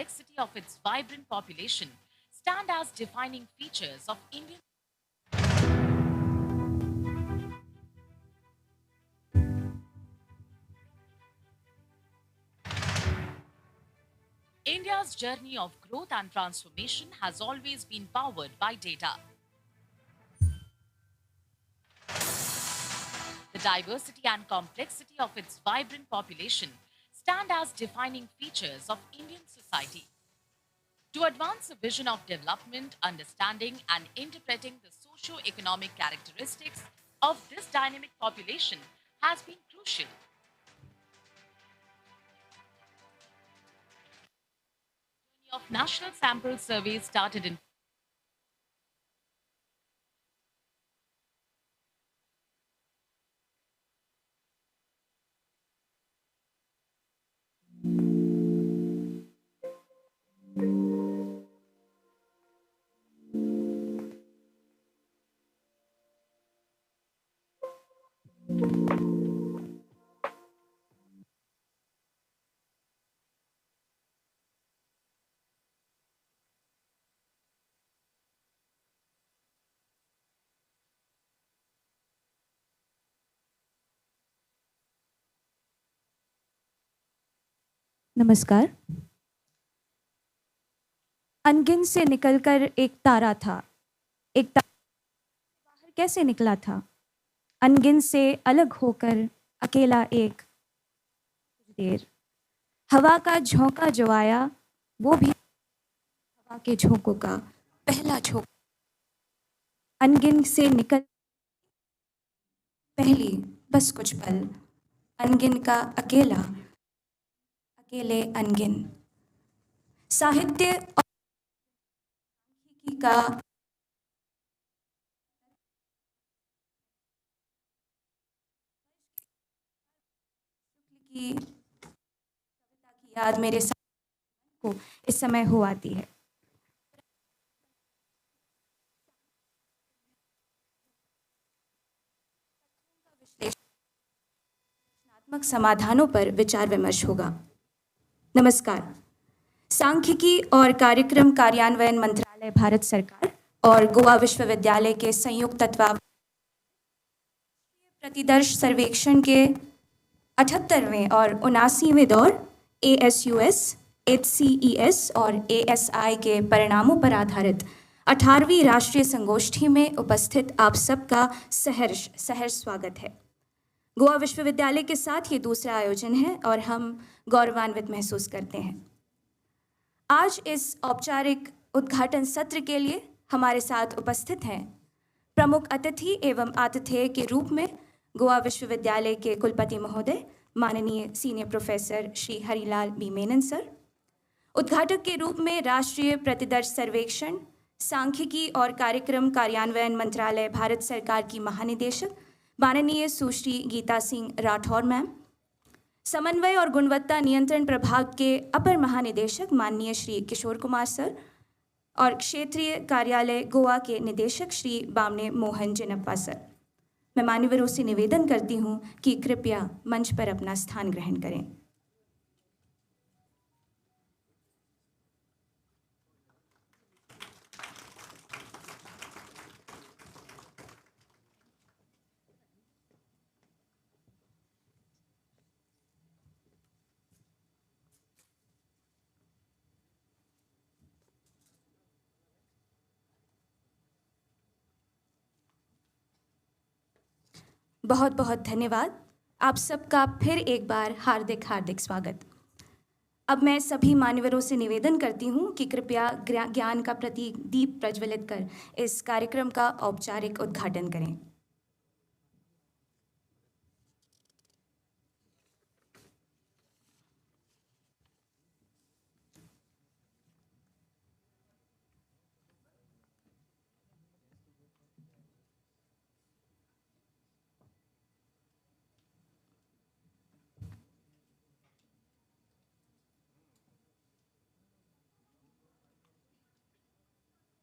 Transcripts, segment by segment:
complexity of its vibrant population stand as defining features of Indian. India's journey of growth and transformation has always been powered by data. The diversity and complexity of its vibrant population stand as defining features of Indian society. To advance a vision of development, understanding, and interpreting the socio-economic characteristics of this dynamic population has been crucial. The journey of national sample surveys started in नमस्कार। अनगिन से निकलकर एक तारा था। एक तारा बाहर कैसे निकला था? अनगिन से अलग होकर अकेला एक देर। हवा का झोंका जो आया वो भी हवा के झोंकों का पहला झोंका। अनगिन से निकल पहली बस कुछ पल। अनगिन का अकेला अकेले अनगिन। साहित्य और सांख्यिकी का की कविता की याद मेरे साथ को इस समय हो आती है। रचनात्मक समाधानों पर विचार विमर्श होगा। नमस्कार। सांख्यिकी और कार्यक्रम कार्यान्वयन मंत्रालय भारत सरकार और गोवा विश्वविद्यालय के संयुक्त तत्वावधान प्रतिदर्श सर्वेक्षण के 78वें और 79वें दौर ASUS, HCES और ASI के परिणामों पर आधारित 18वीं राष्ट्रीय संगोष्ठी में उपस्थित आप सबका सहर्ष स्वागत है। गोवा विश्वविद्यालय के साथ ये दूसरा आयोजन है और हम गौरवान्वित महसूस करते हैं। आज इस औपचारिक उद्घाटन सत्र के लिए हमारे साथ उपस्थित हैं प्रमुख अतिथि एवं आतिथेय के रूप में गोवा विश्वविद्यालय के कुलपति महोदय माननीय senior professor Shri Harilal B Menon sir, उद्घाटक के रूप में राष्ट्रीय प्रतिदर्श सर्वेक्षण सांख्यिकी और कार्यक्रम कार्यान्वयन मंत्रालय भारत सरकार की महानिदेशक माननीय सुश्री गीता सिंह राठौर मैम, समन्वय और गुणवत्ता नियंत्रण प्रभाग के अपर महानिदेशक माननीय श्री किशोर कुमार सर और क्षेत्रीय कार्यालय गोवा के निदेशक श्री बामने मोहन जिनप्पा सर। मैं मान्यवरों से निवेदन करती हूं कि कृपया मंच पर अपना स्थान ग्रहण करें। बहुत बहुत धन्यवाद। आप सबका फिर एक बार हार्दिक स्वागत। अब मैं सभी मान्यवरों से निवेदन करती हूं कि कृपया ज्ञान का प्रतीक दीप प्रज्वलित कर इस कार्यक्रम का औपचारिक उद्घाटन करें।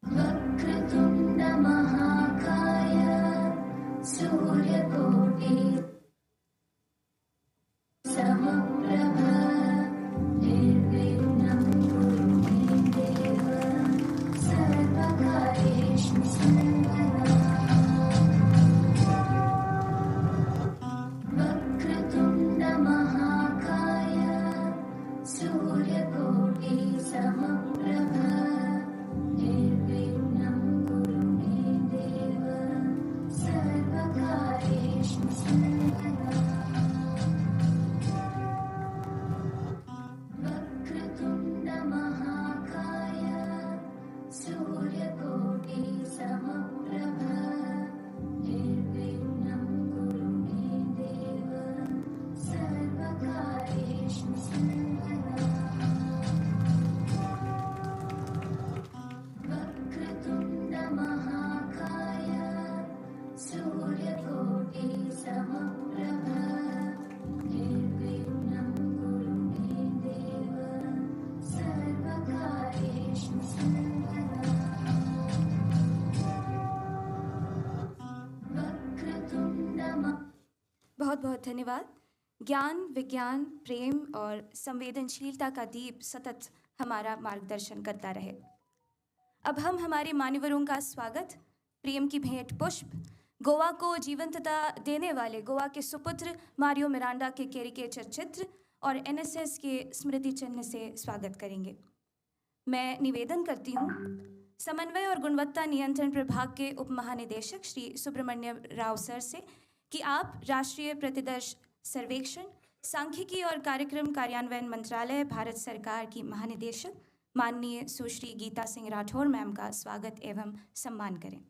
वक्रतुण्ड महाकाय धन्यवाद। ज्ञान, विज्ञान, प्रेम और संवेदनशीलता का दीप सतत हमारा मार्गदर्शन करता रहे। अब हम हमारे मान्यवरों का स्वागत, प्रेम की भेंट पुष्प, गोवा को जीवंतता देने वाले गोवा के सुपुत्र मारियो मिरांडा के कैरिकेचर चित्र और एनएसएस के स्मृति चिन्ह से स्वागत करेंगे। मैं निवेदन करती हूँ समन्वय और गुणवत्ता नियंत्रण प्रभाग के उप महानिदेशक श्री सुब्रमण्य राव सर से कि आप राष्ट्रीय प्रतिदर्श सर्वेक्षण, सांख्यिकी और कार्यक्रम कार्यान्वयन मंत्रालय, भारत सरकार की महानिदेशक माननीय सुश्री गीता सिंह राठौर मैम का स्वागत एवं सम्मान करें।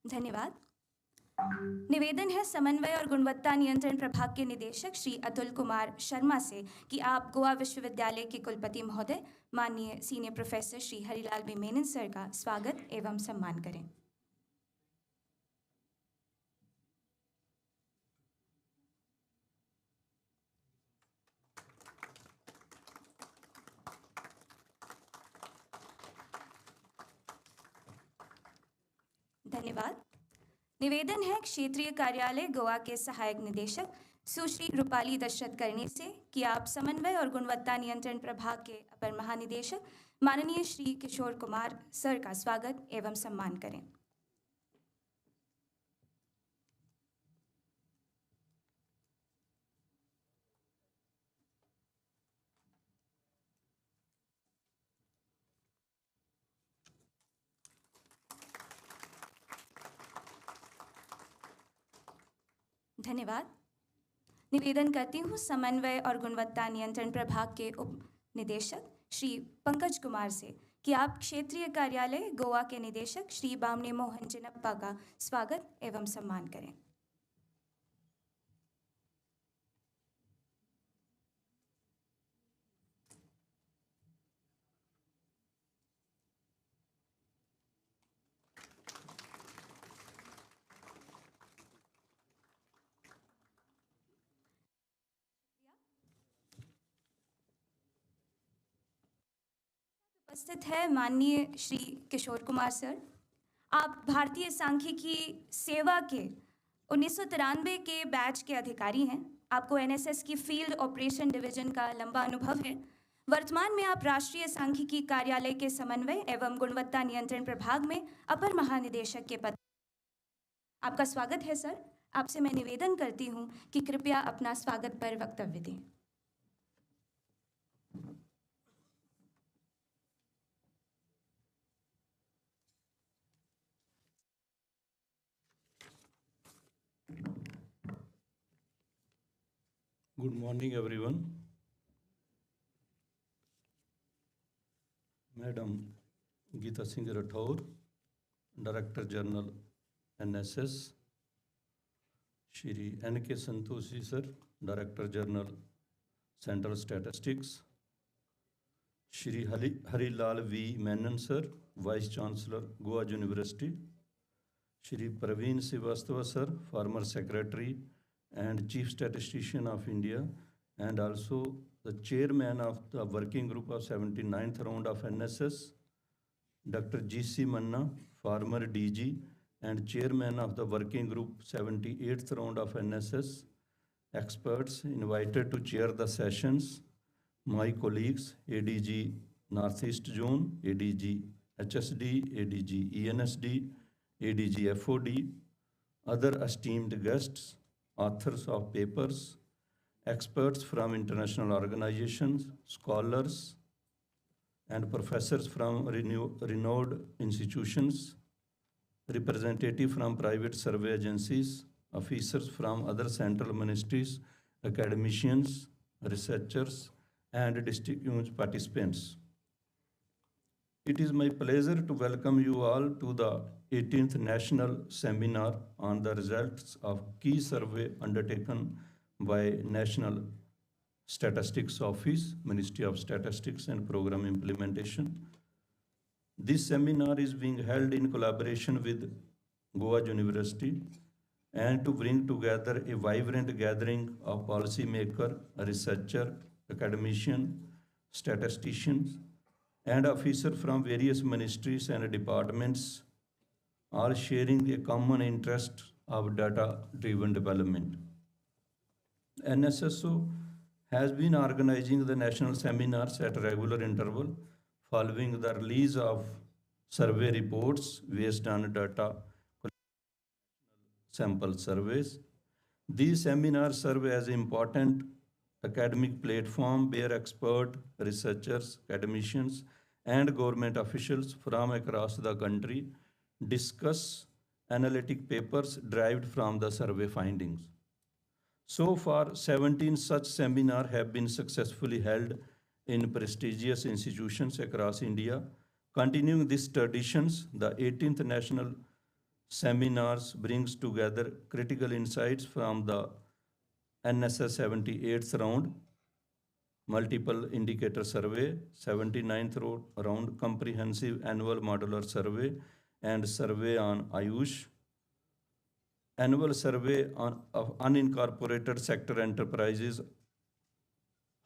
धन्यवाद। निवेदन है समन्वय और गुणवत्ता नियंत्रण प्रभाग के निदेशक श्री अतुल कुमार शर्मा से कि आप गोवा विश्वविद्यालय के कुलपति महोदय माननीय senior professor Shri Harilal B Menon sir का स्वागत एवं सम्मान करें। धन्यवाद। निवेदन है क्षेत्रीय कार्यालय गोवा के सहायक निदेशक सुश्री रूपाली दशरथ करनी से कि आप समन्वय और गुणवत्ता नियंत्रण प्रभाग के अपर महानिदेशक माननीय श्री किशोर कुमार सर का स्वागत एवं सम्मान करें। धन्यवाद। निवेदन करती हूँ समन्वय और गुणवत्ता नियंत्रण प्रभाग के उप निदेशक श्री पंकज कुमार से कि आप क्षेत्रीय कार्यालय गोवा के निदेशक श्री बामने मोहन चिनप्पा का स्वागत एवं सम्मान करें। उपस्थित है माननीय श्री किशोर कुमार सर। आप भारतीय सांख्यिकी सेवा के 1993 के बैच के अधिकारी हैं। आपको एनएसएस की फील्ड ऑपरेशन डिवीजन का लंबा अनुभव है। वर्तमान में आप राष्ट्रीय सांख्यिकी कार्यालय के समन्वय एवं गुणवत्ता नियंत्रण प्रभाग में अपर महानिदेशक के पद। आपका स्वागत है सर। आपसे मैं निवेदन करती हूँ कि कृपया अपना स्वागत पर वक्तव्य दें। Good morning, everyone. Madam Geeta Singh Rathaur, Director General NSS, Shri N.K. Santoshi Sir, Director General Central Statistics, Shri Harilal V. Menon Sir, Vice Chancellor, Goa University, Shri Praveen Srivastava Sir, former Secretary and Chief Statistician of India, and also the Chairman of the Working Group of 79th round of NSS, Dr. G.C. Manna, former DG and Chairman of the Working Group 78th round of NSS, experts invited to chair the sessions, my colleagues, ADG Northeast Zone, ADG HSD, ADG ENSD, ADG FOD, other esteemed guests, authors of papers, experts from international organizations, scholars, and professors from renowned institutions, representatives from private survey agencies, officers from other central ministries, academicians, researchers, and distinguished participants. It is my pleasure to welcome you all to the 18th National Seminar on the results of key survey undertaken by National Statistics Office, Ministry of Statistics and Program Implementation. This seminar is being held in collaboration with Goa University and to bring together a vibrant gathering of policymaker, researcher, academician, statisticians, and officers from various ministries and departments, all sharing a common interest of data-driven development. NSSO has been organizing the national seminars at regular interval following the release of survey reports based on data sample surveys. These seminars serve as important academic platform where expert researchers, academicians, and government officials from across the country discuss analytic papers derived from the survey findings. So far, 17 such seminars have been successfully held in prestigious institutions across India. Continuing these traditions, the 18th National Seminars brings together critical insights from the NSS 78th round, multiple indicator survey, 79th round comprehensive annual modular survey, and survey on Aayush, annual survey of unincorporated sector enterprises,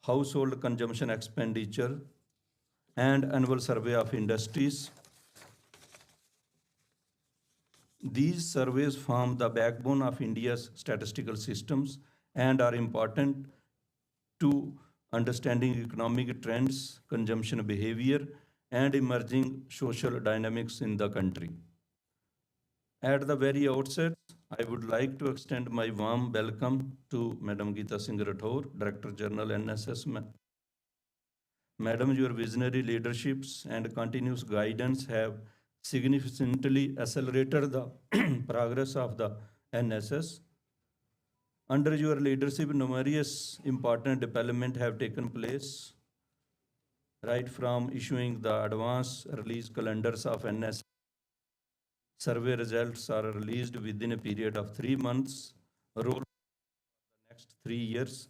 household consumption expenditure, and annual survey of industries. These surveys form the backbone of India's statistical systems and are important to understanding economic trends, consumption behavior, and emerging social dynamics in the country. At the very outset, I would like to extend my warm welcome to Madam Geeta Singh Rathore, Director General NSS. Madam, your visionary leaderships and continuous guidance have significantly accelerated the progress of the NSS. Under your leadership, numerous important developments have taken place, right from issuing the advance release calendars of NSS. Survey results are released within a period of 3 months, roll for the next 3 years,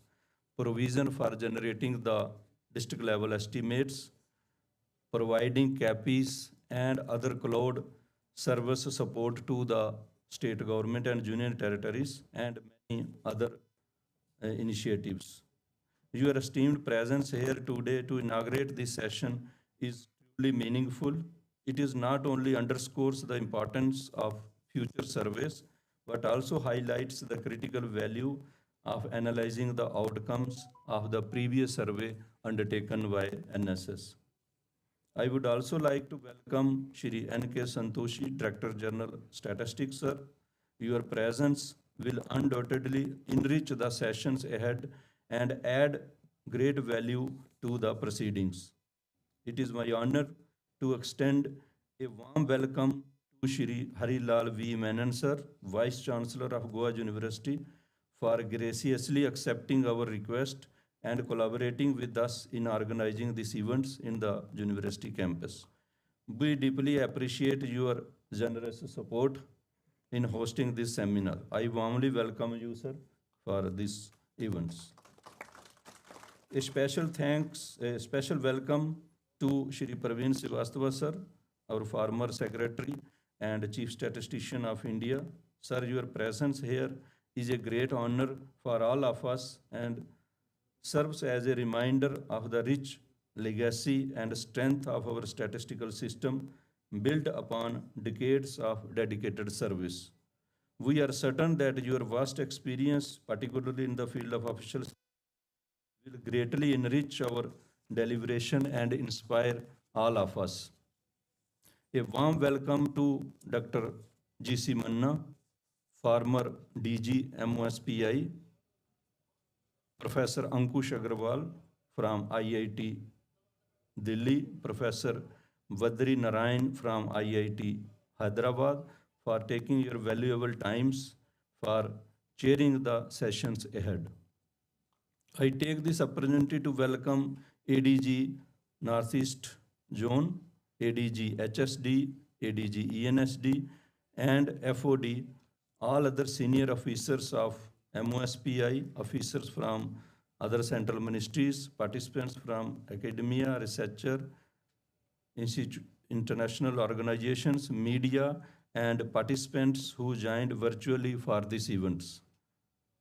provision for generating the district level estimates, providing CAPIs and other cloud service support to the state government and union territories, and many other initiatives. Your esteemed presence here today to inaugurate this session is truly meaningful. It is not only underscores the importance of future surveys, but also highlights the critical value of analyzing the outcomes of the previous survey undertaken by NSS. I would also like to welcome Shri N.K. Santoshi, Director General Statistics, sir. Your presence will undoubtedly enrich the sessions ahead and add great value to the proceedings. It is my honor to extend a warm welcome to Shri Harilal V. Menon, sir, Vice Chancellor of Goa University, for graciously accepting our request and collaborating with us in organizing these events in the university campus. We deeply appreciate your generous support in hosting this seminar. I warmly welcome you, sir, for these events. A special welcome to Shri Praveen Srivastava, sir, our former Secretary and Chief Statistician of India. Sir, your presence here is a great honor for all of us and serves as a reminder of the rich legacy and strength of our statistical system built upon decades of dedicated service. We are certain that your vast experience, particularly in the field of official, will greatly enrich our deliberation and inspire all of us. A warm welcome to Dr. G.C. Manna, former DG MOSPI, Professor Ankush Agrawal from IIT Delhi, Professor Vadri Narayan from IIT Hyderabad, for taking your valuable times for chairing the sessions ahead. I take this opportunity to welcome ADG Northeast Zone, ADG HSD, ADG ENSD, and FOD, all other senior officers of MOSPI, officers from other central ministries, participants from academia, researcher, international organizations, media, and participants who joined virtually for this event.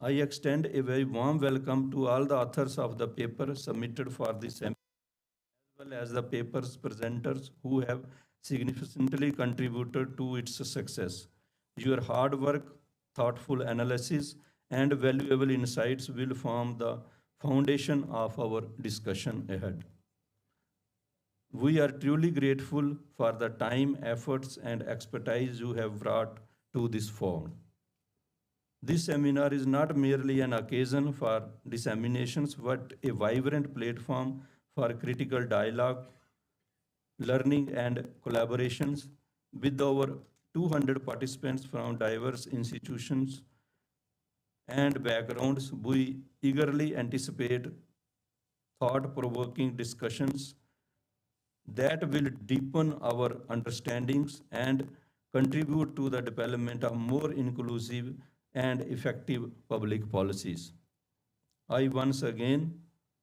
I extend a very warm welcome to all the authors of the paper submitted for this seminar, as well as the paper's presenters who have significantly contributed to its success. Your hard work, thoughtful analysis, and valuable insights will form the foundation of our discussion ahead. We are truly grateful for the time, efforts, and expertise you have brought to this forum. This seminar is not merely an occasion for disseminations, but a vibrant platform for critical dialogue, learning, and collaborations. With over 200 participants from diverse institutions and backgrounds, we eagerly anticipate thought-provoking discussions that will deepen our understandings and contribute to the development of more inclusive and effective public policies. I once again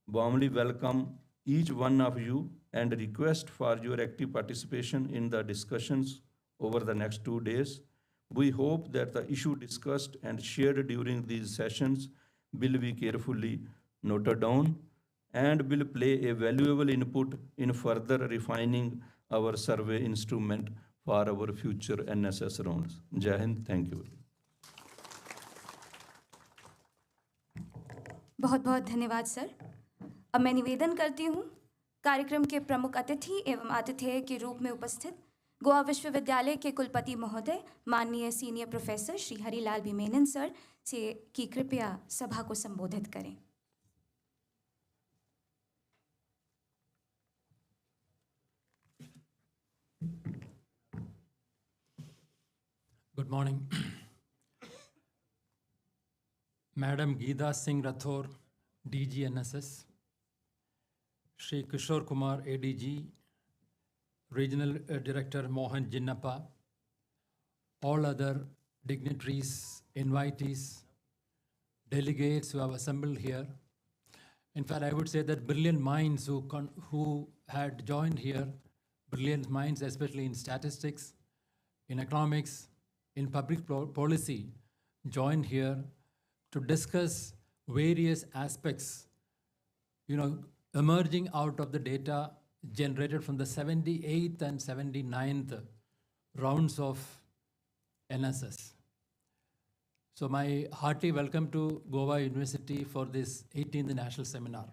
warmly welcome each one of you and request for your active participation in the discussions over the next 2 days. We hope that the issue discussed and shared during these sessions will be carefully noted down and will play a valuable input in further refining our survey instrument for our future NSS rounds. Jai Hind, thank you. बहुत बहुत धन्यवाद sir. अब मैं निवेदन करती हूँ कार्यक्रम के प्रमुख अतिथि एवं आतिथेय के रूप में उपस्थित गोवा विश्वविद्यालय के कुलपति महोदय माननीय senior professor Shri Harilal B Menon sir से कि कृपया सभा को संबोधित करें। Good morning. Madam Geeta Singh Rathore, DG NSS, Shri Kishore Kumar, ADG, Regional Director Mohan Jinnappa, all other dignitaries, invitees, delegates who have assembled here. In fact, I would say that brilliant minds who had joined here, brilliant minds, especially in statistics, in economics, in public policy, joined here to discuss various aspects, emerging out of the data generated from the 78th and 79th rounds of NSS. So my hearty welcome to Goa University for this 18th National Seminar.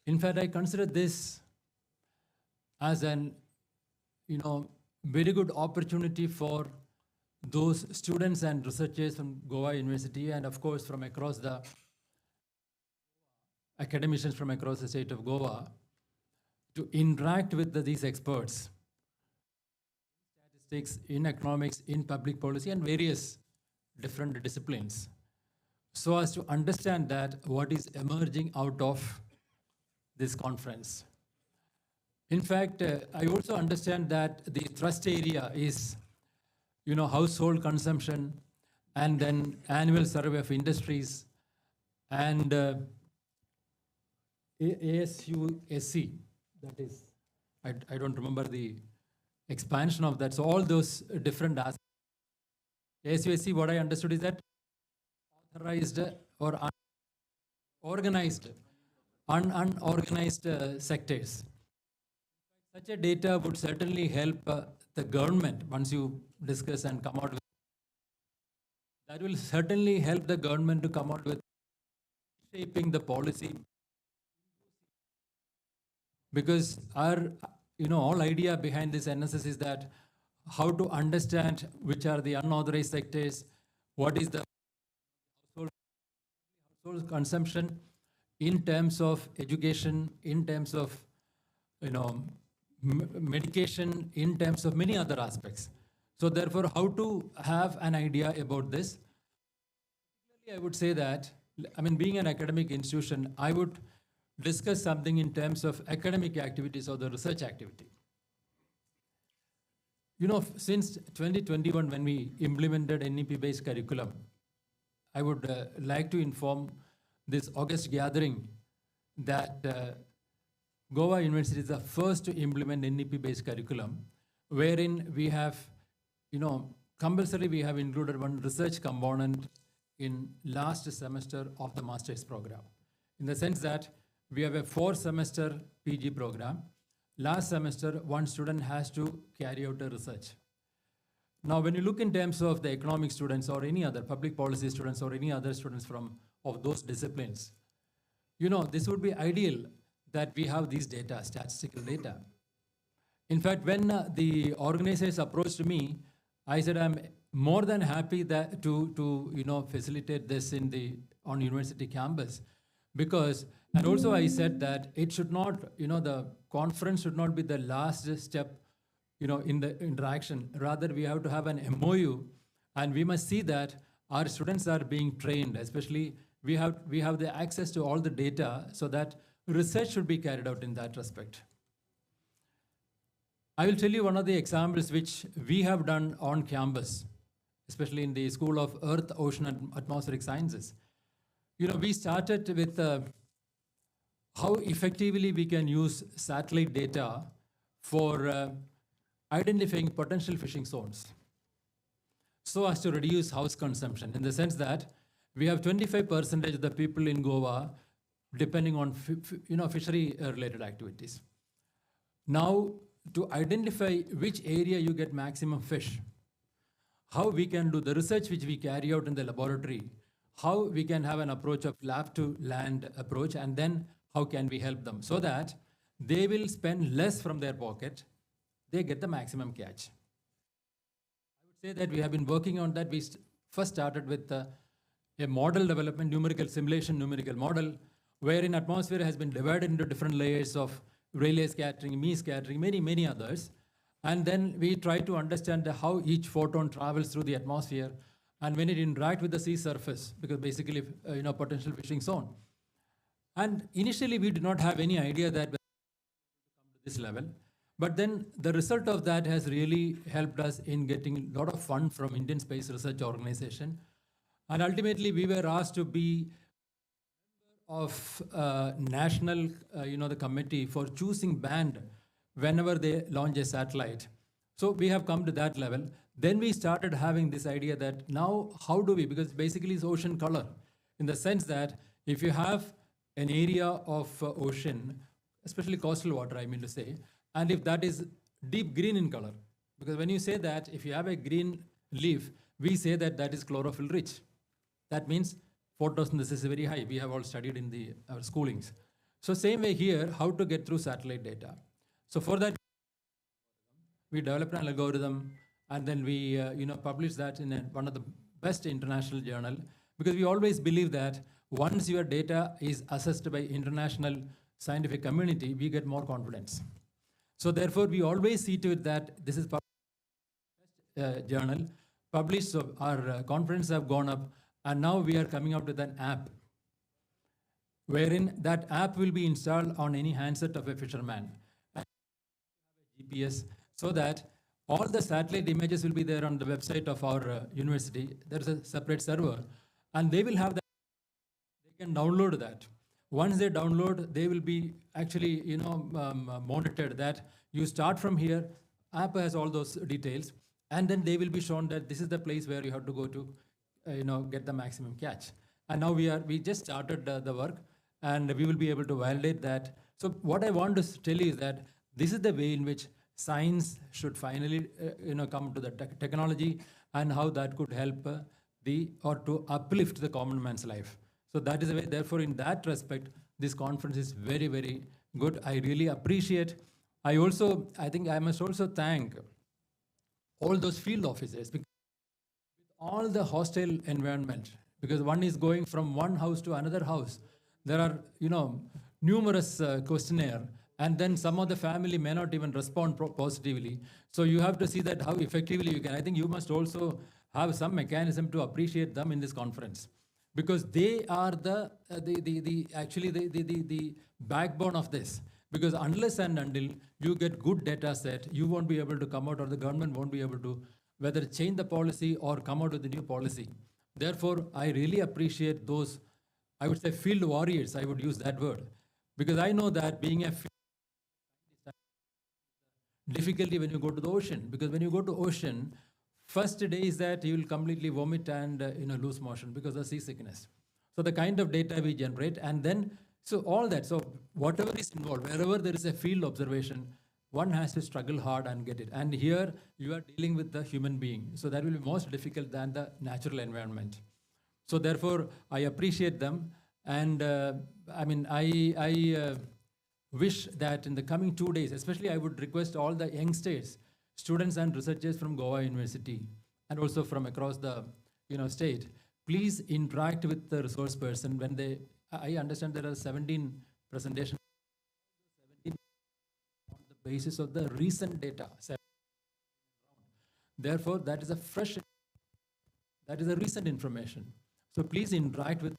In fact, I consider this as an, very good opportunity for those students and researchers from Goa University and of course from across the academicians from across the state of Goa to interact with these experts in statistics, in economics, in public policy and various different disciplines so as to understand that what is emerging out of this conference. In fact, I also understand that the thrust area is, household consumption and then annual survey of industries and ASUSE, that is, I don't remember the expansion of that. So all those different aspects. ASUSE, what I understood is that authorized or unorganized sectors. Such a data would certainly help the government once you discuss and come out with. That will certainly help the government to come out with shaping the policy. Because our, whole idea behind this NSS is that how to understand which are the unauthorized sectors, what is the household consumption in terms of education, in terms of, medication, in terms of many other aspects. So therefore, how to have an idea about this? I would say that, being an academic institution, I would discuss something in terms of academic activities or the research activity. Since 2021, when we implemented NEP-based curriculum, I would like to inform this August gathering that Goa University is the first to implement NEP-based curriculum wherein we have, compulsory we have included one research component in last semester of the master's program, in the sense that we have a 4-semester PG program. Last semester, one student has to carry out a research. Now, when you look in terms of the economic students or any other public policy students or any other students of those disciplines, this would be ideal that we have these data, statistical data. In fact, when the organizers approached me, I said I'm more than happy that to facilitate this on university campus, because, and also I said that it should not, the conference should not be the last step in the interaction. Rather, we have to have an MOU, and we must see that our students are being trained, especially we have the access to all the data, so that research should be carried out in that respect. I will tell you one of the examples which we have done on campus, especially in the School of Earth, Ocean and Atmospheric Sciences. We started with how effectively we can use satellite data for identifying potential fishing zones so as to reduce house consumption, in the sense that we have 25% of the people in Goa depending on fishery related activities. Now, to identify which area you get maximum fish, how we can do the research which we carry out in the laboratory, how we can have an approach of lab to land approach, and then how can we help them so that they will spend less from their pocket, they get the maximum catch. I would say that we have been working on that. We first started with a model development, numerical simulation, numerical model, wherein atmosphere has been divided into different layers of Rayleigh scattering, Mie scattering, many others. And then we try to understand how each photon travels through the atmosphere and when it interacts with the sea surface, because basically, potential fishing zone. And initially, we did not have any idea that we would come to this level. But then the result of that has really helped us in getting a lot of funds from Indian Space Research Organization. And ultimately, we were asked to be of national, the committee for choosing band whenever they launch a satellite. So we have come to that level. Then we started having this idea that now how do we, because basically it's ocean color, in the sense that if you have an area of ocean, especially coastal water, I mean to say, and if that is deep green in color, because when you say that, if you have a green leaf, we say that that is chlorophyll rich. That means photosynthesis is very high. We have all studied in our schoolings. So same way here, how to get through satellite data. So for that, we developed an algorithm, and then we published that in one of the best international journal, because we always believe that once your data is assessed by international scientific community, we get more confidence. So therefore, we always see to it that this is journal published, so our confidence have gone up, and now we are coming out with an app, wherein that app will be installed on any handset of a fisherman, and GPS, so that all the satellite images will be there on the website of our university. There's a separate server, and they will have that. They can download that. Once they download, they will be actually, monitored that you start from here. App has all those details, and then they will be shown that this is the place where you have to go to, get the maximum catch. And now we just started the work, and we will be able to validate that. So what I want to tell you is that this is the way in which science should finally, come to the technology, and how that could help to uplift the common man's life. So that is the way. Therefore, in that respect, this conference is very, very good. I really appreciate. I think I must also thank all those field officers, because with all the hostile environment, because one is going from one house to another house. There are, numerous questionnaire, and then some of the family may not even respond positively. So you have to see that how effectively you can. I think you must also have some mechanism to appreciate them in this conference, because they are the backbone of this. Because unless and until you get good data set, you won't be able to come out, or the government won't be able to whether change the policy or come out with a new policy. Therefore, I really appreciate those, I would say, field warriors. I would use that word, because I know that being a difficulty when you go to the ocean, because when you go to ocean, first day is that you will completely vomit and lose motion because of seasickness. So the kind of data we generate, and then so all that, so whatever is involved, wherever there is a field observation, one has to struggle hard and get it. And here you are dealing with the human being, so that will be most difficult than the natural environment. So therefore, I appreciate them, and I wish that in the coming 2 days, especially I would request all the youngsters, students and researchers from Goa University, and also from across the state, please interact with the resource person when they. I understand there are 17 presentations. 17 on the basis of the recent data. Therefore, that is a recent information. So please interact with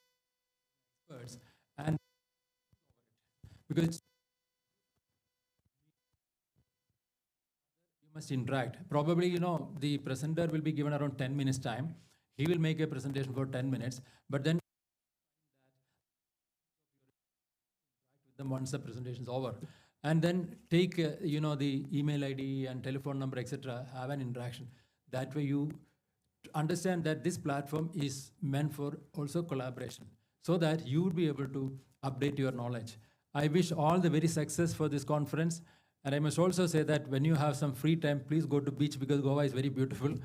experts, and because you must interact. Probably, the presenter will be given around 10 minutes time. He will make a presentation for 10 minutes, but then them once the presentation is over, and then take the email ID and telephone number, etc. Have an interaction. That way you understand that this platform is meant for also collaboration, so that you would be able to update your knowledge. I wish all the very success for this conference, and I must also say that when you have some free time, please go to beach, because Goa is very beautiful.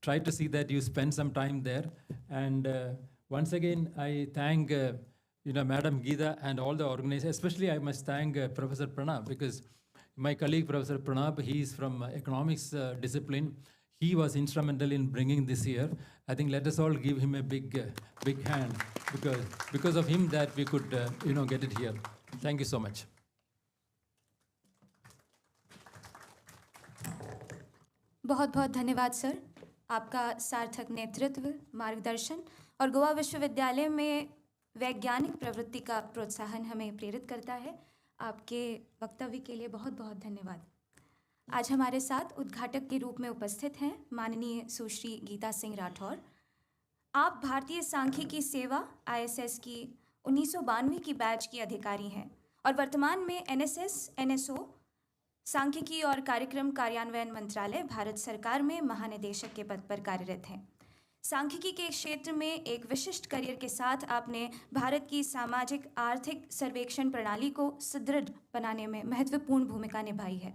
Try to see that you spend some time there. And once again, I thank Madam Geeta and all the organizers. Especially I must thank Professor Pranab, because my colleague Professor Pranab, he is from economics discipline. He was instrumental in bringing this here. I think let us all give him a big hand, because of him that we could get it here. Thank you so much. बहुत बहुत धन्यवाद sir, आपका सार्थक नेतृत्व, मार्गदर्शन और गोवा विश्वविद्यालय में वैज्ञानिक प्रवृत्ति का प्रोत्साहन हमें प्रेरित करता है। आपके वक्तव्य के लिए बहुत बहुत धन्यवाद। आज हमारे साथ उद्घाटक के रूप में उपस्थित हैं माननीय सुश्री गीता सिंह राठौर। आप भारतीय सांख्यिकी सेवा ISS की 1992 की बैच की अधिकारी हैं और वर्तमान में NSS NSO सांख्यिकी और कार्यक्रम कार्यान्वयन मंत्रालय भारत सरकार में महानिदेशक के पद पर कार्यरत हैं। सांख्यिकी के क्षेत्र में एक विशिष्ट करियर के साथ आपने भारत की सामाजिक आर्थिक सर्वेक्षण प्रणाली को सुदृढ़ बनाने में महत्वपूर्ण भूमिका निभाई है।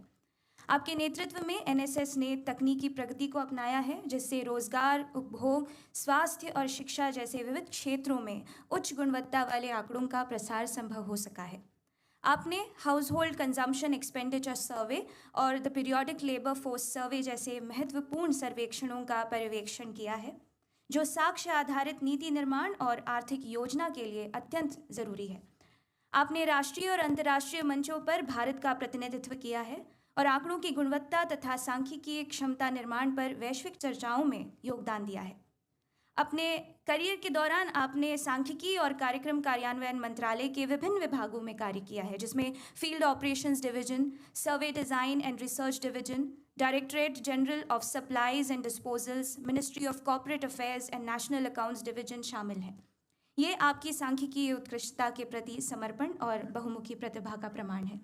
आपके नेतृत्व में NSS ने तकनीकी प्रगति को अपनाया है, जिससे रोजगार, उपभोग, स्वास्थ्य और शिक्षा जैसे विविध क्षेत्रों में उच्च गुणवत्ता वाले आंकड़ों का प्रसार संभव हो सका है। आपने household consumption expenditure survey और the periodic labour force survey जैसे महत्वपूर्ण सर्वेक्षणों का पर्यवेक्षण किया है, जो साक्ष्य आधारित नीति निर्माण और आर्थिक योजना के लिए अत्यंत ज़रूरी है। आपने राष्ट्रीय और अंतर्राष्ट्रीय मंचों पर भारत का प्रतिनिधित्व किया है और आंकड़ों की गुणवत्ता तथा सांख्यिकीय क्षमता निर्माण पर वैश्विक चर्चाओं में योगदान दिया है। अपने करियर के दौरान आपने सांख्यिकी और कार्यक्रम कार्यान्वयन मंत्रालय के विभिन्न विभागों में कार्य किया है, जिसमें field operations division, survey design and research division, directorate general of supplies and disposals, ministry of corporate affairs and national accounts division शामिल हैं। ये आपकी सांख्यिकीय उत्कृष्टता के प्रति समर्पण और बहुमुखी प्रतिभा का प्रमाण है।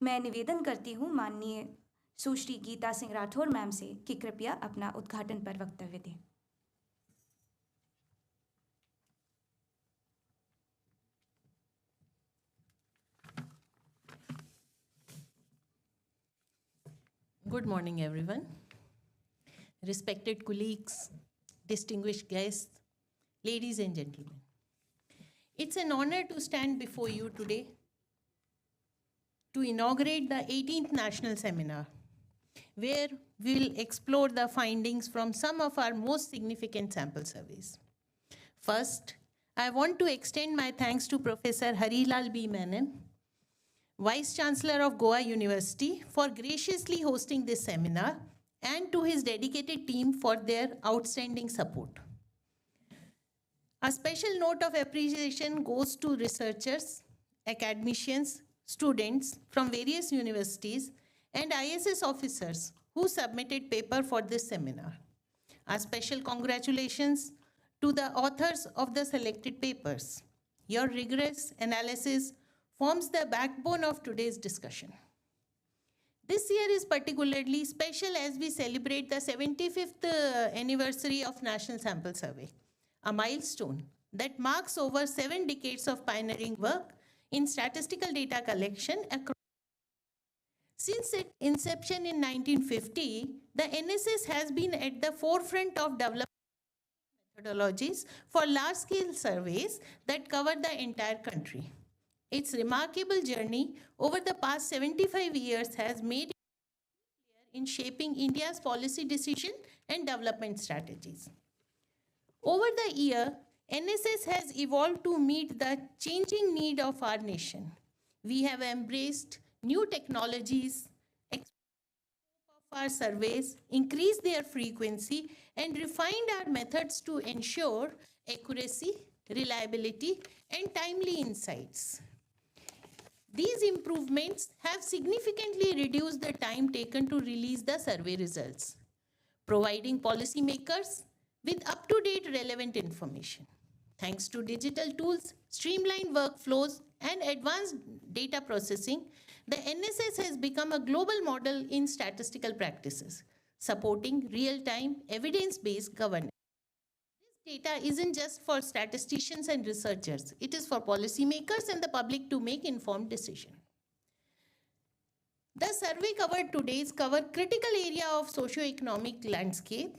मैं निवेदन करती हूँ माननीय सुश्री गीता सिंह राठौर मैम से कि कृपया अपना उद्घाटन पर वक्तव्य दें। Good morning, everyone. Respected colleagues, distinguished guests, ladies and gentlemen. It's an honor to stand before you today to inaugurate the 18th National Seminar, where we'll explore the findings from some of our most significant sample surveys. First, I want to extend my thanks to Professor Harilal B. Menon, Vice Chancellor of Goa University, for graciously hosting this seminar, and to his dedicated team for their outstanding support. A special note of appreciation goes to researchers, academicians, students from various universities, and ISS officers who submitted paper for this seminar. A special congratulations to the authors of the selected papers. Your rigorous analysis forms the backbone of today's discussion. This year is particularly special as we celebrate the 75th anniversary of National Sample Survey, a milestone that marks over 7 decades of pioneering work in statistical data collection across. Since its inception in 1950, the NSS has been at the forefront of developing methodologies for large-scale surveys that cover the entire country. Its remarkable journey over the past 75 years has made it clear in shaping India's policy decision and development strategies. Over the year, NSS has evolved to meet the changing need of our nation. We have embraced new technologies, of our surveys, increased their frequency, and refined our methods to ensure accuracy, reliability, and timely insights. These improvements have significantly reduced the time taken to release the survey results, providing policymakers with up-to-date relevant information. Thanks to digital tools, streamlined workflows, and advanced data processing, the NSS has become a global model in statistical practices, supporting real-time, evidence-based governance. This data isn't just for statisticians and researchers. It is for policymakers and the public to make informed decisions. The survey covered today covers critical area of socio-economic landscape,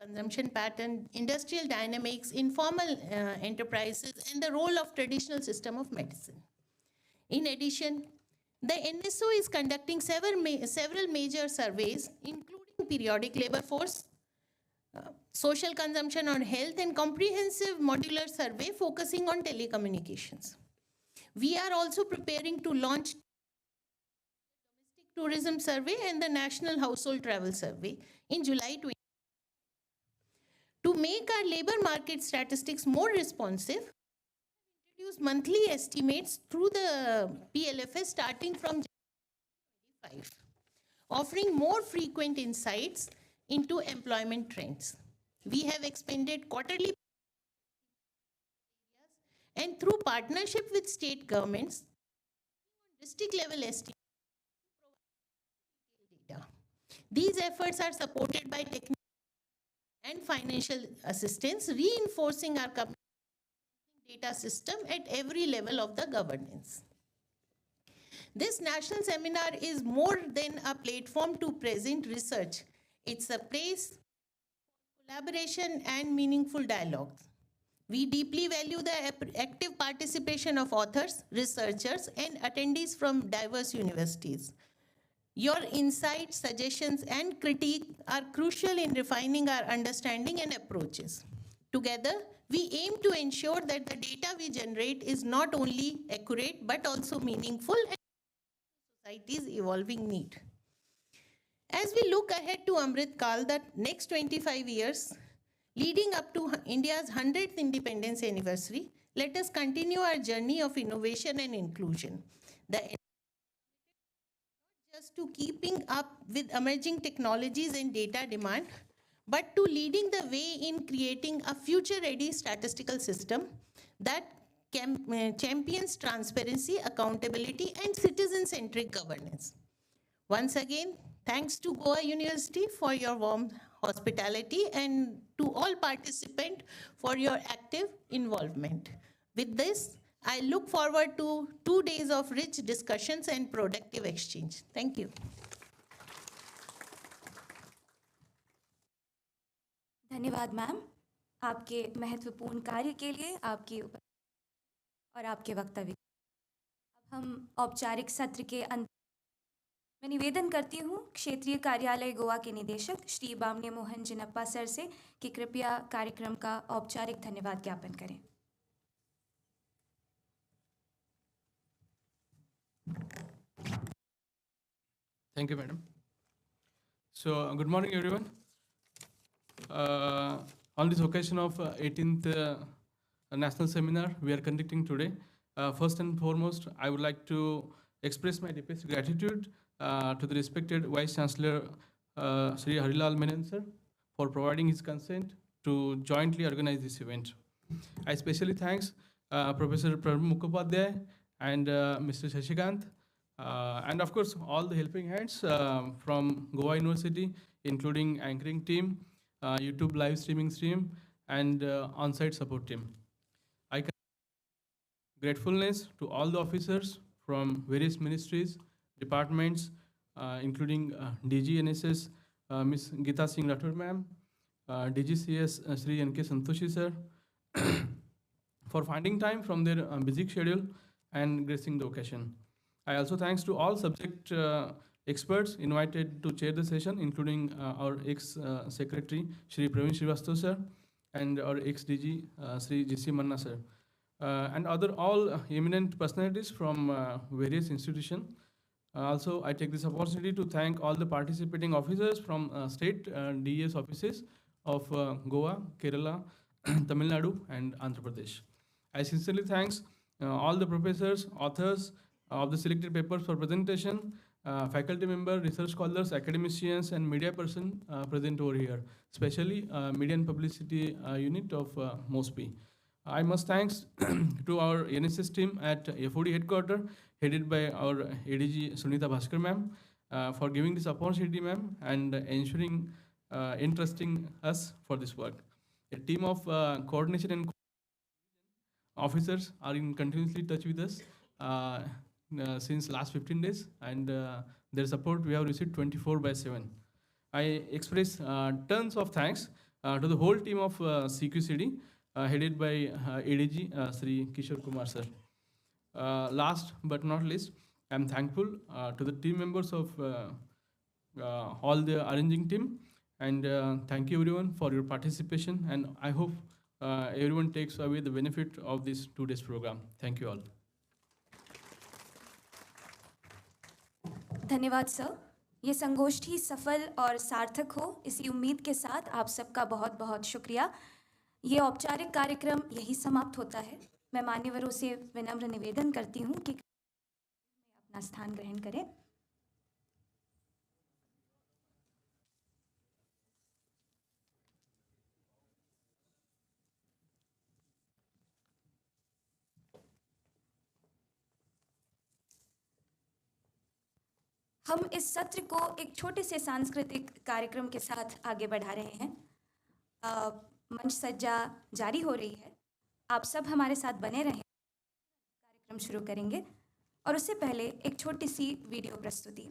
consumption pattern, industrial dynamics, informal enterprises, and the role of traditional system of medicine. In addition, the NSO is conducting several major surveys, including periodic labor force, social consumption on health, and comprehensive modular survey focusing on telecommunications. We are also preparing to launch domestic tourism survey and the national household travel survey in July 2020. To make our labor market statistics more responsive, we introduce monthly estimates through the PLFS starting from January 2025, offering more frequent insights into employment trends. We have expanded quarterly and through partnership with state governments, district level estimates data. These efforts are supported by technical and financial assistance, reinforcing our data system at every level of the governance. This national seminar is more than a platform to present research. It's a place for collaboration and meaningful dialogues. We deeply value the active participation of authors, researchers, and attendees from diverse universities. Your insights, suggestions, and critique are crucial in refining our understanding and approaches. Together, we aim to ensure that the data we generate is not only accurate, but also meaningful and society's evolving need. As we look ahead to Amrit Kal, the next 25 years, leading up to India's 100th independence anniversary, let us continue our journey of innovation and inclusion. Just to keeping up with emerging technologies and data demand, but to leading the way in creating a future-ready statistical system that champions transparency, accountability, and citizen-centric governance. Once again, thanks to Goa University for your warm hospitality and to all participants for your active involvement. With this, I look forward to 2 days of rich discussions and productive exchange. Thank you. धन्यवाद ma'am आपके महत्वपूर्ण कार्य के लिए, आपकी और आपके वक्तव्य। अब हम औपचारिक सत्र के अंत मैं निवेदन करती हूँ क्षेत्रीय कार्यालय गोवा के निदेशक श्री बामने मोहन जिनप्पा सर से कि कृपया कार्यक्रम का औपचारिक धन्यवाद ज्ञापन करें। Thank you, madam. So, good morning, everyone. On this occasion of 18th National Seminar we are conducting today, first and foremost, I would like to express my deepest gratitude to the respected Vice Chancellor Sri Harilal Menon sir for providing his consent to jointly organize this event. I especially thanks Professor Pramukh Mukhopadhyay and Mr. Shashikant And of course, all the helping hands from Goa University, including anchoring team, YouTube live stream, and on-site support team. I gratefulness to all the officers from various ministries, departments, including DG NSS, Ms. Geeta Singh Rathore ma'am, DGCS Sri N.K. Santoshi sir, for finding time from their busy schedule and gracing the occasion. I also thanks to all subject experts invited to chair the session, including our ex-secretary, Shri Praveen Srivastava sir, and our ex-DG, Sri G.C. Manna sir. And other all eminent personalities from various institutions. Also, I take this opportunity to thank all the participating officers from state DES offices of Goa, Kerala, Tamil Nadu, and Andhra Pradesh. I sincerely thanks all the professors, authors of the selected papers for presentation, faculty member, research scholars, academicians, and media person present over here, especially media and publicity unit of MOSPI. I must thanks to our NSS team at FOD headquarters, headed by our ADG Sunita Bhaskar ma'am, for giving this opportunity, ma'am, and ensuring interesting us for this work. A team of coordination and officers are in continuously touch with us since last 15 days, and their support we have received 24/7. I express tons of thanks to the whole team of CQCD, headed by ADG Sri Kishore Kumar sir. Last but not least, I am thankful to the team members of all the arranging team, and thank you everyone for your participation, and I hope everyone takes away the benefit of this 2 days program. Thank you all. धन्यवाद sir. ये संगोष्ठी सफल और सार्थक हो, इसी उम्मीद के साथ आप सबका बहुत बहुत शुक्रिया। ये औपचारिक कार्यक्रम यही समाप्त होता है। मैं मान्यवरों से विनम्र निवेदन करती हूँ कि अपना स्थान ग्रहण करें। हम इस सत्र को एक छोटे से सांस्कृतिक कार्यक्रम के साथ आगे बढ़ा रहे हैं। मंच सज्जा जारी हो रही है, आप सब हमारे साथ बने रहें। कार्यक्रम शुरू करेंगे और उससे पहले एक छोटी सी वीडियो प्रस्तुति।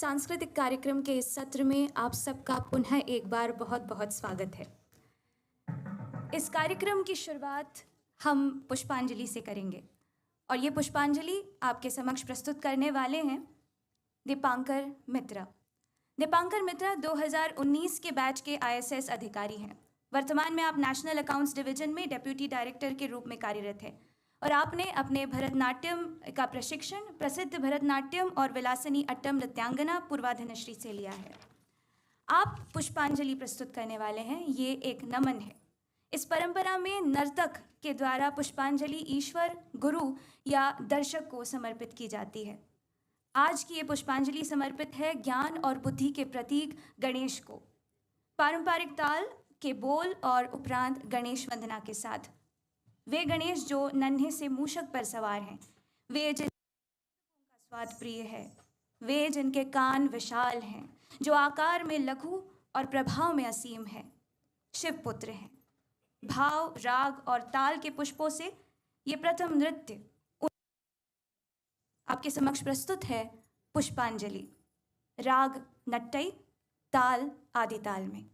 सांस्कृतिक कार्यक्रम के इस सत्र में आप सबका पुनः एक बार बहुत बहुत स्वागत है। इस कार्यक्रम की शुरुआत हम पुष्पांजलि से करेंगे और ये पुष्पांजलि आपके समक्ष प्रस्तुत करने वाले हैं दीपांकर मित्रा। दीपांकर मित्रा 2019 के बैच के ISS अधिकारी हैं। वर्तमान में आप नेशनल अकाउंट्स डिवीजन में डेप्यूटी डायरेक्टर के रूप में कार्यरत हैं और आपने अपने भरतनाट्यम का प्रशिक्षण प्रसिद्ध भरतनाट्यम और विलासिनी अट्टम नृत्यांगना पूर्वाधनश्री से लिया है। आप पुष्पांजलि प्रस्तुत करने वाले हैं, ये एक नमन है। इस परंपरा में नर्तक के द्वारा पुष्पांजलि ईश्वर, गुरु या दर्शक को समर्पित की जाती है। आज की ये पुष्पांजलि समर्पित है ज्ञान और बुद्धि के प्रतीक गणेश को। पारंपरिक ताल के बोल और उपरांत गणेश वंदना के साथ। वे गणेश जो नन्हे से मूषक पर सवार हैं, वे जिनका स्वाद प्रिय है, वे जिनके कान विशाल हैं, जो आकार में लघु और प्रभाव में असीम है, शिव पुत्र हैं। भाव, राग और ताल के पुष्पों से ये प्रथम नृत्य आपके समक्ष प्रस्तुत है पुष्पांजलि। राग नट्टई, ताल आदि ताल में।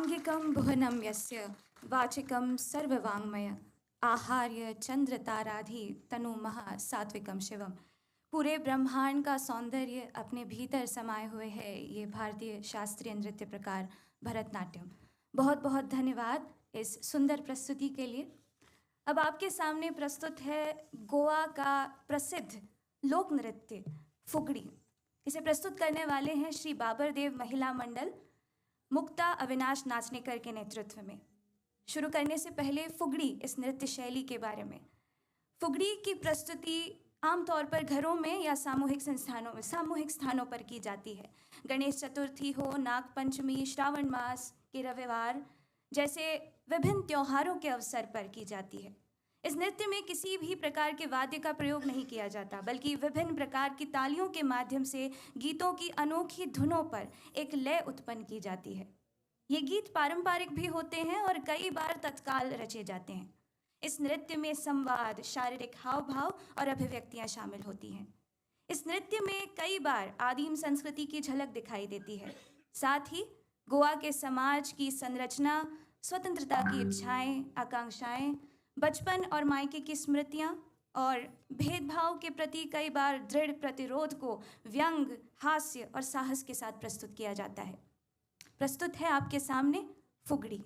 आंगिकं भुवनं यस्य वाचिकं सर्ववाङ्मय आहार्य चंद्र ताराधि तनु महा सात्विकम शिवम। पूरे ब्रह्मांड का सौंदर्य अपने भीतर समाये हुए है ये भारतीय शास्त्रीय नृत्य प्रकार भरतनाट्यम। बहुत बहुत धन्यवाद इस सुंदर प्रस्तुति के लिए। अब आपके सामने प्रस्तुत है गोवा का प्रसिद्ध लोक नृत्य फुगड़ी। इसे प्रस्तुत करने वाले हैं श्री बाबर देव महिला मंडल मुक्ता अविनाश नाचनेकर के नेतृत्व में। शुरू करने से पहले फुगड़ी इस नृत्य शैली के बारे में। फुगड़ी की प्रस्तुति आमतौर पर घरों में या सामूहिक स्थानों पर की जाती है। गणेश चतुर्थी हो, नाग पंचमी, श्रावण मास के रविवार जैसे विभिन्न त्योहारों के अवसर पर की जाती है। इस नृत्य में किसी भी प्रकार के वाद्य का प्रयोग नहीं किया जाता, बल्कि विभिन्न प्रकार की तालियों के माध्यम से गीतों की अनोखी धुनों पर एक लय उत्पन्न की जाती है। ये गीत पारंपरिक भी होते हैं और कई बार तत्काल रचे जाते हैं। इस नृत्य में संवाद, शारीरिक हाव भाव और अभिव्यक्तियां शामिल होती हैं। इस नृत्य में कई बार आदिम संस्कृति की झलक दिखाई देती है। साथ ही गोवा के समाज की संरचना, स्वतंत्रता की इच्छाएं, आकांक्षाएं, बचपन और मायके की स्मृतियां और भेदभाव के प्रति कई बार दृढ़ प्रतिरोध को व्यंग, हास्य और साहस के साथ प्रस्तुत किया जाता है। प्रस्तुत है आपके सामने फुगड़ी।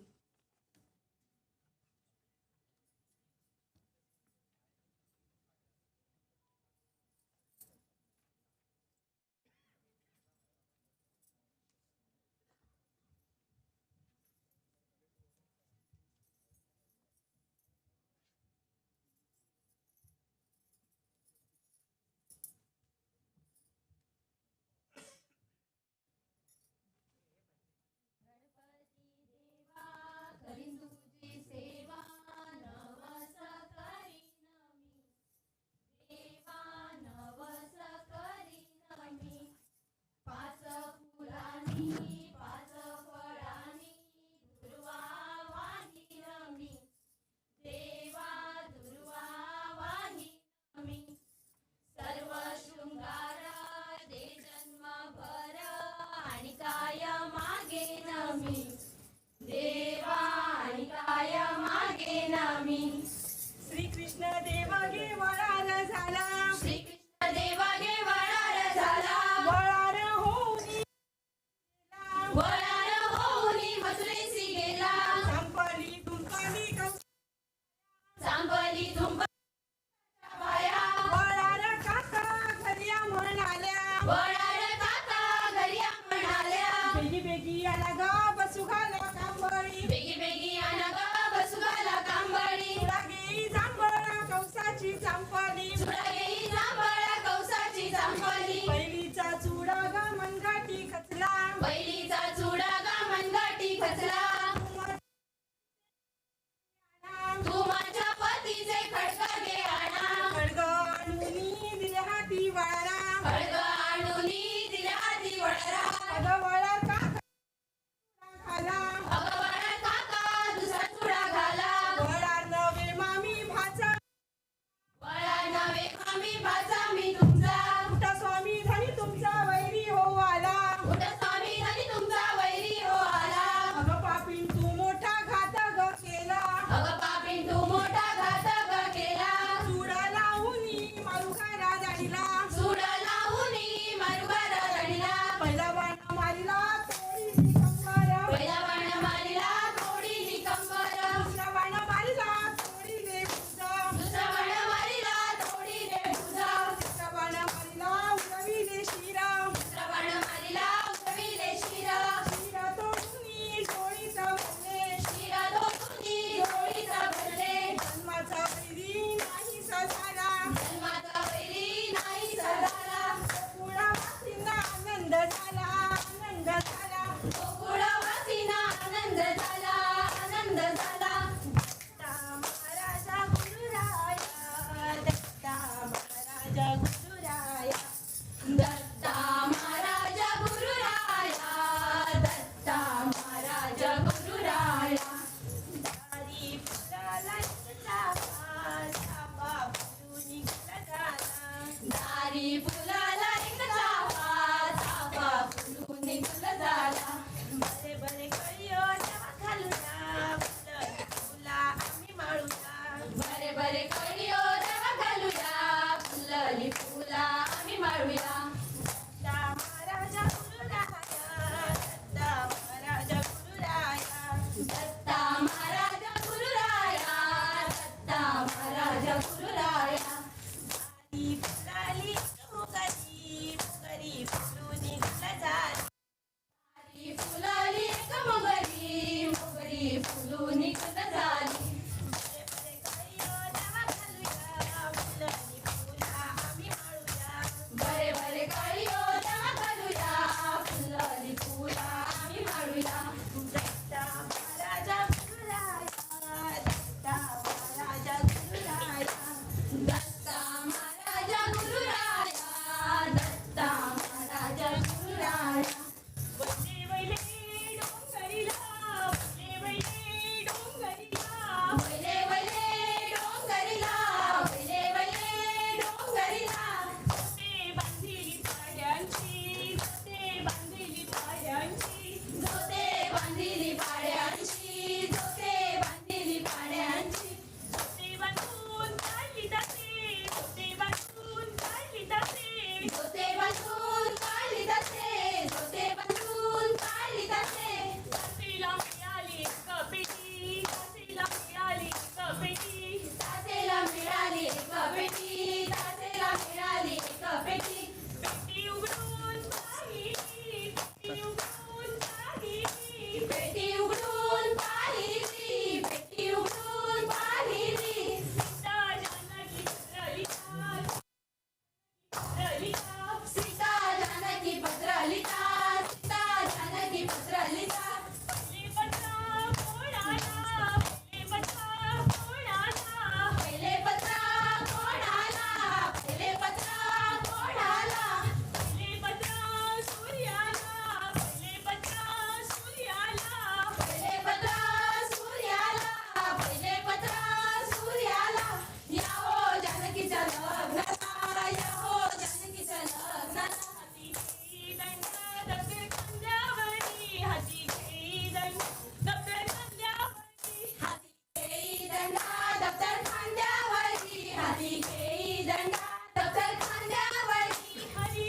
हाती घेई दंडा दप्तर खांद्यावरी हरी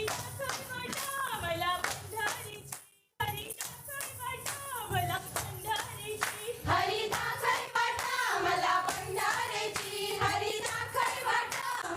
मला पंढरीची हरी मला पंढरीची हरी मला पंढरीची हरी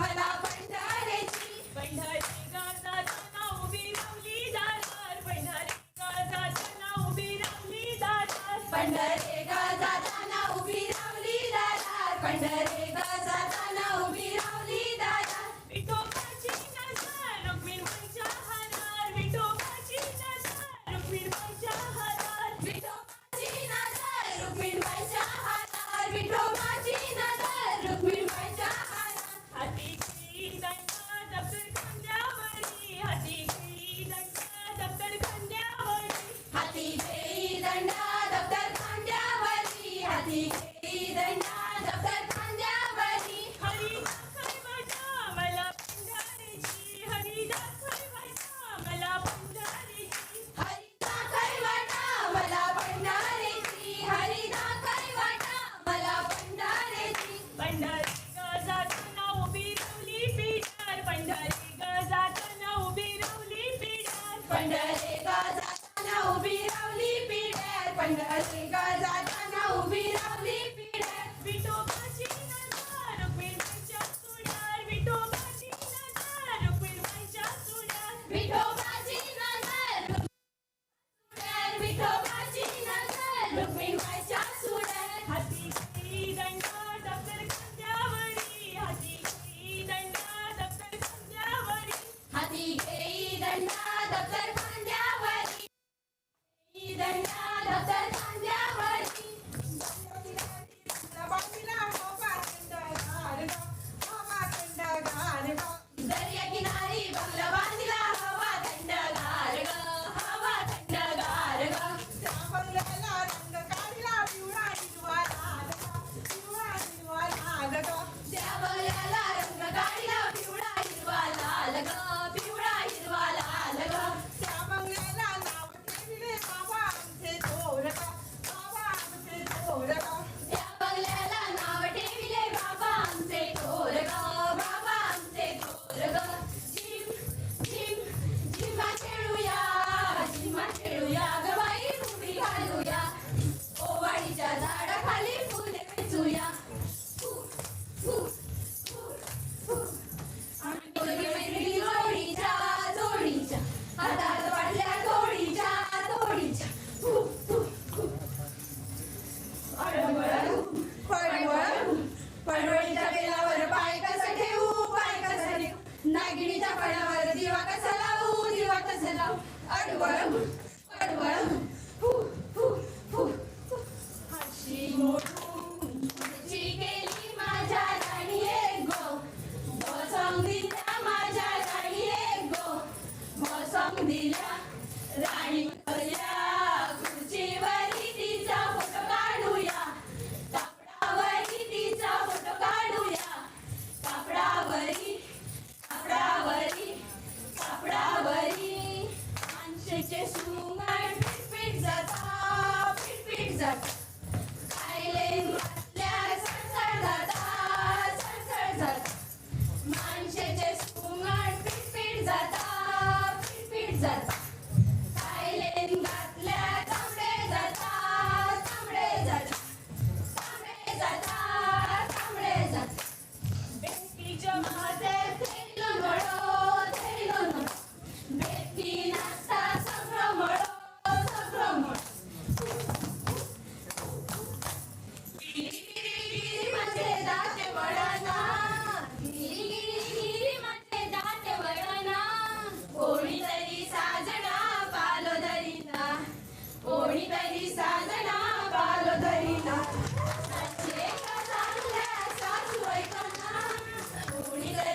मला पंढरीची पंढरी गाजातना उभी रावली दारार पंढरी गाजातना उभी रावली दारार पंढरी गाजातना उभी रावली दारार पंढरी गाजातना उभी रावली दारार विठोबाची नजर रुक्मिणीच्या हारार विठोबाची नजर रुक्मिणीच्या हारार विठोबाची नजर रुक्मिणीच्या हारार विठोबाची नजर रुक्मिणीच्या हारार हाती घेई दंडा दप्तर खांद्यावरी हाती घेई दंडा दप्तर खांद्यावरी हाती घेई दंडा दप्तर खांद्यावरी हाती घेई दंडा दप्तर खांद्यावरी हरी मला पंढरीची हरी मला पंढरीची हरी मला पंढरीची हरी मला पंढरीची पंढरी गजातना उभी रावली पिढार पंढरी गजातना उभी रावली पिढार पंढरी गजातना उभी रावली पिढार पंढरी गजातना उभी रावली पिढार विठोबाची नजर रुक्मिणीच्या सुडार विठोबाची नजर रुक्मिणीच्या सुडार विठोबाची नजर विठोबाची नजर रुक्मिणीच्या सुडार हाती घेई दंडा दप्तर खांद्यावरी हाती घेई दंडा दप्तर खांद्यावरी हाती घेई दंडा दप्तर खांद्यावरी दंडा दप्तर खांद्यावरी दर्या किनारी बंगला बांधला हवा थंडगार ग हवा थंडगार ग त्या बंगल्याला रंग काढला पिवळा हिरवा लाल ग त्या बंगल्याला रंग काढला पिवळा हिरवा लाल ग पिवळा हिरवा लाल ग त्या बंगल्याला नाव ठेवले बाबा आमचे थोर ग बाबा आमचे थोर ग त्या बंगल्याला नाव ठेवले बाबा आमचे थोर ग बाबा आमचे थोर ग झिम्मा खेळूया ग बाई उडी घालूया ओवाळीच्या झाडाखाली फुले वेचूया दोघी मैत्रिणी जोडीच्या हातात वाटल्या तोडीच्या पडवळीच्या बेलावर पाय कसा ठेवू नागिणीच्या फळावर दिवा कसा लावू अडवळ हशी मोठी गेली माझ्या राणी गो सॉंग दिल्या माझ्या राणी गो सॉंग दिल्या राणी खुर्चीवरी तिचा फोटो काढूया कापडावरी तिचा फोटो काढूया कापडावरी माणसाचे सुंगण पिट जाता खायले घातल्या सळसळ जाता माणसाचे सुंगण पिट जाता खायले घातल्या तांबडे जाता बेटीच्या माते थैलो नळो बेटी नाचता सगळं गिरी म्हणजे दाते वळणा कोणीतरी साजना पालो धरीना साचे का चांगल्या सासू ऐकना कोणीतरी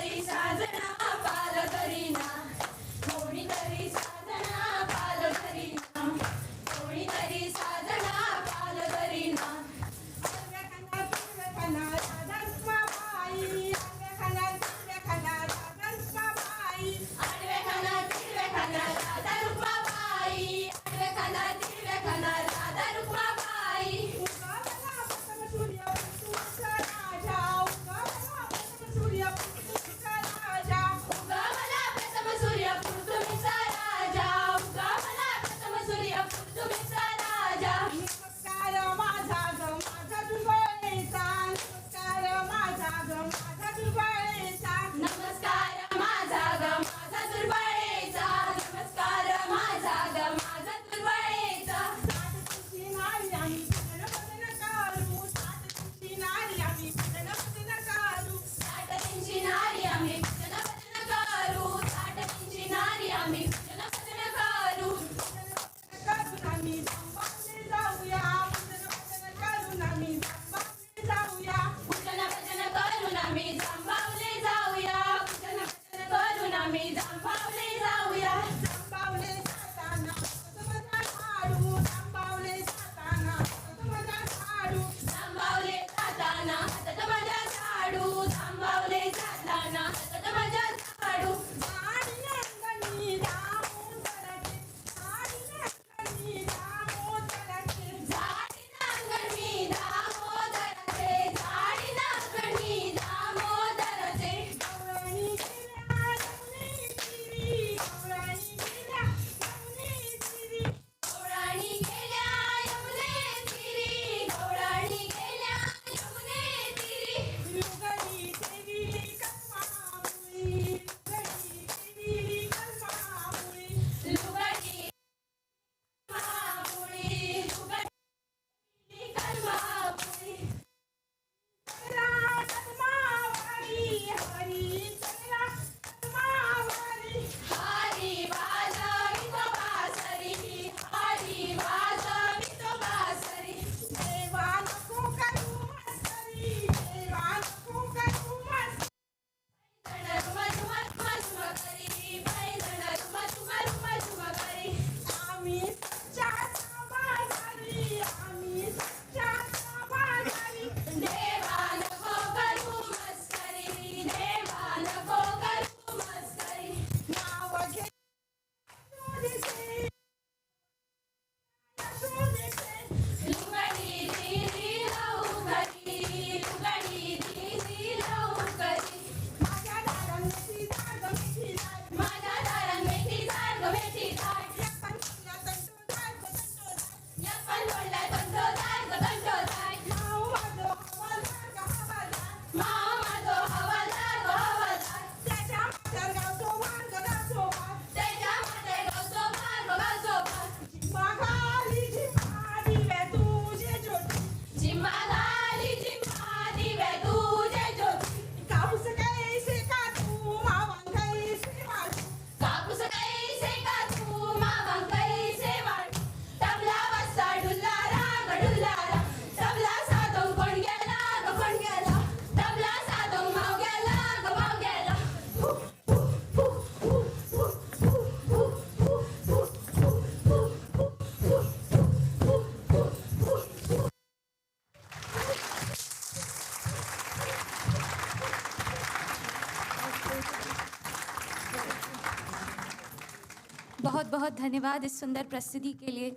बहुत बहुत धन्यवाद इस सुंदर प्रस्तुति के लिए।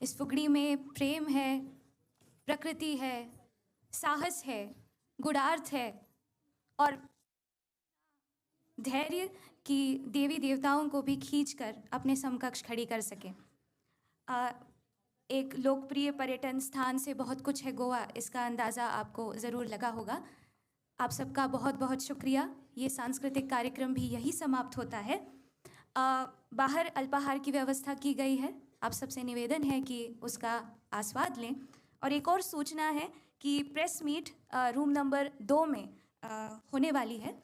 इस फुगड़ी में प्रेम है, प्रकृति है, साहस है, गुणार्थ है और धैर्य की देवी देवताओं को भी खींचकर अपने समकक्ष खड़ी कर सकें। एक लोकप्रिय पर्यटन स्थान से बहुत कुछ है गोवा, इसका अंदाज़ा आपको ज़रूर लगा होगा। आप सबका बहुत बहुत शुक्रिया। ये सांस्कृतिक कार्यक्रम भी यही समाप्त होता है। बाहर अल्पाहार की व्यवस्था की गई है, आप सबसे निवेदन है कि उसका आस्वाद लें। और एक और सूचना है कि प्रेस मीट रूम नंबर 2 में होने वाली है,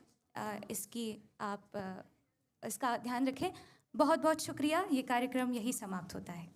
इसकी आप इसका ध्यान रखें। बहुत बहुत शुक्रिया। ये कार्यक्रम यही समाप्त होता है।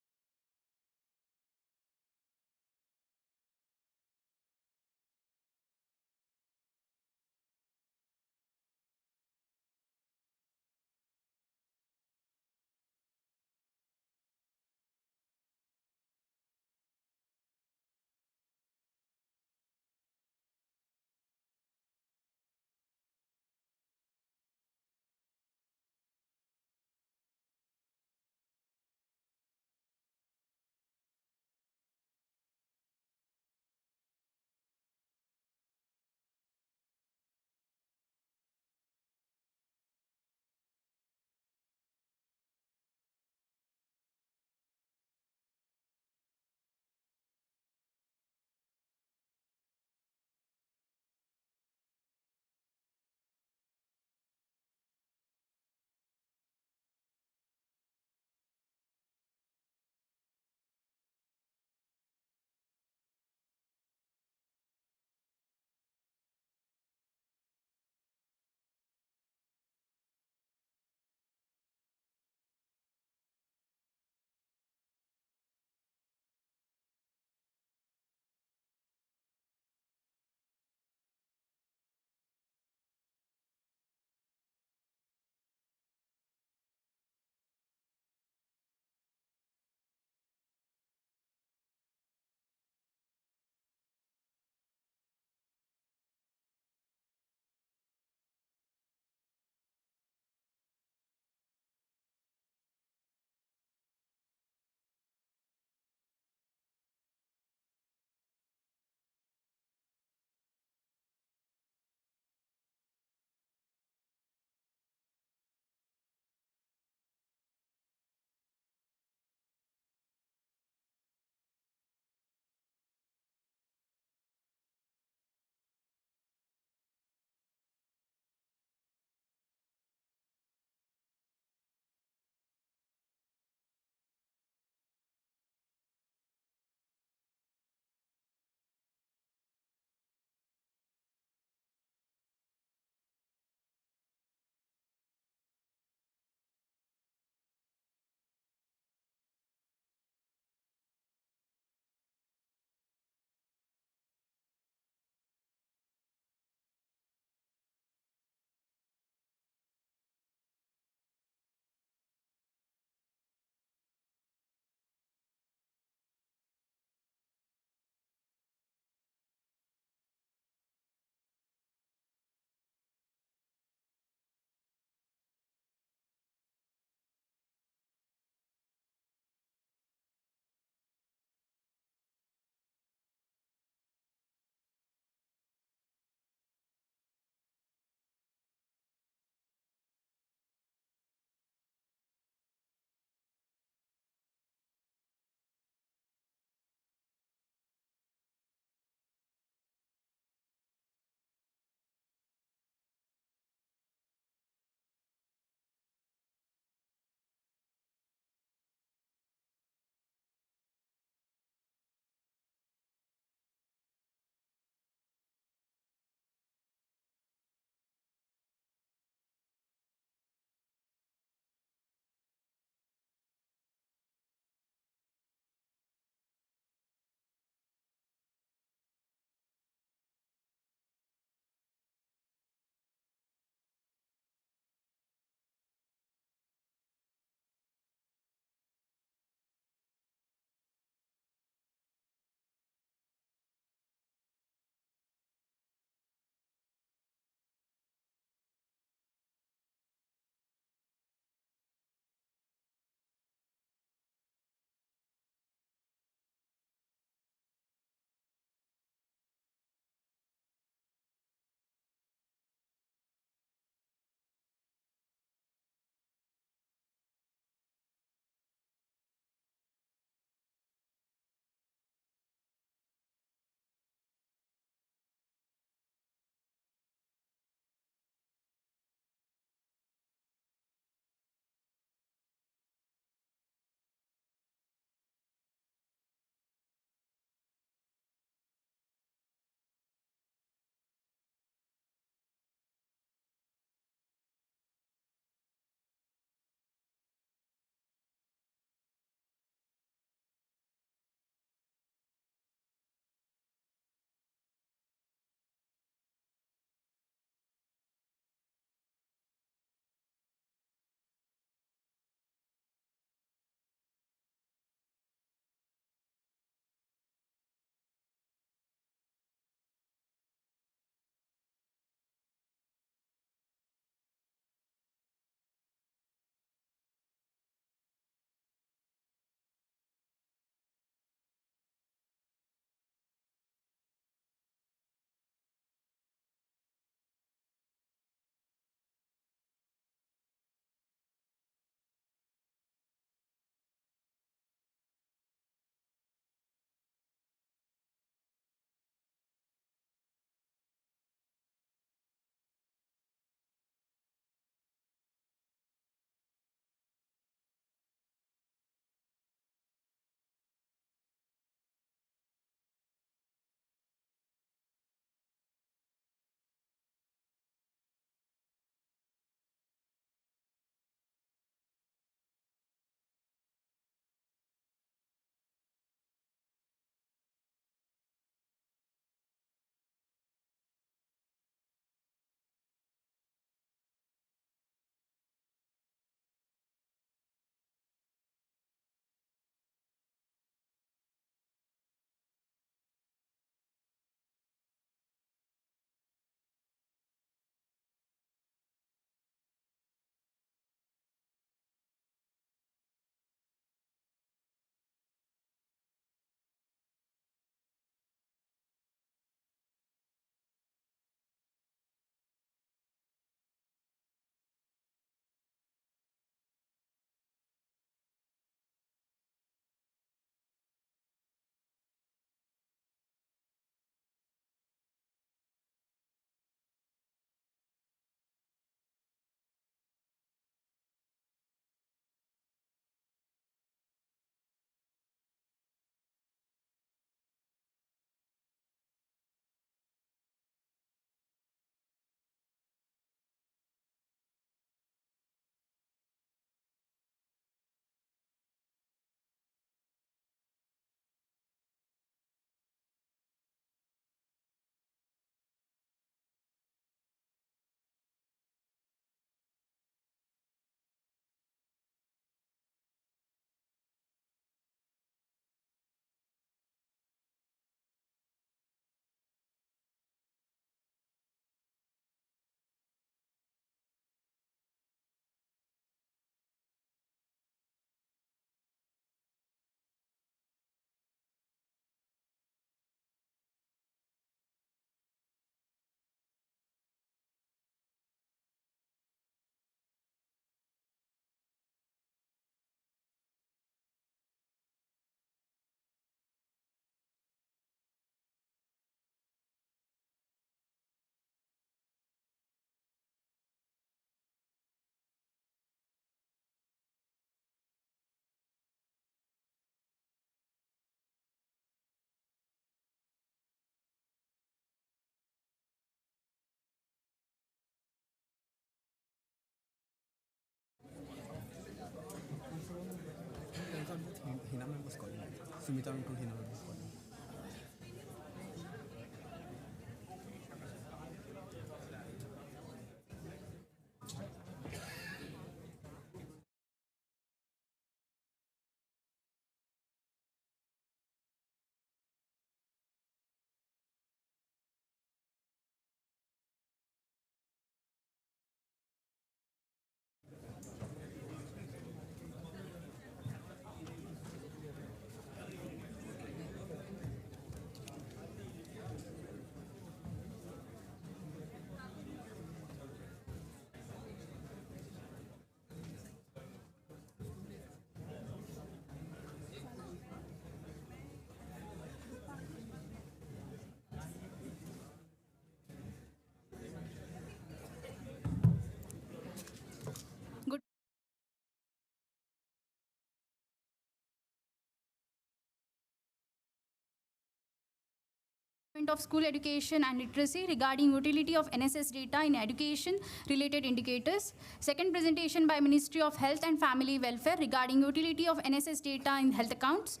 Of School Education and Literacy regarding utility of NSS data in education related indicators. Second presentation by Ministry of Health and Family Welfare regarding utility of NSS data in health accounts.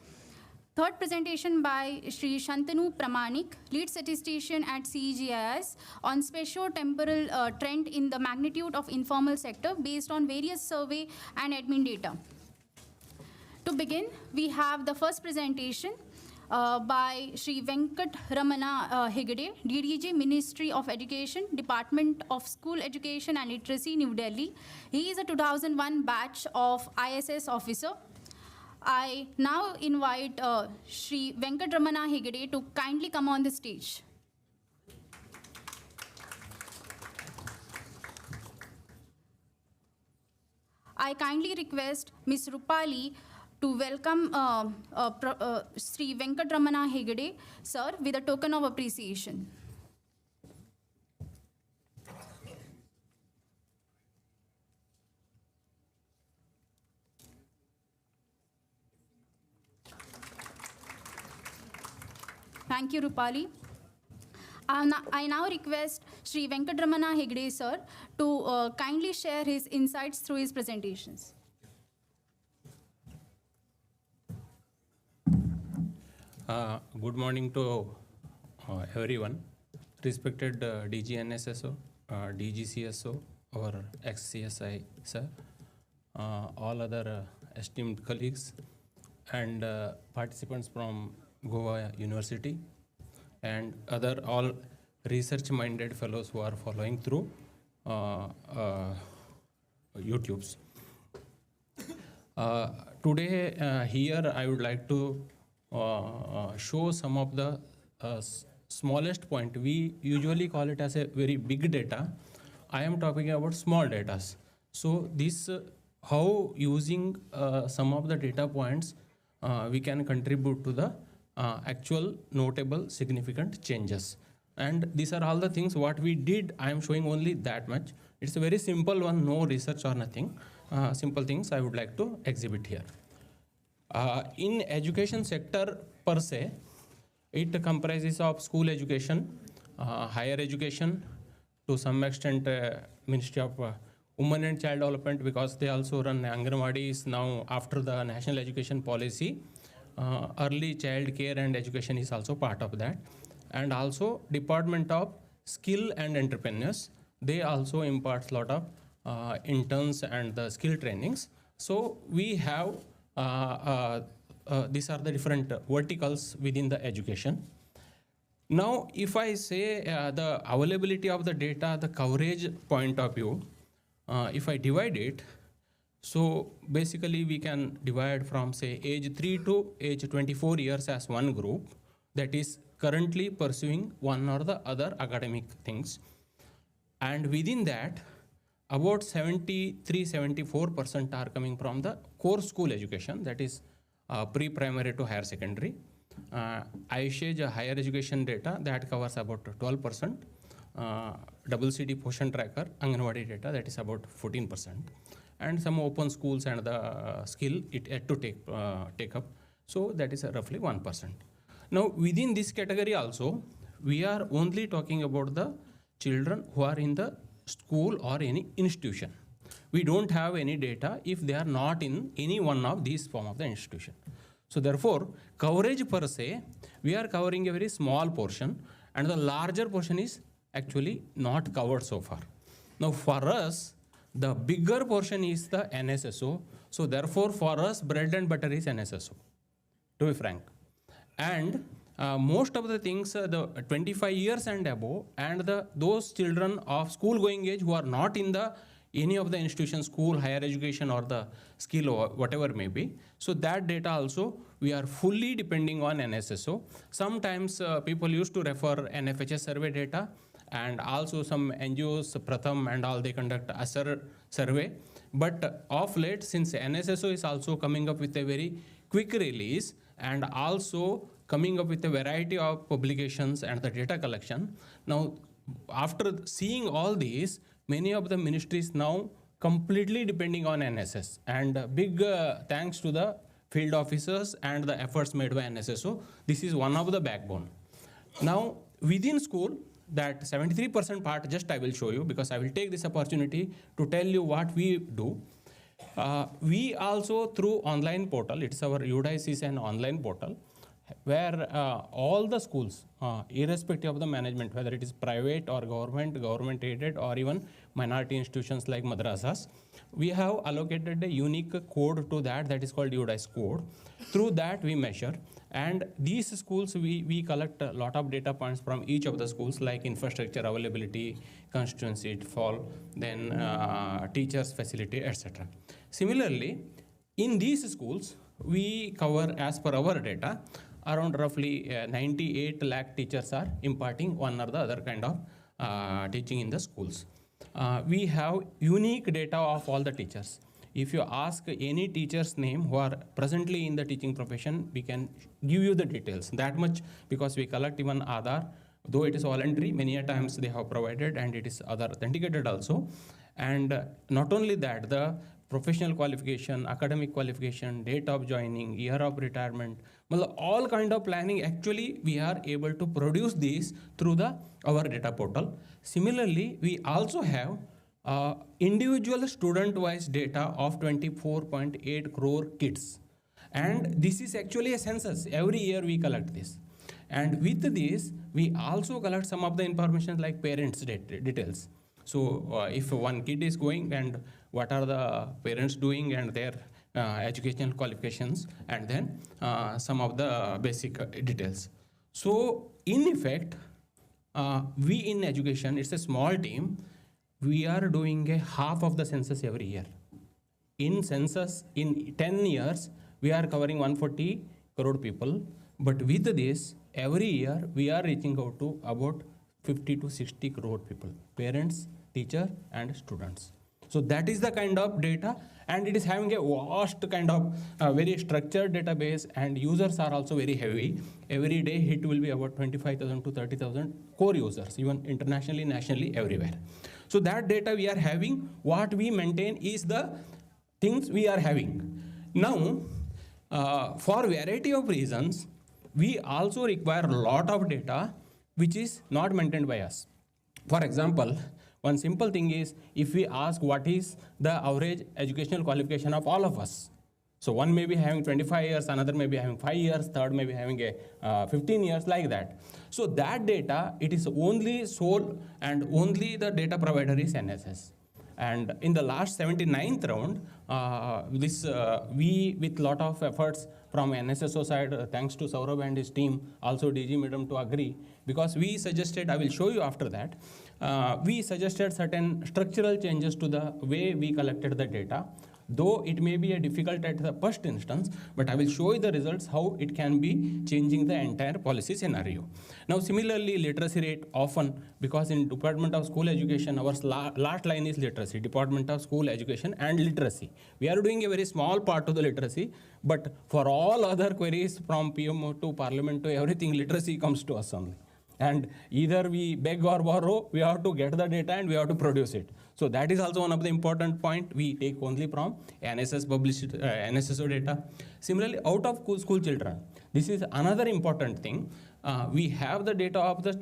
Third presentation by Shri Shantanu Pramanik, lead statistician at CGIS, on spatio-temporal trend in the magnitude of informal sector based on various survey and admin data. To begin, we have the first presentation by Shri Venkat Ramana Hegde, DDG, Ministry of Education, Department of School Education and Literacy, New Delhi. He is a 2001 batch of ISS officer. I now invite Shri Venkat Ramana Hegde to kindly come on the stage. I kindly request Ms. Rupali to welcome Sri Venkat Ramana Hegde, sir, with a token of appreciation. Thank you, Rupali. I now request Sri Venkat Ramana Hegde, sir, to kindly share his insights through his presentations. Good morning to everyone, respected DG NSSO, DG CSO, or XCSI, sir, all other esteemed colleagues and participants from Goa University and other all research-minded fellows who are following through YouTubes. Today here I would like to show some of the smallest point. We usually call it as a very big data. I am talking about small data. So this how using some of the data points we can contribute to the actual notable significant changes. And these are all the things what we did. I am showing only that much. It's a very simple one, no research or nothing. Simple things I would like to exhibit here. In education sector per se, it comprises of school education, higher education, to some extent Ministry of Women and Child Development, because they also run Anganwadis now after the National Education Policy. Early child care and education is also part of that. And also Department of Skill and Entrepreneurs, they also impart a lot of interns and the skill trainings. So we have these are the different verticals within the education. Now, if I say the availability of the data, the coverage point of view, if I divide it, so basically we can divide from say age 3 to age 24 years as one group that is currently pursuing one or the other academic things. And within that, about 73-74% are coming from the core school education, that is pre-primary to higher secondary. ASUSE higher education data that covers about 12%. Double CD portion tracker, Anganwadi data, that is about 14%. And some open schools and the skill it had to take up. So that is roughly 1%. Now within this category also, we are only talking about the children who are in the school or any institution. We don't have any data if they are not in any one of these form of the institution. So therefore, coverage per se, we are covering a very small portion, and the larger portion is actually not covered so far. Now for us, the bigger portion is the NSSO. So therefore, for us, bread and butter is NSSO, to be frank. And most of the things, the 25 years and above, and those children of school going age who are not in any of the institutions, school, higher education, or the skill, or whatever may be. So that data also, we are fully depending on NSSO. Sometimes people used to refer NFHS survey data, and also some NGOs, Pratham and all, they conduct a survey. But of late, since NSSO is also coming up with a very quick release, and also coming up with a variety of publications and the data collection. Now, after seeing all these, many of the ministries now completely depending on NSS, and big thanks to the field officers and the efforts made by NSSO. This is one of the backbone. Now, within school, that 73% part, just I will show you, because I will take this opportunity to tell you what we do. We also, through online portal, it's our UDICE is an online portal, where all the schools, irrespective of the management, whether it is private or government aided, or even minority institutions like madrasas, we have allocated a unique code to that is called UDICE code. Through that we measure, and these schools, we collect a lot of data points from each of the schools, like infrastructure availability, constituency fall, then teachers facility, etc. Similarly, in these schools, we cover, as per our data, around roughly 98 lakh teachers are imparting one or the other kind of teaching in the schools. We have unique data of all the teachers. If you ask any teacher's name who are presently in the teaching profession, we can give you the details. That much, because we collect even Aadhaar, though it is voluntary, many a times they have provided, and it is other authenticated also. And not only that, the professional qualification, academic qualification, date of joining, year of retirement, all kind of planning, actually we are able to produce these through our data portal. Similarly, we also have individual student-wise data of 24.8 crore kids. And this is actually a census. Every year we collect this. And with this, we also collect some of the information like parents' details. So if one kid is going, and what are the parents doing, and their educational qualifications, and then some of the basic details. So in effect, we in education, it's a small team, we are doing a half of the census every year. In census, in 10 years, we are covering 140 crore people. But with this, every year, we are reaching out to about 50 to 60 crore people, parents, teacher, and students. So that is the kind of data, and it is having a vast kind of very structured database, and users are also very heavy. Every day it will be about 25,000 to 30,000 core users, even internationally, nationally, everywhere. So that data we are having, what we maintain is the things we are having. Now, for variety of reasons, we also require a lot of data which is not maintained by us. For example, one simple thing is, if we ask what is the average educational qualification of all of us. So one may be having 25 years, another may be having 5 years, third may be having 15 years, like that. So that data, it is only sole and only the data provider is NSS. And in the last 79th round, we, with lot of efforts from NSSO side, thanks to Saurabh and his team, also DG Madam to agree, because we suggested, I will show you after that, we suggested certain structural changes to the way we collected the data. Though it may be difficult at the first instance, but I will show you the results, how it can be changing the entire policy scenario. Now, similarly, literacy rate often, because in Department of School Education, our last line is literacy, Department of School Education and Literacy. We are doing a very small part of the literacy, but for all other queries from PMO to Parliament to everything, literacy comes to us only. And either we beg or borrow, we have to get the data and we have to produce it. So that is also one of the important point we take only from NSS published NSSO data. Similarly, out of school children, this is another important thing. We have the data of the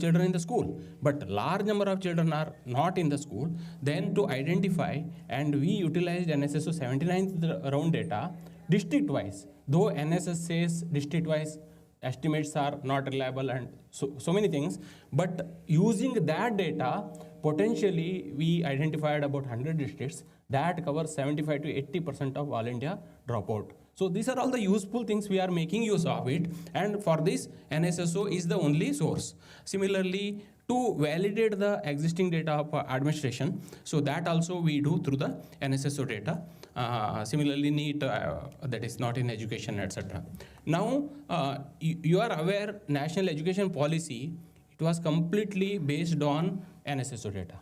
children in the school, but large number of children are not in the school. Then to identify, and we utilized NSSO 79th round data district-wise, though NSS says district-wise estimates are not reliable and so many things, but using that data, potentially we identified about 100 districts that cover 75 to 80% of all India dropout. So these are all the useful things we are making use of it, and for this NSSO is the only source. Similarly, to validate the existing data of administration, so that also we do through the NSSO data. Similarly, NEET, that is not in education, etc. Now, you are aware, national education policy, it was completely based on NSSO data.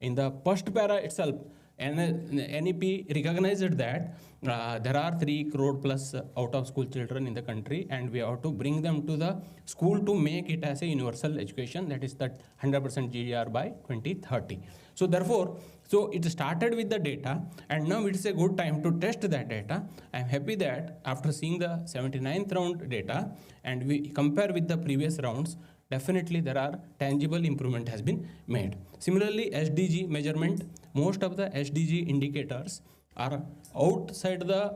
In the first para itself, NEP recognized that there are 3 crore plus out of school children in the country, and we have to bring them to the school to make it as a universal education, that is that 100% GDR by 2030. So therefore, so it started with the data, and now it's a good time to test that data. I'm happy that after seeing the 79th round data and we compare with the previous rounds, definitely there are tangible improvement has been made. Similarly, SDG measurement, most of the SDG indicators are outside the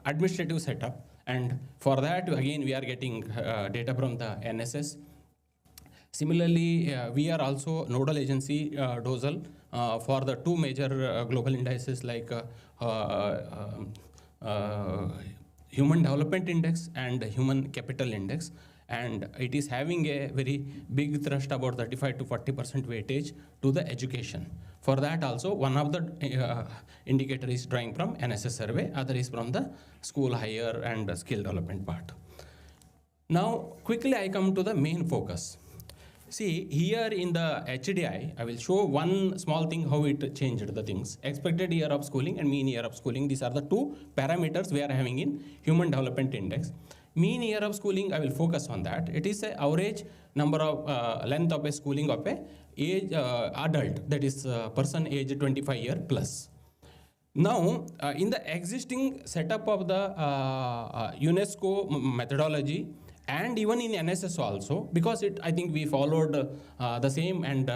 administrative setup, and for that again we are getting data from the NSS. Similarly, we are also nodal agency, DOSAL, for the 2 major global indices like Human Development Index and Human Capital Index. And it is having a very big thrust, about 35 to 40% weightage to the education. For that also, one of the indicator is drawing from NSS survey, other is from the school higher and skill development part. Now, quickly I come to the main focus. See, here in the HDI, I will show one small thing, how it changed the things. Expected year of schooling and mean year of schooling, these are the 2 parameters we are having in Human Development Index. Mean year of schooling, I will focus on that. It is an average number of length of a schooling of a age adult, that is person age 25 year plus. Now, in the existing setup of the UNESCO methodology, and even in NSS also, because I think we followed the same and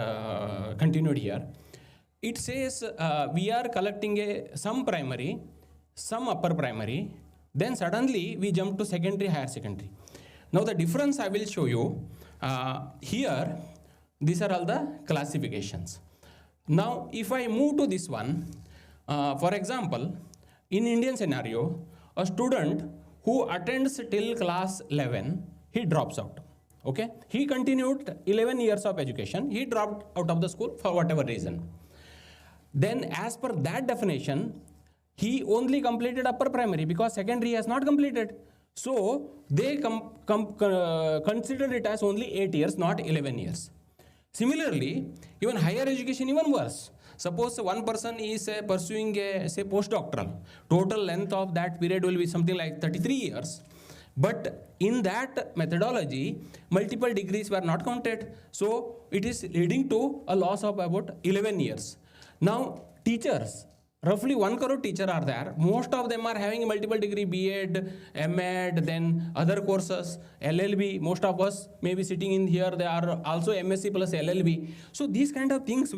continued here. It says we are collecting some primary, some upper primary, then suddenly we jump to secondary, higher secondary. Now the difference I will show you here, these are all the classifications. Now if I move to this one, for example, in Indian scenario, a student who attends till class 11, he drops out. Okay, he continued 11 years of education, he dropped out of the school for whatever reason. Then as per that definition, he only completed upper primary because secondary has not completed. So they consider it as only 8 years, not 11 years. Similarly, even higher education, even worse. Suppose one person is pursuing a, say, postdoctoral. Total length of that period will be something like 33 years. But in that methodology, multiple degrees were not counted. So it is leading to a loss of about 11 years. Now, teachers, roughly 1 crore teachers are there. Most of them are having multiple degree, B.Ed, M.Ed, then other courses, LLB. Most of us may be sitting in here, they are also MSc plus LLB. So these kind of things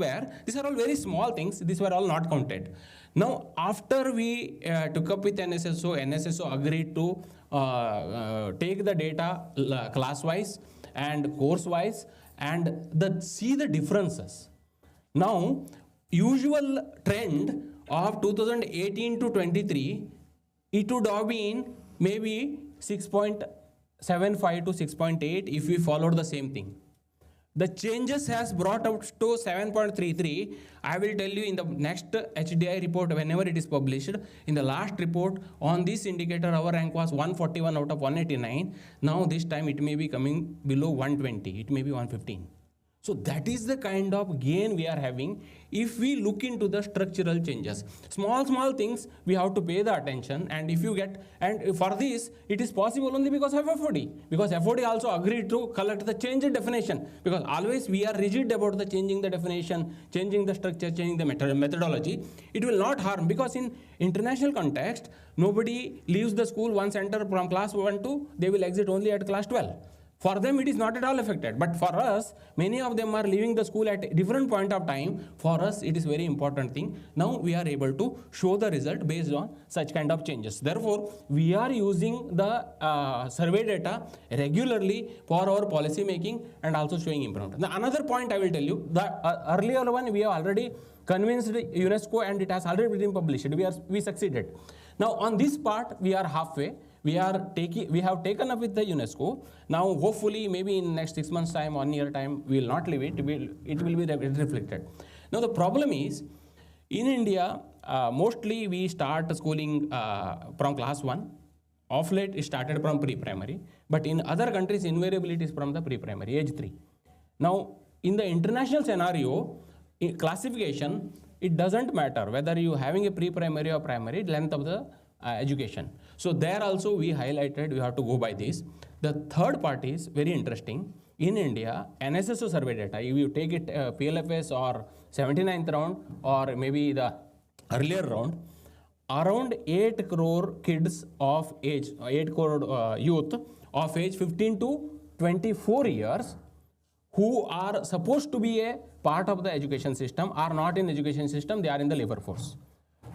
these are all very small things, these were all not counted. Now, after we took up with NSSO, NSSO agreed to take the data class-wise and course-wise and see the differences. Now, usual trend of 2018 to 23, it would have been maybe 6.75 to 6.8 if we followed the same thing. The changes has brought out to 7.33. I will tell you in the next HDI report, whenever it is published. In the last report on this indicator, our rank was 141 out of 189. Now this time it may be coming below 120. It may be 115. So that is the kind of gain we are having if we look into the structural changes. Small things we have to pay the attention, and if you get, and for this it is possible only because of FOD. Because FOD also agreed to collect the change in definition. Because always we are rigid about the changing the definition, changing the structure, changing the methodology. It will not harm, because in international context, nobody leaves the school once enter from class 1 to, they will exit only at class 12. For them, it is not at all affected. But for us, many of them are leaving the school at a different point of time. For us, it is very important thing. Now we are able to show the result based on such kind of changes. Therefore, we are using the survey data regularly for our policy making and also showing improvement. Now, another point I will tell you, the earlier one we have already convinced UNESCO and it has already been published. We succeeded. Now on this part, we are halfway. We have taken up with the UNESCO. Now hopefully maybe in next 6 months time, 1 year time, we will not leave it. It will be reflected. Now the problem is, in India, mostly we start schooling from class 1. Of late it started from pre-primary. But in other countries, invariably it is from the pre-primary, age 3. Now in the international scenario, in classification, it doesn't matter whether you having a pre-primary or primary, length of the education. So there also we highlighted, we have to go by this. The third part is very interesting. In India, NSS survey data, if you take it PLFS or 79th round or maybe the earlier round, around 8 crore kids of age, 8 crore youth of age 15 to 24 years who are supposed to be a part of the education system are not in education system, they are in the labor force.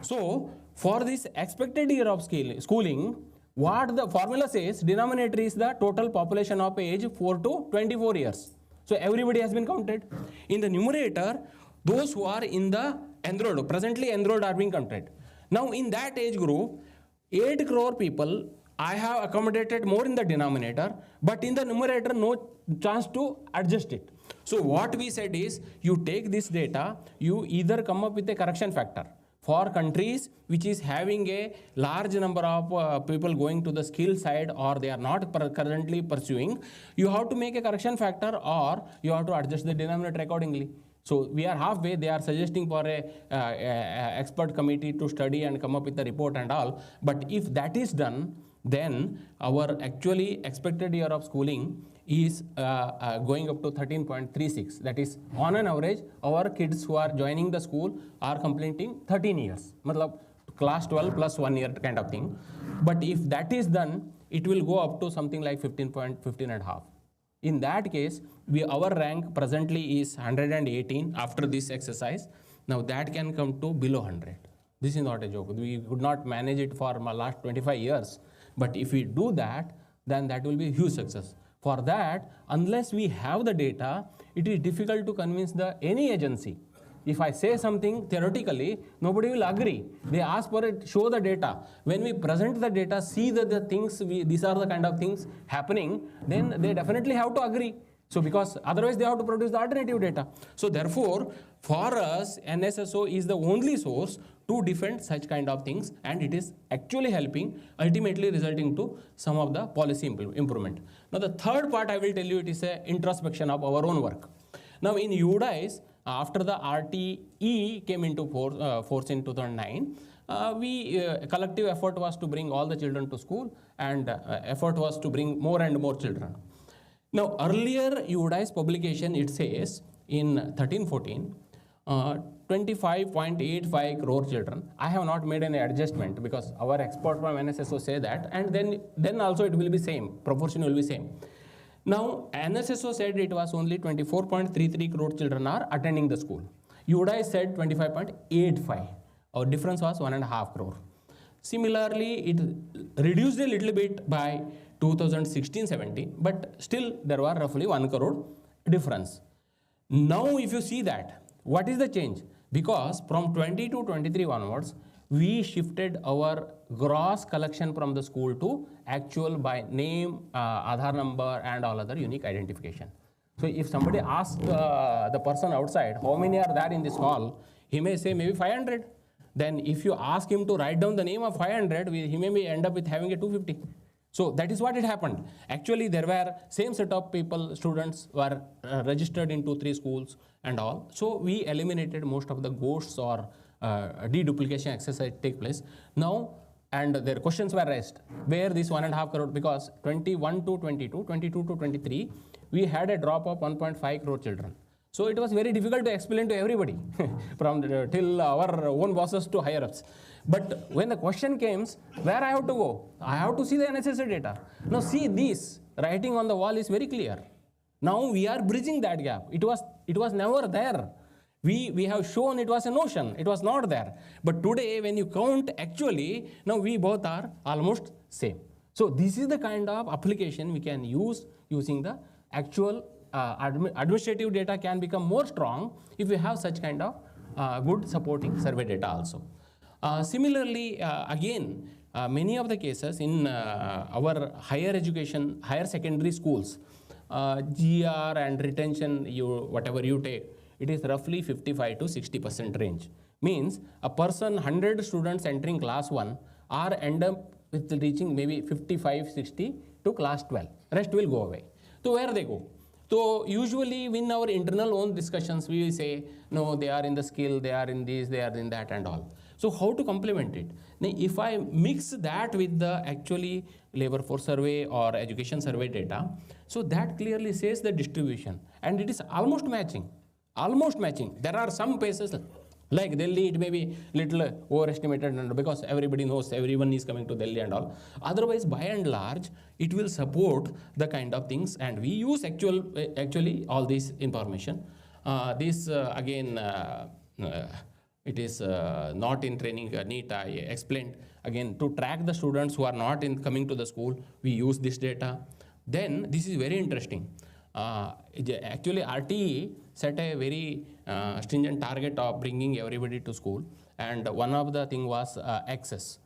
So for this expected year of schooling, what the formula says, denominator is the total population of age 4 to 24 years. So everybody has been counted. In the numerator, those who are in the enrolled, presently enrolled are being counted. Now in that age group, 8 crore people, I have accommodated more in the denominator, but in the numerator, no chance to adjust it. So what we said is, you take this data, you either come up with a correction factor. For countries which is having a large number of people going to the skill side or they are not currently pursuing, you have to make a correction factor or you have to adjust the denominator accordingly. So we are halfway. They are suggesting for a expert committee to study and come up with a report and all. But if that is done, then our actually expected year of schooling is going up to 13.36. That is, on an average, our kids who are joining the school are completing 13 years. Matlab, class 12 plus 1 year kind of thing. But if that is done, it will go up to something like 15 and a half. In that case, our rank presently is 118 after this exercise. Now that can come to below 100. This is not a joke. We could not manage it for my last 25 years. But if we do that, then that will be a huge success. For that, unless we have the data, it is difficult to convince any agency. If I say something theoretically, nobody will agree. They ask for it, show the data. When we present the data, see that the things, these are the kind of things happening, then they definitely have to agree. So because otherwise they have to produce the alternative data. So therefore, for us, NSSO is the only source to defend such kind of things, and it is actually helping, ultimately resulting to some of the policy improvement. Now the third part I will tell you, it is an introspection of our own work. Now in UDIS, after the RTE came into force in 2009, collective effort was to bring all the children to school, and effort was to bring more and more children. Now earlier UDIS publication, it says in 13-14, 25.85 crore children. I have not made any adjustment because our expert from NSSO say that, and then also it will be same, proportion will be same. Now NSSO said it was only 24.33 crore children are attending the school. UDIS said 25.85. Our difference was 1.5 crore. Similarly, it reduced a little bit by 2016-17, but still there were roughly 1 crore difference. Now if you see that, what is the change? Because from 20 to 23 onwards, we shifted our gross collection from the school to actual by name, Aadhaar number and all other unique identification. So if somebody asks the person outside, how many are there in this hall? He may say maybe 500. Then if you ask him to write down the name of 500, he may end up with having a 250. So that is what it happened. Actually, there were same set of people, students were registered in 2-3 schools and all. So we eliminated most of the ghosts or deduplication exercise take place. Now, and their questions were raised, where this 1.5 crore, because 21 to 22, 22 to 23, we had a drop of 1.5 crore children. So it was very difficult to explain to everybody, till our own bosses to higher ups. But when the question comes, where I have to go? I have to see the NSS data. Now see this, writing on the wall is very clear. Now we are bridging that gap. It was never there. We have shown it was a notion, it was not there. But today when you count actually, now we both are almost same. So this is the kind of application we can use using the actual administrative data can become more strong if we have such kind of good supporting survey data also. Similarly, again, many of the cases in our higher education, higher secondary schools, GR and retention, whatever you take, it is roughly 55 to 60% range. Means a person, 100 students entering class 1 are end up with reaching maybe 55, 60 to class 12. Rest will go away. So where they go? So usually in our internal own discussions, we will say, no, they are in the skill, they are in this, they are in that and all. So how to complement it? Now, if I mix that with the actually labor force survey or education survey data, so that clearly says the distribution and it is almost matching, There are some places like Delhi, it may be little overestimated because everybody knows everyone is coming to Delhi and all. Otherwise, by and large, it will support the kind of things and we use actually all this information. Again, it is not in training NEET, I explained. Again, to track the students who are not coming to the school, we use this data. Then, this is very interesting. Actually, RTE set a very stringent target of bringing everybody to school. And one of the thing was access.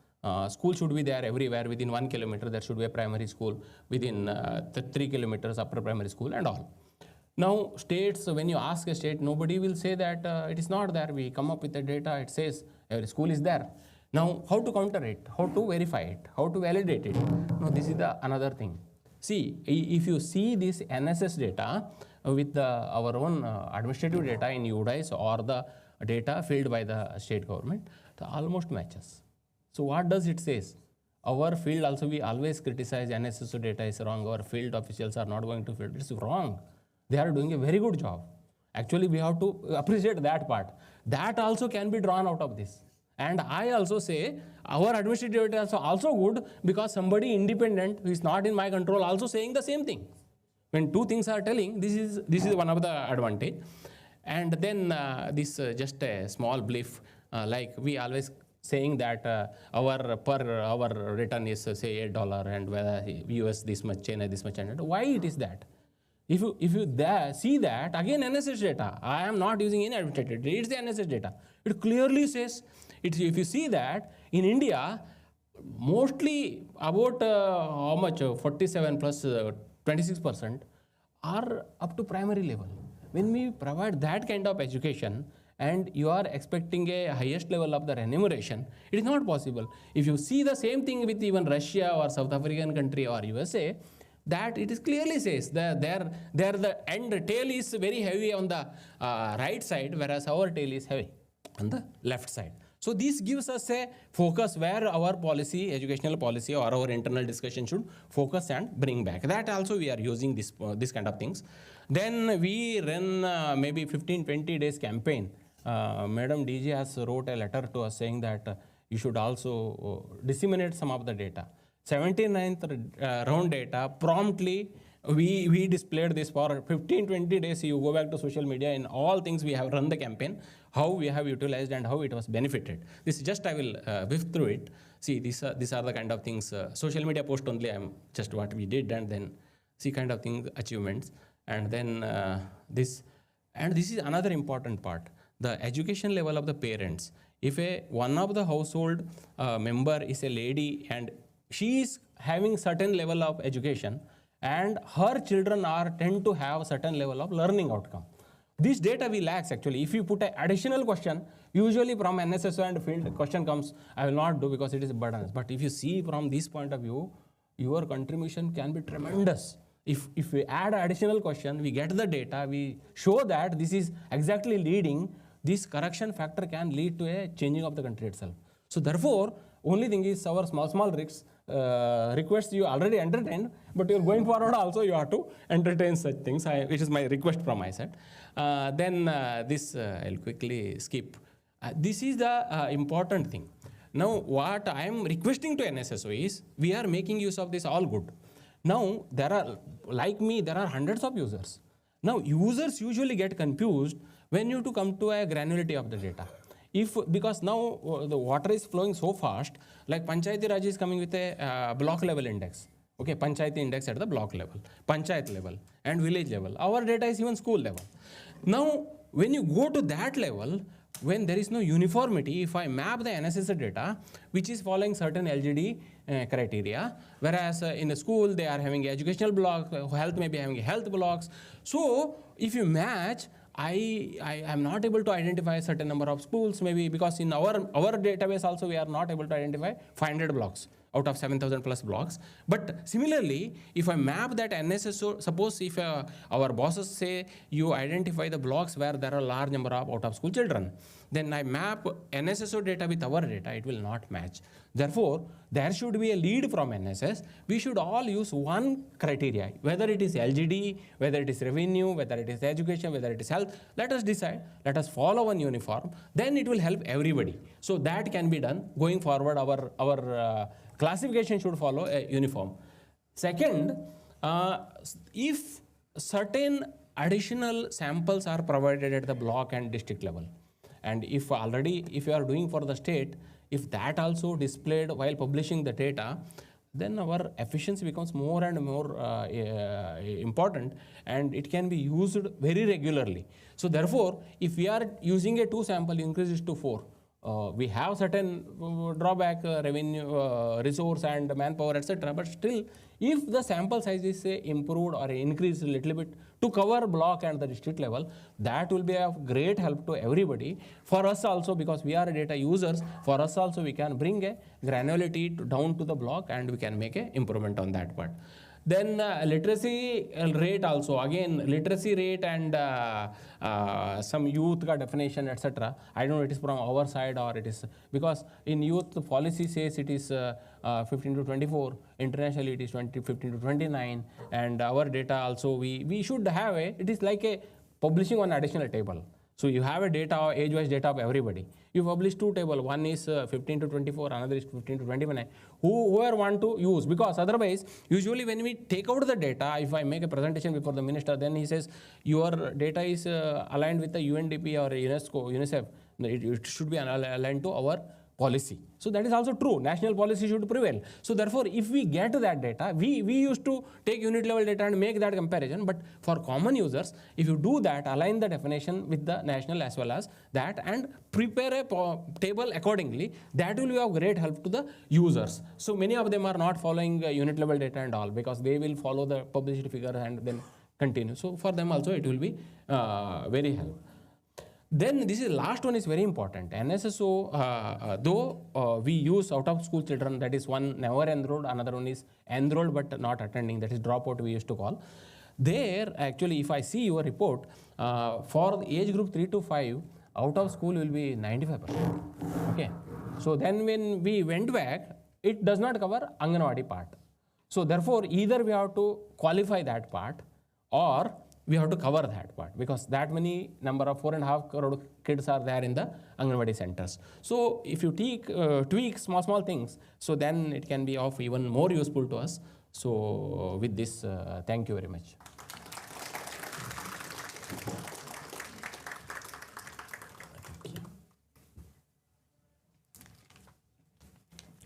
School should be there everywhere. Within 1 kilometer, there should be a primary school. Within 3 kilometers, upper primary school and all. Now, states, when you ask a state, nobody will say that it is not there. We come up with the data, it says every school is there. Now, how to counter it? How to verify it? How to validate it? Now, this is the another thing. See, if you see this NSS data with our own administrative data in UDICE or the data filled by the state government, it almost matches. So what does it say? Our field also, we always criticize NSS data is wrong, our field officials are not going to field. It's wrong. They are doing a very good job. Actually, we have to appreciate that part. That also can be drawn out of this. And I also say our administrative data is also good because somebody independent who is not in my control also saying the same thing. When two things are telling, this is one of the advantage. And then this just a small belief, like we always saying that our per hour return is say $8 and whether US this much, China this much, and why it is that? If you see that, again NSS data, I am not using any administrative data, it's the NSS data. It clearly says, if you see that in India, mostly about how much, 47 plus 26% are up to primary level. When we provide that kind of education and you are expecting a highest level of the remuneration, it is not possible. If you see the same thing with even Russia or South African country or USA, that it is clearly says that the end tail is very heavy on the right side, whereas our tail is heavy on the left side. So this gives us a focus where our policy, educational policy or our internal discussion should focus and bring back. That also we are using this kind of things. Then we run maybe 15-20 days campaign. Madam DG has wrote a letter to us saying that you should also disseminate some of the data. 79th round data, promptly we displayed this for 15-20 days. You go back to social media, in all things we have run the campaign, how we have utilized and how it was benefited. This just I will whiff through it. See, these are the kind of things, social media post only, I'm just what we did, and then see kind of things, achievements. And then this is another important part, the education level of the parents. If one of the household member is a lady and she is having certain level of education and her children tend to have certain level of learning outcome. This data we lacks actually. If you put an additional question, usually from NSS and field question comes, I will not do because it is a burden. But if you see from this point of view, your contribution can be tremendous. If we add additional question, we get the data, we show that this is exactly leading, this correction factor can lead to a changing of the country itself. So therefore, only thing is our small risks, requests you already entertained, but you're going forward also you have to entertain such things, which is my request from my side. This I'll quickly skip. This is the important thing. Now, what I am requesting to NSSO is, we are making use of this all good. Now, there are, like me, there are hundreds of users. Now, users usually get confused when you to come to a granularity of the data. Because now the water is flowing so fast, like Panchayati Raj is coming with a block level index. Okay, Panchayati index at the block level, Panchayat level and village level. Our data is even school level. Now, when you go to that level, when there is no uniformity, if I map the NSS data, which is following certain LGD criteria, whereas in the school they are having educational blocks, health may be having health blocks. So if you match, I am not able to identify a certain number of schools, maybe because in our database also we are not able to identify 500 blocks out of 7,000 plus blocks. But similarly, if I map that NSSO, suppose if our bosses say you identify the blocks where there are a large number of out of school children, then I map NSSO data with our data, it will not match. Therefore, there should be a lead from NSS. We should all use one criteria, whether it is LGD, whether it is revenue, whether it is education, whether it is health. Let us decide, let us follow one uniform, then it will help everybody. So that can be done. Going forward, our classification should follow a uniform. Second, if certain additional samples are provided at the block and district level, and if you are doing for the state, if that also displayed while publishing the data, then our efficiency becomes more and more important, and it can be used very regularly. So therefore, if we are using a 2 sample, you increase it to 4. We have certain drawback, revenue, resource and manpower, etc. But still, if the sample size is improved or increased a little bit to cover block and the district level, that will be of great help to everybody. For us also, because we are data users, for us also we can bring a granularity down to the block and we can make an improvement on that part. Then literacy rate also, again literacy rate and some youth ka definition, etc. I don't know it is from our side or it is, because in youth the policy says it is 15 to 24, internationally it is 15 to 29, and our data also we should have it is like a publishing one additional table. So you have a data, age-wise data of everybody. You publish 2 tables, one is 15 to 24, another is 15 to 29. Whoever want to use, because otherwise, usually when we take out the data, if I make a presentation before the minister, then he says, your data is aligned with the UNDP or UNESCO, UNICEF. It should be aligned to our policy. So that is also true. National policy should prevail. So therefore, if we get that data, we used to take unit level data and make that comparison. But for common users, if you do that, align the definition with the national as well as that and prepare a table accordingly, that will be of great help to the users. So many of them are not following unit level data and all, because they will follow the published figure and then continue. So for them also it will be very helpful. Then this is last one is very important. NSSO, though we use out of school children, that is one never enrolled, another one is enrolled but not attending, that is dropout we used to call. There actually if I see your report, for the age group 3 to 5, out of school will be 95%. Okay. So then when we went back, it does not cover Anganwadi part. So therefore either we have to qualify that part or we have to cover that part, because that many number of 4.5 crore kids are there in the Anganwadi centers. So if you tweak small things, so then it can be of even more useful to us. So with this, thank you very much.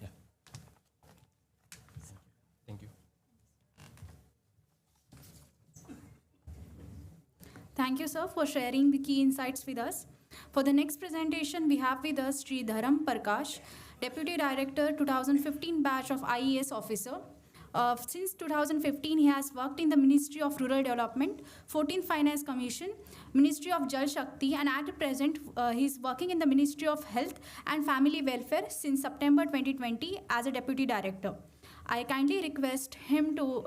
Yeah. Thank you. Thank you, sir, for sharing the key insights with us. For the next presentation, we have with us Sri Dharam Prakash, Deputy Director, 2015 batch of IES officer. Since 2015, he has worked in the Ministry of Rural Development, 14th Finance Commission, Ministry of Jal Shakti, and at present, he is working in the Ministry of Health and Family Welfare since September 2020 as a Deputy Director. I kindly request him to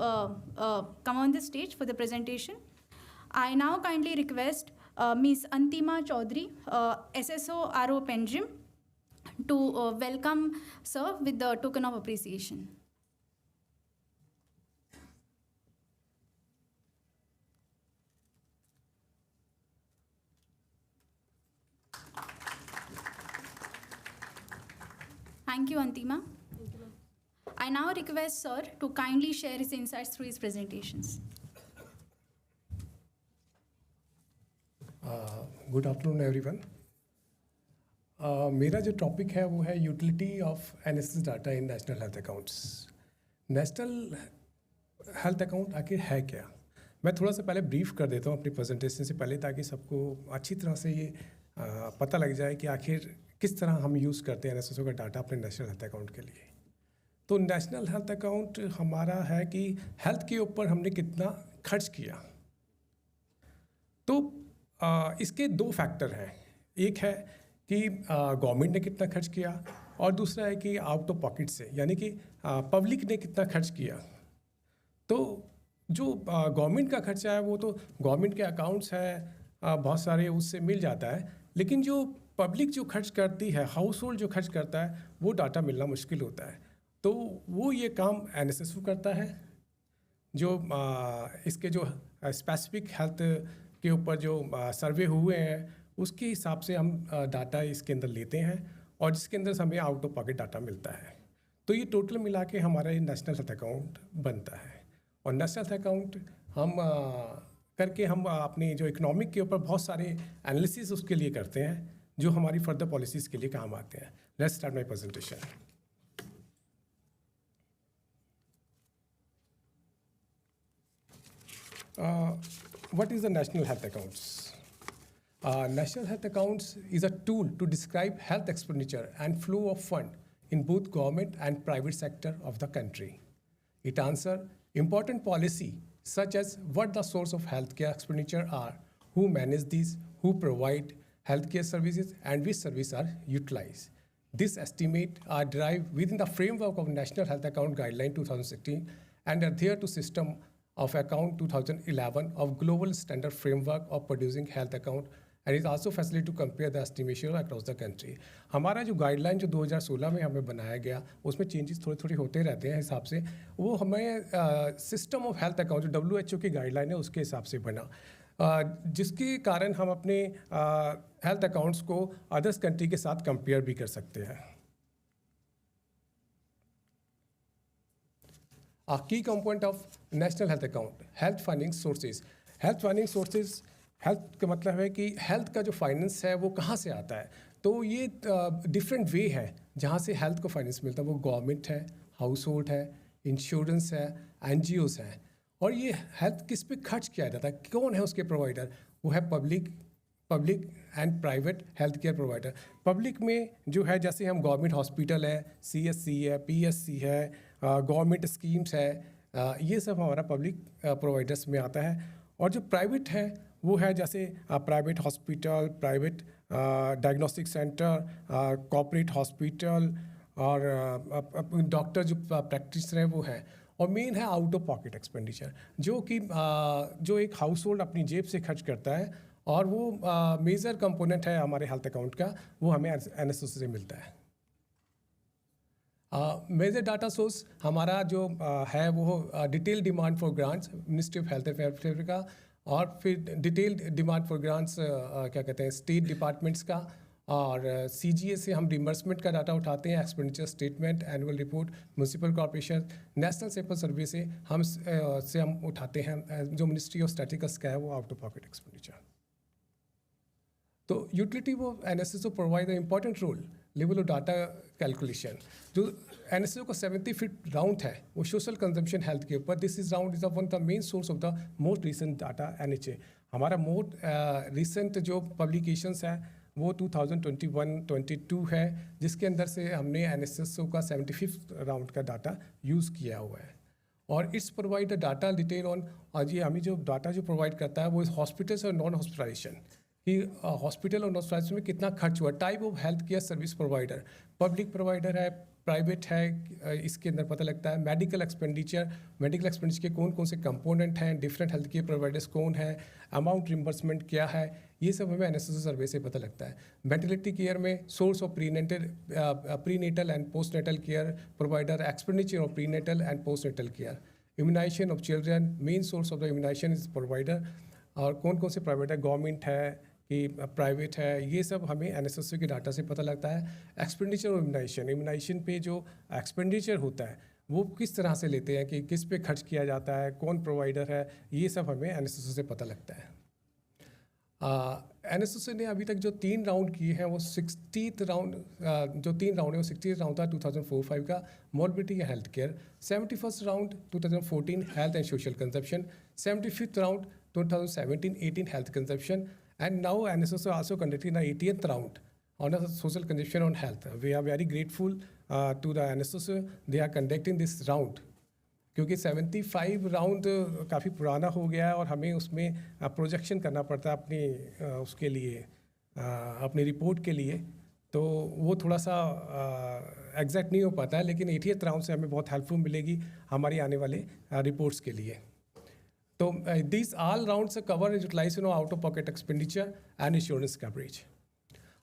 come on the stage for the presentation. I now kindly request Ms. Antima Chaudhary, SSO RO Penjim, to welcome sir with the token of appreciation. Thank you, Antima. I now request Sir to kindly share his insights through his presentations. Good afternoon everyone. मेरा जो topic है वो है utility of NSS data in national health accounts. National health account आखिर है क्या? मैं थोड़ा सा पहले ब्रीफ कर देता हूँ अपनी प्रेजेंटेशन से पहले, ताकि सबको अच्छी तरह से ये पता लग जाए कि आखिर किस तरह हम यूज़ करते हैं एनएसएस का डाटा अपने नेशनल हेल्थ अकाउंट के लिए. तो नेशनल हेल्थ अकाउंट हमारा है कि हेल्थ के ऊपर हमने कितना खर्च किया. तो इसके दो फैक्टर हैं. एक है कि गवर्नमेंट ने कितना खर्च किया, और दूसरा है कि आउट ऑफ पॉकेट से, यानी कि पब्लिक ने कितना खर्च किया. तो जो गवर्नमेंट का खर्चा है वो तो गवर्नमेंट के अकाउंट्स है, बहुत सारे उससे मिल जाता है. लेकिन जो पब्लिक जो खर्च करती है, हाउस होल्ड जो खर्च करता है, वो डाटा मिलना मुश्किल होता है. तो वो ये काम एनएसएस करता है. जो इसके जो स्पेसिफिक हेल्थ के ऊपर जो सर्वे हुए हैं उसके हिसाब से हम डाटा इसके अंदर लेते हैं, और जिसके अंदर हमें आउट ऑफ पॉकेट डाटा मिलता है. तो ये टोटल मिला के हमारा ये नेशनल हेल्थ अकाउंट बनता है. और नेशनल हेल्थ अकाउंट हम करके हम अपनी जो इकोनॉमिक के ऊपर बहुत सारे एनालिसिस उसके लिए करते हैं, जो हमारी फर्दर पॉलिसीज़ के लिए काम आते हैं. Let's start my presentation. What is the national health accounts? National health accounts is a tool to describe health expenditure and flow of fund in both government and private sector of the country. It answers important policy such as what the source of healthcare expenditure are, who manage these, who provide healthcare services, and which services are utilized. This estimate are derived within the framework of National Health Account Guideline 2016 and adhere to System of Account 2011 of Global Standard Framework of Producing Health Account, and is also facility to compare the estimation across the country. हमारा जो guideline जो 2016 में हमें बनाया गया, उसमें changes थोड़े थोड़े होते रहते हैं हिसाब से. वो हमें सिस्टम ऑफ हेल्थ अकाउंट जो WHO की गाइडलाइन है उसके हिसाब से बना, जिसके कारण हम अपने हेल्थ अकाउंट्स को अदर्स कंट्री के साथ कंपेयर भी कर सकते हैं. A key component of national health account, health funding sources. Health funding sources, health का मतलब है कि health का जो फाइनेंस है वो कहाँ से आता है. तो ये डिफरेंट वे है जहाँ से हेल्थ को फाइनेंस मिलता है. वो गवर्नमेंट है, हाउस होल्ड है, इंश्योरेंस है, NGOs हैं. और ये हेल्थ किस पे खर्च किया जाता है, कौन है उसके प्रोवाइडर? वो है public and private health care provider. Public में जो है, जैसे हम गवर्नमेंट हॉस्पिटल है, CSC है, PSC है, गवर्नमेंट स्कीम्स है, ये सब हमारा पब्लिक प्रोवाइडर्स में आता है. और जो प्राइवेट है वो है जैसे private hospital, private diagnostic centre, corporate hospital, और डॉक्टर जो प्रैक्टिशनर है वो है. और मेन है आउट ऑफ पॉकेट एक्सपेंडिचर, जो कि जो एक हाउस होल्ड अपनी जेब से खर्च करता है, और वो मेजर कंपोनेंट है हमारे हेल्थ अकाउंट का, वो हमें NSS से मिलता है. मेजर डाटा सोर्स हमारा जो है वो detail demand for grants ministry of health affair का, और फिर डिटेल डिमांड फॉर ग्रांट्स क्या कहते हैं स्टेट डिपार्टमेंट्स का, और CGA से हम रिमबर्समेंट का डाटा उठाते हैं, expenditure statement, annual report, municipal corporation, national sample survey से हम उठाते हैं. जो मिनिस्ट्री ऑफ स्टैटिस्टिक्स का है वो आउट ऑफ पॉकेट एक्सपेंडिचर. तो यूटिलिटी वो NSS को provide the important role level of data calculation. जो NSS का 75th राउंड है वो सोशल कंजम्पशन हेल्थ के ऊपर. This is round is one the main source of the most recent data NHA. हमारा मोस्ट रिसेंट जो publications है वो 2021-22 है, जिसके अंदर से हमने NSS का 75th राउंड का डाटा यूज़ किया हुआ है. और it's provide the data detail on, और ये हमें जो डाटा जो प्रोवाइड करता है वो हॉस्पिटल्स और नॉन हॉस्पिटलाइजेशन कि हॉस्पिटल और नॉन हॉस्पिटलाइजेशन में कितना खर्च हुआ, type of health care service provider, public provider है, प्राइवेट है, इसके अंदर पता लगता है. मेडिकल एक्सपेंडिचर के कौन कौन से कंपोनेंट हैं, डिफरेंट हेल्थ केयर प्रोवाइडर्स कौन है, अमाउंट रिम्बर्समेंट क्या है, ये सब हमें NSS सर्वे से पता लगता है. मेटर्निटी केयर में source of prenatal and postnatal care provider, expenditure of prenatal and postnatal care, immunization of children, main source of the immunization is provider. और कौन कौन से प्रोवाइडर, गवर्नमेंट है, कि प्राइवेट है, ये सब हमें NSS के डाटा से पता लगता है। एक्सपेंडिचर और इम्यूनाइजेशन पे जो एक्सपेंडिचर होता है वो किस तरह से लेते हैं, कि किस पे खर्च किया जाता है, कौन प्रोवाइडर है, ये सब हमें NSS से पता लगता है। NSS ने अभी तक जो 3 राउंड किए हैं वो 60th राउंड, जो 3 राउंड है वो 60th राउंड था 2004-05 का मॉर्बिडिटी या health care, 71st round 2014 health and social consumption, 75th round 2017-18 health consumption, and now NSS also conducting the 80th round on a social consumption on health. We are very grateful to the NSS, they are conducting this round, क्योंकि 75 round काफ़ी पुराना हो गया है और हमें उसमें projection करना पड़ता है अपनी उसके लिए, अपनी रिपोर्ट के लिए, तो वो थोड़ा सा एग्जैक्ट नहीं हो पाता है, लेकिन 80th राउंड से हमें बहुत हेल्पफुल मिलेगी हमारी आने वाले रिपोर्ट्स के लिए। तो this all rounds cover utilization of out of pocket expenditure and insurance coverage.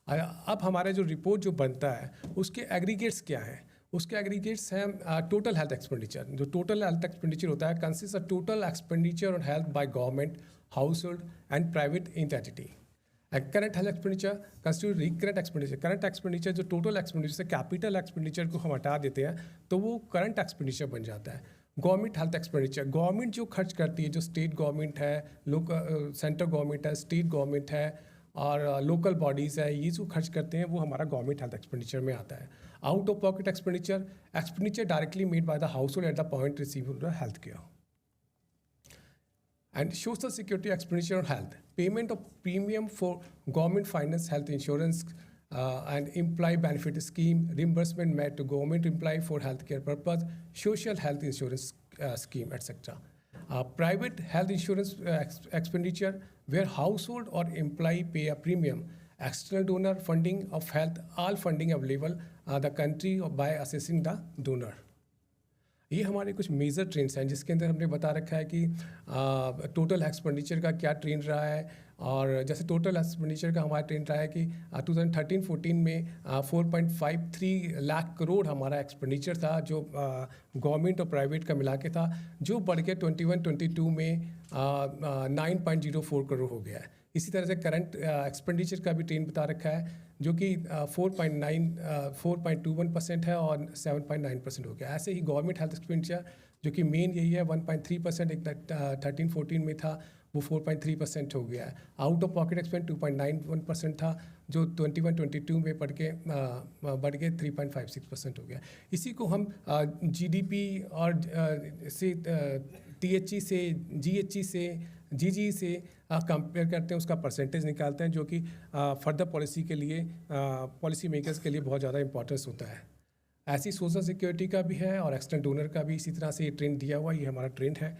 अब हमारा जो रिपोर्ट जो बनता है उसके एग्रीगेट्स क्या हैं? उसके एग्रीगेट्स हैं टोटल हेल्थ एक्सपेंडिचर। जो टोटल हेल्थ एक्सपेंडिचर होता है consist of total expenditure on health by government, house hold and private entity. Current health expenditure constitute recurrent expenditure. Current expenditure जो टोटल एक्सपेंडिचर से capital expenditure को हम हटा देते हैं तो वो करंट एक्सपेंडिचर बन जाता है। गवर्नमेंट हेल्थ एक्सपेंडिचर, गवर्नमेंट जो खर्च करती है, जो स्टेट गवर्नमेंट है, लोकल सेंट्रल गवर्नमेंट है, स्टेट गवर्नमेंट है और लोकल बॉडीज़ है, ये जो खर्च करते हैं वो हमारा गवर्नमेंट हेल्थ एक्सपेंडिचर में आता है। Out of pocket expenditure, expenditure directly made by the house hold at the point receiving health care. And social security expenditure on health, payment of premium for government finance health insurance and employee benefit scheme, reimbursement made to government employee for healthcare purpose, social health insurance scheme, etc. Private health insurance expenditure where household or employee pay a premium, external donor funding of health, all funding available the country by assessing the donor. ये हमारे कुछ major trends हैं जिसके अंदर हमने बता रखा है कि टोटल एक्सपेंडिचर का क्या ट्रेंड रहा है। और जैसे टोटल एक्सपेंडिचर का हमारा ट्रेंड रहा है कि 2013-14 में 4.53 लाख करोड़ हमारा एक्सपेंडिचर था जो गवर्नमेंट और प्राइवेट का मिला के था, जो बढ़ के 21-22 में 9.04 करोड़ हो गया है। इसी तरह से करंट एक्सपेंडिचर का भी ट्रेंड बता रखा है जो कि 4.21% है और 7.9% हो गया। ऐसे ही गवर्नमेंट हेल्थ एक्सपेंडिचर जो कि मेन यही है 1.3%, एक 13-14 में था वो 4.3% हो गया है। आउट ऑफ पॉकेट एक्सपेंड 2.91% था जो 21-22 में बढ़ के 3.56% हो गया। इसी को हम GDP और से THE से GHE से GG से कंपेयर करते हैं, उसका परसेंटेज निकालते हैं जो कि फर्दर पॉलिसी के लिए पॉलिसी मेकर्स के लिए बहुत ज़्यादा इंपॉर्टेंस होता है। ऐसी सोशल सिक्योरिटी का भी है और एक्सटर्नल डोनर का भी इसी तरह से ये ट्रेंड दिया हुआ, ये हमारा ट्रेंड है।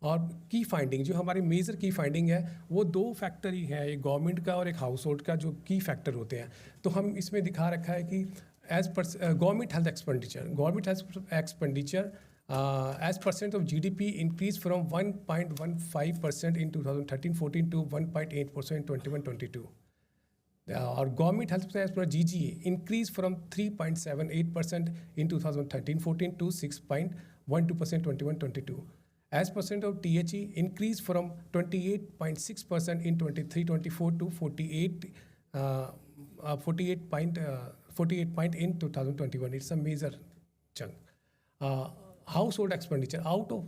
और की फाइंडिंग जो हमारी मेजर की फाइंडिंग है वो 2 फैक्टर ही है, एक गवर्नमेंट का और एक हाउस होल्ड का जो की फैक्टर होते हैं। तो हम इसमें दिखा रखा है कि as per government health expenditure as percent of GDP increased from 1.15% in 2013-14 to 1.8% in 21-22. Our government health as per GGA increased from 3.78% in 2013-14 to 6.12% 21-22. As percent of THE increased from 28.6% in 23-24 to 48 in 2021. It's a major chunk. Household expenditure, out of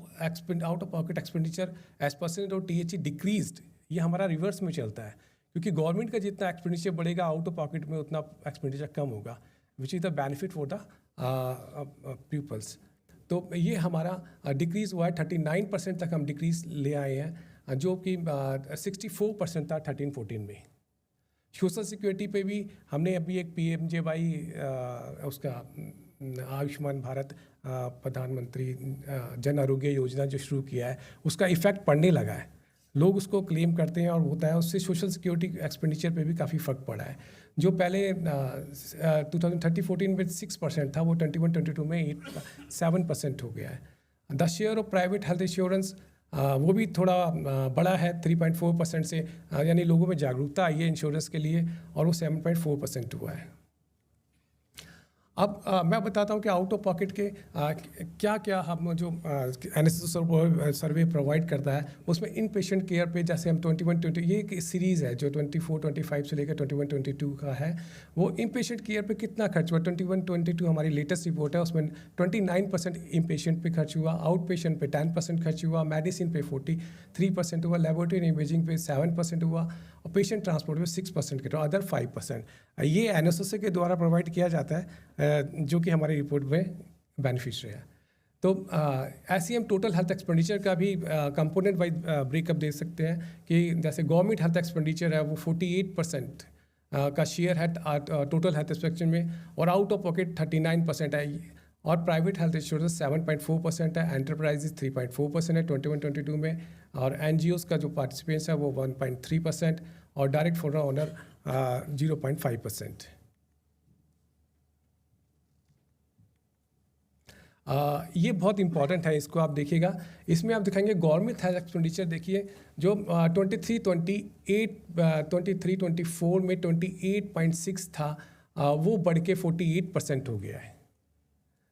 pocket expenditure as percent of THE decreased. ये हमारा reverse में चलता है क्योंकि government का जितना expenditure बढ़ेगा out of pocket में उतना एक्सपेंडिचर कम होगा, which is the benefit for the peoples. तो ये हमारा डिक्रीज़ हुआ है, 39% तक हम डिक्रीज़ ले आए हैं जो कि 64% था 13-14 में। सोशल सिक्योरिटी पे भी हमने अभी एक PMJY उसका आयुष्मान भारत प्रधानमंत्री जन आरोग्य योजना जो शुरू किया है उसका इफ़ेक्ट पड़ने लगा है, लोग उसको क्लेम करते हैं और होता है, उससे सोशल सिक्योरिटी एक्सपेंडिचर पे भी काफ़ी फ़र्क पड़ा है। जो पहले 2013-14 में 6% था वो 21-22 में 7% हो गया है। The share of private health insurance वो भी थोड़ा बड़ा है 3.4% से, यानी लोगों में जागरूकता आई है इंश्योरेंस के लिए और वो 7.4% हुआ है। अब मैं बताता हूँ कि आउट ऑफ पॉकेट के क्या क्या हम जो NSS सर्वे प्रोवाइड करता है, उसमें इन पेशेंट केयर पे जैसे हम 21-20 ये एक सीरीज़ है जो 24-25 से लेकर 21-22 का है, वो इन पेशेंट केयर पे कितना खर्च हुआ। 21-22 हमारी लेटेस्ट रिपोर्ट है, उसमें 29% इन पेशेंट पे खर्च हुआ, आउट पेशेंट पे 10% खर्च हुआ, मेडिसिन पे 43% हुआ, लेबोरेटरी इमेजिंग पे 7% हुआ और पेशेंट ट्रांसपोर्ट पे 6% के, तो अदर 5%। ये NSS के द्वारा प्रोवाइड किया जाता है, जो कि हमारी रिपोर्ट में बेनिफिशियरी है। तो ऐसे हम टोटल हेल्थ एक्सपेंडिचर का भी कंपोनेंट वाइज ब्रेकअप दे सकते हैं कि जैसे गवर्नमेंट हेल्थ एक्सपेंडिचर है वो 48% का शेयर है टोटल हेल्थ एक्सपेंडिचर में, और आउट ऑफ पॉकेट 39% है, और प्राइवेट हेल्थ इंश्योरेंस 7.4% है, एंटरप्राइजेज 3.4% है 21-22 में, और NGOs का जो पार्टिसिपेंस है वो 1.3% और डायरेक्ट फॉरेन ओनर 0.5%। ये बहुत इंपॉर्टेंट है, इसको आप देखिएगा। इसमें आप दिखाएंगे गवर्नमेंट हेल्थ एक्सपेंडिचर, देखिए जो 23-24 में 28.6 था, वो बढ़ के 48% हो गया है,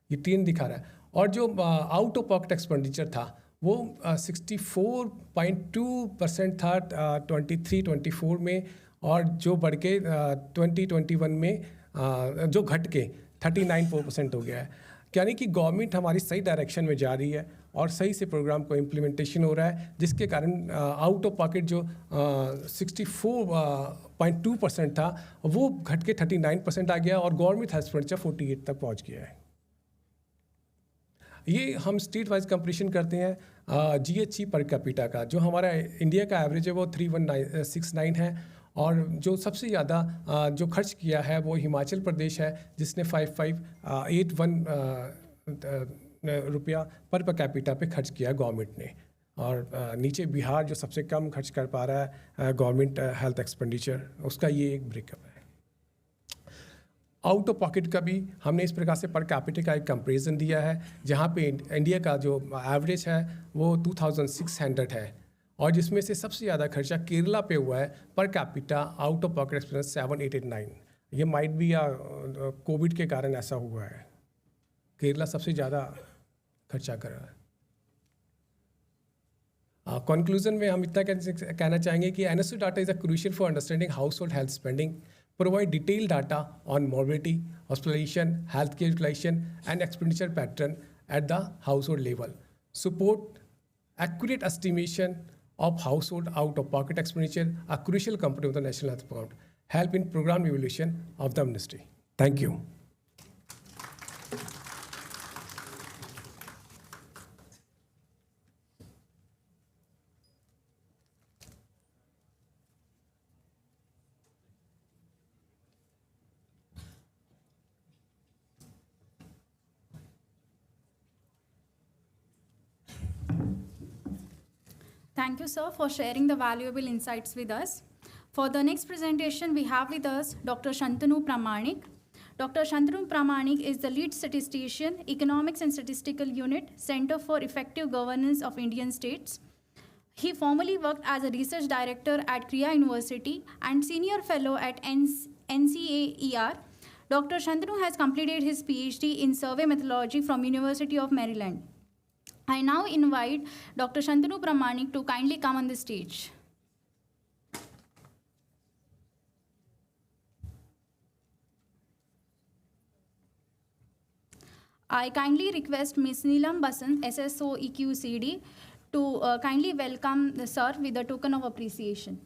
ये ट्रेंड दिखा रहा है। और जो आउट ऑफ पॉकेट एक्सपेंडिचर था वो 64.2% था 23-24 में, और जो बढ़ के 2021 में जो घट के 39% हो गया है। यानी कि गवर्नमेंट हमारी सही डायरेक्शन में जा रही है और सही से प्रोग्राम को इम्प्लीमेंटेशन हो रहा है, जिसके कारण आउट ऑफ पॉकेट जो 64.2% था वो घट के 39% आ गया और गवर्नमेंट हेल्थ एक्सपेंडिचर 48 तक पहुंच गया है। ये हम स्टेट वाइज कंपेरिजन करते हैं GHG पर कैपिटा का, जो हमारा इंडिया का एवरेज है वो 3169 है, और जो सबसे ज़्यादा जो खर्च किया है वो हिमाचल प्रदेश है, जिसने 5581 रुपया पर कैपिटा पे खर्च किया गवर्नमेंट ने, और नीचे बिहार जो सबसे कम खर्च कर पा रहा है गवर्नमेंट हेल्थ एक्सपेंडिचर, उसका ये एक ब्रेकअप है। आउट ऑफ पॉकेट का भी हमने इस प्रकार से पर कैपिटा का एक कंपेरिजन दिया है, जहाँ पे इंडिया का जो एवरेज है वो 2600 है, और जिसमें से सबसे ज़्यादा खर्चा केरला पे हुआ है per capita out of pocket expense 7889। ये माइट भी या कोविड के कारण ऐसा हुआ है, केरला सबसे ज़्यादा खर्चा कर रहा है। कंक्लूजन में हम इतना कहना चाहेंगे कि NSS data is a crucial for understanding house hold health spending, provide detailed data on morbidity, hospitalization, healthcare utilization, and expenditure pattern at the household level. Support accurate estimation of household out-of-pocket expenditure, a crucial component of the National Health Program. Help in program evaluation of the ministry. Thank you. Thank you, sir, for sharing the valuable insights with us. For the next presentation, we have with us Dr. Shantanu Pramanik. Dr. Shantanu Pramanik is the lead statistician, Economics and Statistical Unit, Center for Effective Governance of Indian States. He formerly worked as a research director at Goa University and senior fellow at NCAER. Dr. Shantanu has completed his PhD in survey methodology from University of Maryland. I now invite Dr. Shantanu Pramanik to kindly come on the stage. I kindly request Ms. Neelam Basant, SSO EQCD, to kindly welcome the sir with a token of appreciation.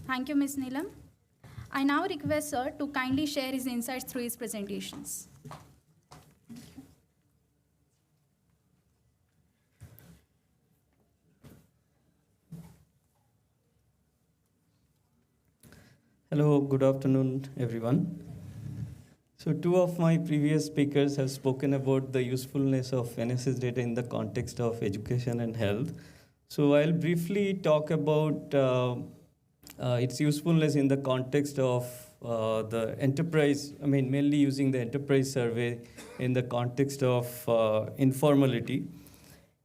Thank you, Ms. Neelam. I now request sir to kindly share his insights through his presentations. Hello, good afternoon, everyone. So two of my previous speakers have spoken about the usefulness of NSS data in the context of education and health. So I'll briefly talk about its usefulness in the context of the enterprise, I mean, mainly using the enterprise survey in the context of informality.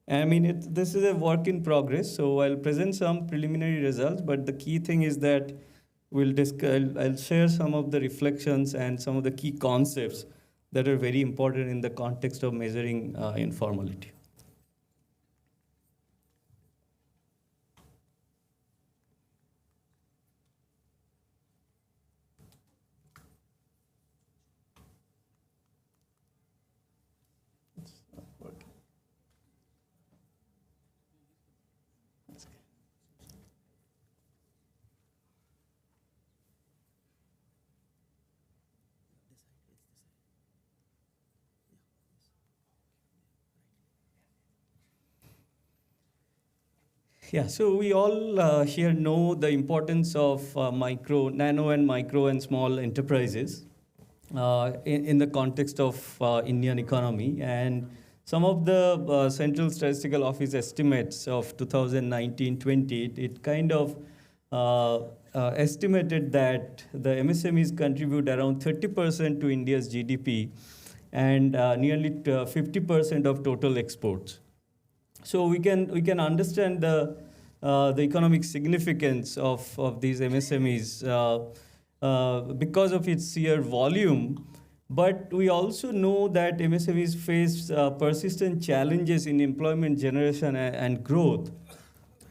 I mean, this is a work in progress, so I'll present some preliminary results, but the key thing is that I'll share some of the reflections and some of the key concepts that are very important in the context of measuring informality. Yeah, so we all here know the importance of nano and small enterprises in the context of Indian economy. And some of the Central Statistical Office estimates of 2019-20, it kind of estimated that the MSMEs contribute around 30% to India's GDP and nearly 50% of total exports. So we can understand the economic significance of these MSMEs because of its sheer volume. But we also know that MSMEs face persistent challenges in employment generation and growth.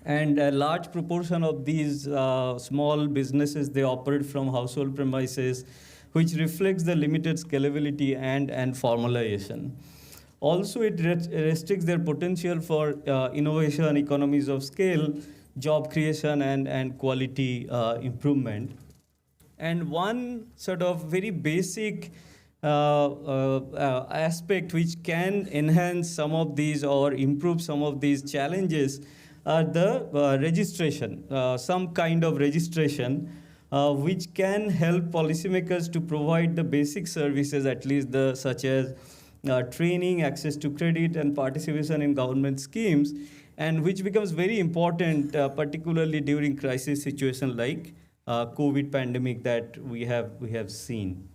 And a large proportion of these small businesses, they operate from household premises, which reflects the limited scalability and formalization. Also, it restricts their potential for innovation, economies of scale, job creation, and quality improvement. And one sort of very basic aspect which can enhance some of these or improve some of these challenges are the registration, some kind of registration, which can help policymakers to provide the basic services, at least such as training, access to credit, and participation in government schemes, and which becomes very important, particularly during crisis situation like COVID pandemic that we have seen.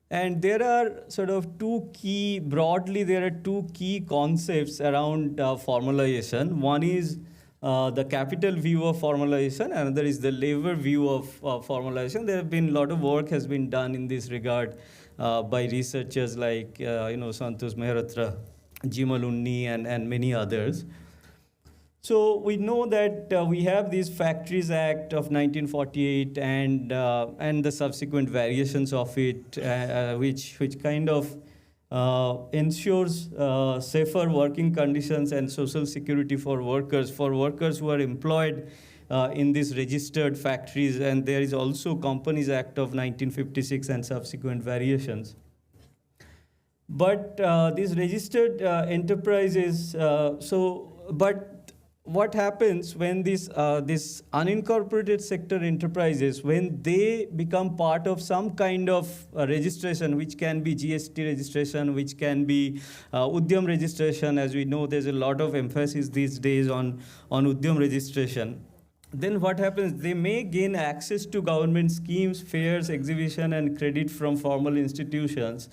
And there are sort of broadly there are two key concepts around formalization. One is the capital view of formalization, another is the labor view of formalization. There have been a lot of work has been done in this regard by researchers like Santosh Mehrotra, Jimal Unni, and many others. So we know that we have this Factories Act of 1948 and the subsequent variations of it, which kind of ensures safer working conditions and social security for workers who are employed in these registered factories. And there is also Companies Act of 1956 and subsequent variations. But these registered enterprises, but what happens when these unincorporated sector enterprises, when they become part of some kind of registration, which can be GST registration, which can be Udyam registration, as we know there's a lot of emphasis these days on Udyam registration, then what happens? They may gain access to government schemes, fairs, exhibition, and credit from formal institutions.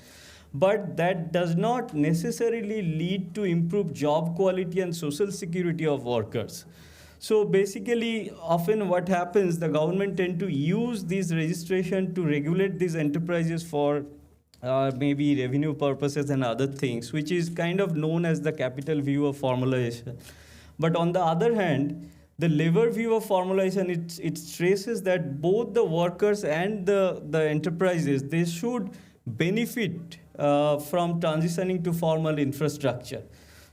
But that does not necessarily lead to improved job quality and social security of workers. So basically, often what happens, the government tend to use this registration to regulate these enterprises for maybe revenue purposes and other things, which is kind of known as the capital view of formalization. But on the other hand, the labor view of formalization, it stresses that both the workers and the enterprises, they should benefit from transitioning to formal infrastructure.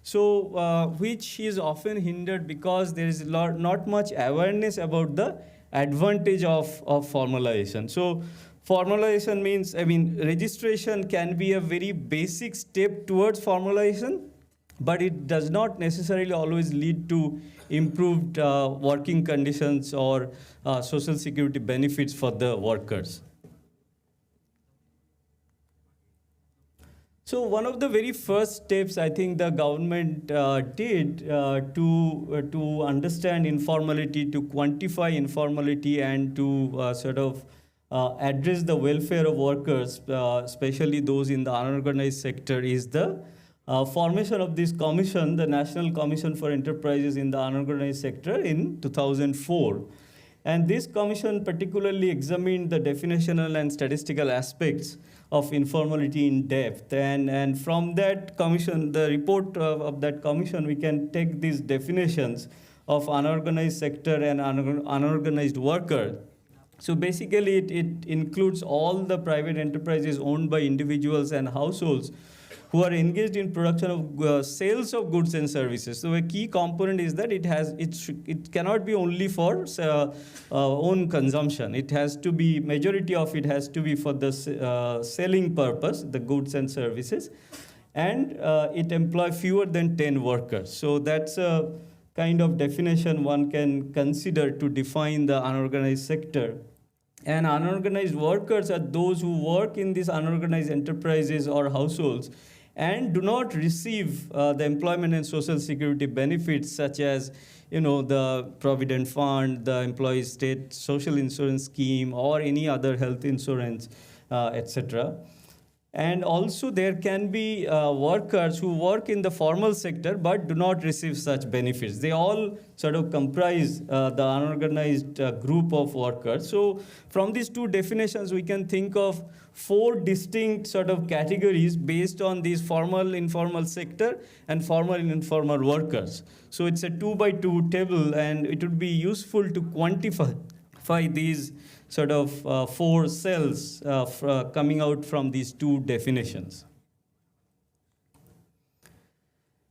So, which is often hindered because there is not much awareness about the advantage of formalization. So, formalization means, registration can be a very basic step towards formalization, but it does not necessarily always lead to improved working conditions or social security benefits for the workers. So one of the very first steps I think the government did to understand informality, to quantify informality, and to address the welfare of workers, especially those in the unorganized sector, is the formation of this commission, the National Commission for Enterprises in the Unorganized Sector in 2004. And this commission particularly examined the definitional and statistical aspects of informality in depth. And from that commission, the report of that commission, we can take these definitions of unorganized sector and unorganized worker. So basically, it includes all the private enterprises owned by individuals and households who are engaged in production of sales of goods and services. So a key component is that it cannot be only for own consumption. It has to be, majority of it has to be for the selling purpose, the goods and services, and it employ fewer than 10 workers. So that's a kind of definition one can consider to define the unorganized sector. And unorganized workers are those who work in these unorganized enterprises or households and do not receive the employment and social security benefits such as, the Provident Fund, the Employee State Social Insurance Scheme, or any other health insurance, etc. And also there can be workers who work in the formal sector but do not receive such benefits. They all sort of comprise the unorganized group of workers. So from these two definitions, we can think of 4 distinct sort of categories based on these formal, informal sector and formal and informal workers. So it's a 2x2 table, and it would be useful to quantify these sort of 4 cells coming out from these 2 definitions.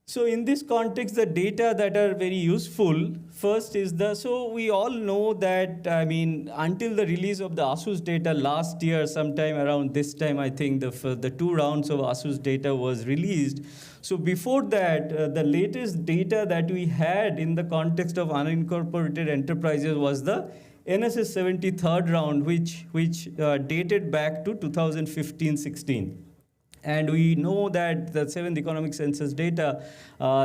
So in this context, the data that are very useful, first is so we all know that, until the release of the ASUSE data last year, sometime around this time, I think the 2 rounds of ASUSE data was released. So before that, the latest data that we had in the context of unincorporated enterprises was the NSS 73rd round, which dated back to 2015-16. And we know that the 7th Economic Census data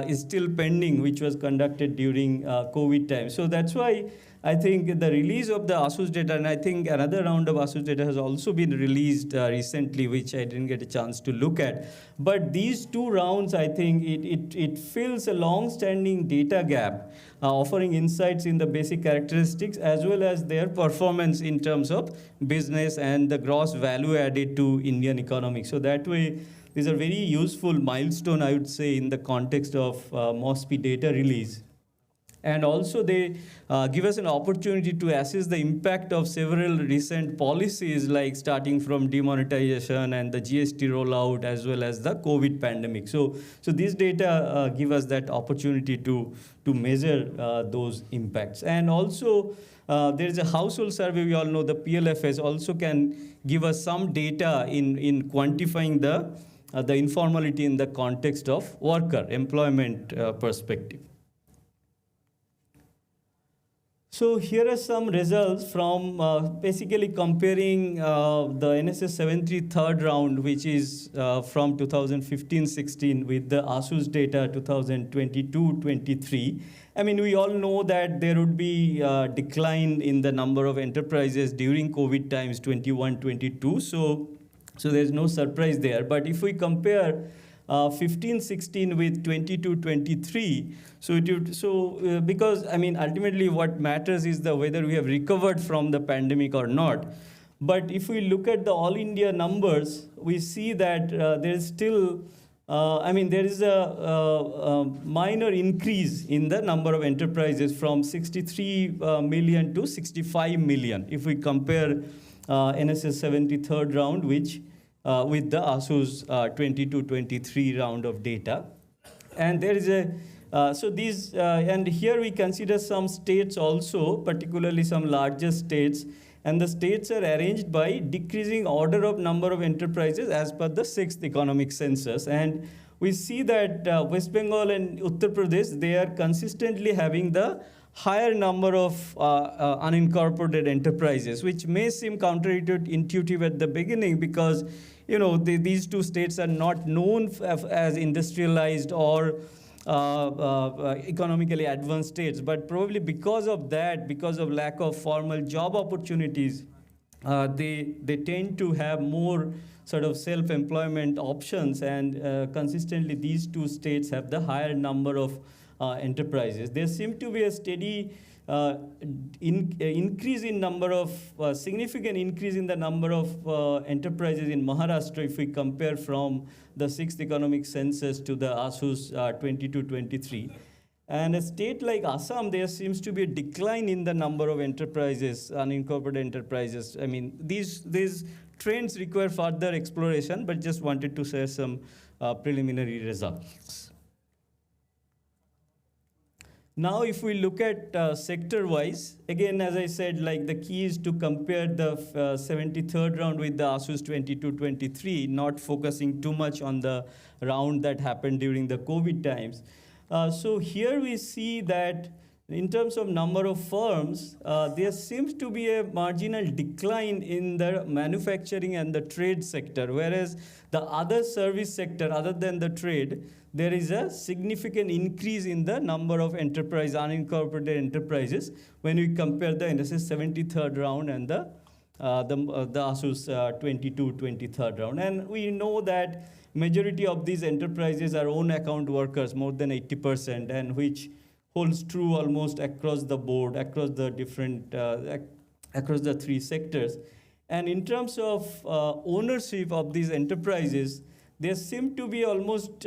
is still pending, which was conducted during COVID time. So that's why I think the release of the ASUSE data, and I think another round of ASUSE data has also been released recently, which I didn't get a chance to look at. But these 2 rounds, I think it fills a long-standing data gap, offering insights in the basic characteristics as well as their performance in terms of business and the gross value added to Indian economy. So that way, these are very useful milestone, I would say, in the context of MOSPI data release. And also they give us an opportunity to assess the impact of several recent policies, like starting from demonetization and the GST rollout, as well as the COVID pandemic. So these data give us that opportunity to measure those impacts. And also there is a household survey. We all know the PLFS also can give us some data in quantifying the informality in the context of worker employment perspective. So here are some results from basically comparing the NSS 73rd round, which is from 2015-16, with the ASUSE data 2022-23. We all know that there would be a decline in the number of enterprises during COVID times 21-22. So there's no surprise there. But if we compare 15-16 with 22-23, because ultimately what matters is whether we have recovered from the pandemic or not. But if we look at the all India numbers, we see that there is still there is a minor increase in the number of enterprises from 63 million to 65 million if we compare NSS 73rd round with the ASUSE 22-23 round of data. And there is and here we consider some states also, particularly some larger states, and the states are arranged by decreasing order of number of enterprises as per the 6th Economic Census. And we see that West Bengal and Uttar Pradesh, they are consistently having the higher number of unincorporated enterprises, which may seem counterintuitive at the beginning because these 2 states are not known as industrialized or economically advanced states, but probably because of lack of formal job opportunities, they tend to have more sort of self-employment options, and consistently these two states have the higher number of enterprises. There seems to be a steady increase in number of, significant increase in the number of enterprises in Maharashtra if we compare from the 6th economic census to the ASUS 22-23. And a state like Assam, there seems to be a decline in the number of enterprises, unincorporated enterprises. I mean, these trends require further exploration, but just wanted to share some preliminary results. Now, if we look at sector-wise, again, as I said, like the key is to compare the 73rd round with the ASUS 22-23, not focusing too much on the round that happened during the COVID times. So here we see that in terms of number of firms, there seems to be a marginal decline in the manufacturing and the trade sector, whereas the other service sector, other than the trade, there is a significant increase in the number of unincorporated enterprises when we compare the NSS 73rd round and the ASUS 22-23rd round. And we know that majority of these enterprises are own account workers, more than 80%, and which holds true almost across the board, across the different, across the three sectors. And in terms of ownership of these enterprises, there seems to be almost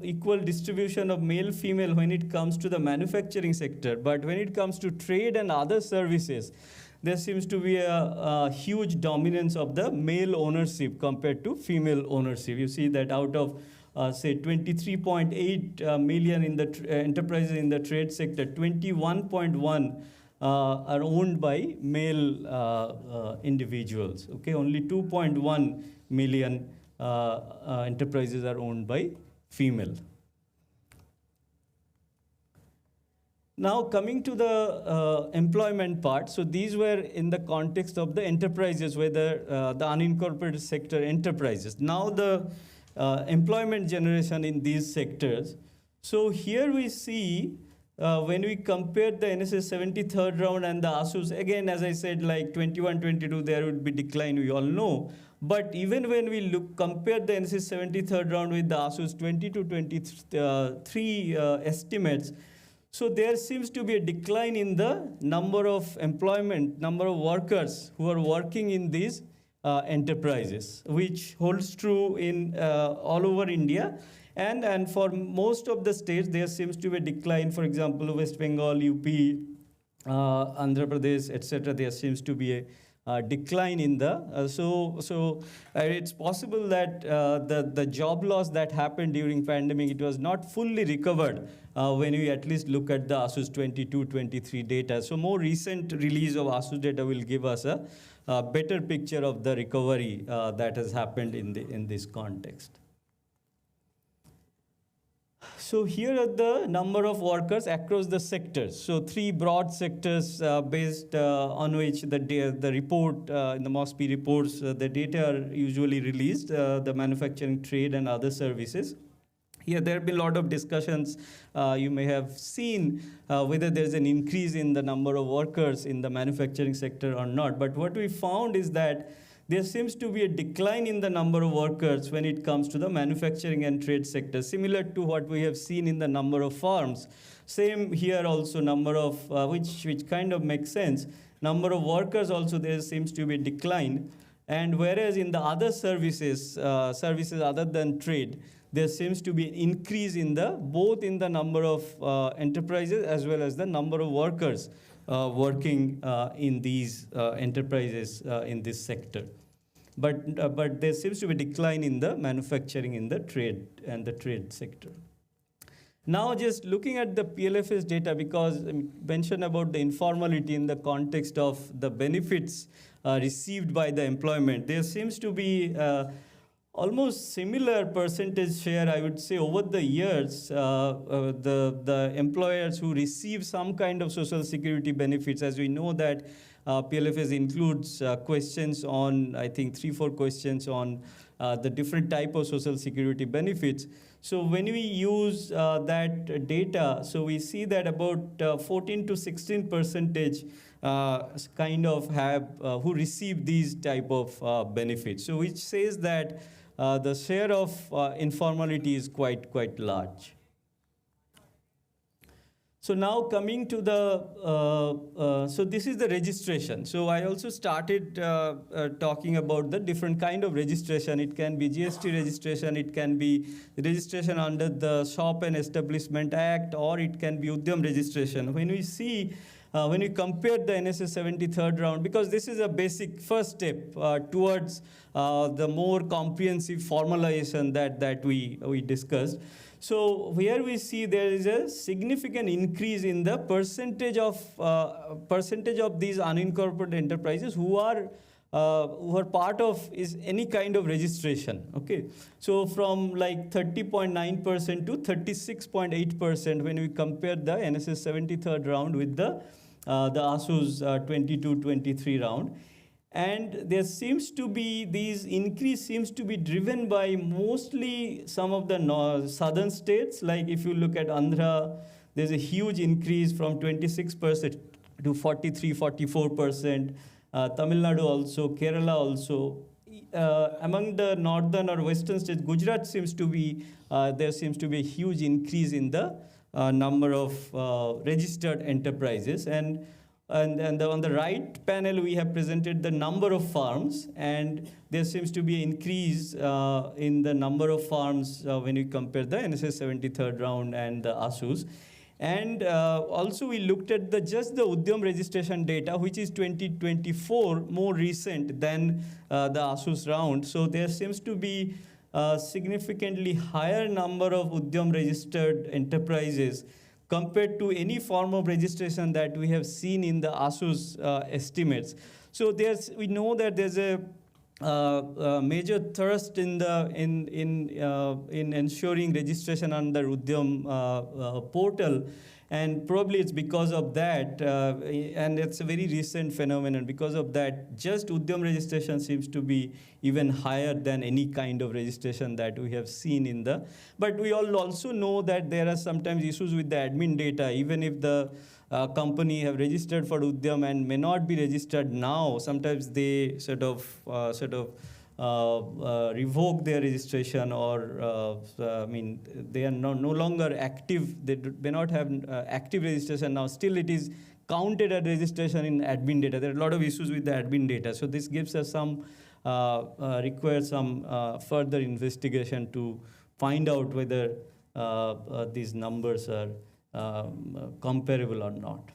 equal distribution of male-female when it comes to the manufacturing sector. But when it comes to trade and other services, there seems to be a huge dominance of the male ownership compared to female ownership. You see that out of, say, 23.8 million in the enterprises in the trade sector, 21.1 are owned by male individuals. Okay, only 2.1 million enterprises are owned by female. Now coming to the employment part, so these were in the context of the enterprises, whether the unincorporated sector enterprises. Now the employment generation in these sectors. So here we see when we compare the NSS 73rd round and the ASUS, again, as I said, like 21, 22, there would be decline, we all know. But even when we compare the NSS 73rd round with the ASUS 22-23 estimates, so there seems to be a decline in the number of number of workers who are working in these enterprises, which holds true in all over India. And for most of the states, there seems to be a decline. For example, West Bengal, UP, Andhra Pradesh, etc. There seems to be a decline in the, so it's possible that the job loss that happened during pandemic, it was not fully recovered when we at least look at the ASUS 22-23 data. So more recent release of ASUS data will give us a better picture of the recovery that has happened in this context. So here are the number of workers across the sectors. So three broad sectors based on which the report, in the MOSPI reports, the data are usually released, the manufacturing, trade, and other services. Here there have been a lot of discussions. You may have seen whether there's an increase in the number of workers in the manufacturing sector or not. But what we found is that there seems to be a decline in the number of workers when it comes to the manufacturing and trade sector, similar to what we have seen in the number of farms. Same here also, number of, which kind of makes sense. Number of workers also, there seems to be a decline. And whereas in the other services, services other than trade, there seems to be an increase in both in the number of enterprises as well as the number of workers working in these enterprises in this sector. But there seems to be a decline in the manufacturing, in the trade and the trade sector. Now just looking at the PLFS data, because I mentioned about the informality in the context of the benefits received by the employment, there seems to be almost similar percentage share, I would say, over the years, the employers who receive some kind of social security benefits. As we know that PLFS includes questions on, I think, 3-4 questions on the different type of social security benefits. So when we use that data, so we see that about 14 to 16 percentage kind of have who receive these type of benefits. So which says that the share of informality is quite large. So now coming to the, so this is the registration. So I also started talking about the different kind of registration. It can be GST registration, it can be registration under the Shop and Establishment Act, or it can be Udyam registration. When we see, when we compare the NSS 73rd round, because this is a basic first step towards the more comprehensive formalization that we discussed. So here we see there is a significant increase in the percentage of these unincorporated enterprises who are part of is any kind of registration. Okay, so from like 30.9% to 36.8% when we compare the NSS 73rd round with the ASUS 22-23 round. And there seems to be, these increase seems to be driven by mostly some of the southern states. Like if you look at Andhra, there's a huge increase from 26% to 43-44%. Tamil Nadu also, Kerala also. Among the northern or western states, Gujarat seems to be, there seems to be a huge increase in the number of registered enterprises. And on the right panel, we have presented the number of farms, and there seems to be an increase in the number of farms when you compare the NSS 73rd round and the ASUS. And also we looked at just the Udyam registration data, which is 2024, more recent than the ASUS round. So there seems to be a significantly higher number of Udyam registered enterprises compared to any form of registration that we have seen in the ASUS estimates. So we know that there's a major thrust in ensuring registration under Udyam portal, and probably it's because of that, and it's a very recent phenomenon. Because of that, just Udyam registration seems to be even higher than any kind of registration that we have seen in the. But we all also know that there are sometimes issues with the admin data, even if the company have registered for Udyam and may not be registered now. Sometimes they sort of revoke their registration, or I mean, they are no longer active. They may not have active registration now. Still, it is counted as registration in admin data. There are a lot of issues with the admin data. So this gives us some requires some further investigation to find out whether these numbers are comparable or not.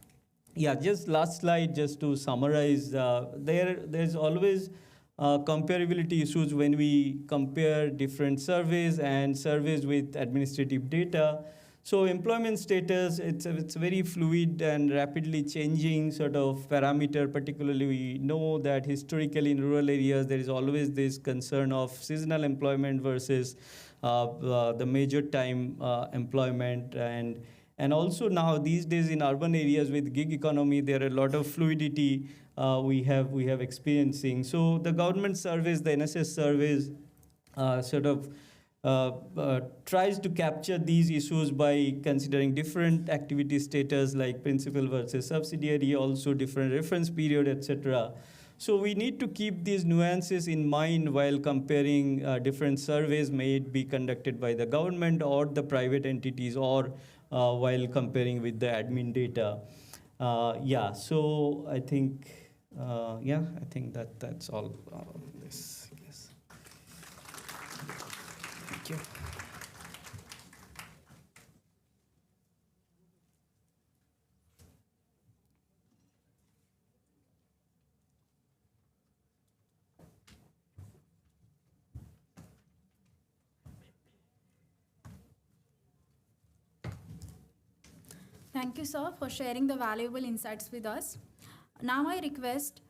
Yeah, just last slide, just to summarize. There's always comparability issues when we compare different surveys and surveys with administrative data. So employment status, it's very fluid and rapidly changing sort of parameter. Particularly, we know that historically in rural areas, there is always this concern of seasonal employment versus the major time employment. And also now these days in urban areas with gig economy, there are a lot of fluidity we have experiencing. So the government surveys, the NSS surveys, sort of tries to capture these issues by considering different activity status like principal versus subsidiary, also different reference period, etc. So we need to keep these nuances in mind while comparing different surveys may it be conducted by the government or the private entities, or while comparing with the admin data. Yeah, so I think, I think that's all this, I guess. Thank you. Thank you, sir, for sharing the valuable insights with us. Now I request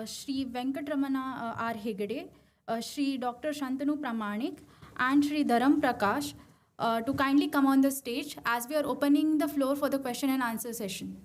Shri Venkatramana R. Hegde, Shri Dr. Shantanu Pramanik, and Shri Dharam Prakash to kindly come on the stage as we are opening the floor for the question and answer session.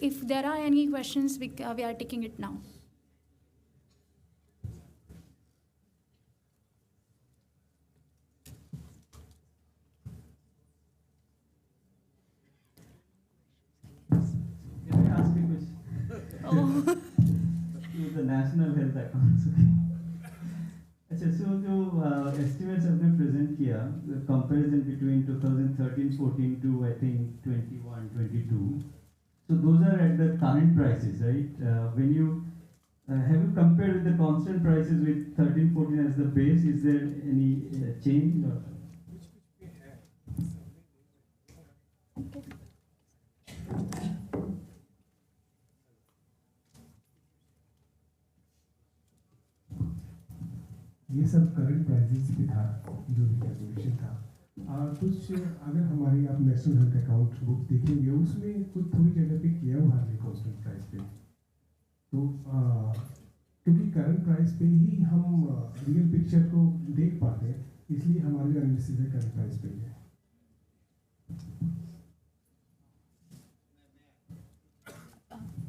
If there are any questions, we are taking it now. Can I ask a question? Oh. To the national health accounts. अच्छा, so जो estimates आपने present किया, the comparison between 2013-14 to I think 21-22. So those are at the current prices, right? When you have you compared with the constant prices with 13-14 as the base? Is there any change? Or? ये सब current prices भी था, जो भी calculation था। कुछ अगर हमारी आप नेशनल हेल्थ अकाउंट बुक देखेंगे, उसमें कुछ थोड़ी जगह पे किया हुआ है कांस्टेंट प्राइस पे। तो क्योंकि करंट प्राइस पे ही हम रियल पिक्चर को देख पाते हैं, इसलिए हमारे एनालिसिस है करंट प्राइस पे ही है।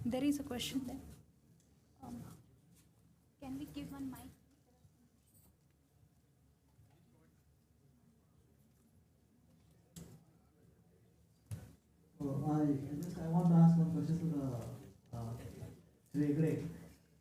There is a question there. Can we give one mic? I want to ask one question to the Greg.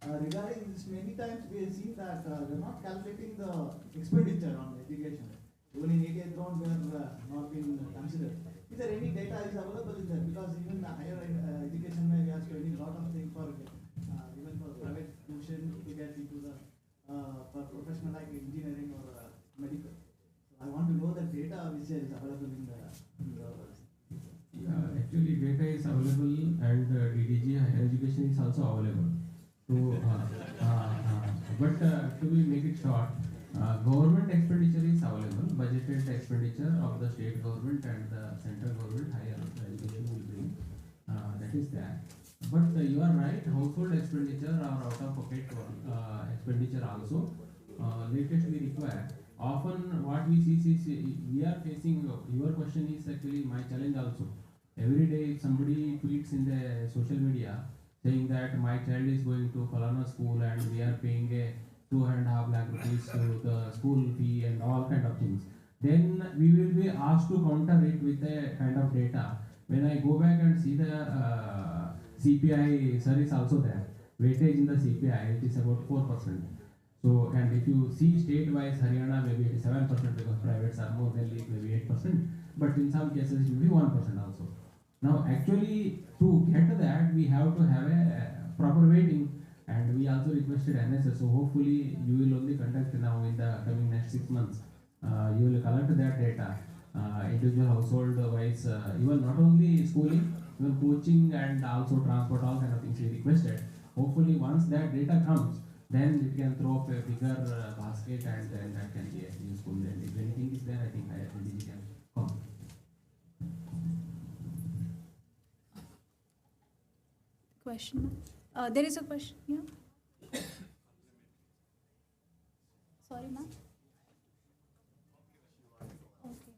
Regarding this, many times we have seen that we are not calculating the expenditure on education. Even in 88th round, we are not being considered. Is there any data is available in there? Because even higher education, we are spending a lot of things for even for private tuition to get into the for professional like engineering or medical. So I want to know the data which is available in the Actually, data is available and DDG higher education is also available. So, but to make it short, government expenditure is available, budgeted expenditure of the state government and the central government higher education will bring. That is that. But you are right, household expenditure or out of pocket expenditure also latest we require. Often what we see is we are facing, your question is actually my challenge also. Every day if somebody tweets in the social media saying that my child is going to Falana school and we are paying a 2.5 lakh rupees to the school fee and all kind of things, then we will be asked to counter it with a kind of data. When I go back and see the CPI, sir is also there, weightage in the CPI, it is about 4%. So, and if you see state-wise, Haryana maybe it is 7% because privates are more than maybe 8%, but in some cases it will be 1% also. Now, actually, to get that, we have to have a proper weighting, and we also requested NSS. So, hopefully, you will only conduct now in the coming next 6 months. You will collect that data, individual household wise, even not only schooling, even coaching and also transport, all kind of things we requested. Hopefully, once that data comes, then we can throw up a bigger basket and then that can be useful. And if anything is there, I think IFDG can come. Question? There is a question, yeah? Sorry, ma'am? Okay.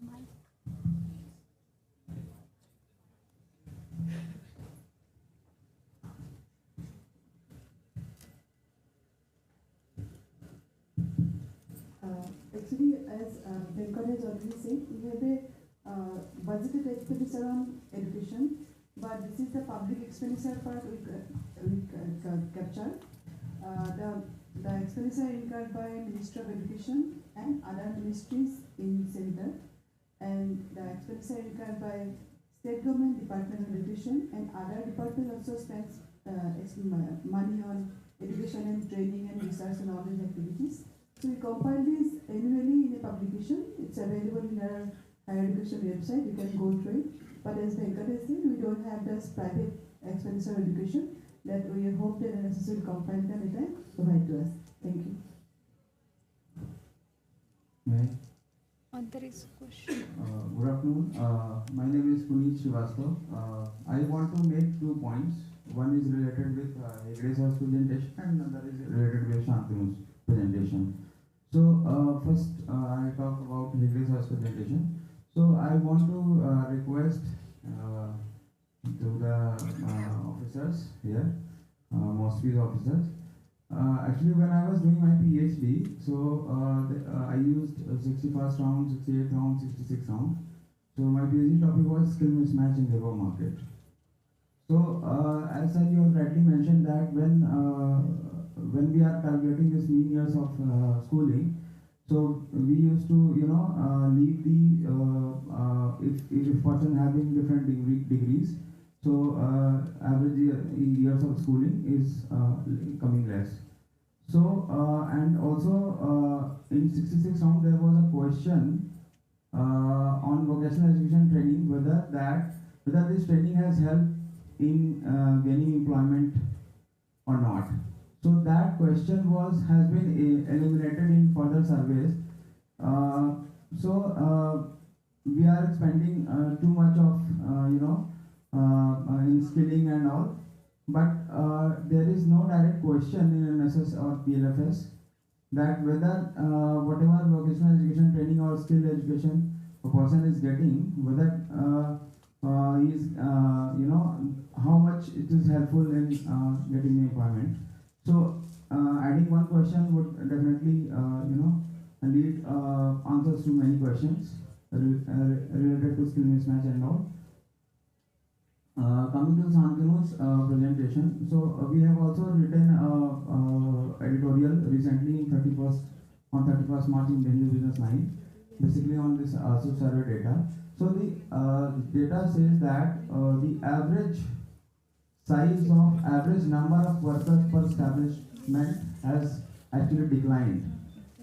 Mike. Actually, as Venkat has already said, we have a budgeted expenditure on education, but this is the public expenditure part we capture. The expenditure incurred by Ministry of Education and other ministries in center, and the expenditure incurred by state government, Department of Education, and other departments also spends money on education and training and research and all these activities. So we compile this annually in a publication. It's available in our higher education website. You can go through it. But as Venkat has said, we don't have this private expenditure of education that we hope that NSS will compile them and provide to us. Thank you. There is a question. Good afternoon. My name is Puneet Srivastav. I want to make 2 points. One is related with Hegde's presentation and another is related with Shantanu's presentation. So first I talk about Hegde's presentation. So I want to request to the officers here, mostly the officers. Actually, when I was doing my PhD, so I used 61st round, 68th round, 66th round. So my PhD topic was skill mismatch in labor market. So as you have rightly mentioned that when we are calculating this mean years of schooling, so we used to leave the if person having different degrees, so average years of schooling is coming less. So and also in 66 round there was a question on vocational education training whether this training has helped in gaining employment or not. So that question has been eliminated in further surveys. We are spending too much of in skilling and all, but there is no direct question in NSS or PLFS that whether whatever vocational education training or skill education a person is getting, whether how much it is helpful in getting the employment. So adding one question would definitely lead answers to many questions related to skill mismatch and all. Coming to Santanu's presentation, so we have also written editorial recently on 31st March in Hindu Business Line, basically on this ASUSE survey data. So the data says that the average size of average number of workers per establishment has actually declined,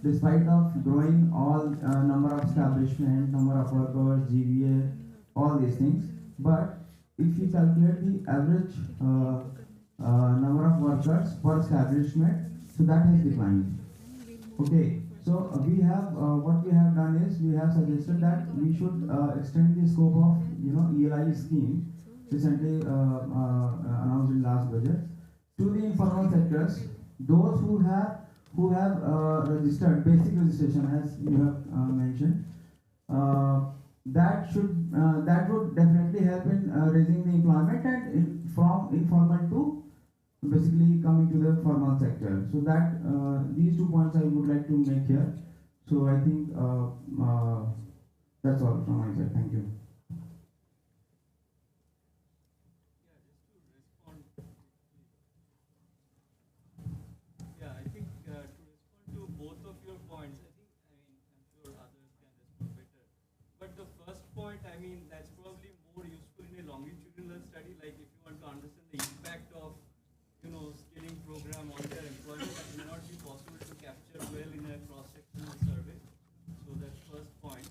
despite of growing all number of establishment, number of workers, GVA, all these things. But if you calculate the average number of workers per establishment, so that has declined. Okay, so we have what we have done is we have suggested that we should extend the scope of ELI scheme recently announced in last budget to the informal sectors, those who have registered basic registration as you have mentioned. That would definitely help in raising the employment and from informal to basically coming to the formal sector. So that these 2 points I would like to make here. So I think that's all from my side. Thank you. Yeah, I think to respond to both of your points, I'm sure others can respond better. But the first point, that's probably more useful in a longitudinal study, like if you want to understand the impact of skilling program on their employment, that may not be possible to capture well in a cross-sectional survey. So that's first point.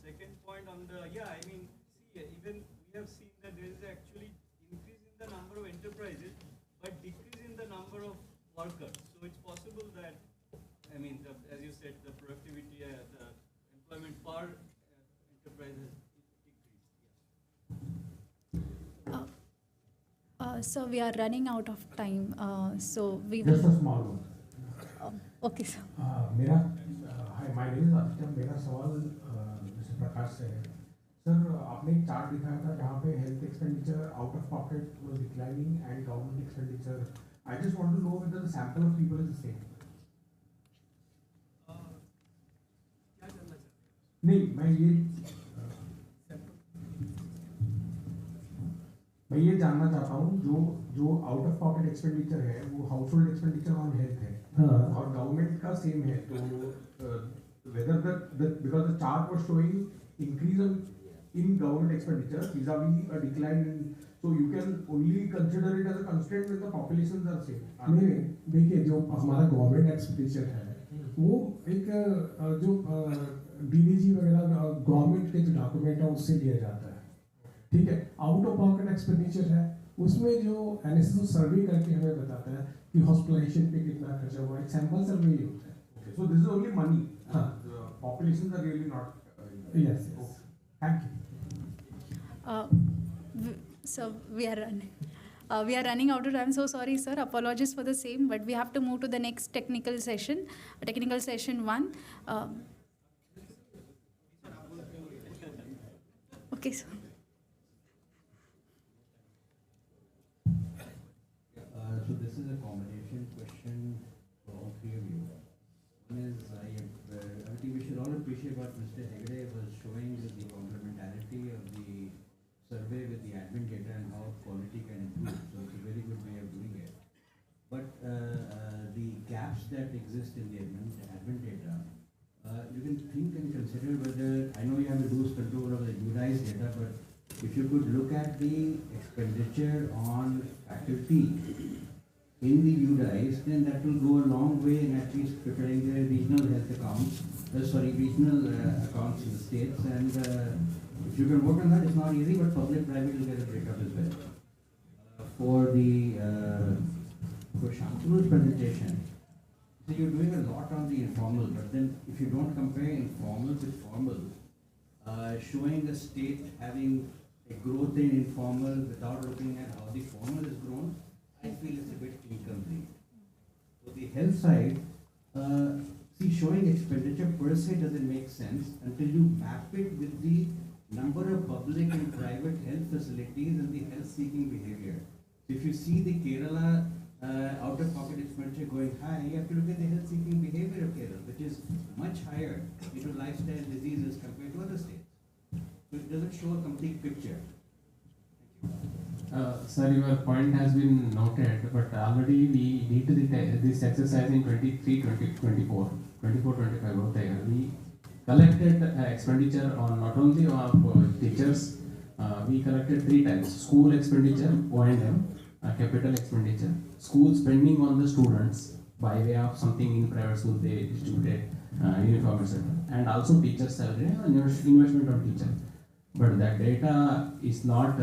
Second point on the, even we have seen that there is actually increase in the number of enterprises, but decrease in the number of workers. So it's possible that, as you said, the productivity, the employment per enterprise has So we are running out of time. So we Just will. a small one. Okay, sir. Hi, my name is Aditya. मेरा सवाल mister प्रकाश से है. Sir, आपने एक chart दिखाया था जहाँ पे health expenditure out of pocket was declining and government expenditure. I just want to know whether the sample of people is the same. नहीं, मैं ये जानना चाहता हूँ जो आउट ऑफ पॉकेट एक्सपेंडिचर है वो house hold expenditure on health है और गवर्नमेंट का सेम है, तो whether because the chart was showing increase in government expenditure vis-a-vis a decline in, so you can only consider it as a constraint when the populations are same. नहीं, देखिए जो हमारा government expenditure है वो एक जो DDG वगैरह government के जो डॉक्यूमेंट है उससे लिया जाता है, ठीक है. आउट ऑफ पॉकेट एक्सपेंडिचर है उसमें जो NSS सर्वे करके हमें बताता है कि हॉस्पिटलाइजेशन पे कितना खर्चा हुआ है, सैंपल सर्वे ही होता है. So this is only money. हाँ. The populations are really not. Yes. Thank you. So we are running out of time. So sorry, sir. Apologies for the same, but we have to move to the next technical session 1. Okay, sir. So this is a combination question for all three of you. One is, I think we should all appreciate what Mr. Hegde was showing with the complementarity of the survey with the admin data and how quality can improve. So it's a very good way of doing it. But the gaps that exist in the admin data, you can think and consider whether, I know you have a loose control of the UDI's data, but if you could look at the expenditure on faculty in the UDIs, then that will go a long way in at least preparing the regional health accounts, regional accounts in the states. And if you can work on that, it's not easy, but public-private will get a breakup as well. For Shantanu's presentation, so you're doing a lot on the informal, but then if you don't compare informal with formal, showing the state having a growth in informal without looking at how the formal has grown, I feel it's a bit incomplete. So the health side, showing expenditure per se doesn't make sense until you map it with the number of public and private health facilities and the health-seeking behavior. So if you see the Kerala out-of-pocket expenditure going high, you have to look at the health-seeking behavior of Kerala, which is much higher into lifestyle diseases compared to other states. So it doesn't show a complete picture. Sir, your point has been noted, but already we did this exercise in 24, 25 both there. We collected expenditure on not only of teachers, we collected 3 types: school expenditure, O&M, capital expenditure, school spending on the students by way of something in private school they distributed uniform, etc., and also teacher salary and investment on teacher. But that data is not,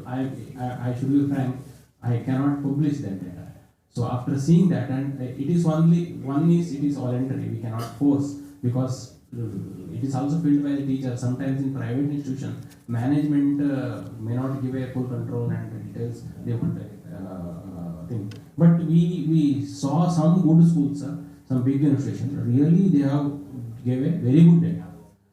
I should be frank, I cannot publish that data. So after seeing that, and it is it is voluntary, we cannot force, because it is also filled by the teacher. Sometimes in private institution, management may not give a full control and details they want thing. But we saw some good schools, some big institutions, really they have gave a very good data.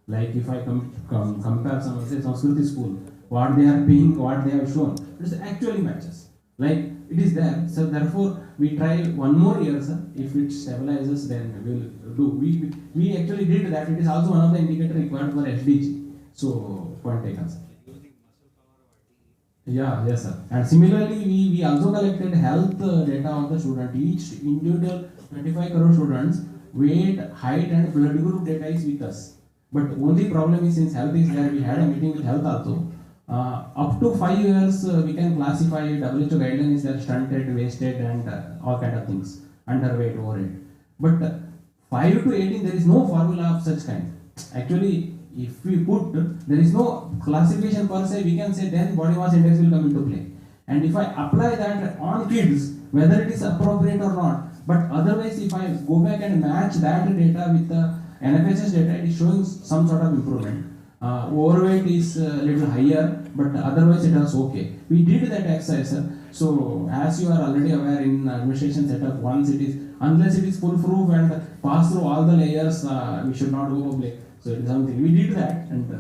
Like if I compare some, say, Sanskriti school, what they are paying, what they have shown, it actually matches. Like it is there. So therefore, we try one more year, sir. If it stabilizes, then we will do. We actually did that. It is also one of the indicators required for SDG. So point taken, sir. Yeah, yes, sir. And similarly, we also collected health data of the student. Each individual 25 crore students, weight, height, and blood group data is with us. But only problem is, since health is there, we had a meeting with health also. Up to 5 years, we can classify WHO guideline is there: stunted, wasted, and all kind of things, underweight, overweight. But 5 to 18, there is no formula of such kind. Actually, if we put, there is no classification per se, we can say then body mass index will come into play. And if I apply that on kids, whether it is appropriate or not, but otherwise, if I go back and match that data with the NFHS data, it is showing some sort of improvement. Overweight is a little higher, but otherwise it was okay. We did that exercise, sir. So as you are already aware, in administration setup, once it is, unless it is foolproof and pass through all the layers, we should not go public. So it is something we did that, and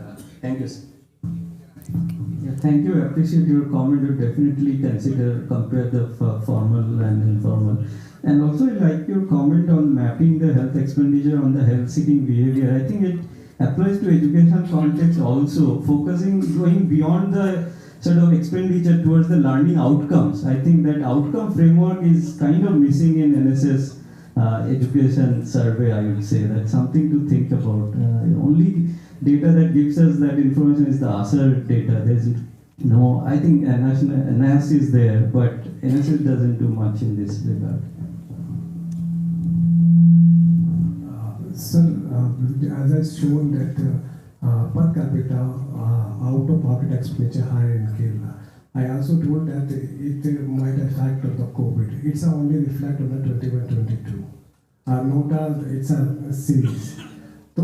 thank you, sir. Yeah, thank you. I appreciate your comment. You definitely compare the formal and informal. And also, I like your comment on mapping the health expenditure on the health-seeking behavior. I think it applies to education context also, going beyond the sort of expenditure towards the learning outcomes. I think that outcome framework is kind of missing in NSS education survey, I would say. That's something to think about. Only data that gives us that information is the ASI data. There's no, I think NSS is there, but NSS doesn't do much in this regard. Sir, as I shown that per capita out-of-pocket expenditure higher in Kerala, I also told that it might affect the COVID. It's only reflect on the 21-22. Not it's a series. तो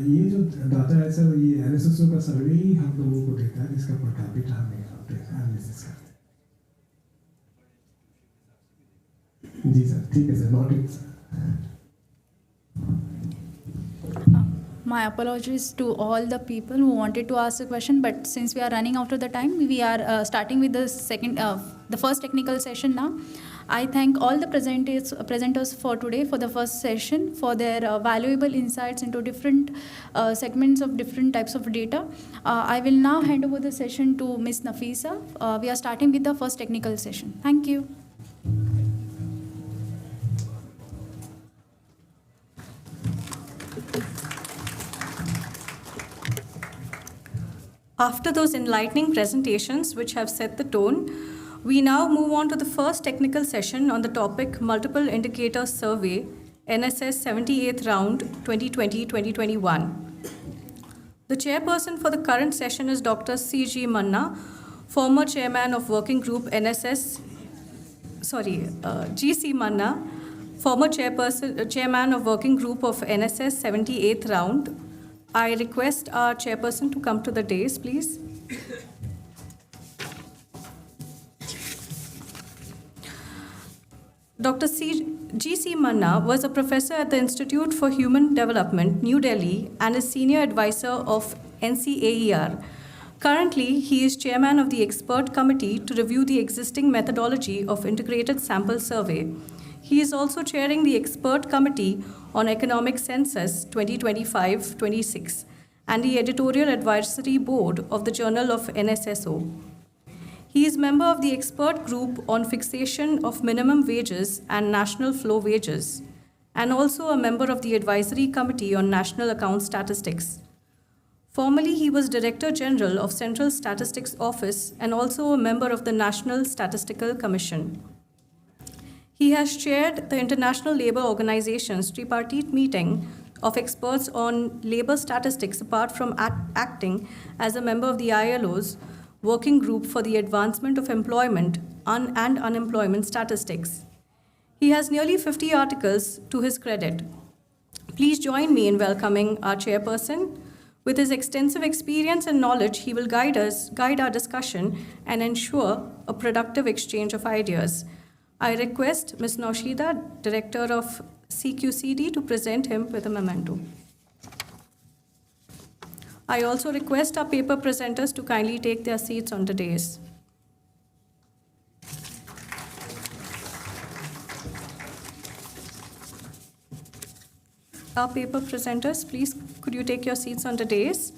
ये जो data है sir, ये NSS का सर्वे ही हम लोगों को देता है, जिसका पर कैपिटा हम एनालिसिस करते हैं। जी सर, ठीक है sir, not it sir. My apologies to all the people who wanted to ask a question, but since we are running out of the time, we are starting with the the first technical session now. I thank all the presenters for today for the first session for their valuable insights into different segments of different types of data. I will now hand over the session to Ms. Nafisa. We are starting with the first technical session. Thank you. After those enlightening presentations which have set the tone, we now move on to the first technical session on the topic Multiple Indicator Survey, NSS 78th Round 2020-2021. The chairperson for the current session is Dr. C.G. Manna, former chairman of working group G.C. Manna, former chairman of working group of NSS 78th Round. I request our chairperson to come to the dais, please. Dr. G.C. Manna was a professor at the Institute for Human Development, New Delhi, and is senior advisor of NCAER. Currently, he is chairman of the expert committee to review the existing methodology of integrated sample survey. He is also chairing the expert committee on economic census 2025-26 and the editorial advisory board of the Journal of NSSO. He is member of the expert group on fixation of minimum wages and national flow wages, and also a member of the advisory committee on national account statistics. Formerly, he was Director General of Central Statistics Office and also a member of the National Statistical Commission. He has chaired the International Labour Organization's tripartite meeting of experts on labor statistics apart from acting as a member of the ILO's working group for the advancement of employment and unemployment statistics. He has nearly 50 articles to his credit. Please join me in welcoming our chairperson. With his extensive experience and knowledge, he will guide our discussion and ensure a productive exchange of ideas. I request Ms. Naushida, Director of CQCD, to present him with a memento. I also request our paper presenters to kindly take their seats on the dais. Our paper presenters, please, could you take your seats on the dais?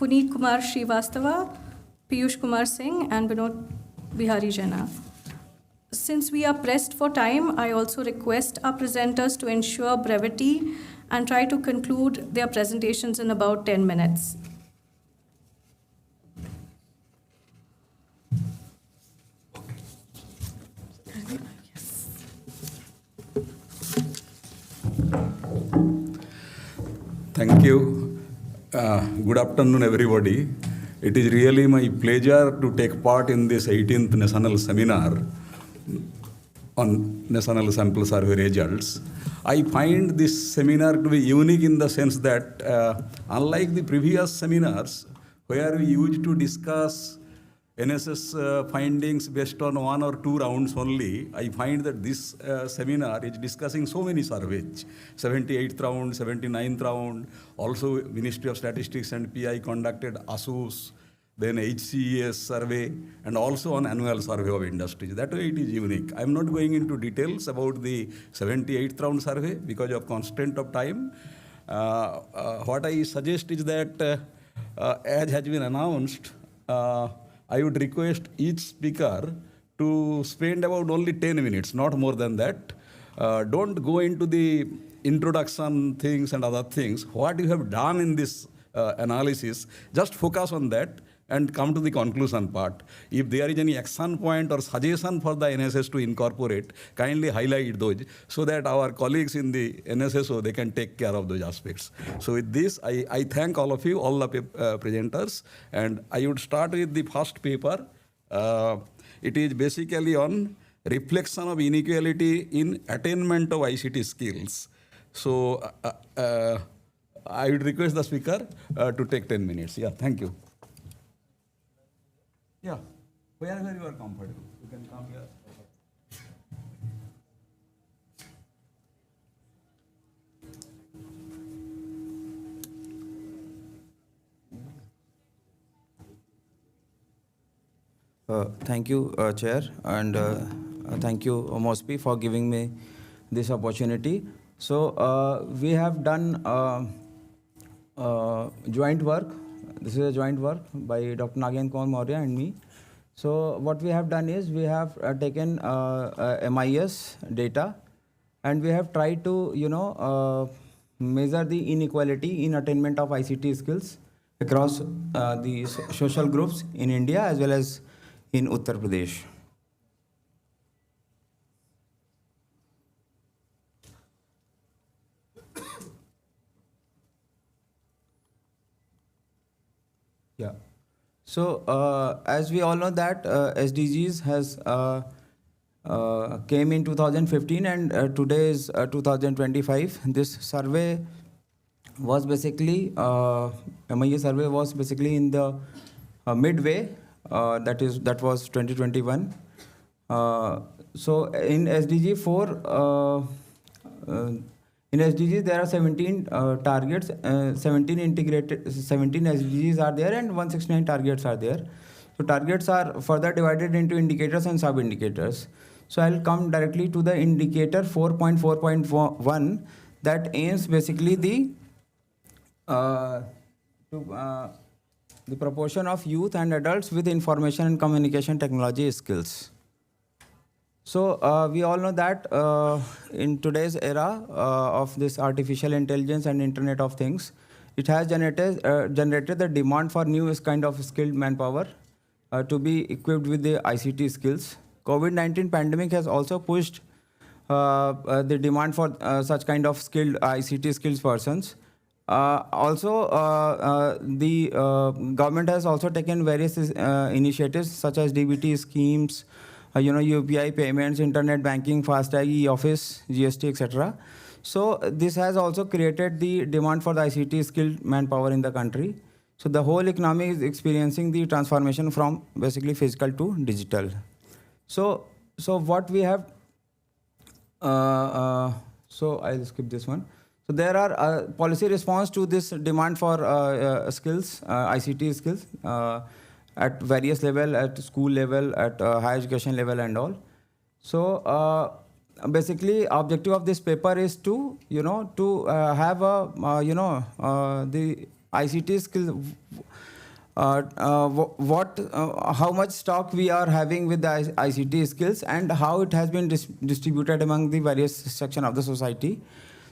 Puneet Kumar Srivastava, Piyush Kumar Singh, and Vinod Bihari Jana. Since we are pressed for time, I also request our presenters to ensure brevity and try to conclude their presentations in about 10 minutes. Thank you. Good afternoon, everybody. It is really my pleasure to take part in this 18th National Seminar on National Sample Survey results. I find this seminar to be unique in the sense that unlike the previous seminars where we used to discuss NSS findings based on 1 or 2 rounds only, I find that this seminar is discussing so many surveys, 78th round, 79th round, also Ministry of Statistics and PI conducted ASUSE, then HCES survey, and also an annual survey of industries. That way it is unique. I'm not going into details about the 78th round survey because of constraint of time. What I suggest is that as has been announced, I would request each speaker to spend about only 10 minutes, not more than that. Don't go into the introduction things and other things. What you have done in this analysis, just focus on that and come to the conclusion part. If there is any action point or suggestion for the NSS to incorporate, kindly highlight those so that our colleagues in the NSSO, they can take care of those aspects. So with this, I thank all of you, all the presenters, and I would start with the first paper. It is basically on reflection of inequality in attainment of ICT skills. So I would request the speaker to take 10 minutes. Yeah, thank you. Yeah, wherever you are comfortable, you can come here. Thank you, Chair, and thank you, Mosby, for giving me this opportunity. So we have done joint work. This is a joint work by Dr. Nagen Kaur Maurya and me. So what we have done is we have taken MIS data, and we have tried to measure the inequality in attainment of ICT skills across the social groups in India as well as in Uttar Pradesh. Yeah. So as we all know that SDGs has came in 2015 and today is 2025. This survey was basically MIA survey was basically in the midway. That was 2021. So in SDG 4, in SDGs there are 17 targets, 17 SDGs are there, and 169 targets are there. So targets are further divided into indicators and sub-indicators. So I'll come directly to the indicator 4.4.1 that aims basically the proportion of youth and adults with information and communication technology skills. So we all know that in today's era of this artificial intelligence and Internet of Things, it has generated the demand for new kind of skilled manpower to be equipped with the ICT skills. COVID-19 pandemic has also pushed the demand for such kind of skilled ICT skills persons. The government has also taken various initiatives such as DBT schemes, UPI payments, internet banking, FASTag, e-office, GST, etc. So this has also created the demand for the ICT skilled manpower in the country. So the whole economy is experiencing the transformation from basically physical to digital. So what we have, so I'll skip this one. So there are policy response to this demand for skills, ICT skills, at various level, at school level, at higher education level and all. So basically objective of this paper is to, have the ICT skill, how much stock we are having with the ICT skills and how it has been distributed among the various section of the society.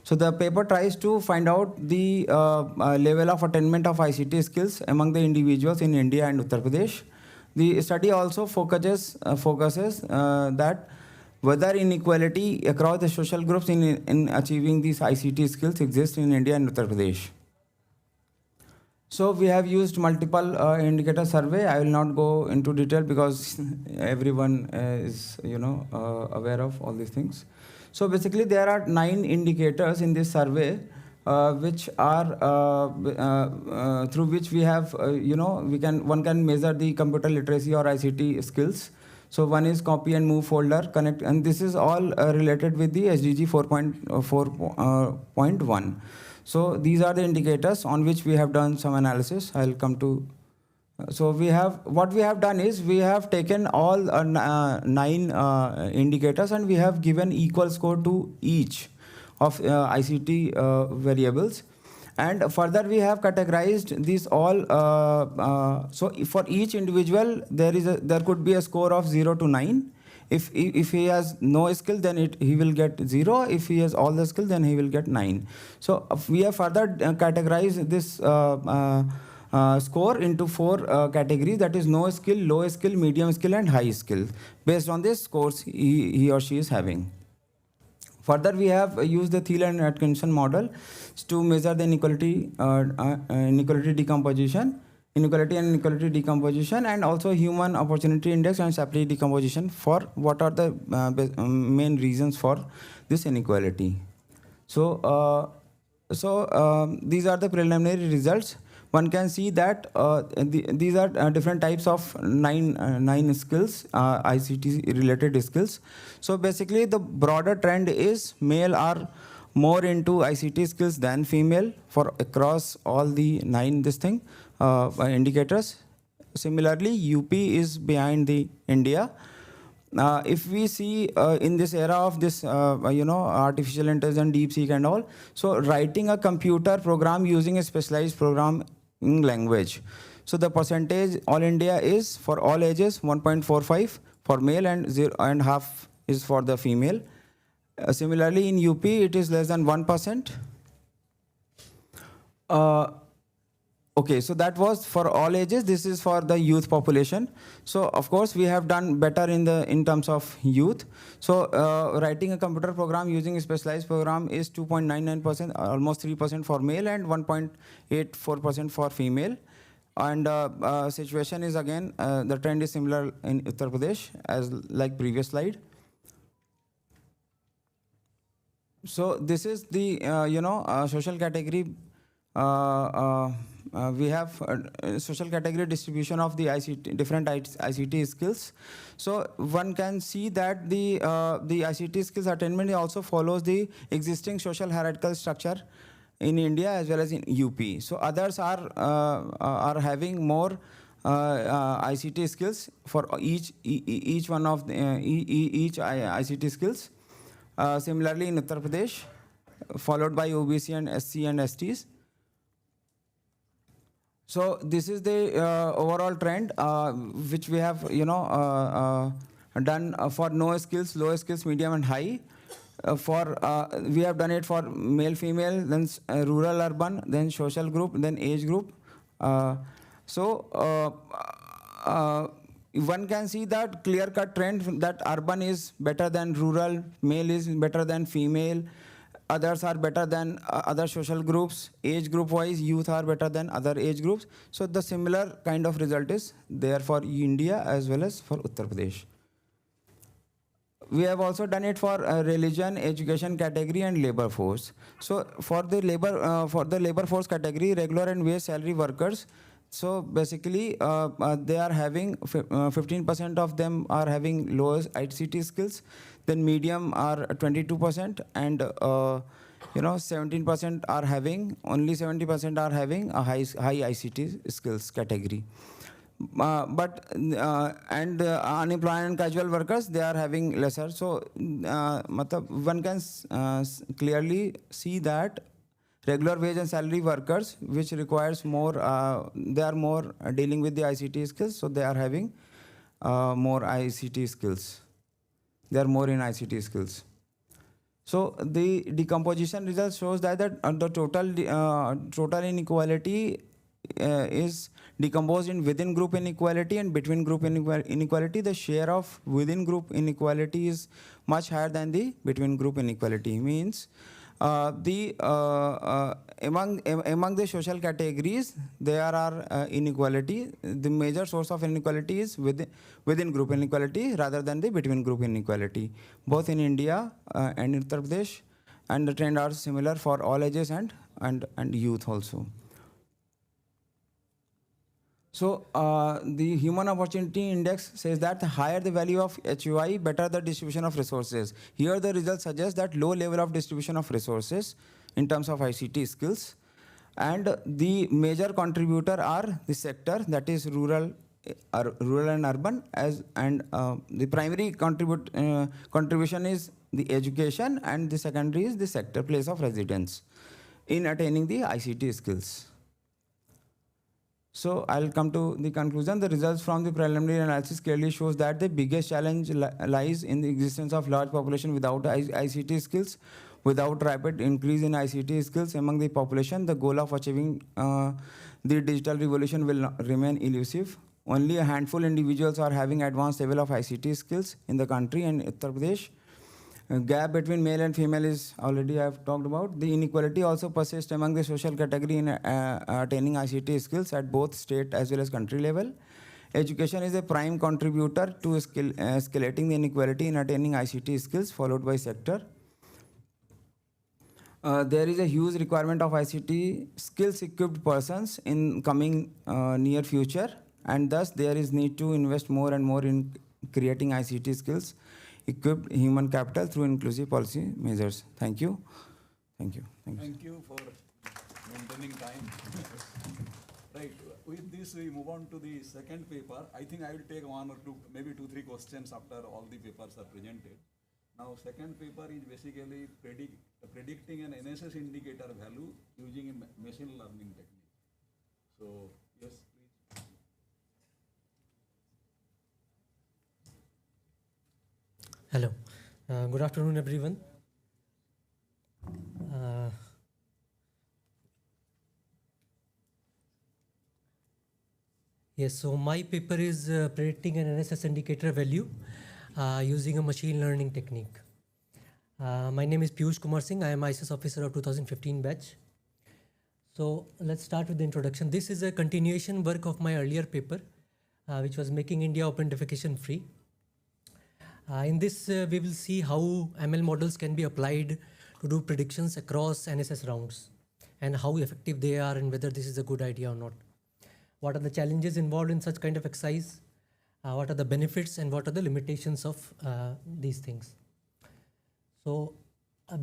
So the paper tries to find out the level of attainment of ICT skills among the individuals in India and Uttar Pradesh. The study also focuses that whether inequality across the social groups in achieving these ICT skills exists in India and Uttar Pradesh. So we have used multiple indicator survey. I will not go into detail because everyone is aware of all these things. So basically there are 9 indicators in this survey which are through which we have one can measure the computer literacy or ICT skills. So one is copy and move folder connect, and this is all related with the SDG 4.1. So these are the indicators on which we have done some analysis. I'll come to. So what we have done is we have taken all 9 indicators and we have given equal score to each of ICT variables. And further we have categorized these all. So for each individual there could be a score of 0 to 9. If he has no skill, then he will get 0. If he has all the skill, then he will get 9. So we have further categorized this score into 4 categories, that is no skill, low skill, medium skill and high skill, based on this scores he or she is having. Further, we have used the Thiel and Atkinson model to measure the inequality decomposition, and also human opportunity index and Shapley decomposition for what are the main reasons for this inequality. So these are the preliminary results. One can see that these are different types of 9 skills, ICT related skills. So basically the broader trend is male are more into ICT skills than female for across all the 9 indicators. similarly, UP is behind the India. If we see in this era of this, artificial intelligence, DeepSeek and all, so writing a computer program using a specialized programming language. So the percentage all India is for all ages 1.45 for male and 0.5 is for the female. Similarly, in UP, it is less than 1%. Okay, so that was for all ages. This is for the youth population. So of course we have done better in terms of youth. So writing a computer program using a specialized program is 2.99%, almost 3% for male and 1.84% for female. And situation is again, the trend is similar in Uttar Pradesh as like previous slide. So this is the social category. We have social category distribution of the different ICT skills. So one can see that the ICT skills attainment also follows the existing social hierarchical structure in India as well as in UP. So others are having more ICT skills for each one of each ICT skills. Similarly in Uttar Pradesh, followed by OBC and SC and STs. So this is the overall trend which we have done for no skills, low skills, medium and high. We have done it for male, female, then rural, urban, then social group, then age group. One can see that clear-cut trend that urban is better than rural, male is better than female, others are better than other social groups, age group wise youth are better than other age groups. So the similar kind of result is there for India as well as for Uttar Pradesh. We have also done it for religion, education category and labor force. So for the labor force category, regular and wage salary workers, so basically they are having 15% of them are having lowest ICT skills, then medium are 22% and 17% are having, only 70% are having a high ICT skills category. But unemployed and casual workers, they are having lesser. So one can clearly see that regular wage and salary workers, which requires more, they are more dealing with the ICT skills, so they are having more ICT skills. They are more in ICT skills. So the decomposition result shows that the total inequality is decomposed in within group inequality and between group inequality. The share of within group inequality is much higher than the between group inequality. Means among the social categories there are inequality. The major source of inequality is within group inequality rather than the between group inequality, both in India and in Uttar Pradesh, and the trend are similar for all ages and youth also. So the Human Opportunity Index says that the higher the value of HUI, better the distribution of resources. Here the results suggest that low level of distribution of resources in terms of ICT skills. And the major contributor are the sector, that is rural and urban, and the primary contribution is the education, and the secondary is the sector, place of residence in attaining the ICT skills. So I'll come to the conclusion. The results from the preliminary analysis clearly shows that the biggest challenge lies in the existence of large population without ICT skills. Without rapid increase in ICT skills among the population, the goal of achieving the digital revolution will remain elusive. Only a handful of individuals are having advanced level of ICT skills in the country, and Uttar Pradesh. Gap between male and female is already I have talked about. The inequality also persists among the social category in attaining ICT skills at both state as well as country level. Education is a prime contributor to escalating the inequality in attaining ICT skills, followed by sector. There is a huge requirement of ICT skills equipped persons in coming near future, and thus there is need to invest more and more in creating ICT skills equipped human capital through inclusive policy measures. Thank you. Thank you. Thank you for maintaining time. Right. With this, we move on to the second paper. I think I will take one or two, maybe 2-3 questions after all the papers are presented. Now, second paper is basically predicting an NSS indicator value using a machine learning technique. So, yes, please. Hello. Good afternoon, everyone. Yes, so my paper is predicting an NSS indicator value using a machine learning technique. My name is Piyush Kumar Singh. I am ICS officer of 2015 batch. So let's start with the introduction. This is a continuation work of my earlier paper, which was making India open defecation free. In this, we will see how ML models can be applied to do predictions across NSS rounds and how effective they are and whether this is a good idea or not. What are the challenges involved in such kind of exercise? What are the benefits and what are the limitations of these things? So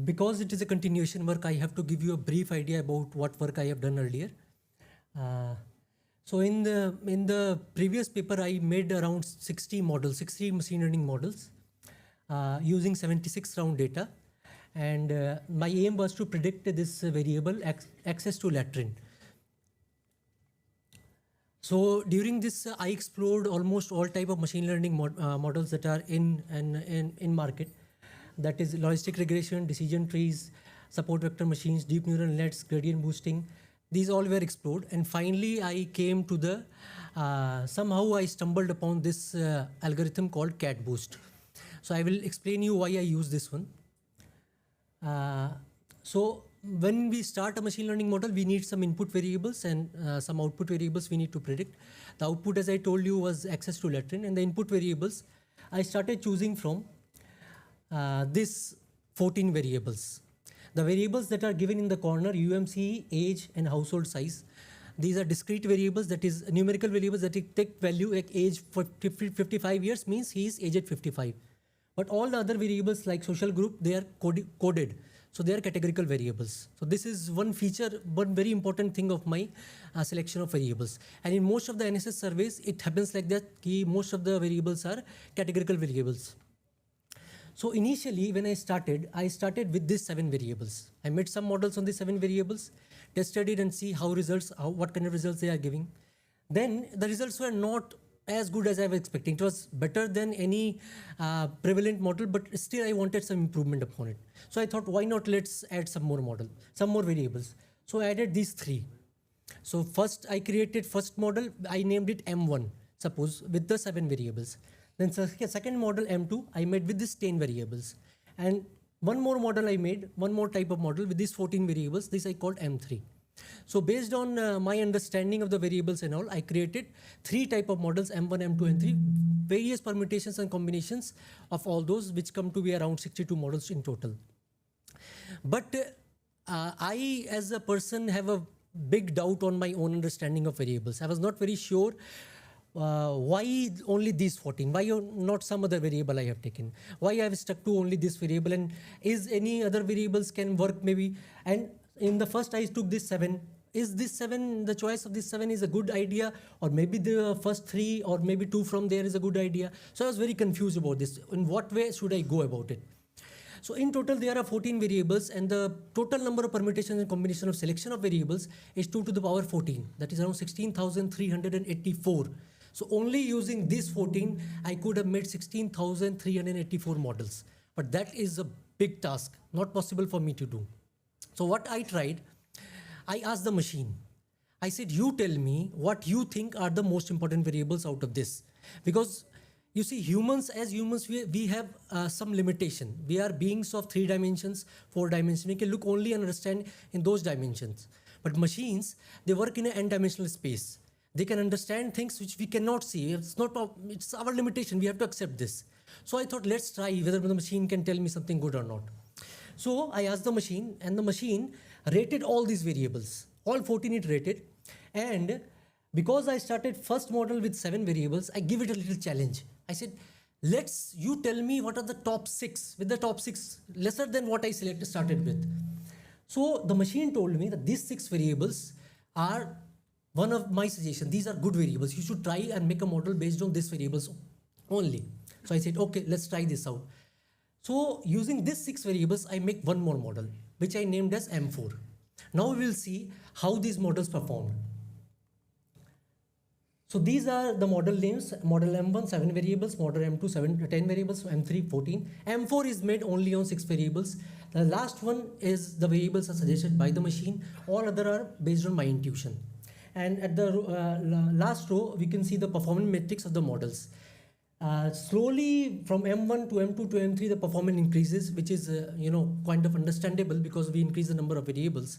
because it is a continuation work, I have to give you a brief idea about what work I have done earlier. So in the previous paper, I made around 60 models, 60 machine learning models using 76 round data. And my aim was to predict this variable access to latrine. So during this, I explored almost all type of machine learning models that are in market. That is logistic regression, decision trees, support vector machines, deep neural nets, gradient boosting. These all were explored. And finally, I came to the, somehow I stumbled upon this algorithm called cat boost. So I will explain you why I use this one. So when we start a machine learning model, we need some input variables and some output variables we need to predict. The output, as I told you, was access to latrine, and the input variables, I started choosing from this 14 variables. The variables that are given in the corner, UMC, age, and household size. These are discrete variables, that is numerical variables that take value at age for 55 years means he is aged 55. But all the other variables like social group, they are coded. So they are categorical variables. So this is one feature, one very important thing of my selection of variables. And in most of the NSS surveys, it happens like that, most of the variables are categorical variables. So initially, when I started with these 7 variables. I made some models on these 7 variables, tested it and see what kind of results they are giving. Then the results were not as good as I was expecting. It was better than any prevalent model, but still I wanted some improvement upon it. So I thought, why not let's add some more variables. So I added these 3. So first I created first model, I named it M1, suppose, with the 7 variables. Then second model M2, I made with these 10 variables. And one more model I made, one more type of model with these 14 variables, this I called M3. So based on my understanding of the variables and all, I created 3 type of models, M1, M2, and 3, various permutations and combinations of all those, which come to be around 62 models in total. But I, as a person, have a big doubt on my own understanding of variables. I was not very sure why only these 14, why not some other variable I have taken, why I have stuck to only this variable, and is any other variables can work maybe. And in the first I took this 7. Is this 7, the choice of this 7 is a good idea, or maybe the first 3 or maybe 2 from there is a good idea? So I was very confused about this. In what way should I go about it? So in total there are 14 variables, and the total number of permutations and combination of selection of variables is 2 to the power 14. That is around 16,384. So only using this 14, I could have made 16,384 models. But that is a big task, not possible for me to do. So what I tried, I asked the machine. I said, you tell me what you think are the most important variables out of this. Because you see, as humans, we have some limitation. We are beings of 3 dimensions, 4 dimensions. We can look only and understand in those dimensions. But machines, they work in an n-dimensional space. They can understand things which we cannot see. It's our limitation. We have to accept this. So I thought, let's try whether the machine can tell me something good or not. So I asked the machine, and the machine rated all these variables. All 14 it rated. And because I started first model with 7 variables, I give it a little challenge. I said, you tell me what are the top 6, with the top 6 lesser than what I started with. So the machine told me that these 6 variables are one of my suggestions, these are good variables. You should try and make a model based on these variables only. So I said, okay, let's try this out. So using these 6 variables, I make one more model, which I named as M4. Now we will see how these models performed. So these are the model names: model M1 7 variables, model M2 10 variables, M3 14. M4 is made only on 6 variables. The last one is the variables are suggested by the machine. All other are based on my intuition. And at the last row, we can see the performance metrics of the models. Slowly from M1 to M2 to M3, the performance increases, which is kind of understandable because we increase the number of variables.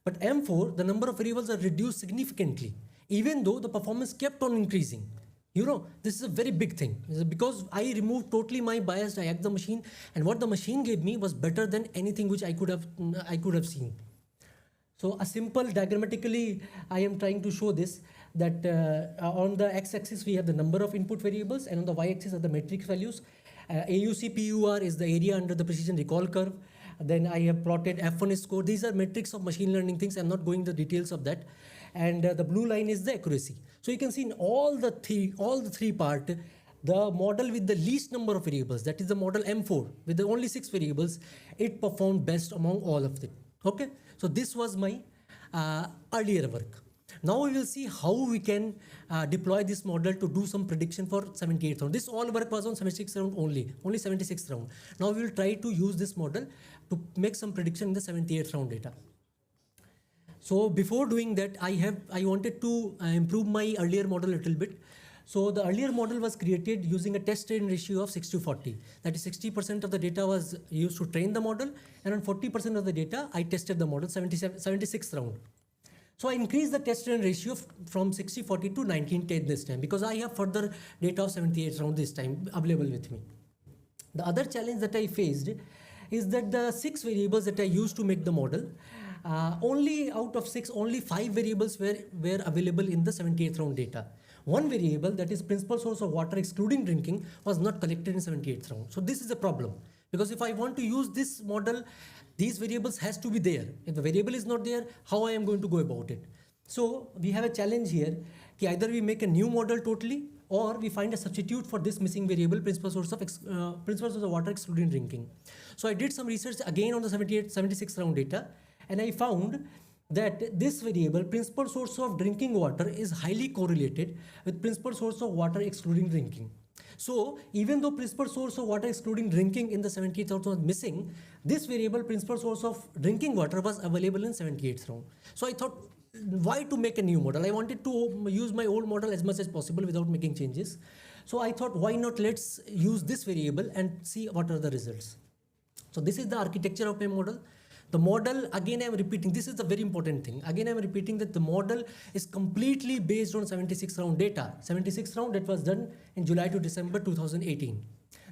But M4, the number of variables are reduced significantly, even though the performance kept on increasing. This is a very big thing. Because I removed totally my bias, I asked the machine, and what the machine gave me was better than anything which I could have seen. So a simple diagrammatically, I am trying to show this, that on the x-axis we have the number of input variables, and on the y-axis are the matrix values. AUC PUR is the area under the precision recall curve. Then I have plotted F1 score. These are metrics of machine learning things. I'm not going into the details of that. And the blue line is the accuracy. So you can see in all the three part, the model with the least number of variables, that is the model M4 with the only 6 variables, it performed best among all of them. Okay, so this was my earlier work. Now we will see how we can deploy this model to do some prediction for 78th round. This all work was on 76th round only 76th round. Now we will try to use this model to make some prediction in the 78th round data. So before doing that, I wanted to improve my earlier model a little bit. So the earlier model was created using a test train ratio of 6:40. That is 60% of the data was used to train the model, and on 40% of the data, I tested the model 76th round. So I increased the test train ratio from 60:40 to 19:10 this time, because I have further data of 78th round this time available with me. The other challenge that I faced is that the 6 variables that I used to make the model, only out of 6, only 5 variables were available in the 78th round data. One variable, that is principal source of water excluding drinking, was not collected in 78th round. So this is a problem, because if I want to use this model, these variables has to be there. If the variable is not there, how I am going to go about it? So we have a challenge here. Either we make a new model totally, or we find a substitute for this missing variable, principal source of water excluding drinking. So I did some research again on the 76th round data, and I found that this variable, principal source of drinking water, is highly correlated with principal source of water excluding drinking. So even though principal source of water excluding drinking in the 78th round was missing, this variable, principal source of drinking water, was available in 78th round. So I thought, why to make a new model? I wanted to use my old model as much as possible without making changes. So I thought, why not let's use this variable and see what are the results. So this is the architecture of my model. The model, again I am repeating, this is the very important thing. Again I am repeating that the model is completely based on 76th round data. 76th round that was done in July to December 2018.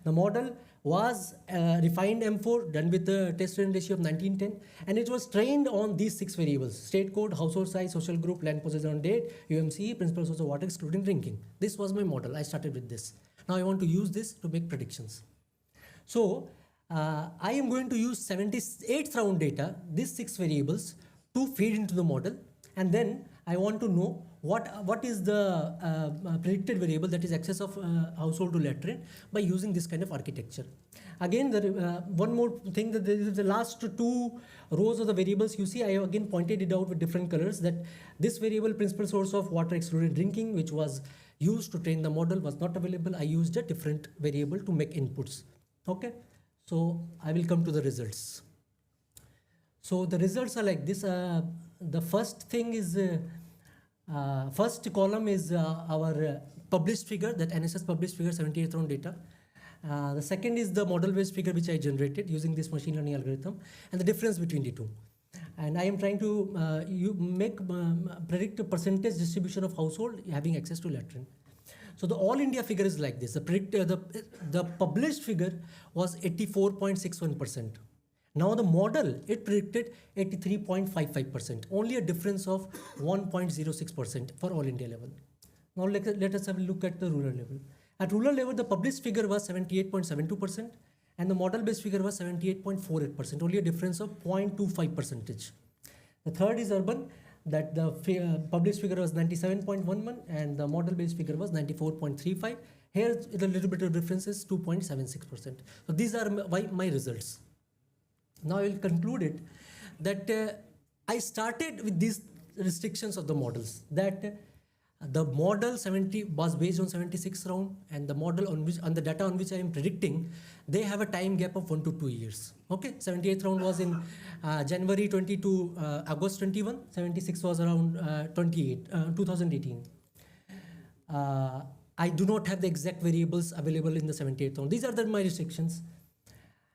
The model was refined M4, done with the test train ratio of 19:10, and it was trained on these 6 variables: state code, household size, social group, land possession on date, UMCE, principal source of water excluding drinking. This was my model. I started with this. Now I want to use this to make predictions. So I am going to use 78th round data, these 6 variables, to feed into the model, and then I want to know what is the predicted variable, that is access of household to latrine, by using this kind of architecture. Again, one more thing, that the last 2 rows of the variables you see, I have again pointed it out with different colors, that this variable, principal source of water excluded drinking, which was used to train the model, was not available. I used a different variable to make inputs. Okay, so I will come to the results. So the results are like this. The first thing is, first column is our published figure, that NSS published figure, 78th round data. The second is the model-based figure which I generated using this machine learning algorithm, and the difference between the two. And I am trying to predict a percentage distribution of household having access to latrine. So the all India figure is like this. The published figure was 84.61%. Now the model, it predicted 83.55%, only a difference of 1.06% for all India level. Now let us have a look at the rural level. At rural level, the published figure was 78.72%, and the model-based figure was 78.48%, only a difference of 0.25%. The third is urban. that the published figure was 97.11 and the model-based figure was 94.35. Here, a little bit of difference is 2.76%. So these are my results. Now I will conclude it that I started with these restrictions of the models, that the model 70 was based on 76 round, and the model on the data on which I am predicting, they have a time gap of 1 to 2 years. Okay, 78th round was in January 20 to August 21. 76 was around 2018. I do not have the exact variables available in the 78th round. These are my restrictions.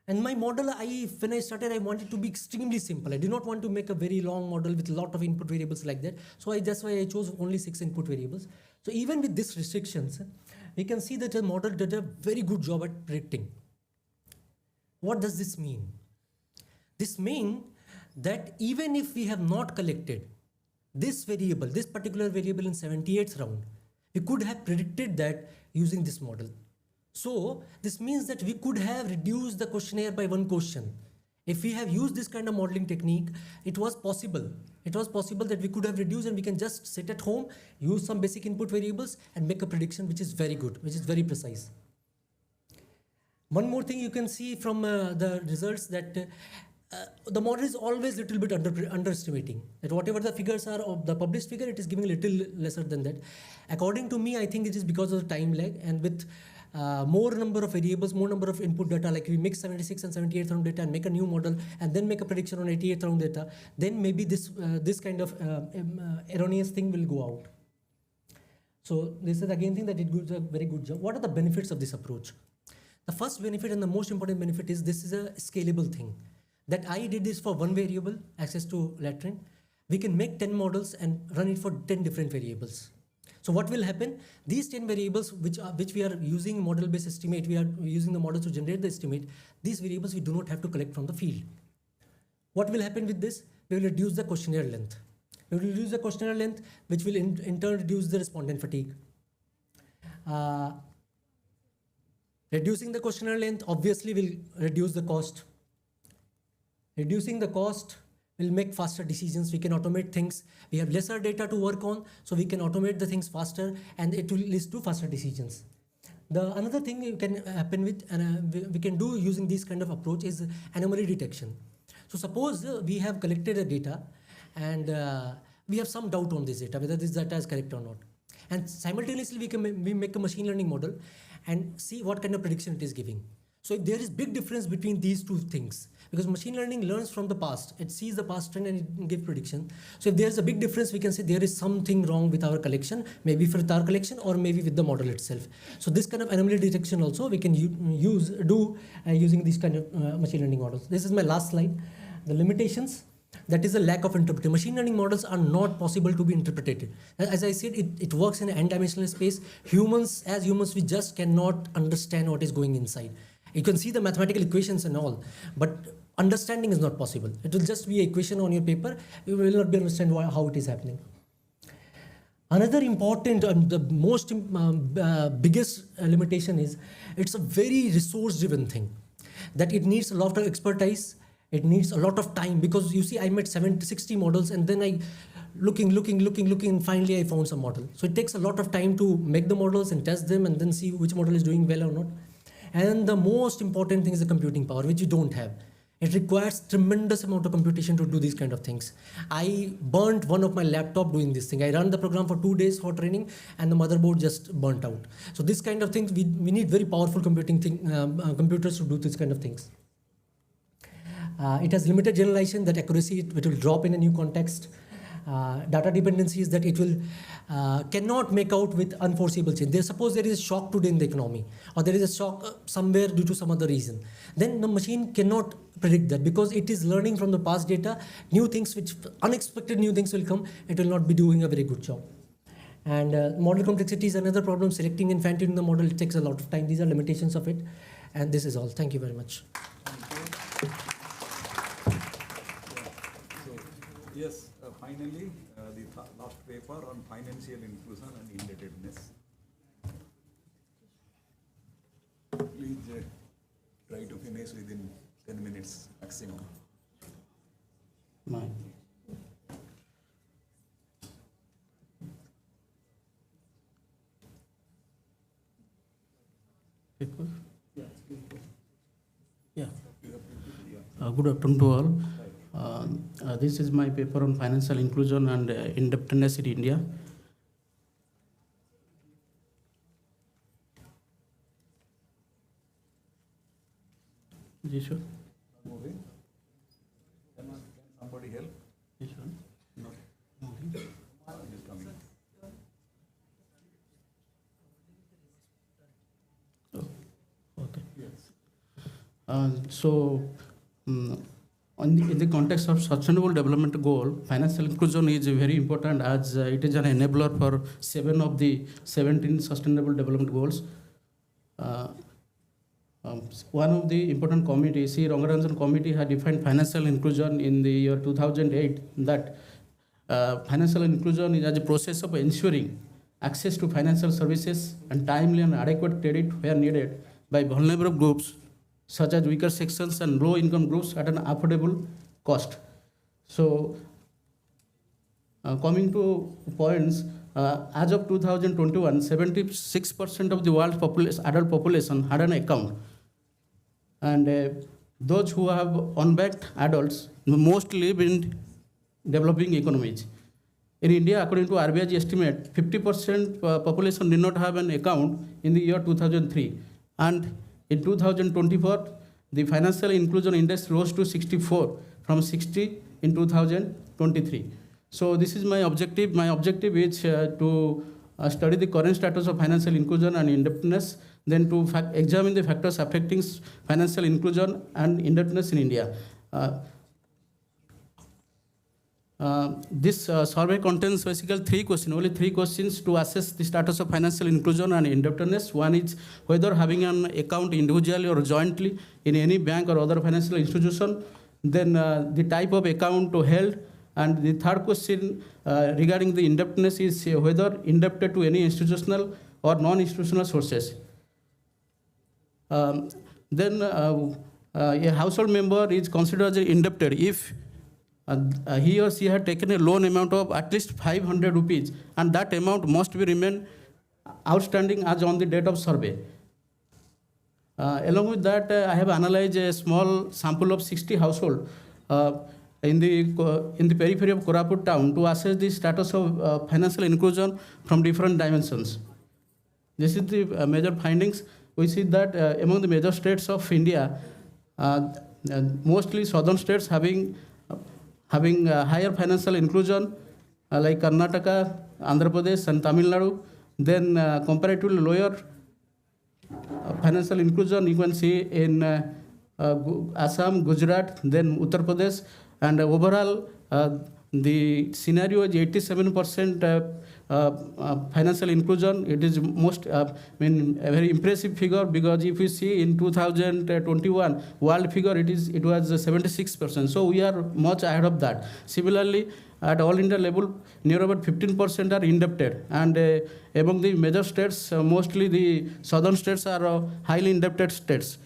And my model, when I started, I wanted to be extremely simple. I did not want to make a very long model with a lot of input variables like that. So that's why I chose only 6 input variables. So even with these restrictions, we can see that the model did a very good job at predicting. What does this mean? This means that even if we have not collected this variable, this particular variable in 78th round, we could have predicted that using this model. So this means that we could have reduced the questionnaire by 1 question. If we have used this kind of modeling technique, it was possible. It was possible that we could have reduced, and we can just sit at home, use some basic input variables and make a prediction which is very good, which is very precise. One more thing you can see from the results, that the model is always a little bit underestimating. That whatever the figures are of the published figure, it is giving a little lesser than that. According to me, I think it is because of the time lag, and with more number of variables, more number of input data, like we mix 76 and 78th round data and make a new model and then make a prediction on 88th round data, then maybe this kind of erroneous thing will go out. So this is again thing that it does a very good job. What are the benefits of this approach? The first benefit and the most important benefit is this is a scalable thing. That I did this for 1 variable, access to latrine. We can make 10 models and run it for 10 different variables. So what will happen? These 10 variables which we are using model-based estimate, we are using the models to generate the estimate, these variables we do not have to collect from the field. What will happen with this? We will reduce the questionnaire length. We will reduce the questionnaire length, which will in turn reduce the respondent fatigue. Reducing the questionnaire length obviously will reduce the cost. Reducing the cost will make faster decisions. We can automate things. We have lesser data to work on, so we can automate the things faster, and it will lead to faster decisions. Another thing you can happen with, and we can do using this kind of approach, is anomaly detection. So suppose we have collected a data, and we have some doubt on this data, whether this data is correct or not. And simultaneously, we make a machine learning model and see what kind of prediction it is giving. So if there is big difference between these two things, because machine learning learns from the past, it sees the past trend and it gives prediction. So if there's a big difference, we can say there is something wrong with our collection, maybe with our collection or maybe with the model itself. So this kind of anomaly detection also we can do using these kind of machine learning models. This is my last slide. The limitations. That is a lack of interpretation. Machine learning models are not possible to be interpreted. As I said, it works in an n-dimensional space. As humans, we just cannot understand what is going inside. You can see the mathematical equations and all, but understanding is not possible. It will just be an equation on your paper. You will not be understand how it is happening. Another important and the most biggest limitation is it's a very resource-driven thing. That it needs a lot of expertise. It needs a lot of time, because you see I made 60 models and then I looking, and finally I found some model. So it takes a lot of time to make the models and test them and then see which model is doing well or not. And the most important thing is the computing power, which you don't have. It requires tremendous amount of computation to do these kind of things. I burnt one of my laptop doing this thing. I ran the program for 2 days for training and the motherboard just burnt out. So this kind of things, we need very powerful computers to do these kind of things. It has limited generalization, that accuracy it will drop in a new context. Data dependency is that it will cannot make out with unforeseeable change. Suppose there is a shock today in the economy, or there is a shock somewhere due to some other reason. Then the machine cannot predict that, because it is learning from the past data. New things, unexpected new things will come. It will not be doing a very good job. And model complexity is another problem. Selecting and fine-tuning the model, it takes a lot of time. These are limitations of it. And this is all. Thank you very much. Yes, finally, the last paper on financial inclusion and indebtedness. Please try to finish within 10 minutes maximum. Good afternoon to all. This is my paper on financial inclusion and indebtedness in India. Yes, sir. Moving. Can somebody help? Yes, sir. No. It is coming. Okay. In the context of sustainable development goal, financial inclusion is very important as it is an enabler for 7 of the 17 sustainable development goals. One of the important committees, C. Rangaranjan Committee, had defined financial inclusion in the year 2008 that financial inclusion is as a process of ensuring access to financial services and timely and adequate credit where needed by vulnerable groups such as weaker sections and low-income groups at an affordable cost. So, coming to points, as of 2021, 76% of the world's adult population had an account. And those who have unbanked adults most live in developing economies. In India, according to RBI's estimate, 50% population did not have an account in the year 2003. And in 2024, the financial inclusion index rose to 64 from 60 in 2023. So this is my objective. My objective is to study the current status of financial inclusion and indebtedness, then to examine the factors affecting financial inclusion and indebtedness in India. This survey contains basically 3 questions, only 3 questions to assess the status of financial inclusion and indebtedness. One is whether having an account individually or jointly in any bank or other financial institution, then the type of account held, and the third question regarding the indebtedness is whether indebted to any institutional or non-institutional sources. Then a household member is considered as indebted if he or she had taken a loan amount of at least 500 rupees, and that amount must be remain outstanding as on the date of survey. Along with that, I have analyzed a small sample of 60 households in the periphery of Koraput town to assess the status of financial inclusion from different dimensions. This is the major findings. We see that among the major states of India, mostly southern states having higher financial inclusion like Karnataka, Andhra Pradesh and Tamil Nadu, then comparatively lower financial inclusion you can see in Assam, Gujarat, then Uttar Pradesh, and overall the scenario is 87% financial inclusion. It is a very impressive figure, because if you see in 2021 world figure, it was 76%. So we are much ahead of that. Similarly, at all India level, near about 15% are indebted, and among the major states, mostly the southern states are highly indebted states.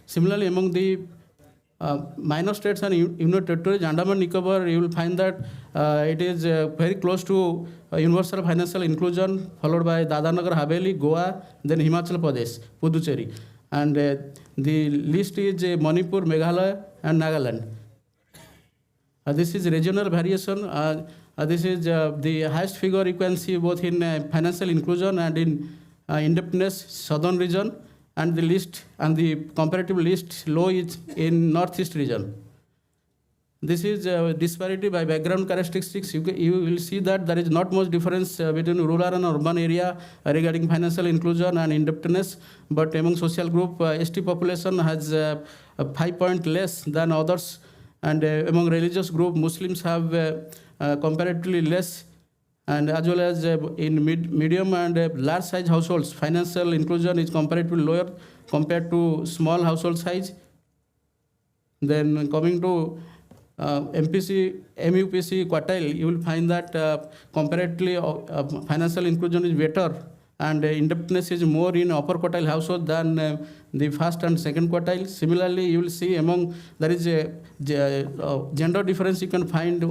Similarly, among the minor states and union territories, Andaman Nicobar, you will find that it is very close to universal financial inclusion, followed by Dadanagar Haveli, Goa, then Himachal Pradesh, Puducherry. And the list is Manipur, Meghalaya, and Nagaland. This is regional variation. This is the highest figure you can see both in financial inclusion and in indebtedness, southern region, and the list and the comparative list low is in northeast region. This is disparity by background characteristics. You will see that there is not much difference between rural and urban area regarding financial inclusion and indebtedness, but among social group, ST population has 5 points less than others, and among religious group, Muslims have comparatively less, and as well as in medium and large size households, financial inclusion is comparatively lower compared to small household size. Then coming to MPC, MUPC quartile, you will find that comparatively financial inclusion is better, and indebtedness is more in upper quartile household than the first and second quartile. Similarly, you will see there is a gender difference you can find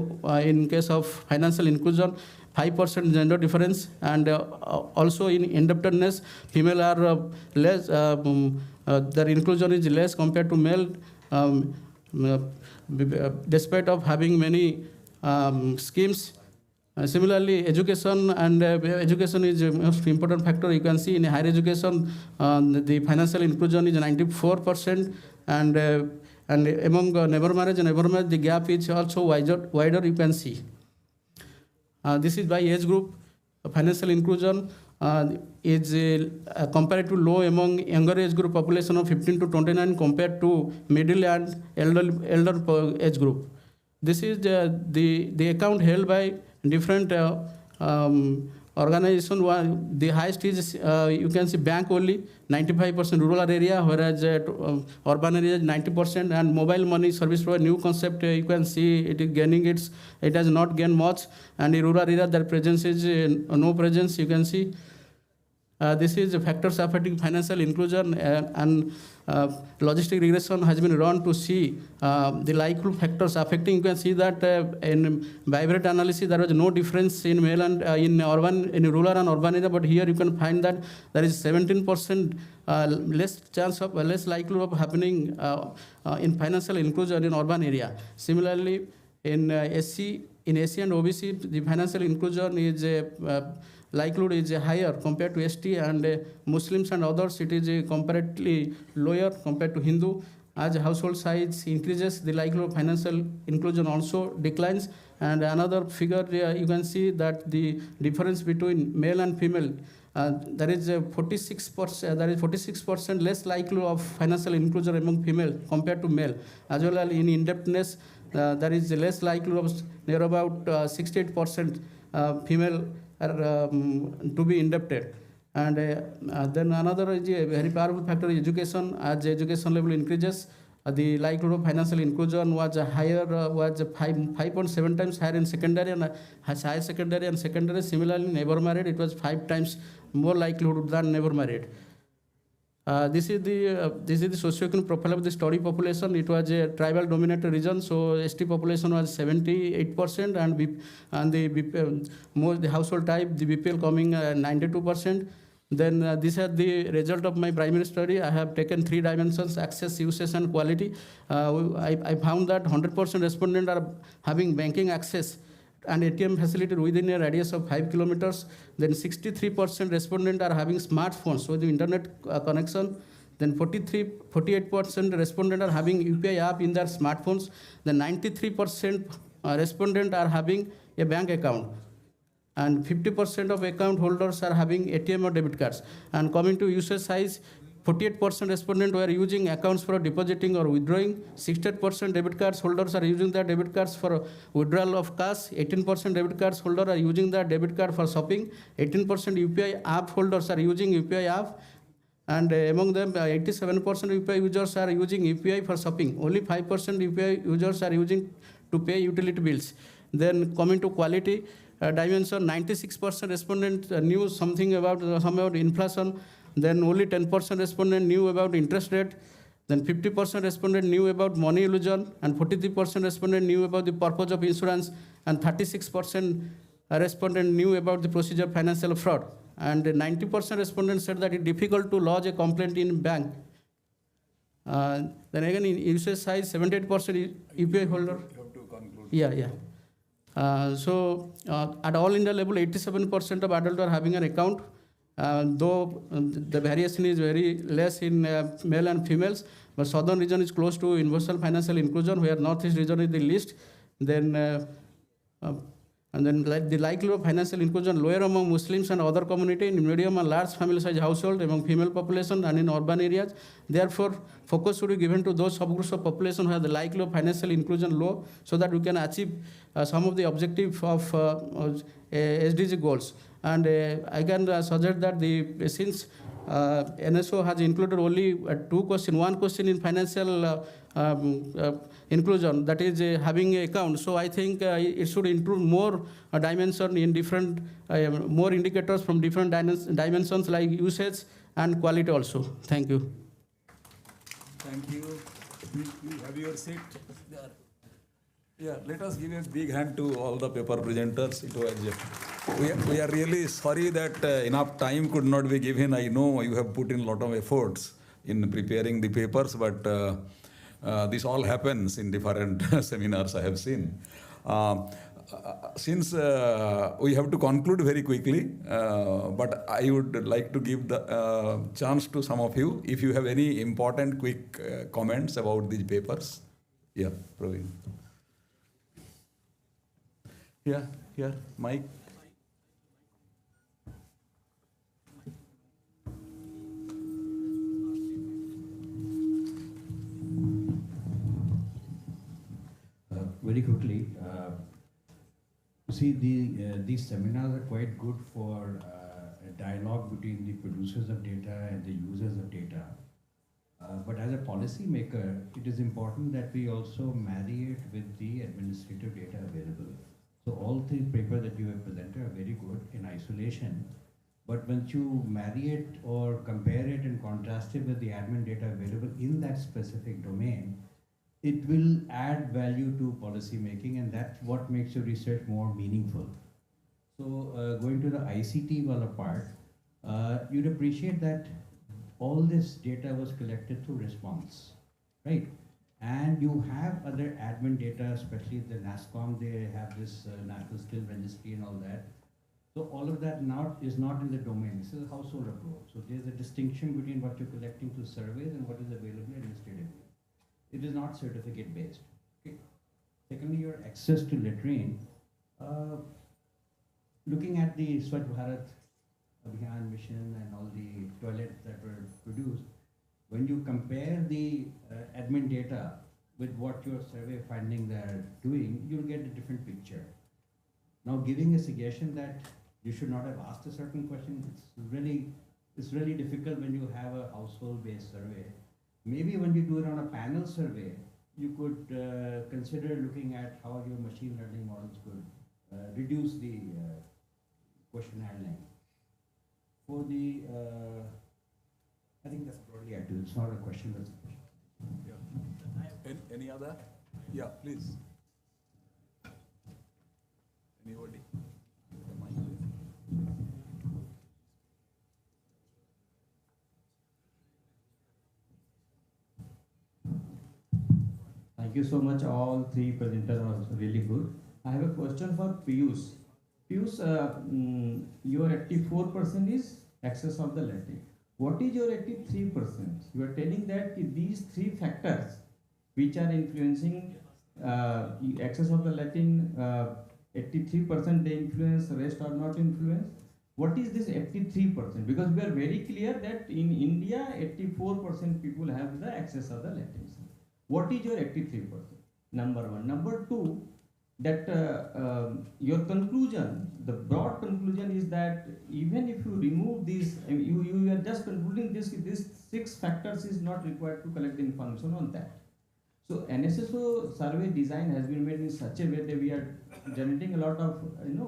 in case of financial inclusion, 5% gender difference, and also in indebtedness, female are less, their inclusion is less compared to male. despite of having many schemes. Similarly, education education is the most important factor. You can see in higher education, the financial inclusion is 94%, and among never marriage and never marriage, the gap is also wider. You can see. This is by age group. Financial inclusion is comparatively low among younger age group population of 15 to 29 compared to middle and elder age group. This is the account held by different organization. The highest is you can see bank only 95% rural area, whereas urban area is 90%, and mobile money service provider new concept. You can see it is gaining it has not gained much, and in rural area their presence is no presence. You can see. This is the factors affecting financial inclusion, and logistic regression has been run to see the likely factors affecting. You can see that in vibrant analysis there was no difference in male and in rural and urban area, but here you can find that there is 17% less likelihood of happening in financial inclusion in urban area. Similarly, in SC and OBC, the financial inclusion is likelihood is higher compared to ST, and Muslims and others it is comparatively lower compared to Hindu. As household size increases, the likelihood of financial inclusion also declines. And another figure you can see that the difference between male and female, there is 46%. There is 46% less likelihood of financial inclusion among female compared to male. As well as in indebtedness, there is less likelihood of near about 68% female to be indebted. And then another is a very powerful factor is education. As education level increases, the likelihood of financial inclusion was higher, was 5.7 times higher in secondary and higher secondary and secondary. Similarly, never married, it was 5 times more likelihood than never married. This is the socioeconomic profile of the study population. It was a tribal dominated region, so ST population was 78%, and the household type, the BPL coming 92%. Then these are the result of my primary study. I have taken 3 dimensions: access, usage, and quality. I found that 100% respondents are having banking access and ATM facility within a radius of 5 kilometers. Then 63% respondents are having smartphones with the internet connection. Then 48% respondents are having UPI app in their smartphones. Then 93% respondents are having a bank account. And 50% of account holders are having ATM or debit cards. And coming to usage size, 48% respondents were using accounts for depositing or withdrawing. 68% debit cards holders are using their debit cards for withdrawal of cash. 18% debit cards holders are using their debit card for shopping. 18% UPI app holders are using UPI app. And among them, 87% UPI users are using UPI for shopping. Only 5% UPI users are using to pay utility bills. Then coming to quality dimension, 96% respondents knew something about inflation. Then only 10% respondents knew about interest rate. Then 50% respondents knew about money illusion, and 43% respondents knew about the purpose of insurance, and 36% respondents knew about the procedure of financial fraud. And 90% respondents said that it's difficult to lodge a complaint in bank. Then again, in usage size, 78% UPI holder. You have to conclude. Yeah. So at all India level, 87% of adults are having an account. Though the variation is very less in male and females, but southern region is close to universal financial inclusion, where northeast region is the least. Then the likelihood of financial inclusion lower among Muslims and other community in medium and large family size household among female population and in urban areas. Therefore, focus should be given to those subgroups of population where the likelihood of financial inclusion low, so that we can achieve some of the objective of SDG goals. And I can suggest that since NSO has included only 2 questions, 1 question in financial inclusion, that is having an account. So I think it should include more dimension in different, more indicators from different dimensions like usage and quality also. Thank you. Thank you. Please have your seat. Yeah, let us give a big hand to all the paper presenters. It was, we are really sorry that enough time could not be given. I know you have put in a lot of efforts in preparing the papers, but This all happens in different seminars I have seen. Since we have to conclude very quickly, but I would like to give the chance to some of you if you have any important quick comments about these papers. Yeah, Praveen. Yeah, here, Mike. Very quickly, these seminars are quite good for a dialogue between the producers of data and the users of data. But as a policy maker, it is important that we also marry it with the administrative data available. So all three papers that you have presented are very good in isolation. But once you marry it or compare it and contrast it with the admin data available in that specific domain, it will add value to policy making, and that's what makes your research more meaningful. So going to the ICT wala part, you'd appreciate that all this data was collected through response, right? And you have other admin data, especially the NASCOM, they have this National Skill Registry and all that. So all of that now is not in the domain. This is a household approach. So there's a distinction between what you're collecting through surveys and what is available administratively. It is not certificate based. Okay. Secondly, your access to latrine. Looking at the Swachh Bharat Abhiyan mission and all the toilets that were produced, when you compare the admin data with what your survey findings are doing, you'll get a different picture. Now, giving a suggestion that you should not have asked a certain question, it's really difficult when you have a household-based survey. Maybe when you do it on a panel survey, you could consider looking at how your machine learning models could reduce the questionnaire length. For the, I think that's broadly it. It's not a question, that's a question. Yeah. Any other? Yeah, please. Anybody? Thank you so much. All three presenters are really good. I have a question for Piyush. Piyush, your 84% is excess of the latin. What is your 83%? You are telling that these three factors which are influencing excess of the latin, 83% they influence, rest are not influence. What is this 83%? Because we are very clear that in India, 84% people have the excess of the latin. What is your 83%? Number one. Number two, that your conclusion, the broad conclusion is that even if you remove these, you are just concluding this 6 factors is not required to collect the information on that. So NSSO survey design has been made in such a way that we are generating a lot of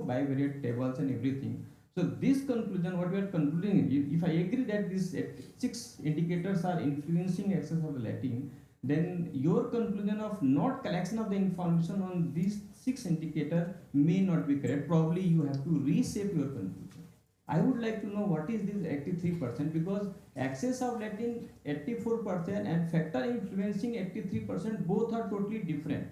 bivariate tables and everything. So this conclusion, what we are concluding, if I agree that these 6 indicators are influencing excess of the latin, then your conclusion of not collection of the information on these 6 indicators may not be correct. Probably you have to reshape your conclusion. I would like to know what is this 83%, because excess of latin 84% and factor influencing 83%, both are totally different.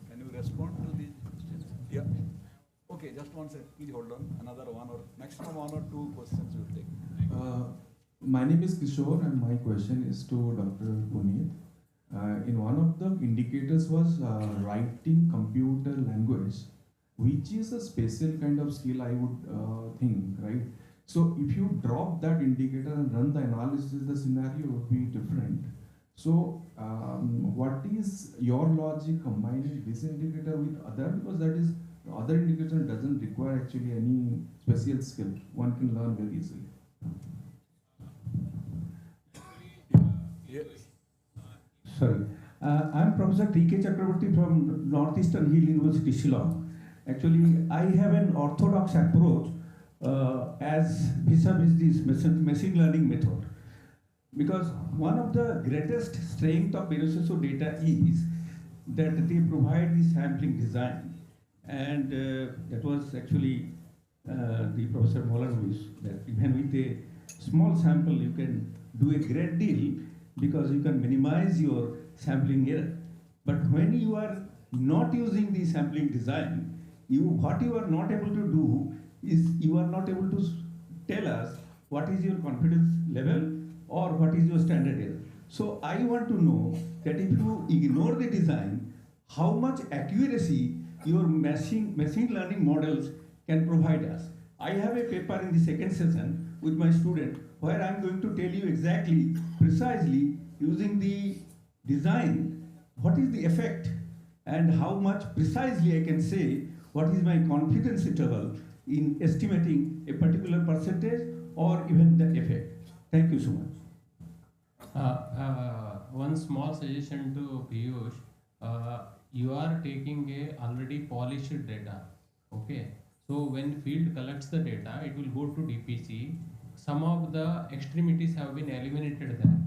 Can you respond to these questions? Yeah. Okay, just one second. Please hold on. Another one or maximum 1 or 2 questions we'll take. My name is Kishore and my question is to Dr. Puneet. In one of the indicators was writing computer language, which is a special kind of skill, I would think, right? So if you drop that indicator and run the analysis, the scenario would be different. So what is your logic combining this indicator with other? Because that is, the other indicator doesn't require actually any special skill. One can learn very easily. Sorry. I'm Professor T.K. Chakraborty from Northeastern Hill University, Shillong. Actually, I have an orthodox approach as vis-a-vis this machine learning method. Because one of the greatest strength of NSSO data is that they provide the sampling design. And that was actually the Professor Molan's wish, that even with a small sample, you can do a great deal because you can minimize your sampling error. But when you are not using the sampling design, what you are not able to do is you are not able to tell us what is your confidence level or what is your standard error. So I want to know that if you ignore the design, how much accuracy your machine learning models can provide us. I have a paper in the second session with my student where I'm going to tell you exactly, precisely, using the design, what is the effect and how much precisely I can say what is my confidence interval in estimating a particular percentage or even the effect. Thank you so much. One small suggestion to Piyush. You are taking a already polished data. Okay. So when field collects the data, it will go to DPC. Some of the extremities have been eliminated there.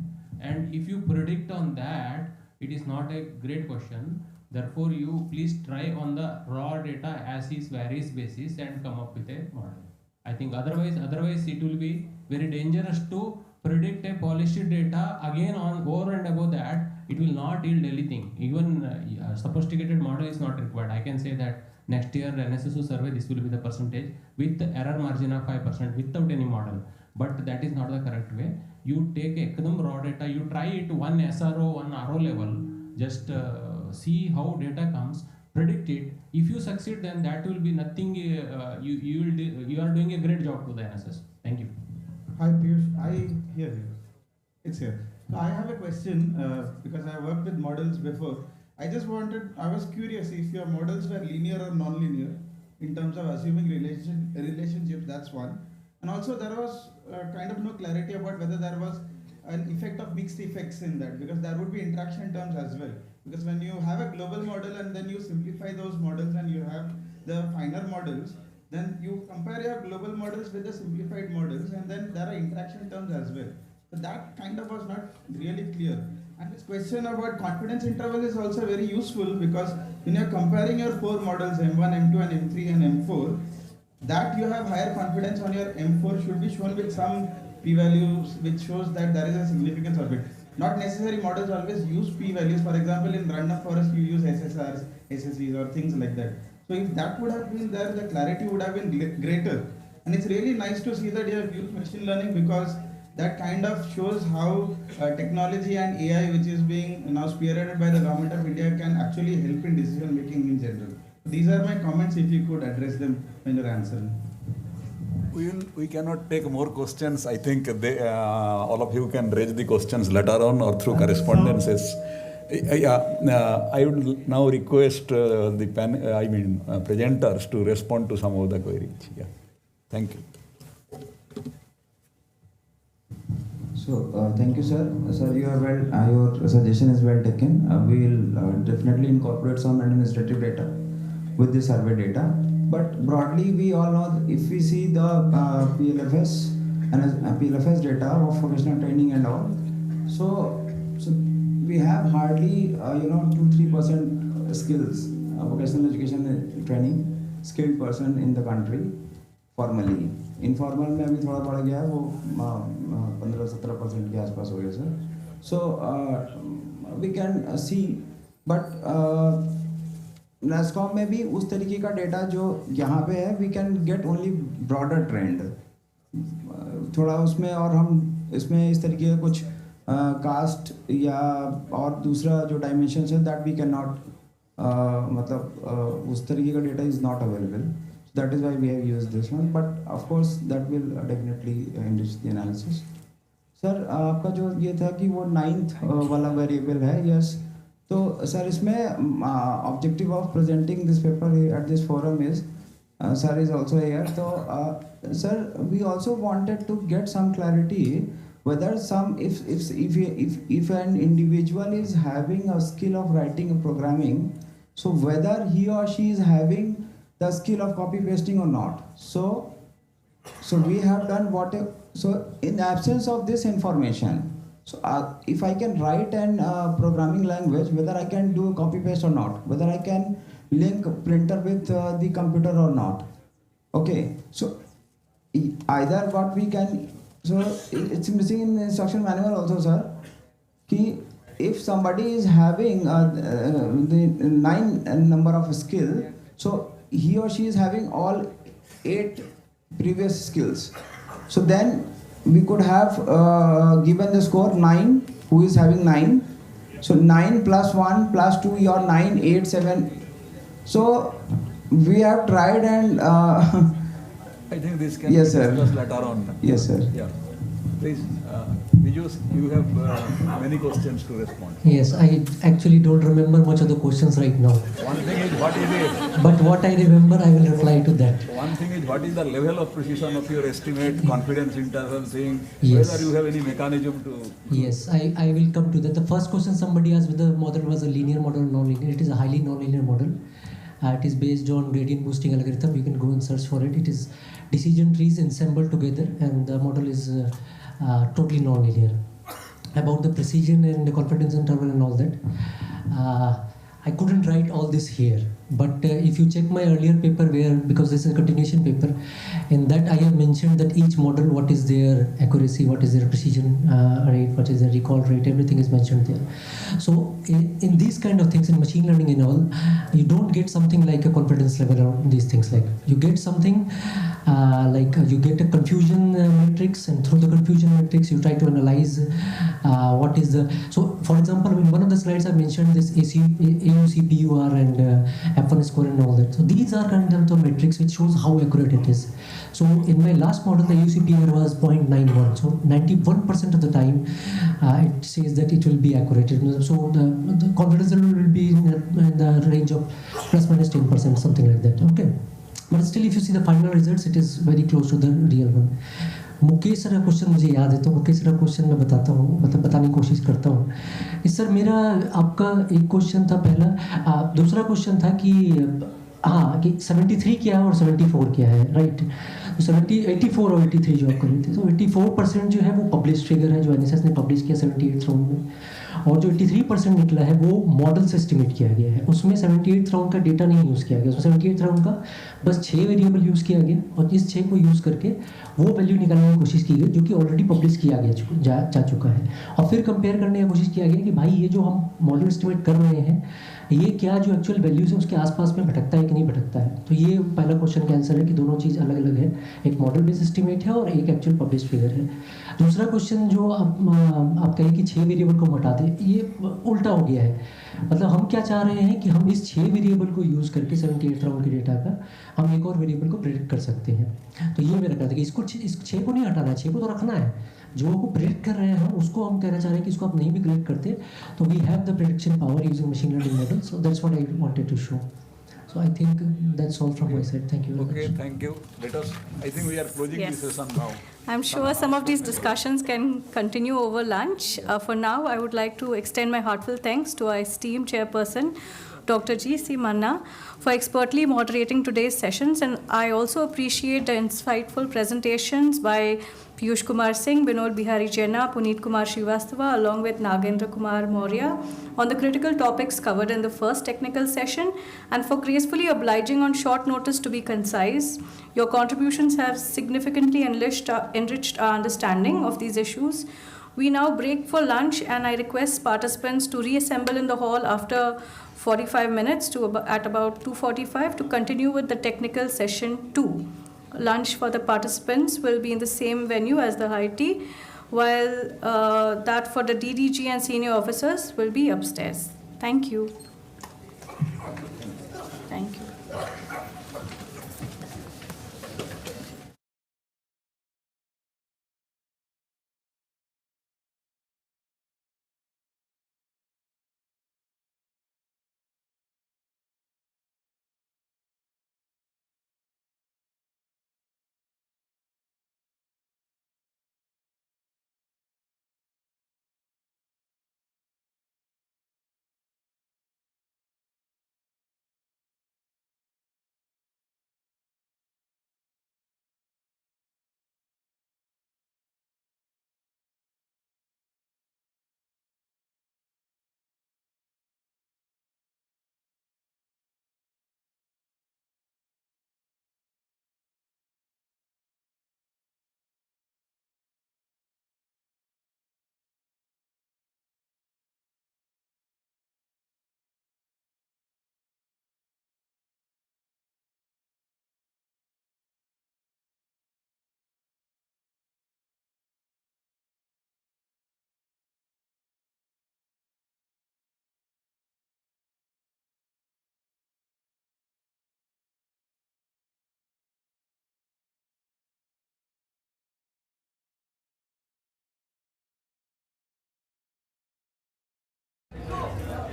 And if you predict on that, it is not a great question. Therefore, you please try on the raw data as is varies basis and come up with a model. I think otherwise it will be very dangerous to predict a polished data again on over and above that. It will not yield anything. Even a sophisticated model is not required. I can say that next year NSSU survey this will be the percentage with the error margin of 5% without any model. But that is not the correct way. You take ekdam raw data, you try it one SRO, one RO level, just see how data comes, predict it. If you succeed, then that will be nothing. You are doing a great job to the NSS. Thank you. Hi Piyush, it's here. So I have a question because I worked with models before. I was curious if your models were linear or non-linear in terms of assuming relationships. That's one. And also there was kind of no clarity about whether there was an effect of mixed effects in that, because there would be interaction terms as well. Because when you have a global model and then you simplify those models and you have the finer models, then you compare your global models with the simplified models, and then there are interaction terms as well. So that kind of was not really clear. And this question about confidence interval is also very useful, because when you're comparing your four models, M1, M2 and M3 and M4, that you have higher confidence on your M4 should be shown with some p-values which shows that there is a significance of it. Not necessary models always use p-values. For example, in random forest you use SSRs, SSVs or things like that. So if that would have been there, the clarity would have been greater. And it's really nice to see that you have used machine learning, because that kind of shows how technology and AI, which is being now spearheaded by the government of India, can actually help in decision making in general. These are my comments, if you could address them when you're answering. We cannot take more questions. I think all of you can raise the questions later on or through correspondences. I would now request the presenters to respond to some of the queries. Yeah. Thank you. So, thank you, sir. Sir, your suggestion is well taken. We will definitely incorporate some administrative data with the survey data. But broadly, we all know if we see the PLFS and PLFS data of vocational training and all, so we have hardly 2-3% skills, vocational education training skilled person in the country formally. Informal में अभी थोड़ा बढ़ गया है, वो 15-17% के आसपास हो गया sir. So we can see, but NASCOM में भी उस तरीके का डेटा जो यहाँ पे है, we can get only broader trend. थोड़ा उसमें और हम इसमें इस तरीके का कुछ कास्ट या और दूसरा जो डायमेंशन है, that we cannot मतलब उस तरीके का data is not available. So that is why we have used this one. But of course that will definitely enrich the analysis. Sir आपका जो ये था कि वो 9th वाला वेरिएबल है, yes. तो सर इसमें objective of presenting this paper at this forum is sir is also here. So sir, we also wanted to get some clarity whether if an individual is having a skill of writing and programming, so whether he or she is having the skill of copy pasting or not. So we have done so in absence of this information, so if I can write an programming language, whether I can do copy paste or not, whether I can link printer with the computer or not. Okay, so either what we can, so it's missing in the instruction manual also, sir. कि if somebody is having the 9 number of skill, so he or she is having all 8 previous skills. So then we could have given the score 9, who is having 9. So 9 plus 1 plus 2, your 9, 8, 7. So we have tried and I think this can yes, be sir. discussed later on. Yes, sir. Yeah. Please, Vijus, you have many questions to respond. Yes, I actually don't remember much of the questions right now. One thing is, what is it? But what I remember, I will reply to that. One thing is, what is the level of precision of your estimate, confidence interval thing, Yes. whether you have any mechanism to... Yes, I will come to that. The first question somebody asked whether the model was a linear model or non-linear. It is a highly non-linear model. It is based on gradient boosting algorithm. You can go and search for it. It is decision trees assembled together, and the model is totally non-linear. About the precision and the confidence interval and all that, I couldn't write all this here. But if you check my earlier paper, because this is a continuation paper, in that I have mentioned that each model, what is their accuracy, what is their precision rate, what is their recall rate, everything is mentioned there. So in these kind of things, in machine learning and all, you don't get something like a confidence level on these things. Like you get something like you get a confusion matrix, and through the confusion matrix you try to analyze what is the... So for example, in one of the slides I mentioned this AUC, PUR and F1 score and all that. So these are kind of the metrics which shows how accurate it is. So in my last model, the UCPR was 0.91. So 91% of the time, it says that it will be accurate. So the confidence level will be in the range of plus minus 10%, something like that. Okay. But still, if you see the final results, it is very close to the real one. Mukesh sir का question मुझे याद है, तो Mukesh sir का question मैं बताता हूँ, मतलब बताने की कोशिश करता हूँ. इस सर मेरा आपका एक क्वेश्चन था पहला, दूसरा क्वेश्चन था कि हाँ कि 73 क्या है और 74 क्या है, राइट. तो 84 और 83 जो आप कर रहे थे, तो 84% जो है वो पब्लिश फिगर है जो NSS ने पब्लिश किया 78th राउंड में, और जो 83% निकला है वो मॉडल से एस्टिमेट किया गया है. उसमें 78th राउंड का डेटा नहीं यूज़ किया गया, उसमें 78th राउंड का बस 6 वेरिएबल यूज़ किया गया, और इस 6 को यूज़ करके वो वैल्यू निकालने की कोशिश की गई जो कि ऑलरेडी पब्लिश किया गया जा चुका है. और फिर कंपेयर करने की कोशिश किया गया कि भाई ये जो हम मॉडल एस्टिमेट कर रहे हैं, ये क्या जो एक्चुअल वैल्यूज है उसके आसपास में भटकता है कि नहीं भटकता है. तो ये पहला क्वेश्चन का आंसर है कि दोनों चीज़ अलग अलग है, एक मॉडल बेस्ड एस्टिमेट है और एक एक्चुअल पब्लिश फिगर है. दूसरा क्वेश्चन जो आप कहें कि 6 वेरिएबल को हटा दें, ये उल्टा हो गया है. मतलब हम क्या चाह रहे हैं कि हम इस 6 वेरिएबल को यूज़ करके 78th राउंड के डेटा का हम एक और वेरिएबल को प्रेडिक्ट कर सकते हैं. तो ये मेरा कहता है कि इस 6 को नहीं हटाना है, 6 को तो रखना है. जो को प्रेडिक्ट कर रहे हैं उसको हम कहना चाह रहे हैं कि इसको आप नहीं भी कलेक्ट करते तो we have the prediction power using machine learning model. So that's what I wanted to show. So I think that's all from my side. Thank you very much. Okay, thank you. I think we are closing Yes. this session now. I'm sure some of these discussions can continue over lunch. For now, I would like to extend my heartfelt thanks to our esteemed chairperson, Dr. G.C. Manna, for expertly moderating today's sessions. And I also appreciate the insightful presentations by Piyush Kumar Singh, Binod Bihari Jaina, Puneet Kumar Srivastava, along with Nagendra Kumar Maurya, on the critical topics covered in the first technical session, and for gracefully obliging on short notice to be concise. Your contributions have significantly enriched our understanding of these issues. We now break for lunch, and I request participants to reassemble in the hall after 45 minutes at about 2:45 to continue with the technical session 2. Lunch for the participants will be in the same venue as the high tea, while that for the DDG and senior officers will be upstairs. Thank you. Thank you.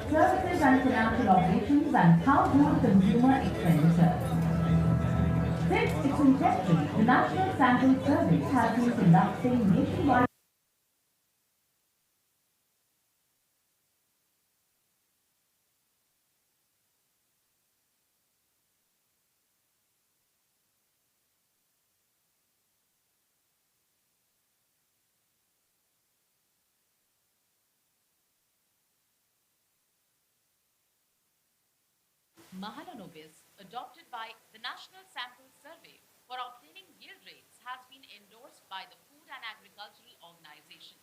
services and financial operations, and household consumer expenditure. Since its inception, the National Sample Service has been conducting nationwide Mahalanobis, adopted by the National Sample Survey for obtaining yield rates, has been endorsed by the Food and Agricultural Organization.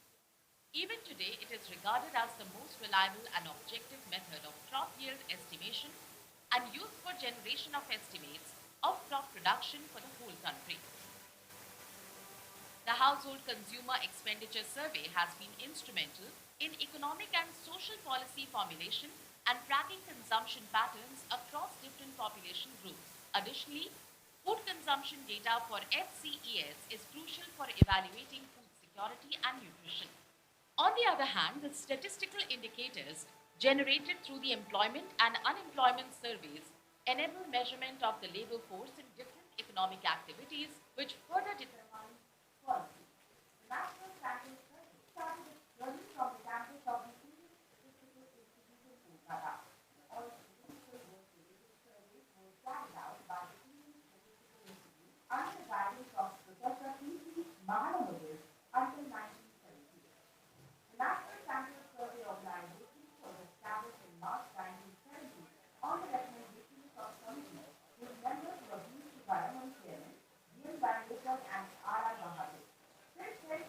Even today, it is regarded as the most reliable and objective method of crop yield estimation and used for generation of estimates of crop production for the whole country. The Household Consumer Expenditure Survey has been instrumental in economic and social policy formulation and tracking consumption patterns across different population groups. Additionally, food consumption data for HCES is crucial for evaluating food security and nutrition. On the other hand, the statistical indicators generated through the employment and unemployment surveys enable measurement of the labor force in different economic activities, which further determine quality. The National Sample Survey started its journey from the campus of the Statistical Institute in Kolkata. All statistical work-related surveys were carried out by the Statistical Institute under the guidance of Professor P.C. Mahalanobis until 1970. The National Sample Survey Organization was established in March 1970 on the recommendations of commissioners whose members were B.C. Baraman Chairman, D.N. Bangalore and R.R. Bahadur. Since then,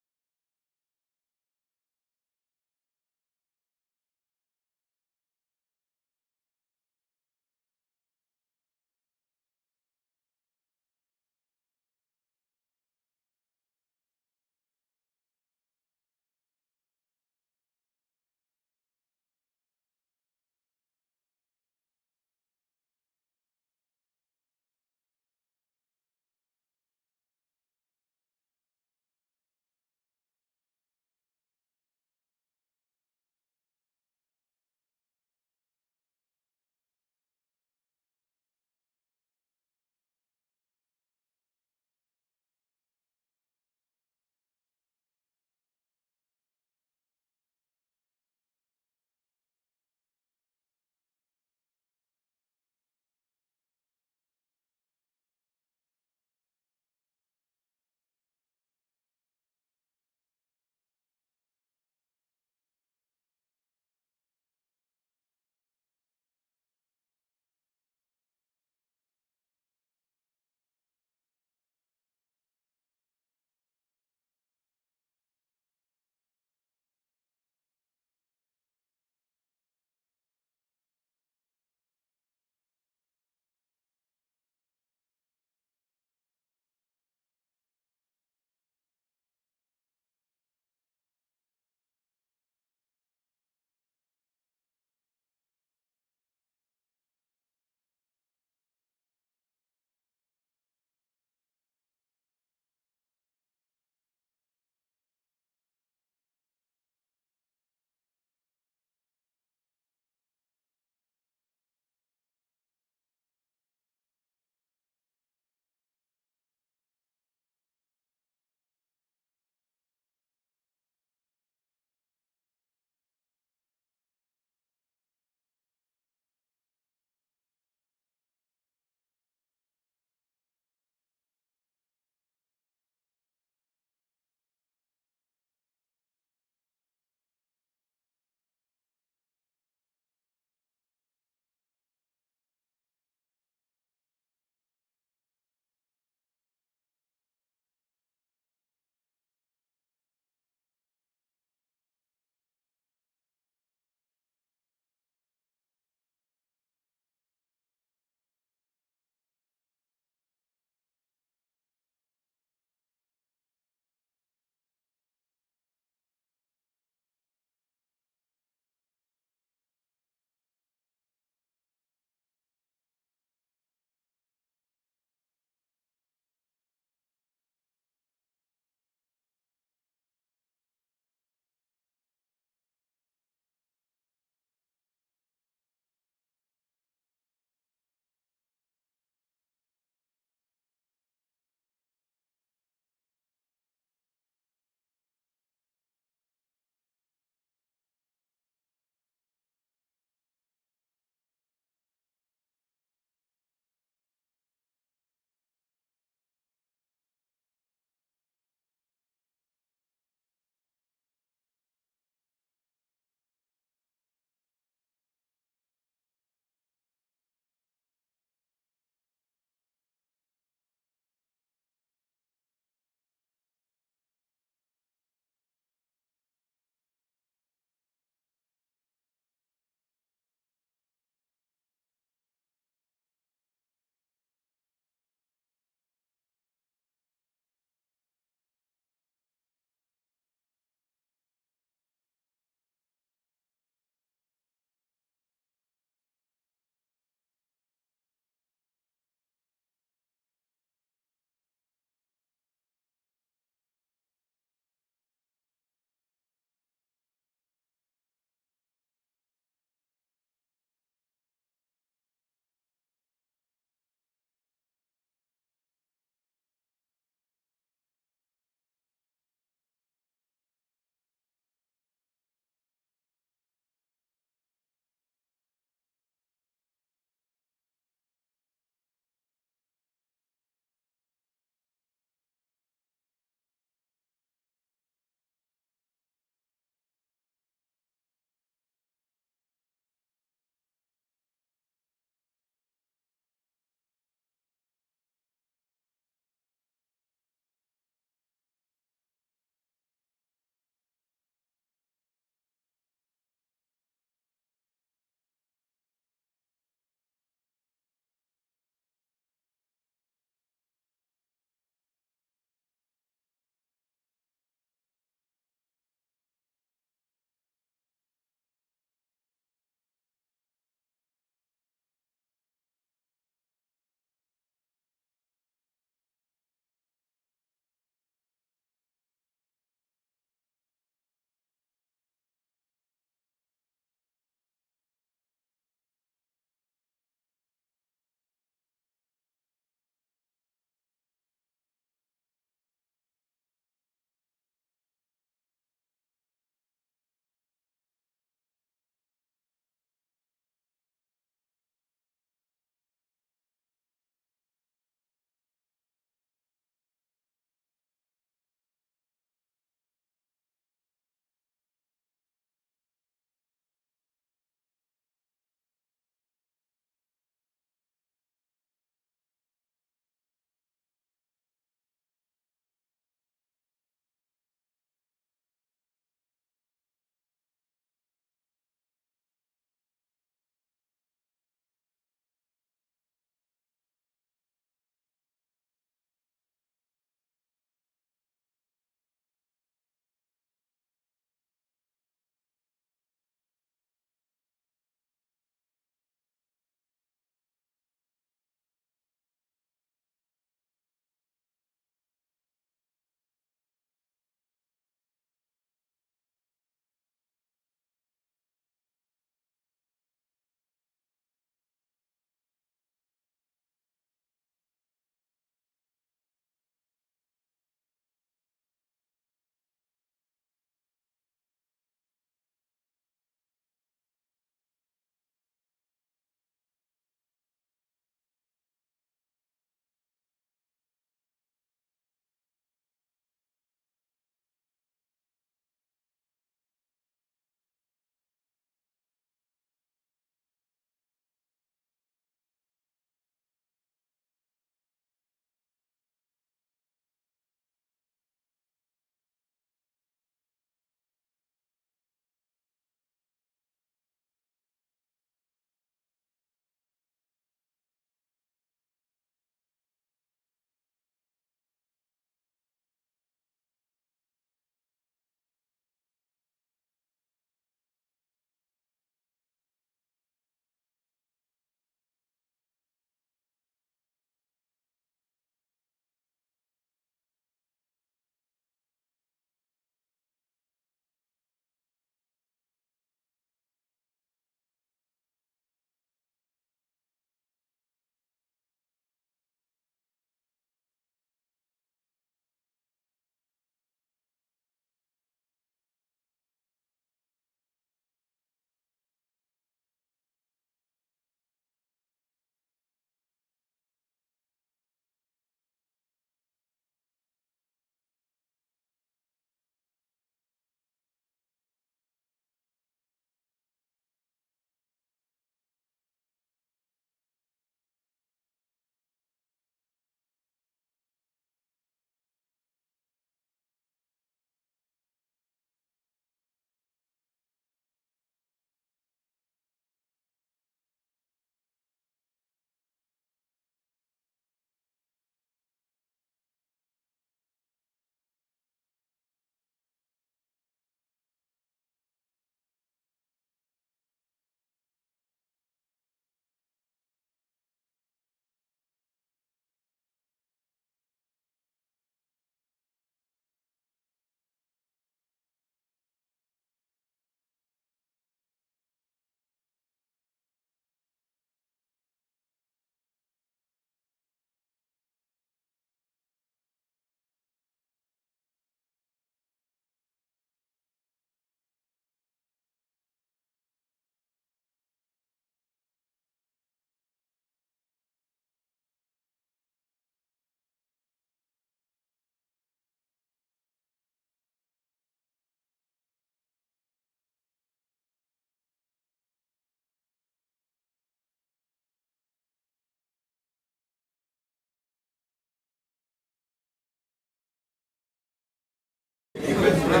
So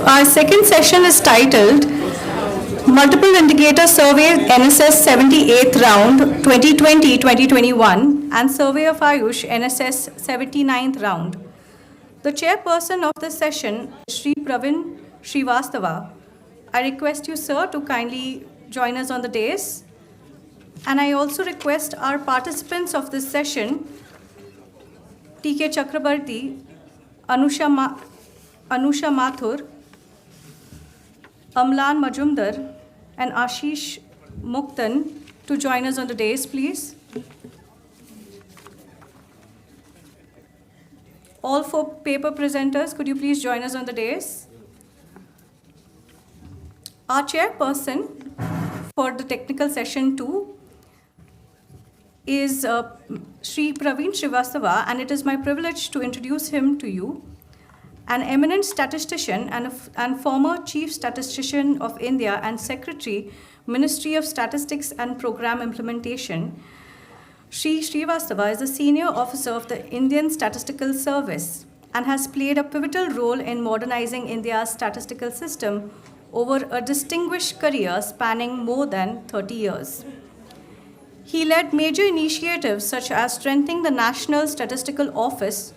our second session is titled Multiple Indicator Survey NSS 78th Round 2020-2021 and Survey of Aayush NSS 79th Round. The chairperson of this session is Shri Pravin Srivastava. I request you, sir, to kindly join us on the dais. And I also request our participants of this session, T.K. Chakrabarti, Anusha Mathur, Amlan Majumdar, and Ashish Muktan to join us on the dais, please. All four paper presenters, could you please join us on the dais? Our chairperson for the technical session 2 is Shri Pravin Srivastava, and it is my privilege to introduce him to you. An eminent statistician and former Chief Statistician of India and Secretary, Ministry of Statistics and Program Implementation, Shri Srivastava is a senior officer of the Indian Statistical Service and has played a pivotal role in modernizing India's statistical system over a distinguished career spanning more than 30 years. He led major initiatives such as strengthening the National Statistical Office,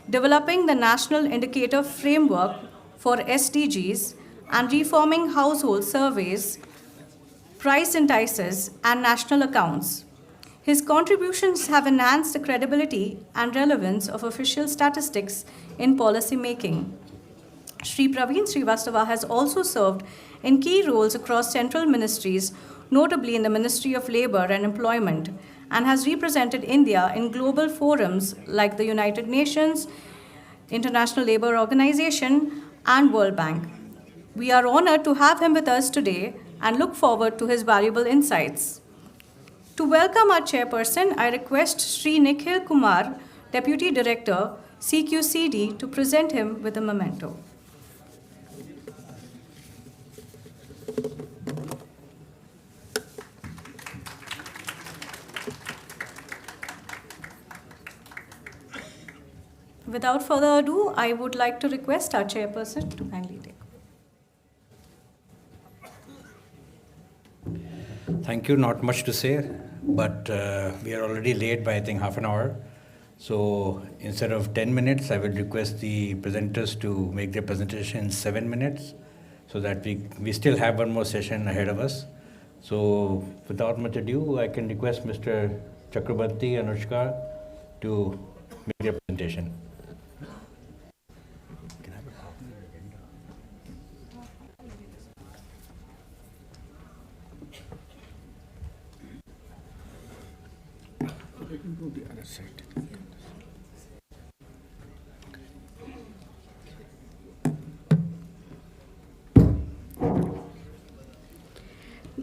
developing the National Indicator Framework for SDGs, and reforming household surveys, price indices, and national accounts. His contributions have enhanced the credibility and relevance of official statistics in policy making. Shri Pravin Srivastava has also served in key roles across central ministries, notably in the Ministry of Labour and Employment, and has represented India in global forums like the United Nations, International Labour Organization, and World Bank. We are honored to have him with us today and look forward to his valuable insights. To welcome our chairperson, I request Shri Nikhil Kumar, Deputy Director, CQCD, to present him with a memento. Without further ado, I would like to request our chairperson to kindly take. Thank you. Not much to say, but we are already late by, I think, half an hour. So instead of 10 minutes, I will request the presenters to make their presentation in 7 minutes so that we still have one more session ahead of us. So without much ado, I can request Mr. Chakrabarti, Anushka to make their presentation. We can go the other side.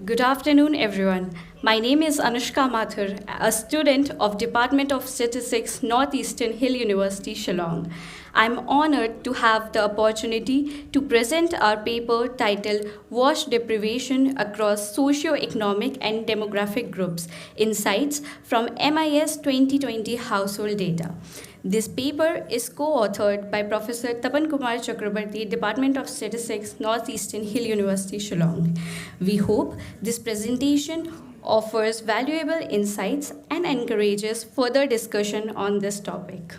Good afternoon, everyone. My name is Anushka Mathur, a student of Department of Statistics, Northeastern Hill University, Shillong. I'm honored to have the opportunity to present our paper titled Wash Deprivation Across Socio-Economic and Demographic Groups, Insights from MIS 2020 Household Data. This paper is co-authored by Professor Tapan Kumar Chakrabarti, Department of Statistics, Northeastern Hill University, Shillong. We hope this presentation offers valuable insights and encourages further discussion on this topic.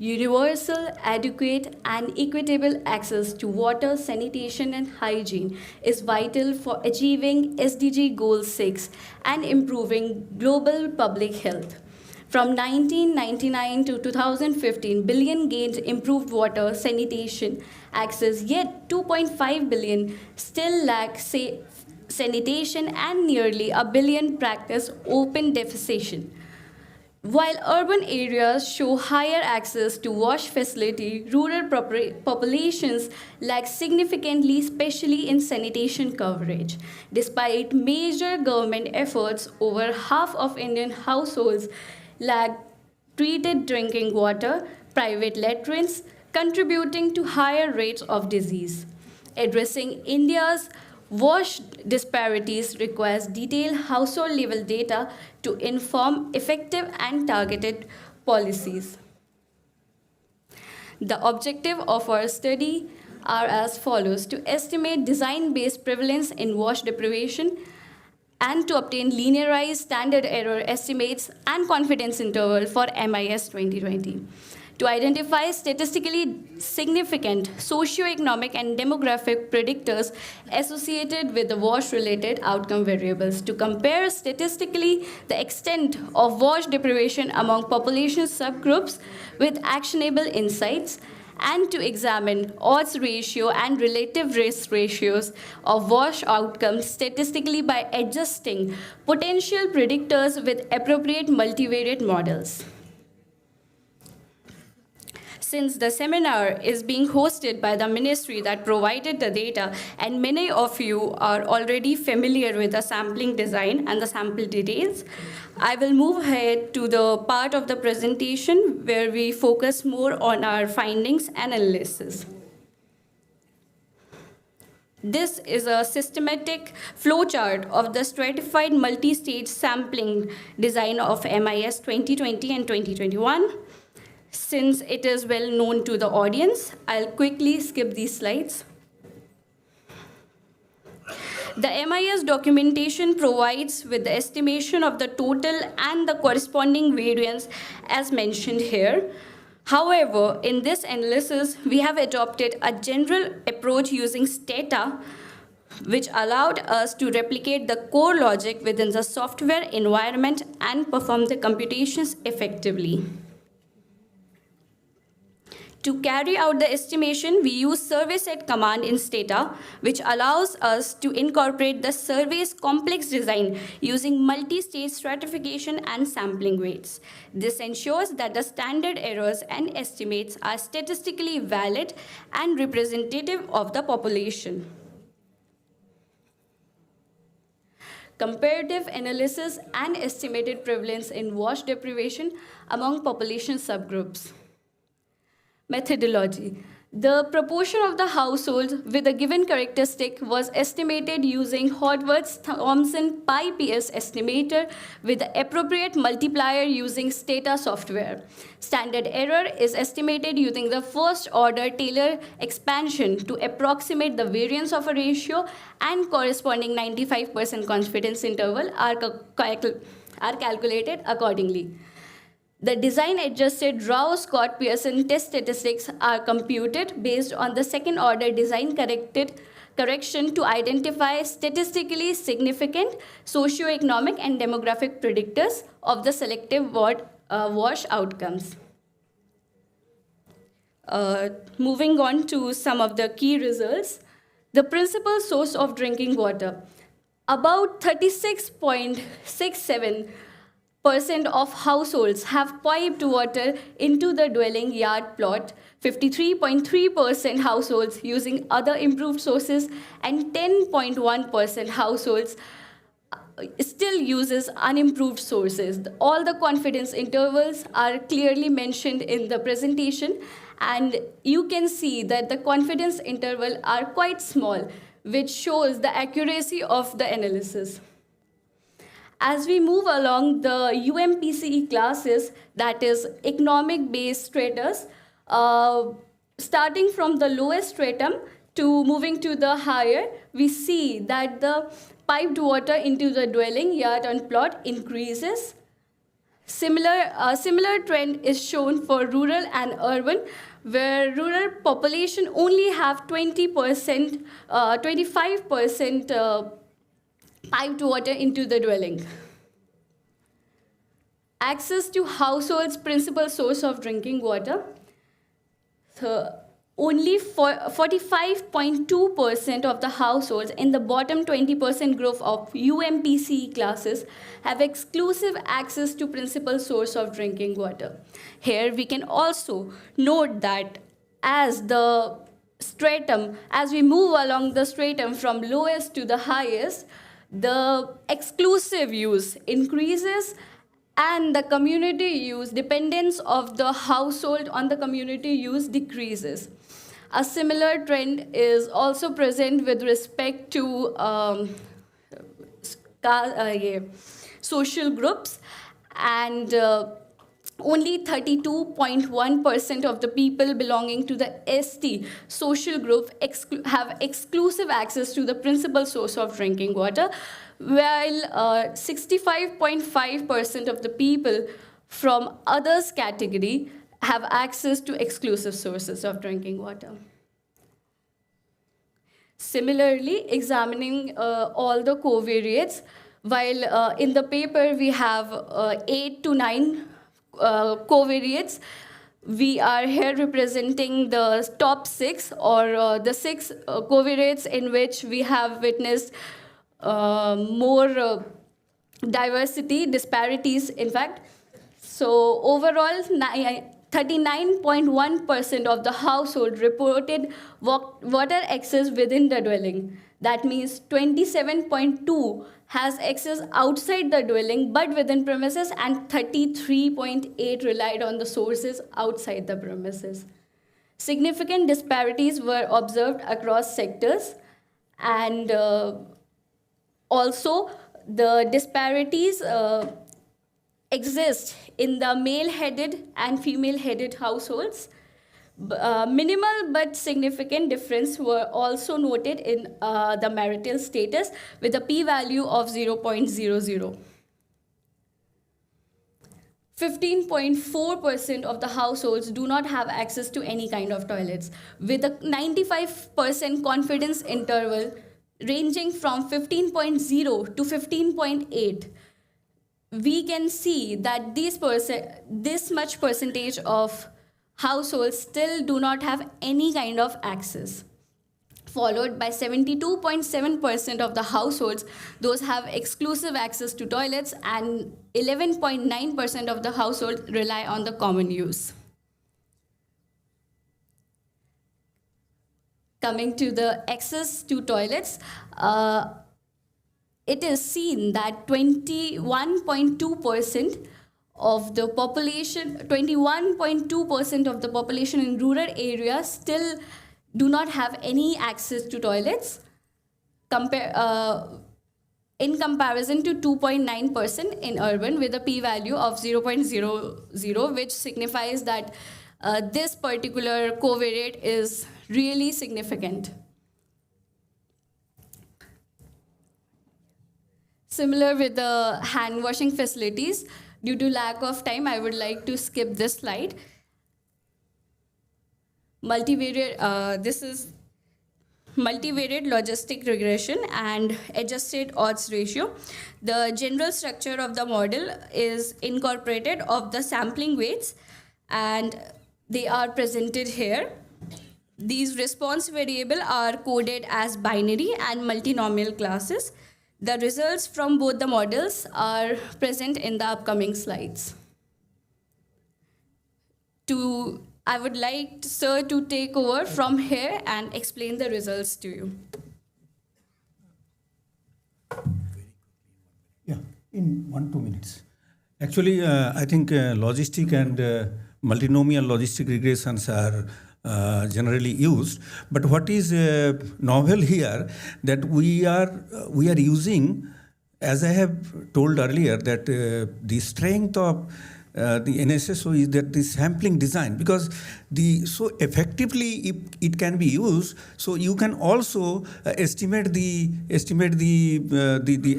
Universal, adequate, and equitable access to water, sanitation, and hygiene is vital for achieving SDG Goal 6 and improving global public health. From 1999 to 2015, billion gained improved water, sanitation access, yet 2.5 billion still lack sanitation and nearly a billion practice open defecation. While urban areas show higher access to wash facility, rural populations lag significantly, especially in sanitation coverage. Despite major government efforts, over half of Indian households lack treated drinking water, private latrines, contributing to higher rates of disease. Addressing India's wash disparities requires detailed household level data to inform effective and targeted policies. The objective of our study are as follows: to estimate design-based prevalence in wash deprivation and to obtain linearized standard error estimates and confidence interval for MIS 2020. To identify statistically significant socioeconomic and demographic predictors associated with the wash-related outcome variables, to compare statistically the extent of wash deprivation among population subgroups with actionable insights, and to examine odds ratio and relative risk ratios of wash outcomes statistically by adjusting potential predictors with appropriate multivariate models. Since the seminar is being hosted by the ministry that provided the data, and many of you are already familiar with the sampling design and the sample details, I will move ahead to the part of the presentation where we focus more on our findings and analysis. This is a systematic flowchart of the stratified multi-stage sampling design of MIS 2020 and 2021. Since it is well known to the audience, I'll quickly skip these slides. The MIS documentation provides with the estimation of the total and the corresponding variance as mentioned here. However, in this analysis, we have adopted a general approach using Stata, which allowed us to replicate the core logic within the software environment and perform the computations effectively. To carry out the estimation, we use survey set command in Stata, which allows us to incorporate the survey's complex design using multi-stage stratification and sampling weights. This ensures that the standard errors and estimates are statistically valid and representative of the population. Comparative analysis and estimated prevalence in wash deprivation among population subgroups. Methodology. The proportion of the households with a given characteristic was estimated using Horvath-Thompson Pi-PS estimator with the appropriate multiplier using Stata software. Standard error is estimated using the first-order Taylor expansion to approximate the variance of a ratio, and corresponding 95% confidence interval are calculated accordingly. The design-adjusted Rao-Scott-Pearson test statistics are computed based on the second-order design correction to identify statistically significant socioeconomic and demographic predictors of the selective wash outcomes. Moving on to some of the key results. The principal source of drinking water. About 36.67% of households have piped water into the dwelling yard plot, 53.3% households using other improved sources, and 10.1% households still uses unimproved sources. All the confidence intervals are clearly mentioned in the presentation, and you can see that the confidence interval are quite small, which shows the accuracy of the analysis. As we move along the UMPCE classes, that is economic-based stratas, starting from the lowest stratum to moving to the higher, we see that the piped water into the dwelling yard and plot increases. Similar trend is shown for rural and urban, where rural population only have 25% piped water into the dwelling. Access to households' principal source of drinking water. So, only 45.2% of the households in the bottom 20% group of UMPC classes have exclusive access to principal source of drinking water. Here we can also note that as we move along the stratum from lowest to the highest, the exclusive use increases and the community use, dependence of the household on the community use decreases. A similar trend is also present with respect to social groups, and only 32.1% of the people belonging to the ST social group have exclusive access to the principal source of drinking water, while 65.5% of the people from others category have access to exclusive sources of drinking water. Similarly, examining all the covariates, while in the paper we have 8 to 9 covariates, we are here representing the top 6 or the 6 covariates in which we have witnessed more diversity, disparities, in fact. So overall, 39.1% of the household reported water excess within the dwelling. That means 27.2 has access outside the dwelling but within premises, and 33.8 relied on the sources outside the premises. Significant disparities were observed across sectors, and also the disparities exist in the male-headed and female-headed households. Minimal but significant difference were also noted in the marital status with a p-value of 0.00. 15.4% of the households do not have access to any kind of toilets, with a 95% confidence interval ranging from 15.0 to 15.8. We can see that this much percentage of households still do not have any kind of access, followed by 72.7% of the households, those have exclusive access to toilets, and 11.9% of the households rely on the common use. Coming to the access to toilets, it is seen that 21.2% of the population, 21.2% of the population in rural areas still do not have any access to toilets, in comparison to 2.9% in urban, with a p-value of 0.00, which signifies that this particular covariate is really significant. Similar with the hand washing facilities, due to lack of time, I would like to skip this slide. This is multivariate logistic regression and adjusted odds ratio. The general structure of the model is incorporated of the sampling weights, and they are presented here. These response variables are coded as binary and multinomial classes. The results from both the models are present in the upcoming slides. I would like Sir to take over from here and explain the results to you. Yeah, in 1-2 minutes. Actually, I think logistic and multinomial logistic regressions are generally used, but what is novel here that we are using, as I have told earlier, that the strength of the NSSO is that the sampling design, because so effectively it can be used, so you can also estimate the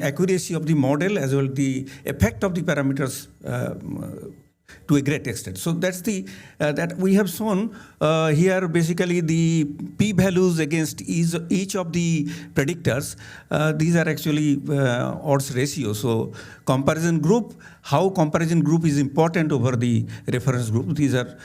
accuracy of the model as well the effect of the parameters to a great extent. So that's the that we have shown here basically the p-values against each of the predictors. These are actually odds ratio. So comparison group, how comparison group is important over the reference group. These are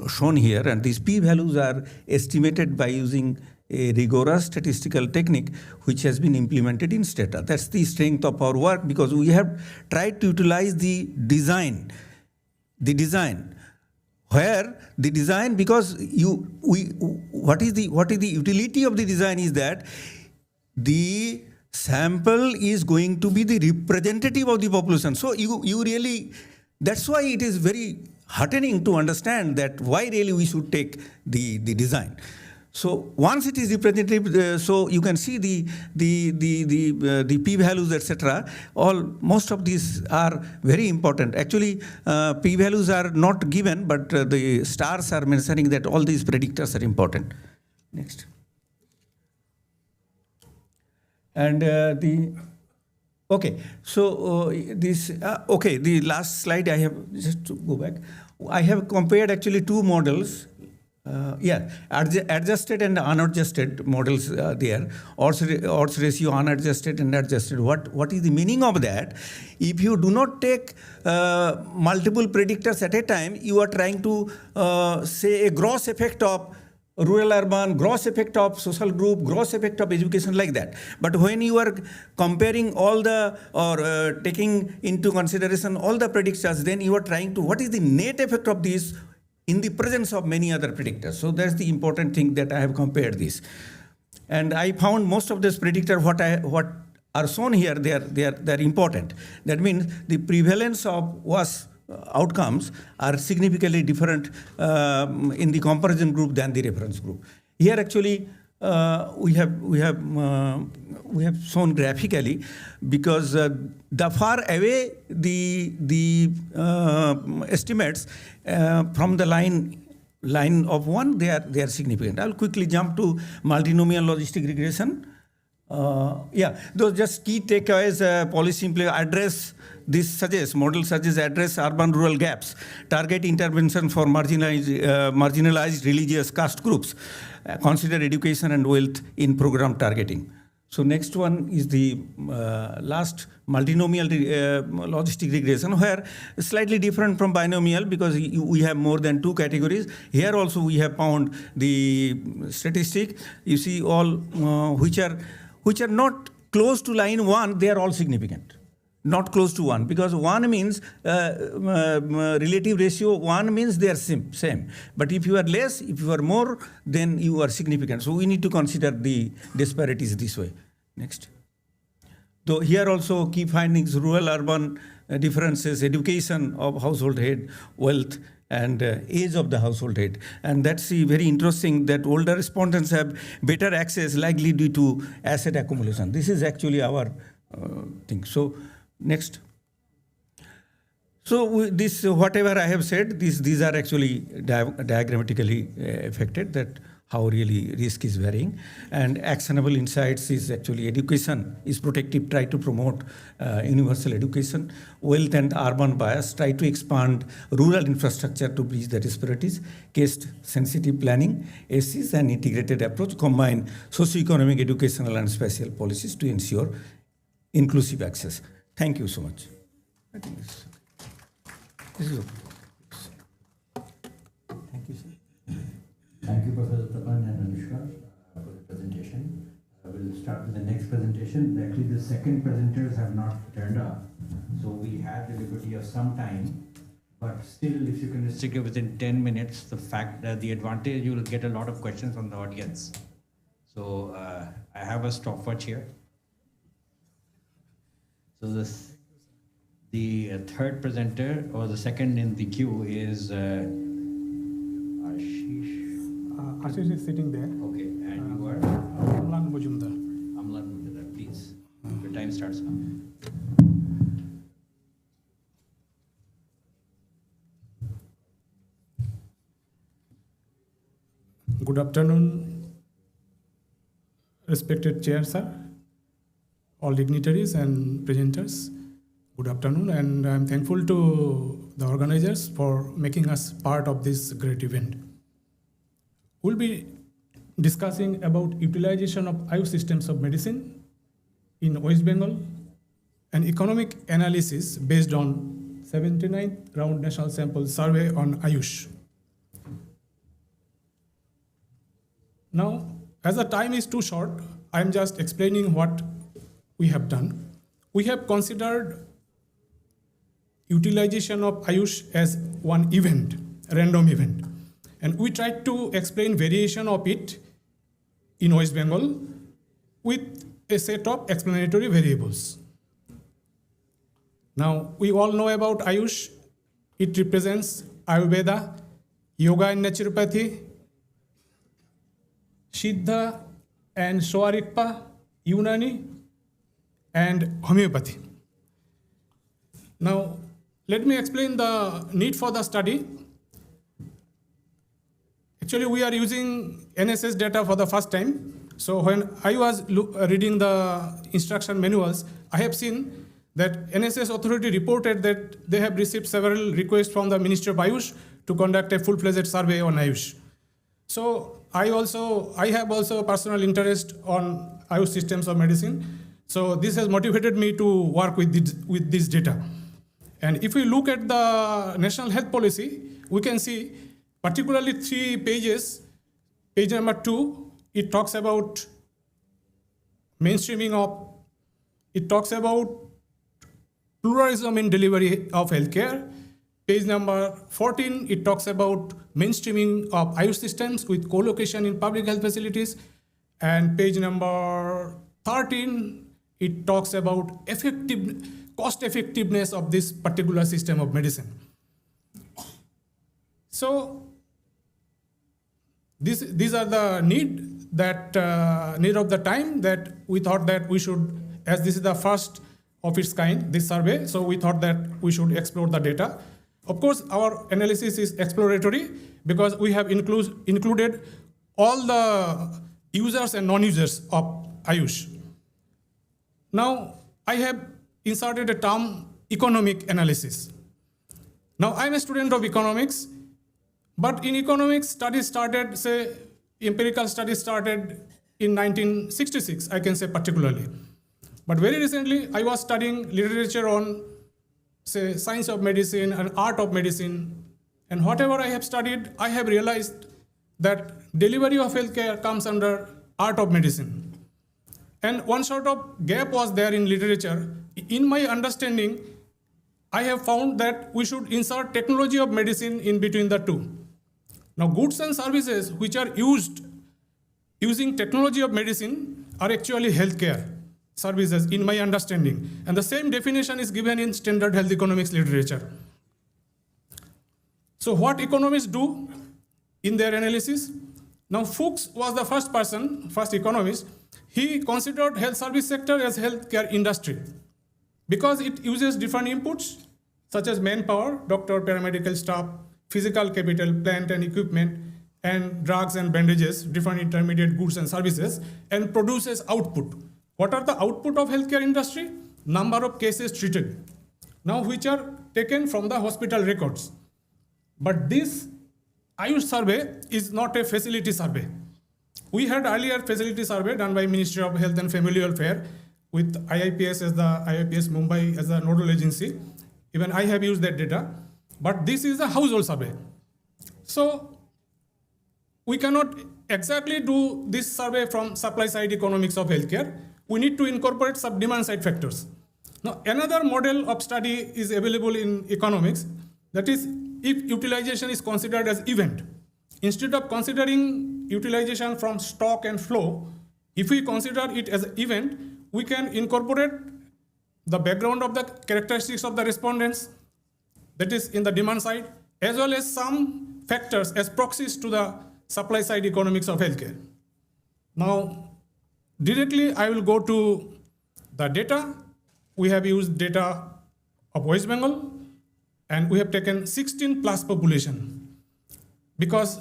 shown here, and these p-values are estimated by using a rigorous statistical technique which has been implemented in Stata. That's the strength of our work, because we have tried to utilize the design, where the design, because what is the utility of the design is that the sample is going to be the representative of the population. So you really, that's why it is very heartening to understand that why really we should take the design. So once it is representative, so you can see the p-values, etc. Most of these are very important. Actually, p-values are not given, but the stars are mentioning that all these predictors are important. Next. And the last slide I have, just to go back. I have compared actually two models. Adjusted and unadjusted models there. Odds ratio, unadjusted and adjusted. What is the meaning of that? If you do not take multiple predictors at a time, you are trying to say a gross effect of rural urban, gross effect of social group, gross effect of education, like that. But when you are comparing all the, or taking into consideration all the predictors, then you are trying to, what is the net effect of these in the presence of many other predictors. So that's the important thing that I have compared this. And I found most of these predictors, what are shown here, they are important. That means the prevalence of worse outcomes are significantly different in the comparison group than the reference group. Here actually we have shown graphically, because the far away the estimates from the line of one, they are significant. I'll quickly jump to multinomial logistic regression. Those just key takeaways. Policy address, this suggests, model suggests address urban-rural gaps, target intervention for marginalized religious caste groups, consider education and wealth in program targeting. So next one is the last, multinomial logistic regression, where slightly different from binomial, because we have more than two categories. Here also we have found the statistic. You see all which are not close to line 1, they are all significant. Not close to 1, because 1 means relative ratio, 1 means they are same. But if you are less, if you are more, then you are significant. So we need to consider the disparities this way. Next. So here also key findings, rural urban differences, education of household head, wealth, and age of the household head. And that's very interesting that older respondents have better access, likely due to asset accumulation. This is actually our thing. So next. So this, whatever I have said, these are actually diagrammatically affected, that how really risk is varying. And actionable insights is actually education is protective, try to promote universal education. Wealth and urban bias, try to expand rural infrastructure to bridge the disparities. Case-sensitive planning, ASIs and integrated approach, combine socioeconomic, educational and spatial policies to ensure inclusive access. Thank you so much. I think this is okay. Thank you, sir. Thank you, Professor Tapan and Anushka, for the presentation. We'll start with the next presentation. Actually, the second presenters have not turned up, so we had the liberty of some time. But still, if you can restrict it within 10 minutes, the fact that the advantage, you will get a lot of questions from the audience. So I have a stopwatch here. So the third presenter, or the second in the queue, is Ashish is sitting there. Okay, and you are? Amlan Mujumdar. Amlan Mujumdar, please. Your time starts now. Good afternoon, respected chair, sir, all dignitaries and presenters. Good afternoon, and I'm thankful to the organizers for making us part of this great event. We'll be discussing about utilization of Aayush systems of medicine in West Bengal, an economic analysis based on 79th round national sample survey on Aayush. Now, as the time is too short, I'm just explaining what we have done. We have considered utilization of Aayush as one event, a random event. And we tried to explain variation of it in West Bengal with a set of explanatory variables. Now, we all know about Aayush. It represents Ayurveda, yoga and naturopathy, Siddha and Soarikpa, Unani, and homeopathy. Now, let me explain the need for the study. Actually, we are using NSS data for the first time. So when I was reading the instruction manuals, I have seen that NSS authority reported that they have received several requests from the Ministry of Aayush to conduct a full-fledged survey on Aayush. So I have also a personal interest on Aayush systems of medicine. So this has motivated me to work with this data. And if we look at the National Health Policy, we can see particularly 3 pages. Page number 2, it talks about mainstreaming of, it talks about pluralism in delivery of healthcare. Page number 14, it talks about mainstreaming of Aayush systems with co-location in public health facilities. And page number 13, it talks about cost effectiveness of this particular system of medicine. So these are the need of the time that we thought that we should, as this is the first of its kind, this survey, so we thought that we should explore the data. Of course, our analysis is exploratory because we have included all the users and non-users of Aayush. Now, I have inserted a term, economic analysis. Now, I'm a student of economics, but in economics, studies started, say, empirical studies started in 1966, I can say particularly. But very recently, I was studying literature on, say, science of medicine and art of medicine. And whatever I have studied, I have realized that delivery of healthcare comes under art of medicine. And one sort of gap was there in literature. In my understanding, I have found that we should insert technology of medicine in between the two. Now, goods and services which are used using technology of medicine are actually healthcare services, in my understanding. And the same definition is given in standard health economics literature. So what economists do in their analysis? Now, Fuchs was the first economist. He considered health service sector as healthcare industry because it uses different inputs such as manpower, doctor, paramedical staff, physical capital, plant and equipment, and drugs and bandages, different intermediate goods and services, and produces output. What are the output of healthcare industry? Number of cases treated. Now, which are taken from the hospital records. But this Aayush survey is not a facility survey. We had earlier facility survey done by Ministry of Health and Family Welfare with IIPS Mumbai as the nodal agency. Even I have used that data. But this is a household survey. So we cannot exactly do this survey from supply side economics of healthcare. We need to incorporate some demand side factors. Now, another model of study is available in economics. That is, if utilization is considered as event. Instead of considering utilization from stock and flow, if we consider it as an event, we can incorporate the background of the characteristics of the respondents, that is in the demand side, as well as some factors as proxies to the supply side economics of healthcare. Now, directly I will go to the data. We have used data of West Bengal and we have taken 16 plus population because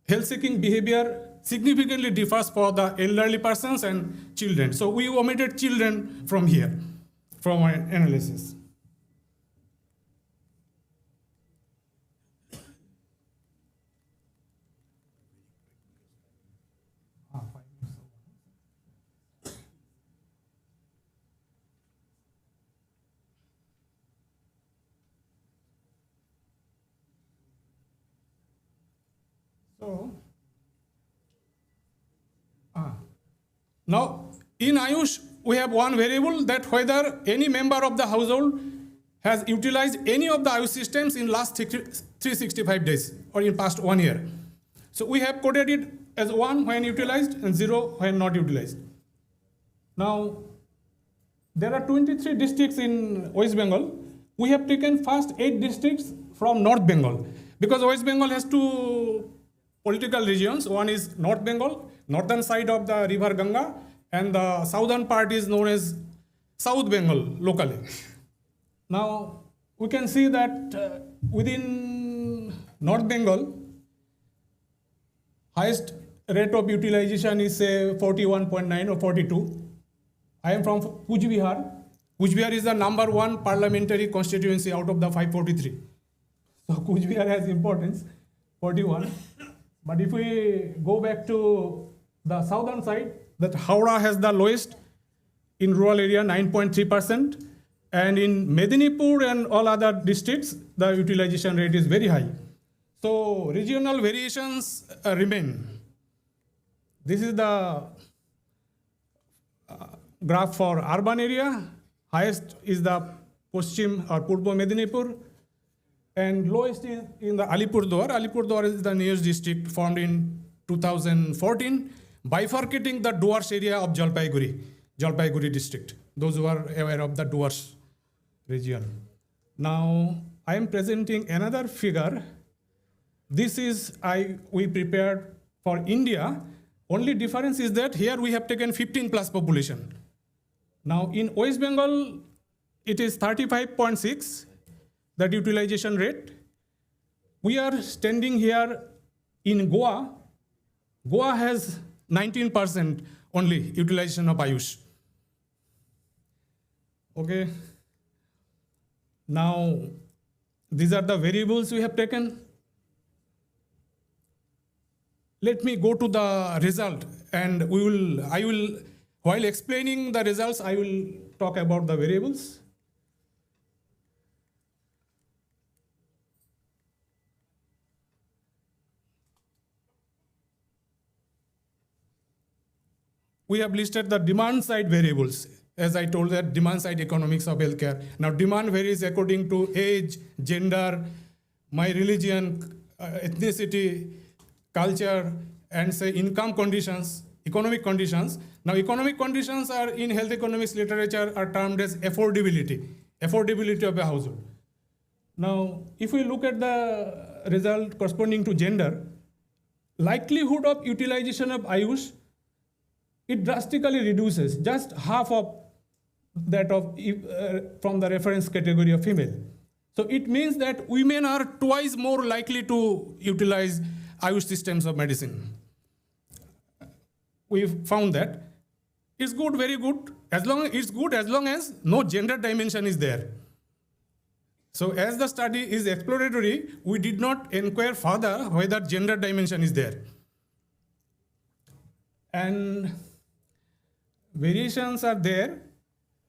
health seeking behavior significantly differs for the elderly persons and children. So we omitted children from here, from our analysis. So, now in Aayush, we have one variable that whether any member of the household has utilized any of the Aayush systems in last 365 days or in past 1 year. So we have coded it as 1 when utilized and 0 when not utilized. Now, there are 23 districts in West Bengal. We have taken first 8 districts from North Bengal because West Bengal has 2 political regions. One is North Bengal, northern side of the river Ganga, and the southern part is known as South Bengal locally. Now, we can see that within North Bengal, highest rate of utilization is say 41.9 or 42. I am from Kuch Bihar. Kuch Bihar is the number 1 parliamentary constituency out of the 543. So Kuch Bihar has importance, 41. But if we go back to the southern side, that Howrah has the lowest in rural area, 9.3%. And in Medinipur and all other districts, the utilization rate is very high. So regional variations remain. This is the graph for urban area. Highest is the Paschim or Purbo Medinipur, and lowest is in the Alipurdwar. Alipurdwar is the nearest district formed in 2014, bifurcating the Duars area of Jalpaiguri district, those who are aware of the Duars region. Now, I am presenting another figure. This is we prepared for India. Only difference is that here we have taken 15 plus population. Now in West Bengal, it is 35.6, that utilization rate. We are standing here in Goa. Goa has 19% only utilization of Aayush. Okay. Now, these are the variables we have taken. Let me go to the result, and I will, while explaining the results, I will talk about the variables. We have listed the demand side variables. As I told that demand side economics of healthcare. Now demand varies according to age, gender, my religion, ethnicity, culture, and say income conditions, economic conditions. Now economic conditions are in health economics literature are termed as affordability of a household. Now if we look at the result corresponding to gender, likelihood of utilization of Aayush, it drastically reduces, just half of that of from the reference category of female. So it means that women are twice more likely to utilize Aayush systems of medicine. We've found that. It's good, very good. As long as no gender dimension is there. So as the study is exploratory, we did not inquire further whether gender dimension is there. And variations are there.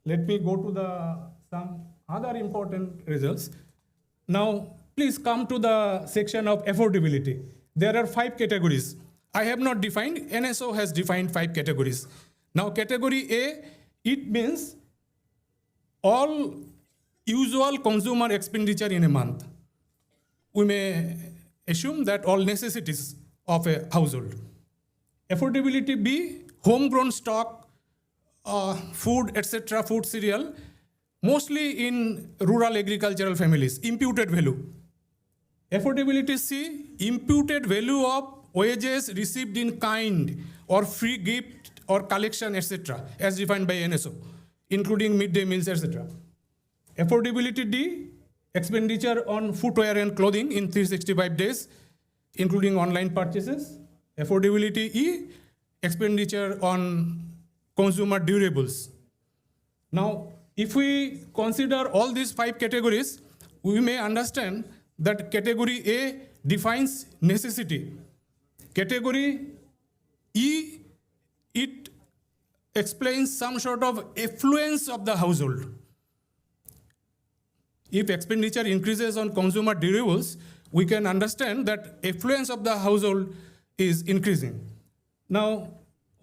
Let me go to some other important results. Now, please come to the section of affordability. There are 5 categories. I have not defined, NSO has defined 5 categories. Now, category A, it means all usual consumer expenditure in a month. We may assume that all necessities of a household. Affordability B, homegrown stock, food, etc., food cereal, mostly in rural agricultural families, imputed value. Affordability C, imputed value of wages received in kind or free gift or collection, etc., as defined by NSO, including midday meals, etc. Affordability D, expenditure on footwear and clothing in 365 days, including online purchases. Affordability E, expenditure on consumer durables. Now, if we consider all these 5 categories, we may understand that category A defines necessity. Category E, it explains some sort of affluence of the household. If expenditure increases on consumer durables, we can understand that affluence of the household is increasing. Now,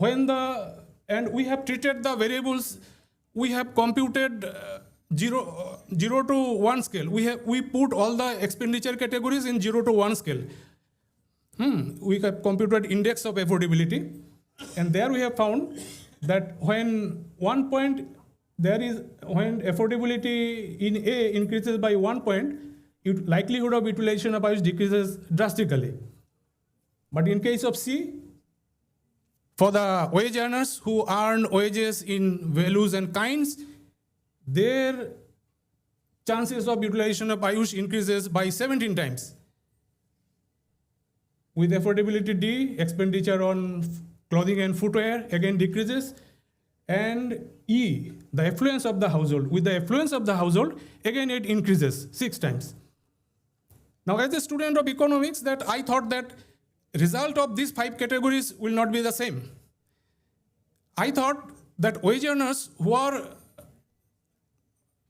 and we have treated the variables, we have computed 0 to 1 scale. We put all the expenditure categories in 0 to 1 scale. We have computed index of affordability, and there we have found that when affordability in A increases by 1 point, likelihood of utilization of Aayush decreases drastically. But in case of C, for the wage earners who earn wages in values and kinds, their chances of utilization of Aayush increases by 17 times. With affordability D, expenditure on clothing and footwear again decreases. And E, the affluence of the household. With the affluence of the household, again it increases 6 times. Now, as a student of economics, that I thought that result of these 5 categories will not be the same. I thought that wage earners who are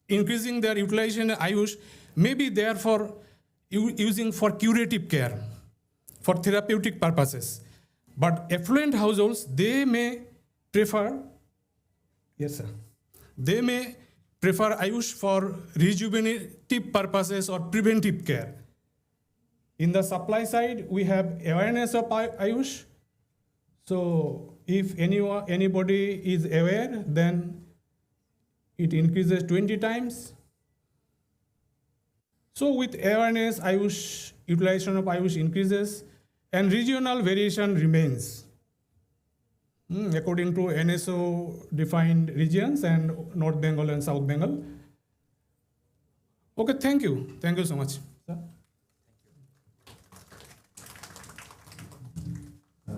increasing their utilization in Aayush may be therefore using for curative care, for therapeutic purposes. But affluent households, they may prefer, yes sir, they may prefer Aayush for rejuvenative purposes or preventive care. In the supply side, we have awareness of Aayush. So if anybody is aware, then it increases 20 times. So with awareness, utilization of Aayush increases, and regional variation remains according to NSO defined regions and North Bengal and South Bengal. Okay, thank you. Thank you so much.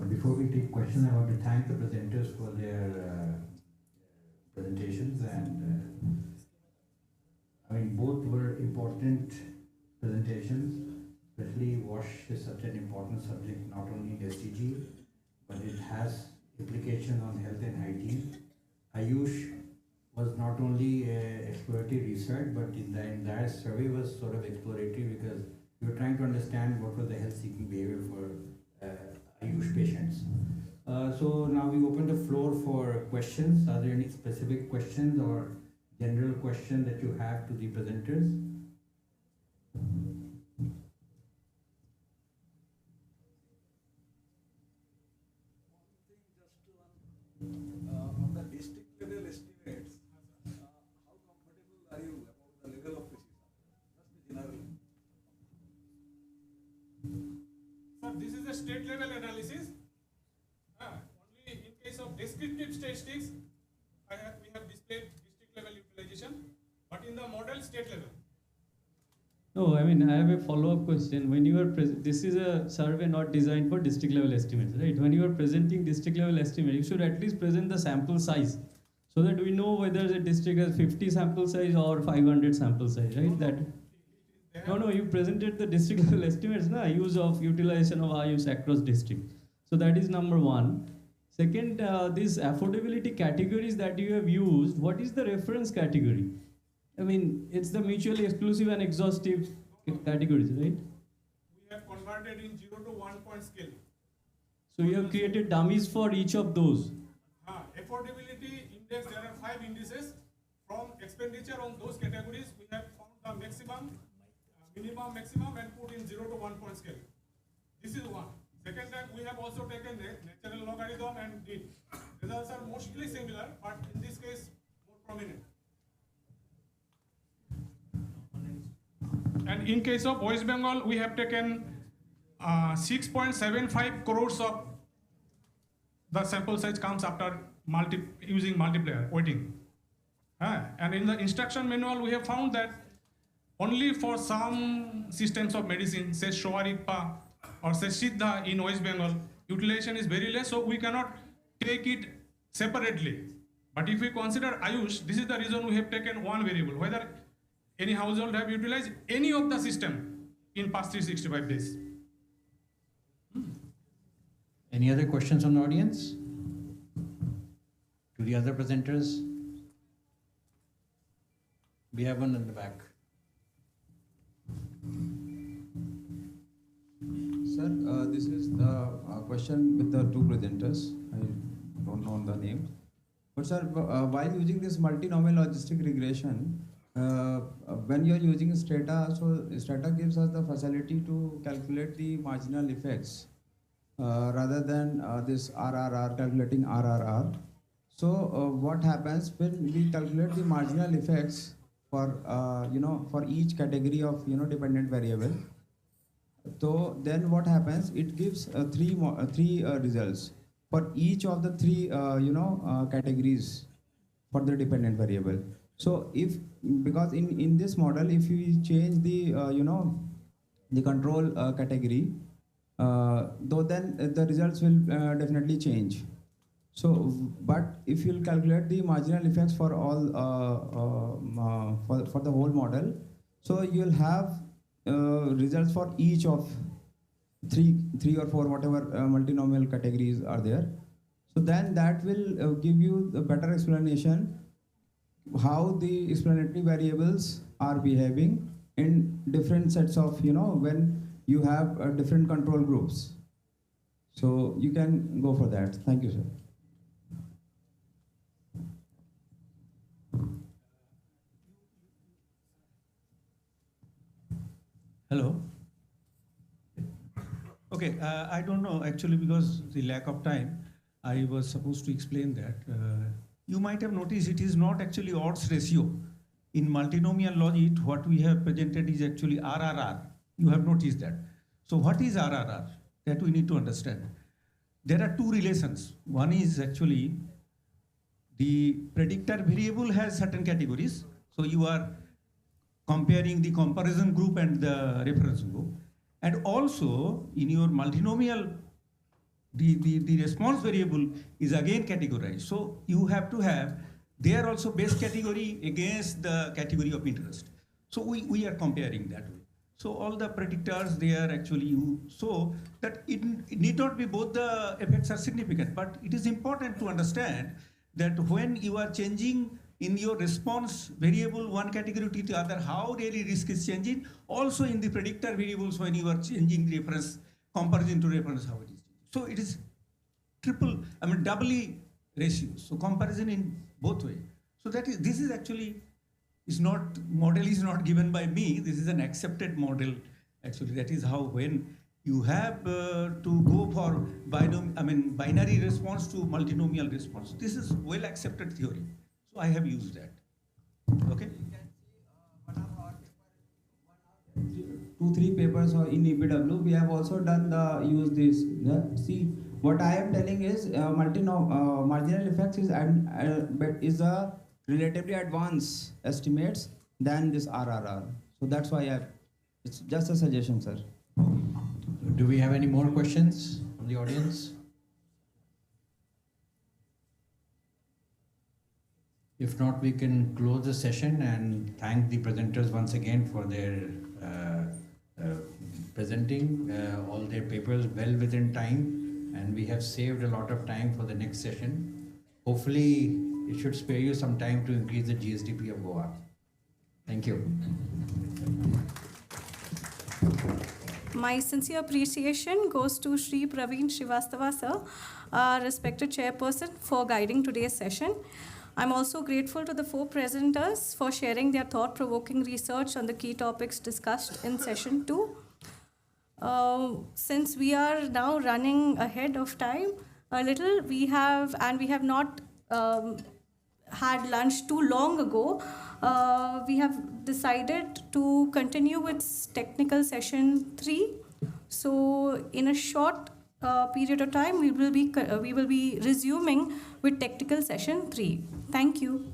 Before we take questions, I want to thank the presenters for their presentations, and both were important presentations. Especially WASH is such an important subject, not only in SDG, but it has implication on health and hygiene. Aayush was not only exploratory research, but in the entire survey was sort of exploratory because we were trying to understand what was the health-seeking behavior for Aayush patients. So now we open the floor for questions. Are there any specific questions or general questions that you have to the presenters? On the district level estimates, how comfortable are you about the level of precision? Just generally. Sir, this is a state level analysis. Only in case of descriptive statistics, we have displayed district level utilization, but in the model state level. No, I have a follow-up question. When you are this is a survey not designed for district level estimates, right? When you are presenting district level estimate, you should at least present the sample size so that we know whether the district has 50 sample size or 500 sample size, right? No, you presented the district level estimates, use of utilization of Aayush across district. So that is number one. Second, these affordability categories that you have used, what is the reference category? It's the mutually exclusive and exhaustive categories, right? We have converted in 0 to 1 point scale. So you have created dummies for each of those. Affordability index, there are 5 indices. From expenditure on those categories, we have found the maximum, minimum, maximum, and put in 0 to 1 point scale. This is one. Second time, we have also taken natural logarithm and did. Results are mostly similar, but in this case, more prominent. And in case of West Bengal, we have taken 6.75 crores of the sample size comes after using multiplier weighting. And in the instruction manual, we have found that only for some systems of medicine, say Shoarikpa or say Siddha in West Bengal, utilization is very less, so we cannot take it separately. But if we consider Aayush, this is the reason we have taken one variable, whether any household have utilized any of the system in past 365 days. Any other questions from the audience? To the other presenters? We have one in the back. this is the question with the two presenters. I don't know the names. But sir, while using this multinomial logistic regression, when you are using Strata, so Strata gives us the facility to calculate the marginal effects rather than this RRR, calculating RRR. So what happens when we calculate the marginal effects for for each category of dependent variable? So then what happens? It gives three results for each of the three categories for the dependent variable. So because in this model, if we change the the control category, though then the results will definitely change. So, but if you'll calculate the marginal effects for all for the whole model, so you'll have results for each of three or four whatever multinomial categories are there. So then that will give you a better explanation how the explanatory variables are behaving in different sets of when you have different control groups. So you can go for that. Thank you, sir. Hello. Okay, I don't know actually because the lack of time, I was supposed to explain that. You might have noticed it is not actually odds ratio. In multinomial logic, what we have presented is actually RRR. You have noticed that. So what is RRR? That we need to understand. There are two relations. One is actually the predictor variable has certain categories. So you are comparing the comparison group and the reference group. And also in your multinomial, the response variable is again categorized. So you have to have there also base category against the category of interest. So we are comparing that way. So all the predictors they are actually so that it need not be both the effects are significant, but it is important to understand that when you are changing in your response variable one category to the other, how really risk is changing. Also in the predictor variables when you are changing the reference comparison to reference, how it is. So it is doubly ratios. So comparison in both ways. So this is actually model is not given by me. This is an accepted model. Actually, that is how when you have to go for binary response to multinomial response. This is well accepted theory. So I have used that. Okay. 2-3 papers in EPW, we have also done use this. See, what I am telling is marginal effects is a relatively advanced estimates than this RRR. So that's why it's just a suggestion, sir. Do we have any more questions from the audience? If not, we can close the session and thank the presenters once again for their presenting all their papers well within time, and we have saved a lot of time for the next session. Hopefully, it should spare you some time to increase the GSDP of Goa. Thank you. My sincere appreciation goes to Shri Praveen Srivastava sir, our respected chairperson, for guiding today's session. I'm also grateful to the 4 presenters for sharing their thought-provoking research on the key topics discussed in session 2. Since we are now running ahead of time a little, we have not had lunch too long ago. We have decided to continue with technical session 3. So in a short period of time, we will be resuming with technical session 3. Thank you.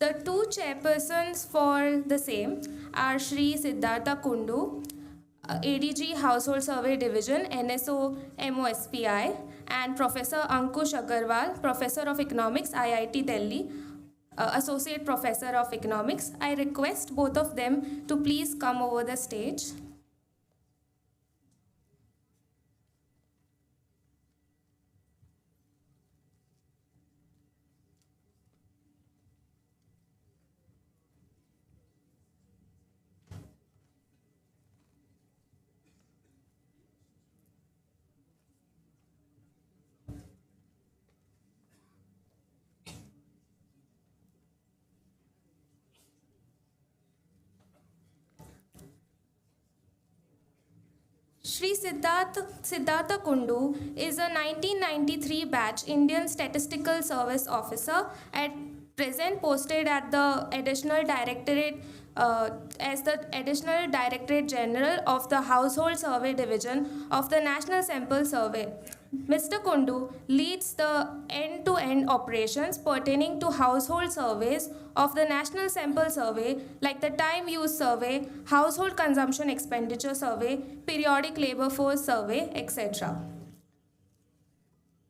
The two chairpersons for the same are Shri Siddhartha Kundu, ADG Household Survey Division, NSO MOSPI, and Professor Ankush Agarwal, Professor of Economics, IIT Delhi, Associate Professor of Economics. I request both of them to please come over the stage. Shri Siddhartha Kundu is a 1993 batch Indian Statistical Service officer, at present posted at the Additional Directorate as the Additional Directorate General of the Household Survey Division of the National Sample Survey. Mr. Kundu leads the end-to-end operations pertaining to household surveys of the National Sample Survey, like the Time Use Survey, Household Consumption Expenditure Survey, Periodic Labor Force Survey, etc.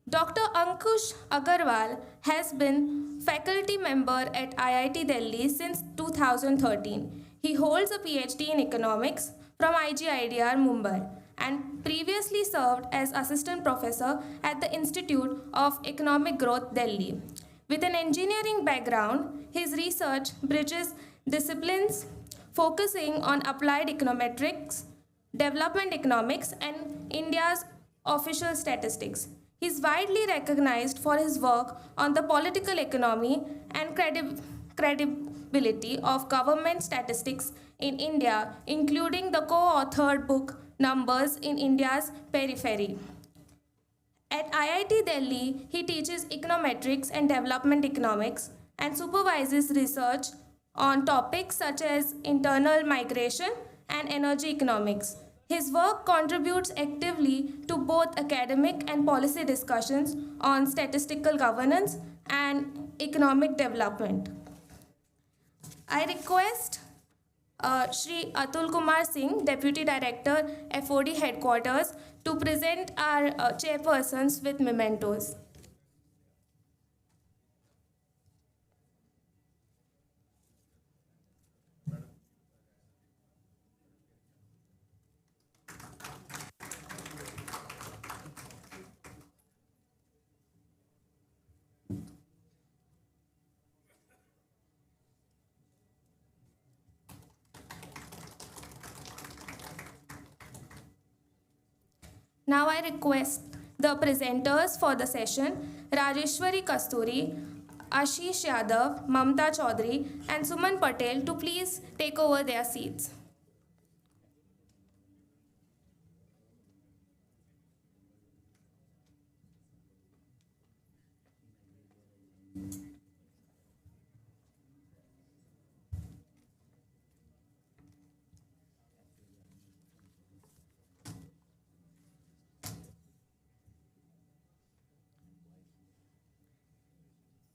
Dr. Ankush Agarwal has been faculty member at IIT Delhi since 2013. He holds a PhD in economics from IGIDR Mumbai and previously served as assistant professor at the Institute of Economic Growth, Delhi. With an engineering background, his research bridges disciplines focusing on applied econometrics, development economics, and India's official statistics. He is widely recognized for his work on the political economy and credibility of government statistics in India, including the co-authored book Numbers in India's Periphery. At IIT Delhi, he teaches econometrics and development economics and supervises research on topics such as internal migration and energy economics. His work contributes actively to both academic and policy discussions on statistical governance and economic development. I request Shri Atul Kumar Singh, Deputy Director, FOD Headquarters, to present our chairpersons with mementos. Now I request the presenters for the session, Rajeshwari Kasturi, Ashish Yadav, Mamta Chaudhary, and Suman Patel, to please take over their seats.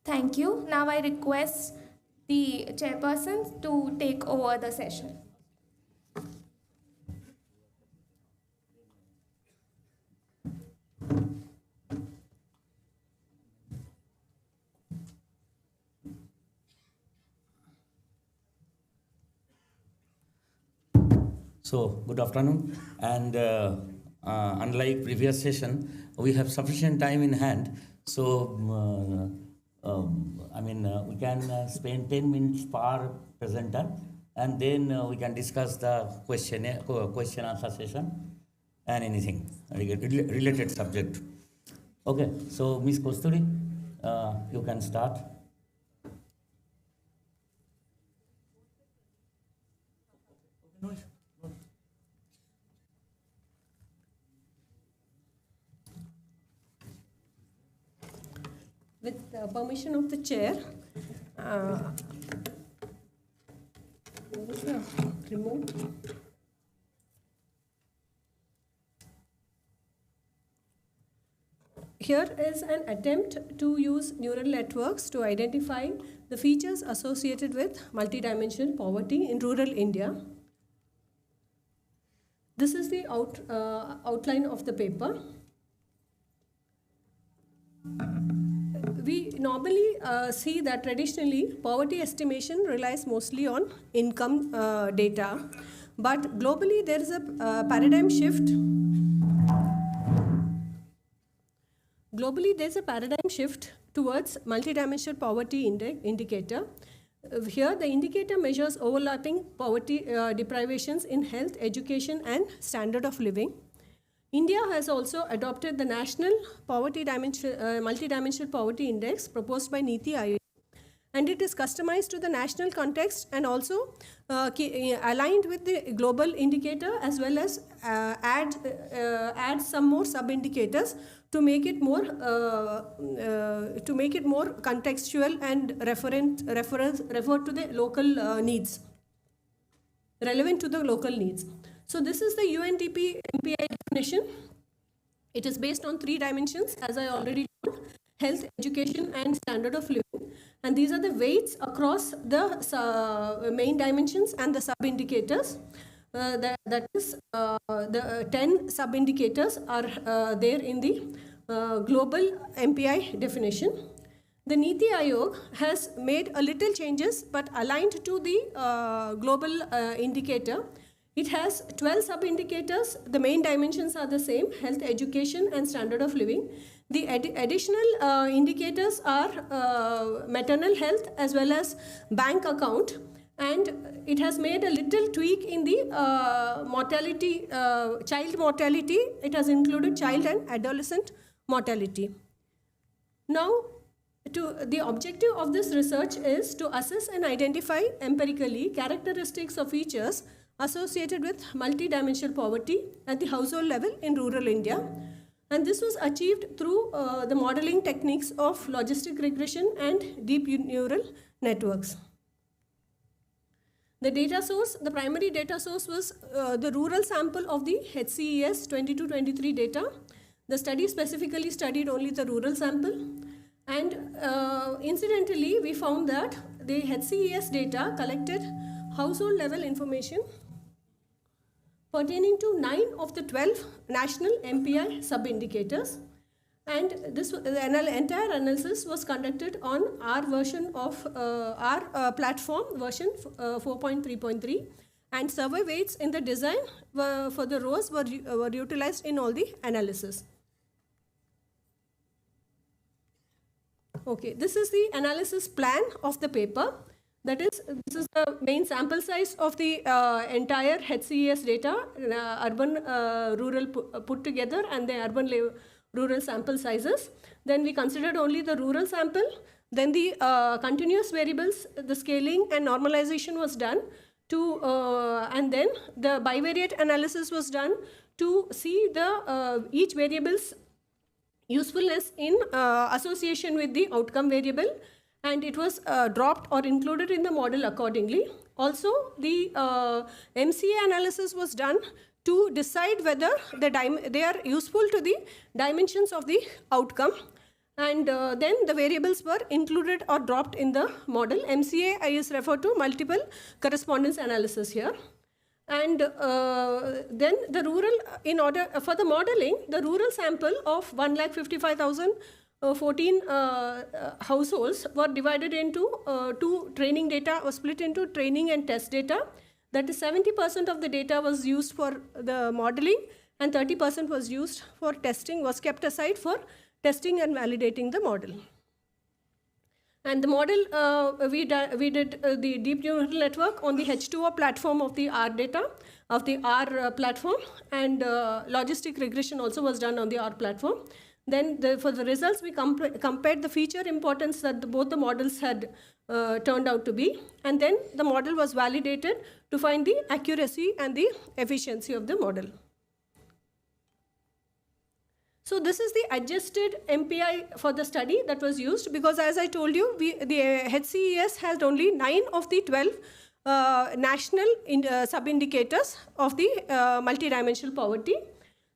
Thank you. Now I request the chairpersons to take over the session. So, good afternoon, and unlike previous session, we have sufficient time in hand. So, we can spend 10 minutes per presenter, and then we can discuss the question answer session and anything related subject. Okay, so Ms. Kasturi, you can start. With the permission of the chair, remote. here is an attempt to use neural networks to identify the features associated with multidimensional poverty in rural India. This is the outline of the paper. We normally see that traditionally poverty estimation relies mostly on income data, but globally there is a paradigm shift. Globally, there's a paradigm shift towards multidimensional poverty indicator. Here, the indicator measures overlapping poverty deprivations in health, education, and standard of living. India has also adopted the National Multidimensional Poverty Index proposed by NITI Aayush, and it is customized to the national context and also aligned with the global indicator, as well as add some more sub-indicators to make it more contextual and refer to the local needs, relevant to the local needs. So this is the UNDP MPI definition. It is based on 3 dimensions, as I already told: health, education, and standard of living. And these are the weights across the main dimensions and the sub-indicators. That is, the 10 sub-indicators are there in the global MPI definition. The NITI Aayog has made a little changes, but aligned to the global indicator. It has 12 sub-indicators. The main dimensions are the same: health, education, and standard of living. The additional indicators are maternal health as well as bank account. And it has made a little tweak in the mortality, child mortality. It has included child and adolescent mortality. Now, the objective of this research is to assess and identify empirically characteristics of features associated with multidimensional poverty at the household level in rural India. And this was achieved through the modeling techniques of logistic regression and deep neural networks. The data source, the primary data source, was the rural sample of the HCES 22-23 data. The study specifically studied only the rural sample. And incidentally, we found that the HCES data collected household level information pertaining to 9 of the 12 national MPI sub-indicators. And this the entire analysis was conducted on our version of our platform, version 4.3.3. And survey weights in the design for the rows were utilized in all the analysis. Okay, this is the analysis plan of the paper. That is, this is the main sample size of the entire HCES data, urban, rural put together, and the urban rural sample sizes. Then we considered only the rural sample. Then the continuous variables, the scaling and normalization was done to, and then the bivariate analysis was done to see the each variable's usefulness in association with the outcome variable, and it was dropped or included in the model accordingly. Also, the MCA analysis was done to decide whether they are useful to the dimensions of the outcome, and then the variables were included or dropped in the model. MCA is referred to multiple correspondence analysis here. And then the rural, in order for the modeling, the rural sample of 1,55,014 households were divided into 2 training data, or split into training and test data. That is, 70% of the data was used for the modeling, and 30% was used for testing, was kept aside for testing and validating the model. And the model, we did the deep neural network on the H2O platform of the R data, of the R platform, and logistic regression also was done on the R platform. Then for the results, we compared the feature importance that both the models had turned out to be. And then the model was validated to find the accuracy and the efficiency of the model. So this is the adjusted MPI for the study that was used, because as I told you, the HCES has only 9 of the 12 national sub-indicators of the multidimensional poverty.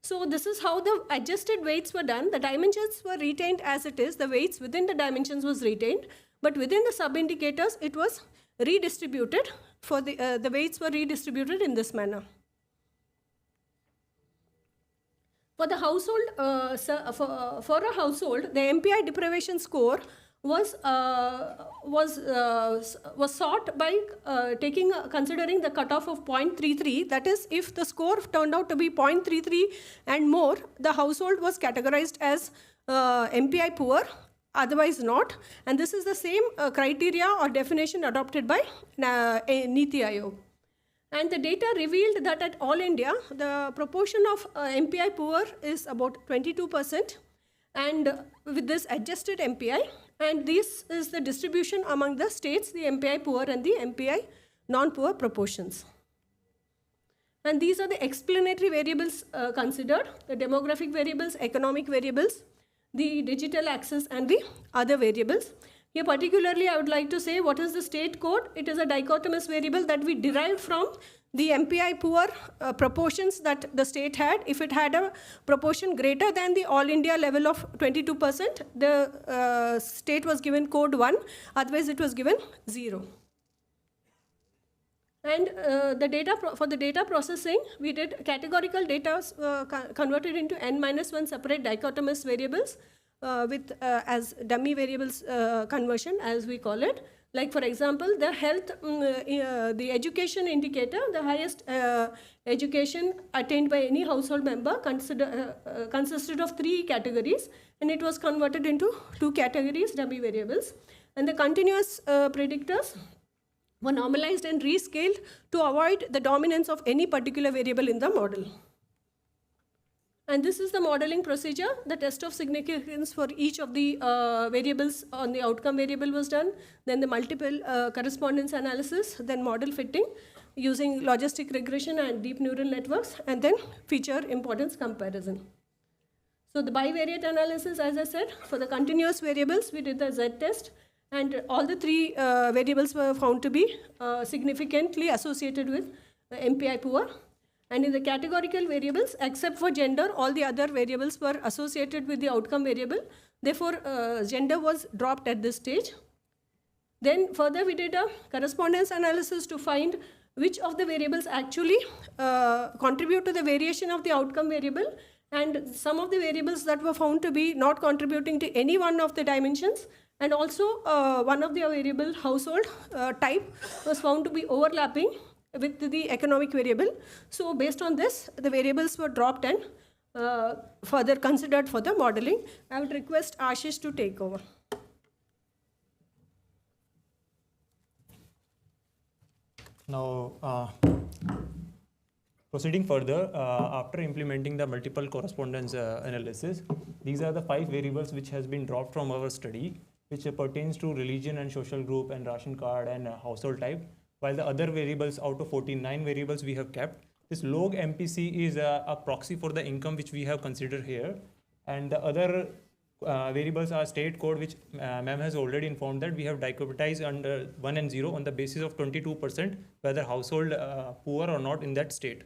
So this is how the adjusted weights were done. The dimensions were retained as it is. The weights within the dimensions was retained, but within the sub-indicators, it was redistributed. For the weights were redistributed in this manner. For the household, for a household, the MPI deprivation score was sought by considering the cutoff of 0.33. That is, if the score turned out to be 0.33 and more, the household was categorized as MPI poor, otherwise not. And this is the same criteria or definition adopted by Niti Aayog. And the data revealed that at all India, the proportion of MPI poor is about 22%, and with this adjusted MPI, and this is the distribution among the states, the MPI poor and the MPI non-poor proportions. And these are the explanatory variables considered, the demographic variables, economic variables, the digital access, and the other variables. Here particularly I would like to say what is the state code. It is a dichotomous variable that we derived from the MPI poor proportions that the state had. If it had a proportion greater than the all India level of 22%, the state was given code 1, otherwise it was given 0. And for the data processing, we did categorical data converted into n-1 separate dichotomous variables as dummy variables conversion, as we call it. Like for example, the health, the education indicator, the highest education attained by any household member consisted of 3 categories, and it was converted into 2 categories, dummy variables. And the continuous predictors were normalized and rescaled to avoid the dominance of any particular variable in the model. And this is the modeling procedure. The test of significance for each of the variables on the outcome variable was done, then the multiple correspondence analysis, then model fitting using logistic regression and deep neural networks, and then feature importance comparison. So the bivariate analysis, as I said, for the continuous variables, we did the Z-test, and all the 3 variables were found to be significantly associated with MPI poor. And in the categorical variables, except for gender, all the other variables were associated with the outcome variable. Therefore, gender was dropped at this stage. Then further, we did a correspondence analysis to find which of the variables actually contribute to the variation of the outcome variable. And some of the variables that were found to be not contributing to any one of the dimensions, and also one of the variable household type was found to be overlapping with the economic variable. So based on this, the variables were dropped and further considered for the modeling. I would request Aayush to take over. Now, proceeding further, after implementing the multiple correspondence analysis, these are the 5 variables which has been dropped from our study, which pertains to religion and social group and ration card and household type, while the other variables, out of 49 variables we have kept. This log MPC is a proxy for the income which we have considered here, and the other variables are state code, which ma'am has already informed that we have dichotomized under 1 and 0 on the basis of 22% whether household poor or not in that state.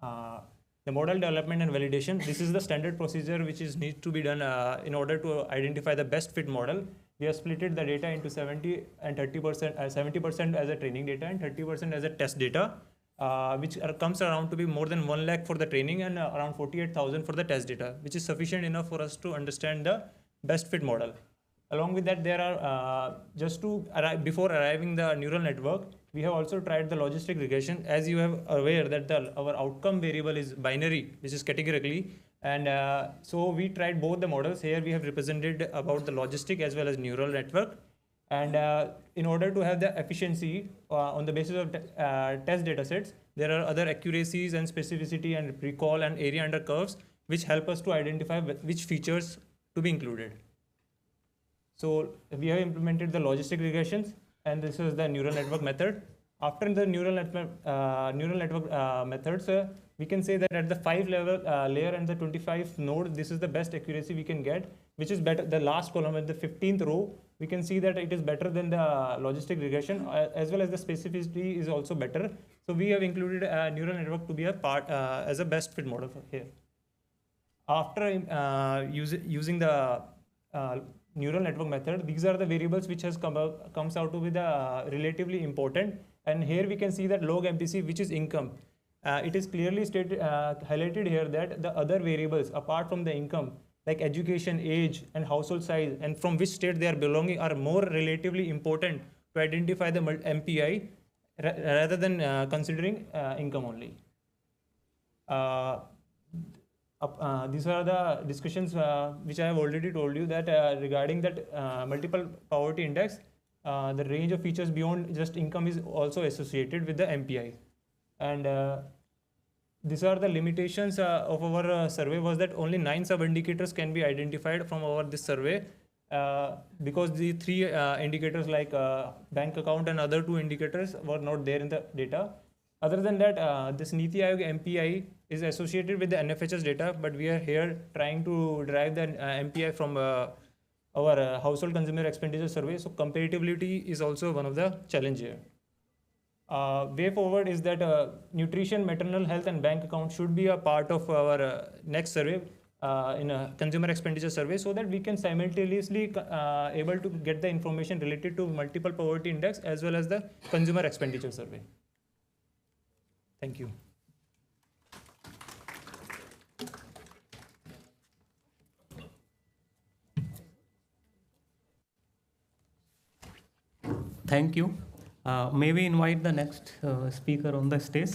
The model development and validation, this is the standard procedure which needs to be done in order to identify the best fit model. We have split the data into 70 and 30%, 70% as a training data and 30% as a test data, which comes around to be more than 1 lakh for the training and around 48,000 for the test data, which is sufficient enough for us to understand the best fit model. Along with that, there are, just to arrive, before arriving the neural network, we have also tried the logistic regression. As you have aware that our outcome variable is binary, which is categorically, and so we tried both the models. Here we have represented about the logistic as well as neural network. And in order to have the efficiency on the basis of test data sets, there are other accuracies and specificity and recall and area under curves, which help us to identify which features to be included. So we have implemented the logistic regressions, and this is the neural network method. After the neural network methods, we can say that at the 5 level layer and the 25 node, this is the best accuracy we can get, which is better. The last column at the 15th row, we can see that it is better than the logistic regression, as well as the specificity is also better. So we have included a neural network to be a part as a best fit model for here. After using the neural network method, these are the variables which has comes out to be the relatively important. And here we can see that log MPC, which is income. It is clearly stated, highlighted here that the other variables apart from the income, like education, age, and household size, and from which state they are belonging, are more relatively important to identify the MPI rather than considering income only. These are the discussions which I have already told you that regarding that multiple poverty index, the range of features beyond just income is also associated with the MPI. And these are the limitations of our survey, was that only 9 sub-indicators can be identified from this survey because the 3 indicators like bank account and other 2 indicators were not there in the data. Other than that, this Niti Aayog MPI is associated with the NFHS data, but we are here trying to derive the MPI from our household consumer expenditure survey. So compatibility is also one of the challenge here. Way forward is that nutrition, maternal health, and bank account should be a part of our next survey in a consumer expenditure survey, so that we can simultaneously able to get the information related to multiple poverty index as well as the consumer expenditure survey. Thank you. Thank you. May we invite the next speaker on the stage?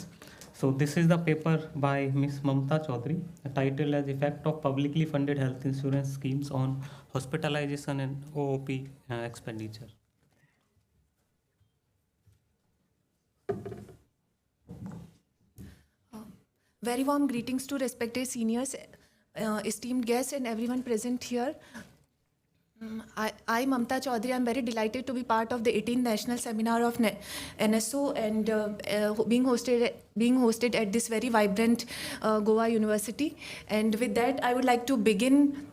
So this is the paper by Ms. Mamta Chaudhary, titled as Effect of Publicly Funded Health Insurance Schemes on Hospitalization and OOP Expenditure. Very warm greetings to respected seniors, esteemed guests, and everyone present here. I, Mamta Chaudhary, I'm very delighted to be part of the 18th National Seminar of NSO and being hosted at this very vibrant Goa University. And with that, I would like to begin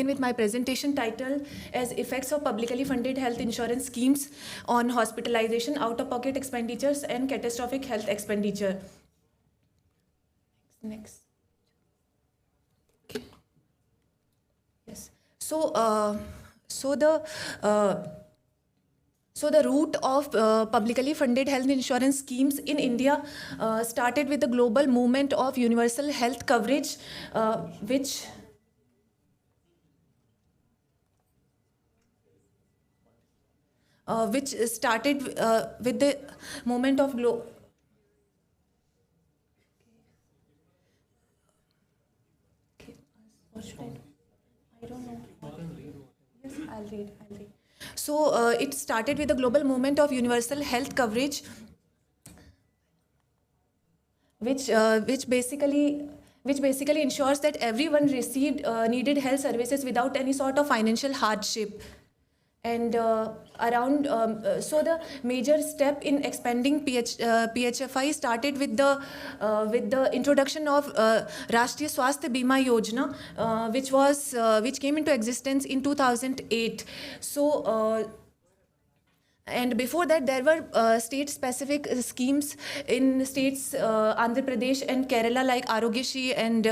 with my presentation title as Effects of Publicly Funded Health Insurance Schemes on Hospitalization, Out-of-Pocket Expenditures, and Catastrophic Health Expenditure. Next. So the root of publicly funded health insurance schemes in India started with the global movement of universal health coverage, which started with the movement of I don't know. Yes, I'll read. So it started with the global movement of universal health coverage, which basically ensures that everyone received needed health services without any sort of financial hardship. And so the major step in expanding PHFI started with the introduction of Rashtriya Swasthya Bima Yojana, which came into existence in 2008. So. And before that, there were state-specific schemes in states Andhra Pradesh and Kerala, like Arogyashi and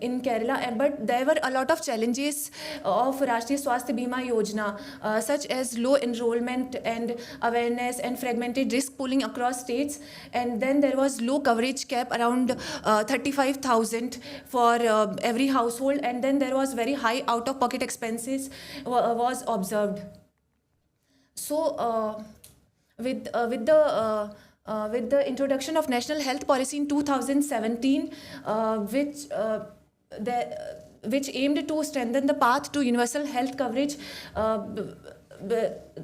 in Kerala. But there were a lot of challenges of Rashtriya Swasthya Bima Yojana, such as low enrollment and awareness and fragmented risk pooling across states. And then there was low coverage cap around 35,000 for every household. And then there was very high out-of-pocket expenses was observed. So, with the introduction of National Health Policy in 2017, which aimed to strengthen the path to universal health coverage,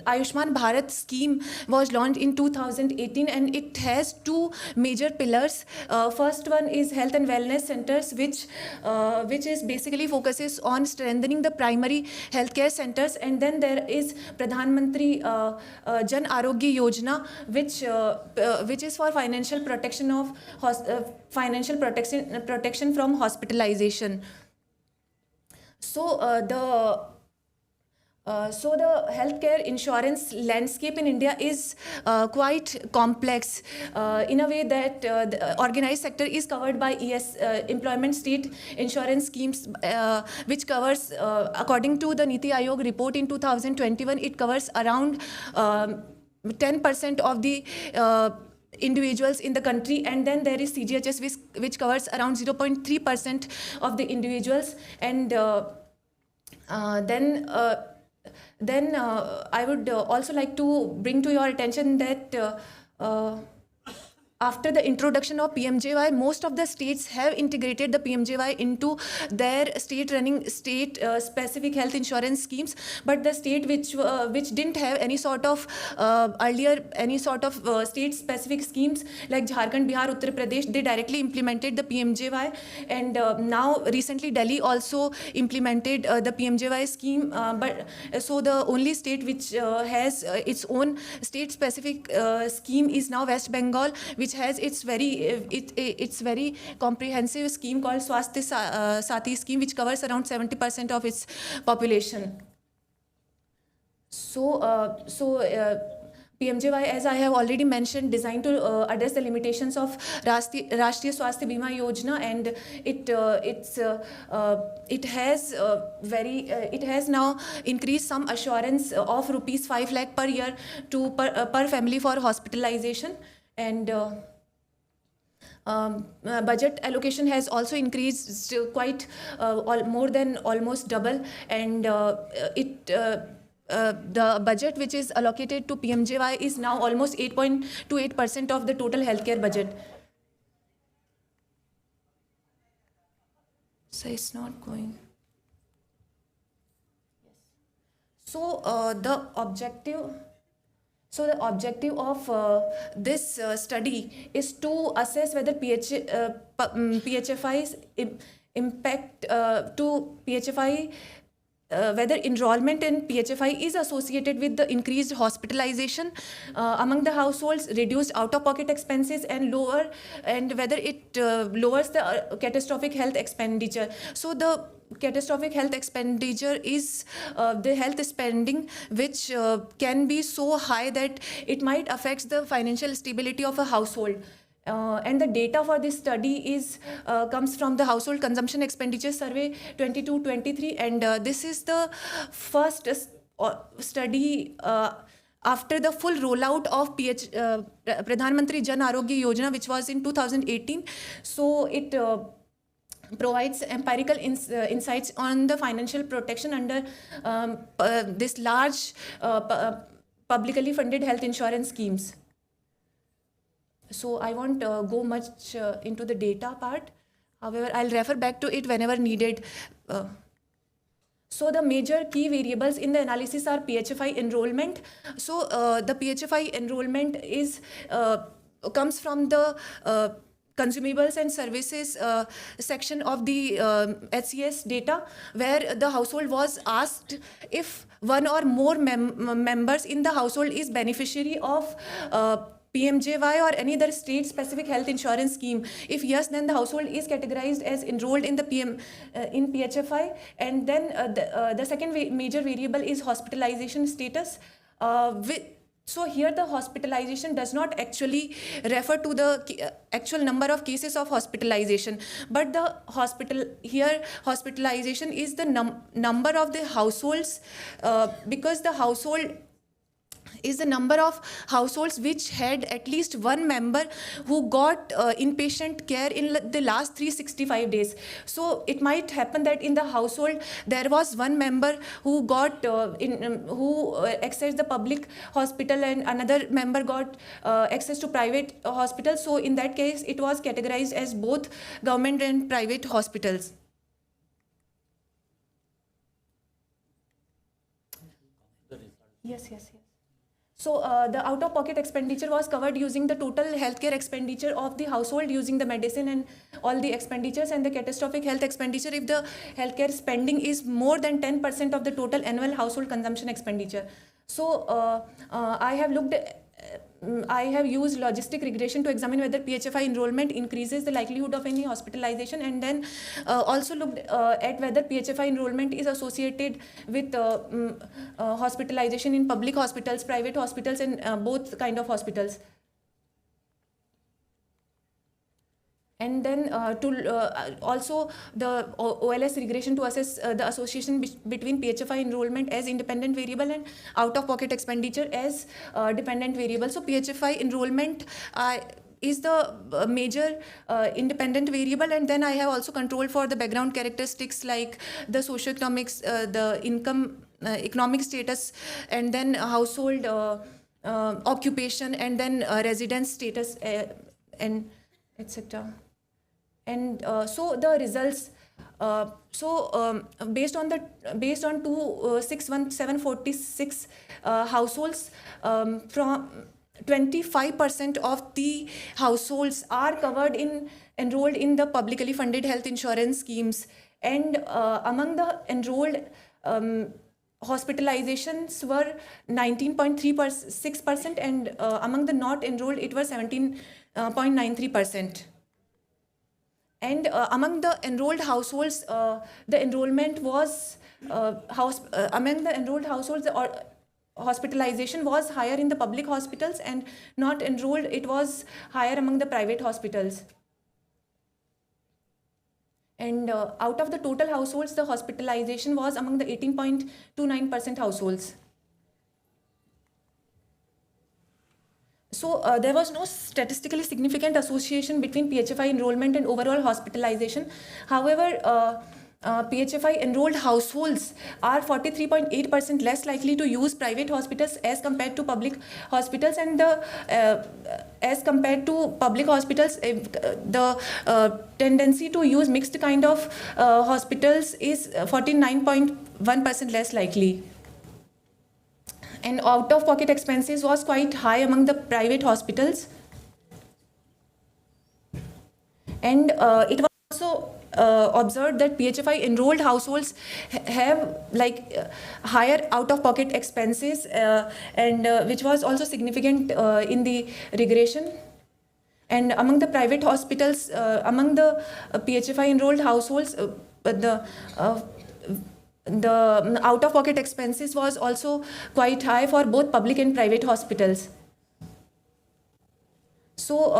Ayushman Bharat scheme was launched in 2018, and it has two major pillars. First one is health and wellness centers, which is basically focuses on strengthening the primary healthcare centers, and then there is Pradhan Mantri Jan Arogya Yojana, which is for financial protection of protection from hospitalization. So the healthcare insurance landscape in India is quite complex in a way that the organized sector is covered by employment state insurance schemes, which covers, according to the Niti Aayog report in 2021, it covers around 10% of the individuals in the country, and then there is CGHS, which covers around 0.3% of the individuals, and then I would also like to bring to your attention that after the introduction of PMJY, most of the states have integrated the PMJY into their state-specific health insurance schemes. But the state which didn't have any sort of state-specific schemes like Jharkhand, Bihar, Uttar Pradesh, they directly implemented the PMJY. And now recently Delhi also implemented the PMJY scheme. So the only state which has its own state-specific scheme is now West Bengal, which has its very comprehensive scheme called Swasthya Sathi scheme, which covers around 70% of its population. So PMJY, as I have already mentioned, designed to address the limitations of Rashtriya Swasthya Bima Yojana, and it has now increased some assurance of rupees 5 lakh per year per family for hospitalization, and budget allocation has also increased quite more than almost double, and the budget which is allocated to PMJY is now almost 8.28% of the total healthcare budget. So it's not going. So the objective of this study is to assess whether PHFI's impact to PHFI, whether enrollment in PHFI is associated with the increased hospitalization among the households, reduced out-of-pocket expenses, and whether it lowers the catastrophic health expenditure. So the catastrophic health expenditure is the health spending which can be so high that it might affect the financial stability of a household. And the data for this study comes from the Household Consumption Expenditure Survey 22-23, and this is the first study after the full rollout of Pradhan Mantri Jan Arogya Yojana, which was in 2018. So it provides empirical insights on the financial protection under this large publicly funded health insurance schemes. So I won't go much into the data part. However, I'll refer back to it whenever needed. So the major key variables in the analysis are PHFI enrollment. So the PHFI enrollment comes from the consumables and services section of the HCES data, where the household was asked if one or more members in the household is beneficiary of PMJY or any other state-specific health insurance scheme. If yes, then the household is categorized as enrolled in the in PHFI. And then the second major variable is hospitalization status. So here the hospitalization does not actually refer to the actual number of cases of hospitalization, but the hospitalization is the number of the households, because the household is the number of households which had at least one member who got inpatient care in the last 365 days. So it might happen that in the household there was one member who got who accessed the public hospital and another member got access to private hospital. So in that case, it was categorized as both government and private hospitals. Yes. So the out-of-pocket expenditure was covered using the total healthcare expenditure of the household using the medicine and all the expenditures, and the catastrophic health expenditure if the healthcare spending is more than 10% of the total annual household consumption expenditure. So I have used logistic regression to examine whether PHFI enrollment increases the likelihood of any hospitalization, and then also looked at whether PHFI enrollment is associated with hospitalization in public hospitals, private hospitals, and both kind of hospitals. And then also the OLS regression to assess the association between PHFI enrollment as independent variable and out-of-pocket expenditure as dependent variable. So PHFI enrollment is the major independent variable, and then I have also controlled for the background characteristics like the socioeconomics, the income, economic status, and then household occupation, and then residence status, and etc. And so the results, based on 261,746 households, from 25% of the households are enrolled in the publicly funded health insurance schemes, and among the enrolled, hospitalizations were 19.36%, and among the not enrolled it was 17.93%. And among the enrolled households, the enrollment was among the enrolled households, the hospitalization was higher in the public hospitals, and not enrolled it was higher among the private hospitals. And out of the total households, the hospitalization was among the 18.29% households. So there was no statistically significant association between PHFI enrollment and overall hospitalization. However, PHFI enrolled households are 43.8% less likely to use private hospitals as compared to public hospitals, and as compared to public hospitals, the tendency to use mixed kind of hospitals is 49.1% less likely. And out-of-pocket expenses was quite high among the private hospitals. And it was also observed that PHFI enrolled households have higher out-of-pocket expenses, and which was also significant in the regression. And among the private hospitals, among the PHFI enrolled households, the out-of-pocket expenses was also quite high for both public and private hospitals. So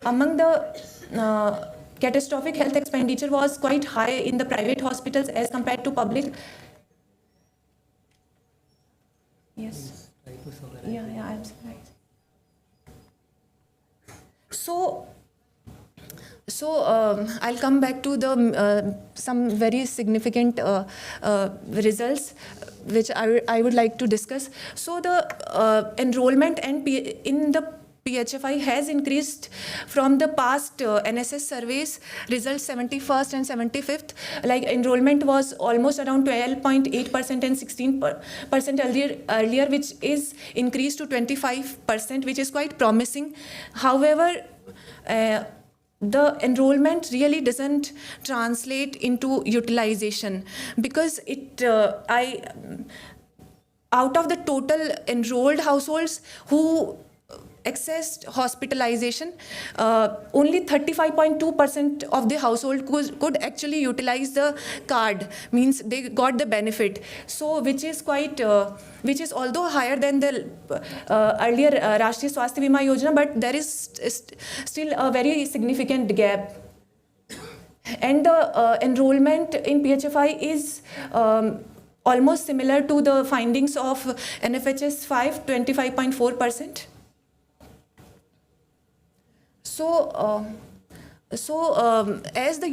among the catastrophic health expenditure was quite high in the private hospitals as compared to public. Yes. Yeah, I'm sorry. So I'll come back to the some very significant results which I would like to discuss. So the enrollment in the PHFI has increased from the past NSS surveys results 71st and 75th. Like enrollment was almost around 12.8% and 16% earlier, which is increased to 25%, which is quite promising. However, the enrollment really doesn't translate into utilization, because out of the total enrolled households who accessed hospitalization, only 35.2% of the household could actually utilize the card, means they got the benefit. So which is although higher than the earlier Rashtriya Swasthya Bima Yojana, but there is still a very significant gap. And the enrollment in PHFI is almost similar to the findings of NFHS 5, 25.4%. As the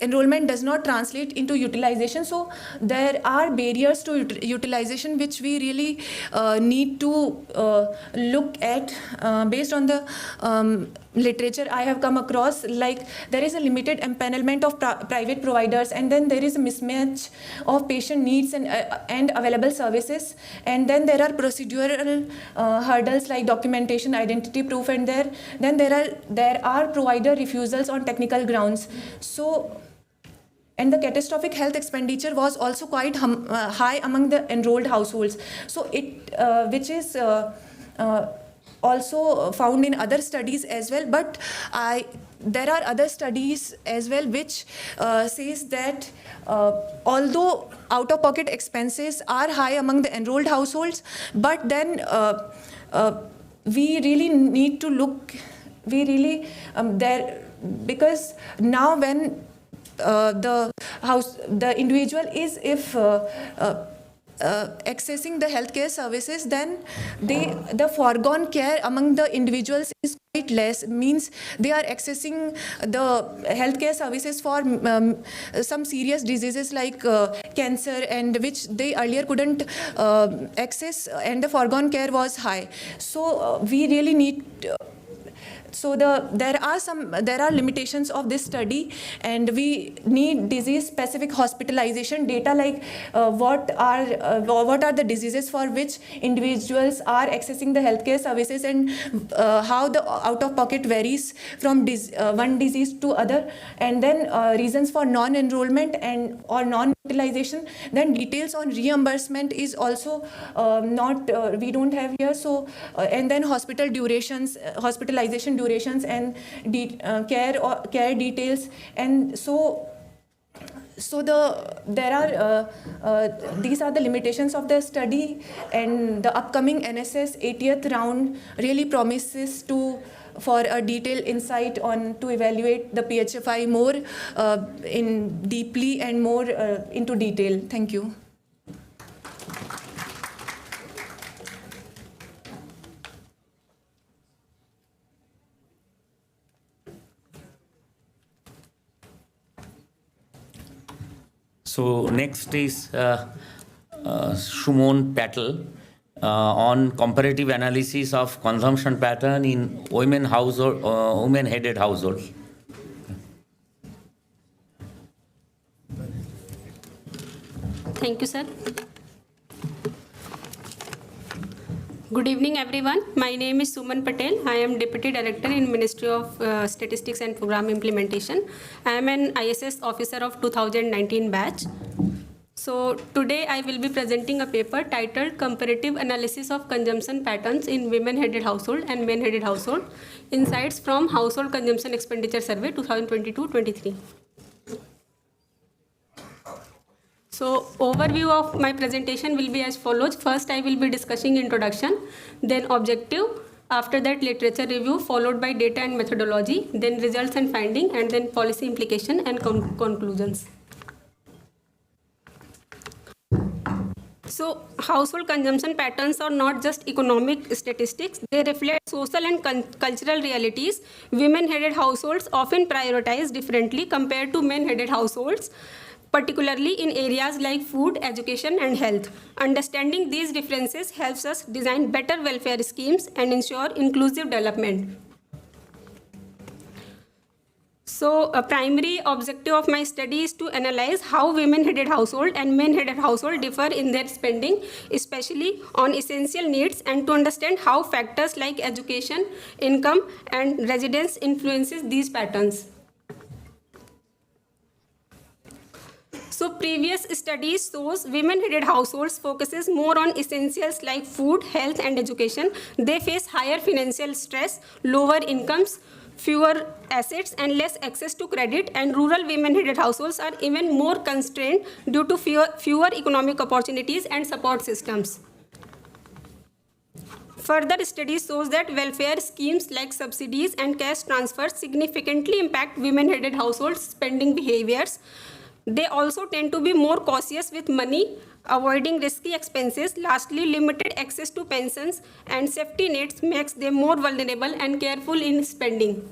enrollment does not translate into utilization, so there are barriers to utilization which we really need to look at based on the literature I have come across, like there is a limited empanelment of private providers, and then there is a mismatch of patient needs and available services, and then there are procedural hurdles like documentation, identity proof, and then there are provider refusals on technical grounds. So, and the catastrophic health expenditure was also quite high among the enrolled households. So which is also found in other studies as well, but there are other studies as well which says that although out-of-pocket expenses are high among the enrolled households, but then we really need to look, because now when the individual is accessing the healthcare services, then the foregone care among the individuals is quite less, means they are accessing the healthcare services for some serious diseases like cancer, and which they earlier couldn't access, and the foregone care was high. So we really need so there are limitations of this study, and we need disease specific hospitalization data, like what are the diseases for which individuals are accessing the healthcare services, and how the out of pocket varies from one disease to other, and then reasons for non-enrollment and or non-utilization. Then details on reimbursement is also we don't have here. So and then hospitalization durations and care details, and these are the limitations of the study, and the upcoming NSS 80th round really promises for a detailed insight to evaluate the PHFI more deeply and more into detail. Thank you. So next is Shumon Patel on comparative analysis of consumption pattern in women-headed households. Thank you, sir. Good evening, everyone. My name is Suman Patel. I am Deputy Director in Ministry of Statistics and Program Implementation. I am an ISS officer of 2019 batch. So today I will be presenting a paper titled Comparative Analysis of Consumption Patterns in Women-Headed Household and Men-Headed Household, Insights from Household Consumption Expenditure Survey 2022-23. So overview of my presentation will be as follows. First, I will be discussing introduction, then objective, after that literature review, followed by data and methodology, then results and finding, and then policy implication and conclusions. So household consumption patterns are not just economic statistics, they reflect social and cultural realities. Women-headed households often prioritize differently compared to men-headed households, particularly in areas like food, education, and health. Understanding these differences helps us design better welfare schemes and ensure inclusive development. So a primary objective of my study is to analyze how women-headed household and men-headed household differ in their spending, especially on essential needs, and to understand how factors like education, income, and residence influences these patterns. So previous studies shows women-headed households focuses more on essentials like food, health, and education. They face higher financial stress, lower incomes, fewer assets, and less access to credit, and rural women-headed households are even more constrained due to fewer economic opportunities and support systems. Further studies shows that welfare schemes like subsidies and cash transfers significantly impact women-headed households' spending behaviors. They also tend to be more cautious with money, avoiding risky expenses. Lastly, limited access to pensions and safety nets makes them more vulnerable and careful in spending.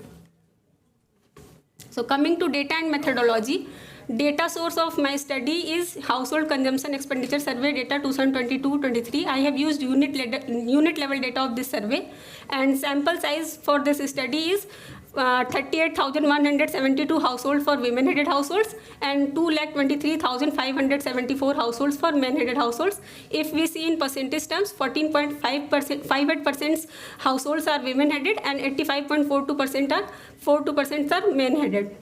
So coming to data and methodology, Data source of my study is Household Consumption Expenditure Survey data 2022-23. I have used unit level data of this survey, and sample size for this study is 38,172 households for women-headed households and 2,23,574 households for men-headed households. If we see in percentage terms, 14.58% households are women-headed and 85.42% are men-headed.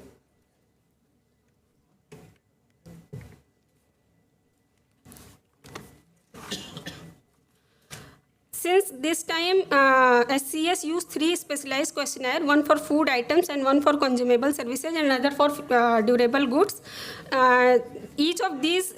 Since this time, HCES used 3 specialized questionnaires, one for food items and one for consumable services and another for durable goods. Each of these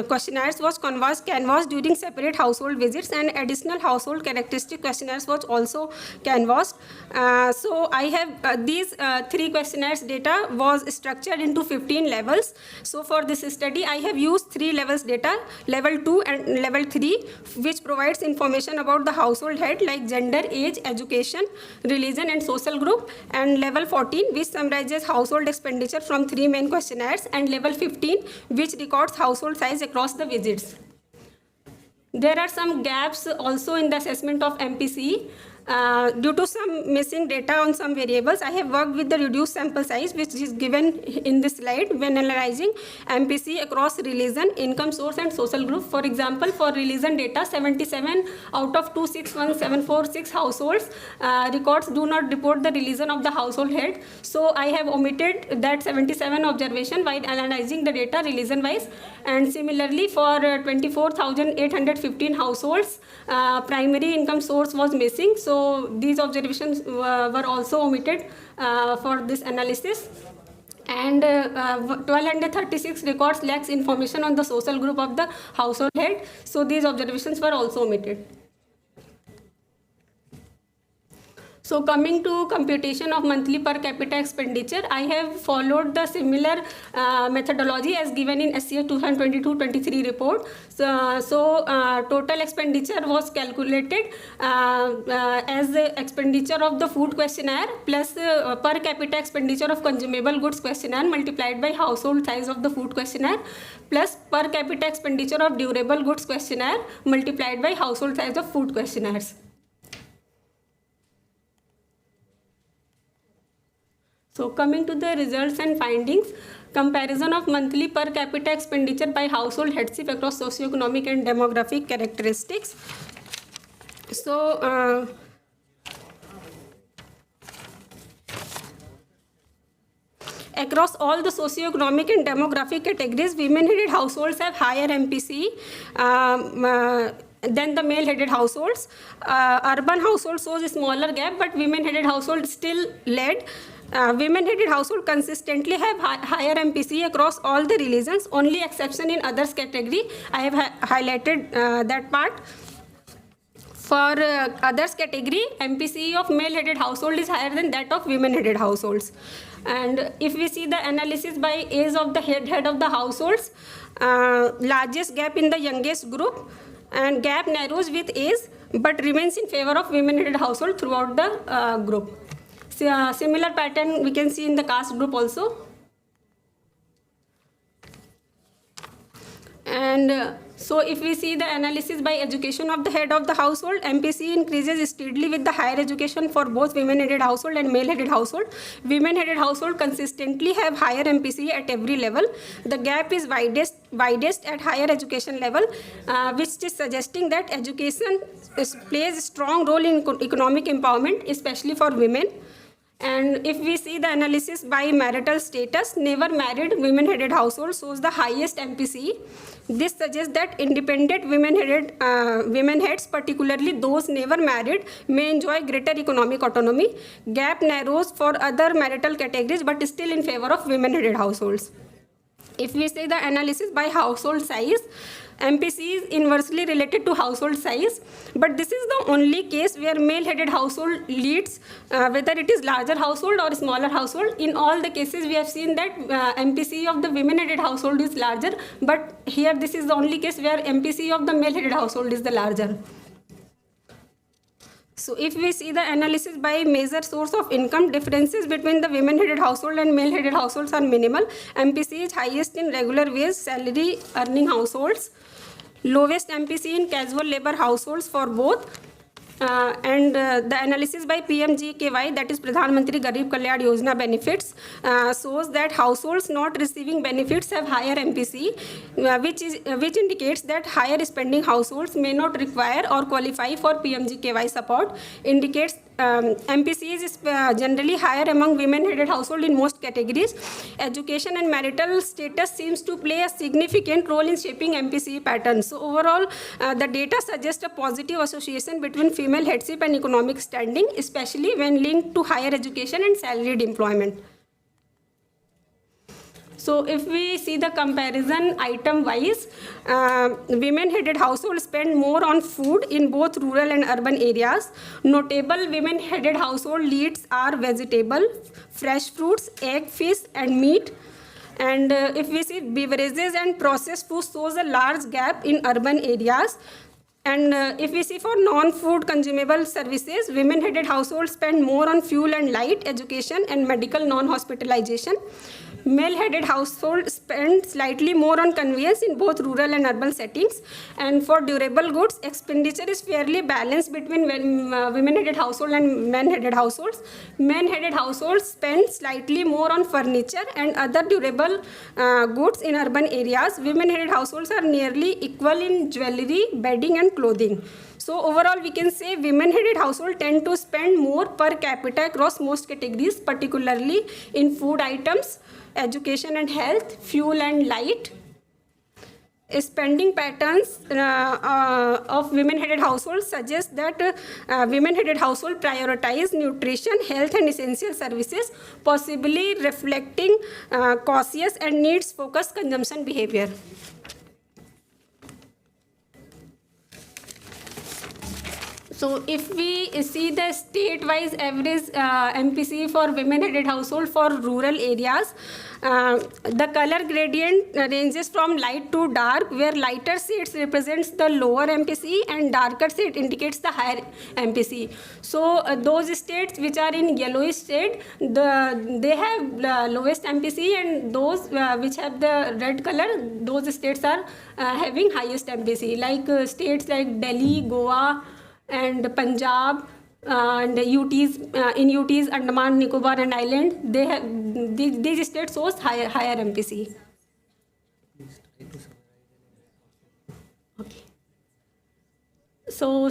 questionnaires was canvassed during separate household visits, and additional household characteristic questionnaires was also canvassed. So I have these 3 questionnaires data was structured into 15 levels. So for this study, I have used 3 levels data, level 2 and level 3, which provides information about the household head like gender, age, education, religion and social group, and level 14, which summarizes household expenditure from 3 main questionnaires, and level 15, which records household size across the visits. There are some gaps also in the assessment of MPC. Due to some missing data on some variables, I have worked with the reduced sample size, which is given in this slide when analyzing MPC across religion, income source and social group. For example, for religion data, 77 out of 261,746 households records do not report the religion of the household head. So I have omitted that 77 observation while analyzing the data religion wise. And similarly, for 24,815 households, primary income source was missing. So these observations were also omitted for this analysis. And 1,236 records lacks information on the social group of the household head. So these observations were also omitted. So coming to computation of monthly per capita expenditure, I have followed the similar methodology as given in SCS 2022-23 report. So total expenditure was calculated as the expenditure of the food questionnaire plus per capita expenditure of consumable goods questionnaire multiplied by household size of the food questionnaire plus per capita expenditure of durable goods questionnaire multiplied by household size of food questionnaires. So coming to the results and findings, comparison of monthly per capita expenditure by household headship across socioeconomic and demographic characteristics. So across all the socioeconomic and demographic categories, women-headed households have higher MPC than the male-headed households. Urban households shows a smaller gap, but women-headed households still led. Women-headed households consistently have higher MPC across all the religions, only exception in others category. I have highlighted that part. For others category, MPC of male-headed household is higher than that of women-headed households. And if we see the analysis by age of the head of the households, largest gap in the youngest group, and gap narrows with age but remains in favor of women-headed household throughout the group. So, similar pattern we can see in the caste group also. And so if we see the analysis by education of the head of the household, MPC increases steadily with the higher education for both women-headed household and male-headed household. Women-headed household consistently have higher MPC at every level. The gap is widest at higher education level, which is suggesting that education plays a strong role in economic empowerment, especially for women. And if we see the analysis by marital status, never married women-headed household shows the highest MPC. This suggests that independent women heads, particularly those never married, may enjoy greater economic autonomy. Gap narrows for other marital categories, but still in favor of women-headed households. If we see the analysis by household size, MPC is inversely related to household size, but this is the only case where male-headed household leads, whether it is larger household or smaller household. In all the cases, we have seen that MPC of the women-headed household is larger, but here this is the only case where MPC of the male-headed household is the larger. So if we see the analysis by major source of income, differences between the women-headed household and male-headed households are minimal. MPC is highest in regular wage salary earning households, lowest MPC in casual labor households for both. The analysis by PMGKY, that is Pradhan Mantri Garib Kalyan Yojana benefits, shows that households not receiving benefits have higher MPC, which indicates that higher spending households may not require or qualify for PMGKY support. Indicates MPC is generally higher among women-headed household in most categories. Education and marital status seems to play a significant role in shaping MPC patterns. So overall, the data suggests a positive association between female headship and economic standing, especially when linked to higher education and salaried employment. So if we see the comparison item-wise, women-headed households spend more on food in both rural and urban areas. Notable women-headed household leads are vegetable, fresh fruits, egg, fish, and meat. And if we see beverages and processed foods, shows a large gap in urban areas. And if we see for non-food consumable services, women-headed households spend more on fuel and light, education, and medical non-hospitalization. Male-headed households spend slightly more on conveyance in both rural and urban settings. And for durable goods, expenditure is fairly balanced between women-headed household and men-headed households. Men-headed households spend slightly more on furniture and other durable goods in urban areas. Women-headed households are nearly equal in jewelry, bedding, and clothing. So overall, we can say women-headed households tend to spend more per capita across most categories, particularly in food items, education and health, fuel and light. Spending patterns of women-headed households suggest that women-headed households prioritize nutrition, health, and essential services, possibly reflecting cautious and needs-focused consumption behavior. So if we see the state-wise average MPC for women-headed household for rural areas, the color gradient ranges from light to dark, where lighter shades represents the lower MPC and darker shade indicates the higher MPC. So those states which are in yellowish shade, they have the lowest MPC, and those which have the red color, those states are having highest MPC. Like states like Delhi, Goa, and Punjab, and UTs, in UTs, Andaman, Nicobar, and Island, they have these states shows higher MPC. Okay. So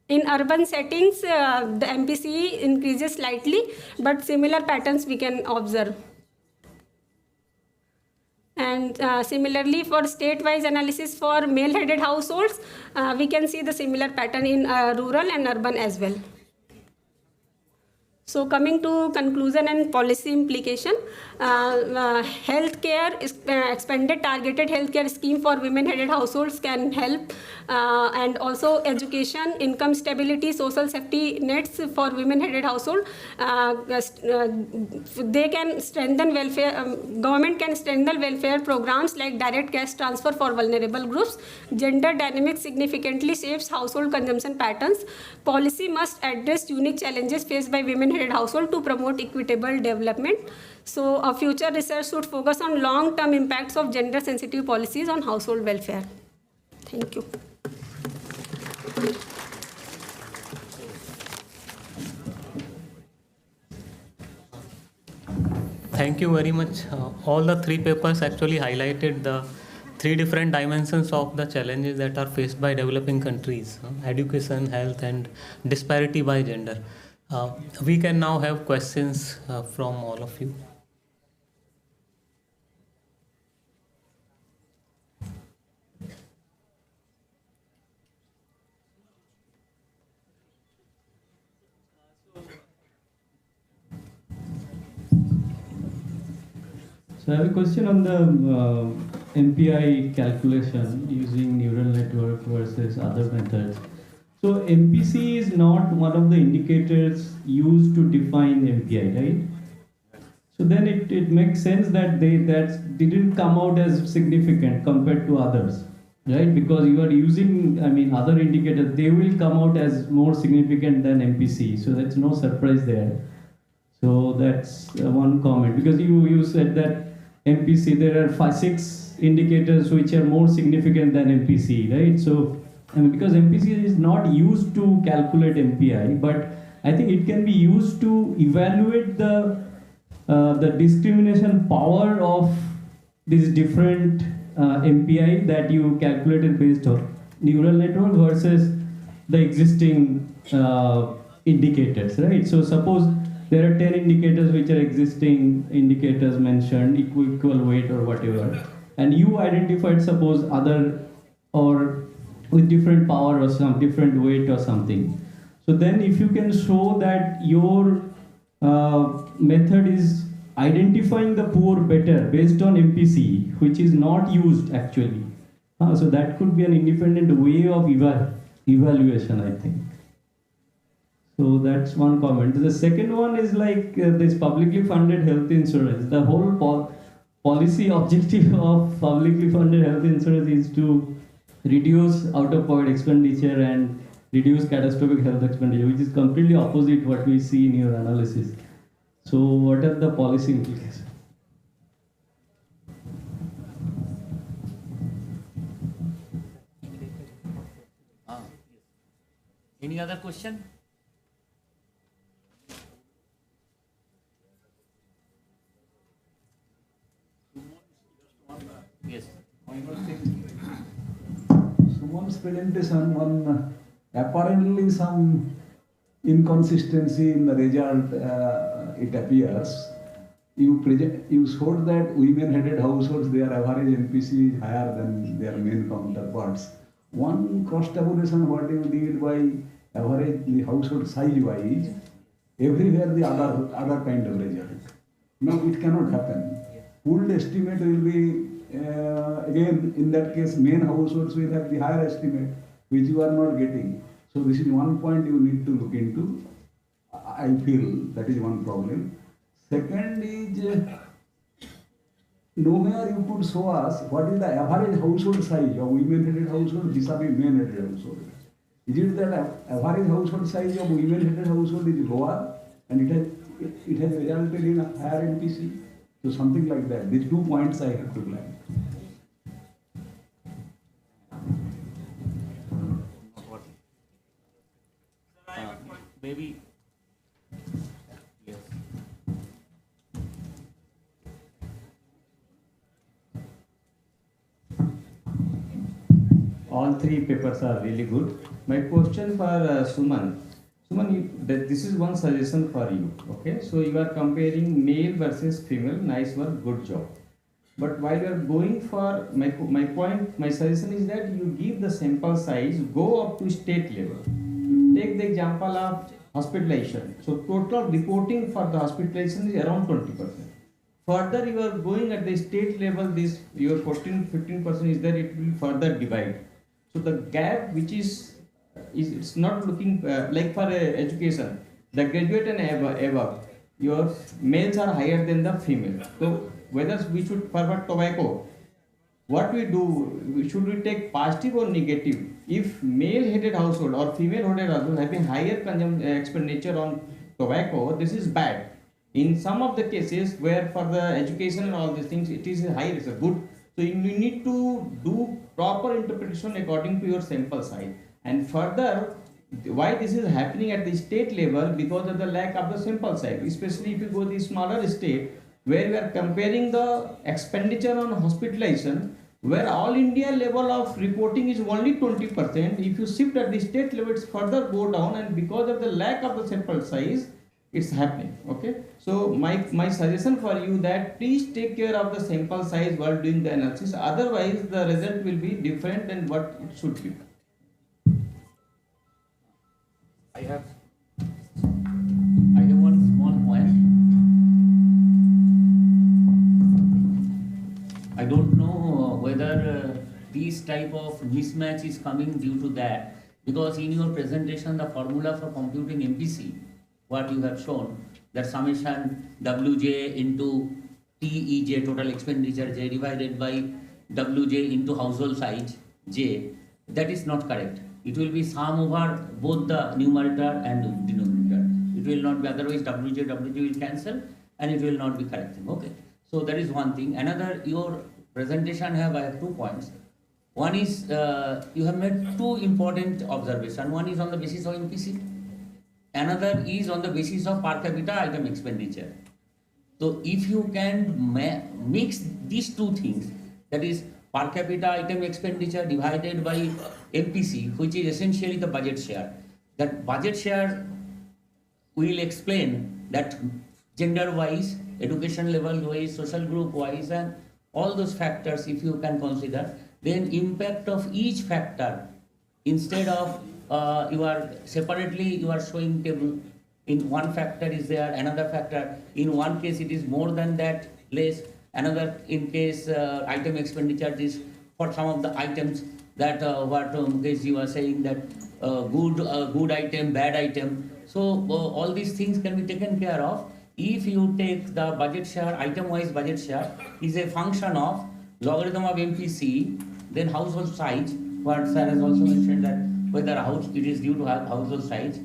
in urban settings, the MPC increases slightly, but similar patterns we can observe. And similarly, for state-wise analysis for male-headed households, we can see the similar pattern in rural and urban as well. So coming to conclusion and policy implication, healthcare, expanded targeted healthcare scheme for women-headed households can help, and also education, income stability, social safety nets for women-headed household. They can strengthen welfare, government can strengthen welfare programs like direct cash transfer for vulnerable groups. Gender dynamics significantly shapes household consumption patterns. Policy must address unique challenges faced by women-headed household to promote equitable development. So future research should focus on long-term impacts of gender-sensitive policies on household welfare. Thank you. Thank you very much. All the three papers actually highlighted the three different dimensions of the challenges that are faced by developing countries: education, health, and disparity by gender. We can now have questions from all of you. So I have a question on the MPI calculation using neural network versus other methods. So MPC is not one of the indicators used to define MPI, right? So then it makes sense that that didn't come out as significant compared to others. right? Because you are using, I mean, other indicators, they will come out as more significant than MPC. So that's no surprise there. So that's one comment. Because you said that MPC, there are 6 indicators which are more significant than MPC, right? So, I mean, because MPC is not used to calculate MPI, but I think it can be used to evaluate the discrimination power of these different MPI that you calculated based on neural network versus the existing indicators, right? So suppose there are 10 indicators which are existing indicators mentioned, equal weight or whatever, and you identified suppose other or with different power or some different weight or something. So then if you can show that your method is identifying the poor better based on MPC, which is not used actually. So that could be an independent way of evaluation, I think. So that's one comment. The second one is like this publicly funded health insurance. The whole policy objective of publicly funded health insurance is to reduce out-of-pocket expenditure and reduce catastrophic health expenditure, which is completely opposite what we see in your analysis. So what are the policy implications? Any other question? Yes. Suman's presentation on apparently some inconsistency in the result, it appears. You showed that women-headed households, their average MPC is higher than their male counterparts. One cross-tabulation what you did by average the household size-wise, everywhere the other kind of result. Now it cannot happen. Pooled estimate will be, again, in that case, main households will have the higher estimate, which you are not getting. So this is one point you need to look into. I feel that is one problem. Second is, nowhere you could show us what is the average household size of women-headed household vis-a-vis men-headed household. Is it that average household size of women-headed household is lower and it has resulted in a higher MPC? So something like that. These 2 points I have to plan. Maybe. Yes. All 3 papers are really good. My question for Suman. Suman, this is one suggestion for you. Okay, so you are comparing male versus female. Nice work, good job. But while you are going for my suggestion is that you give the sample size, go up to state level. Take the example of hospitalization. So total reporting for the hospitalization is around 20%. Further, you are going at the state level, this your 14-15% is there, it will further divide. So the gap which is it's not looking like for education, the graduate and above, your males are higher than the female. So whether we should forward tobacco, what we do, should we take positive or negative? If male-headed household or female-headed household having higher expenditure on tobacco, this is bad. In some of the cases where for the education and all these things, it is high, it's a good. So you need to do proper interpretation according to your sample size. And further, why this is happening at the state level? Because of the lack of the sample size. Especially if you go to the smaller state, where we are comparing the expenditure on hospitalization, where all India level of reporting is only 20%. If you shift at the state level, it's further go down, and because of the lack of the sample size, it's happening. Okay, so my suggestion for you that please take care of the sample size while doing the analysis. Otherwise, the result will be different than what it should be. I have one small point. I don't know whether this type of mismatch is coming due to that, because in your presentation the formula for computing MPC, what you have shown, that summation WJ into TEJ, total expenditure J, divided by WJ into household size, J, that is not correct. It will be sum over both the numerator and denominator. It will not be, otherwise WJ will cancel and it will not be correct. Okay. So that is one thing. Another, your presentation I have 2 points. One is you have made 2 important observations. One is on the basis of MPC. Another is on the basis of per capita item expenditure. So if you can mix these 2 things, that is per capita item expenditure divided by MPC, which is essentially the budget share. That budget share will explain that gender wise, education level wise, social group wise, and all those factors if you can consider, then impact of each factor, instead of you are separately you are showing table, in one factor is there, another factor, in one case it is more than that, less, another in case item expenditure is for some of the items that what Mukesh you are saying that good item, bad item. So all these things can be taken care of if you take the budget share, item wise budget share is a function of logarithm of MPC, then household size, what sir has also mentioned that whether it is due to have household size,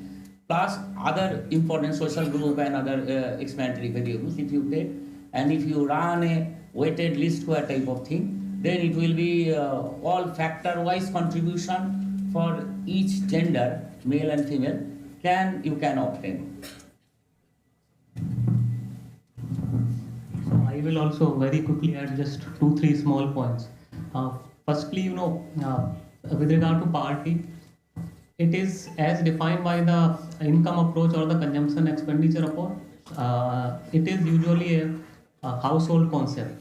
plus other important social group and other explanatory variables if you take, and if you run a weighted least square type of thing, then it will be all factor wise contribution for each gender, male and female, you can obtain. So I will also very quickly add just 2-3 small points. Firstly, with regard to party, it is as defined by the income approach or the consumption expenditure approach. It is usually a household concept,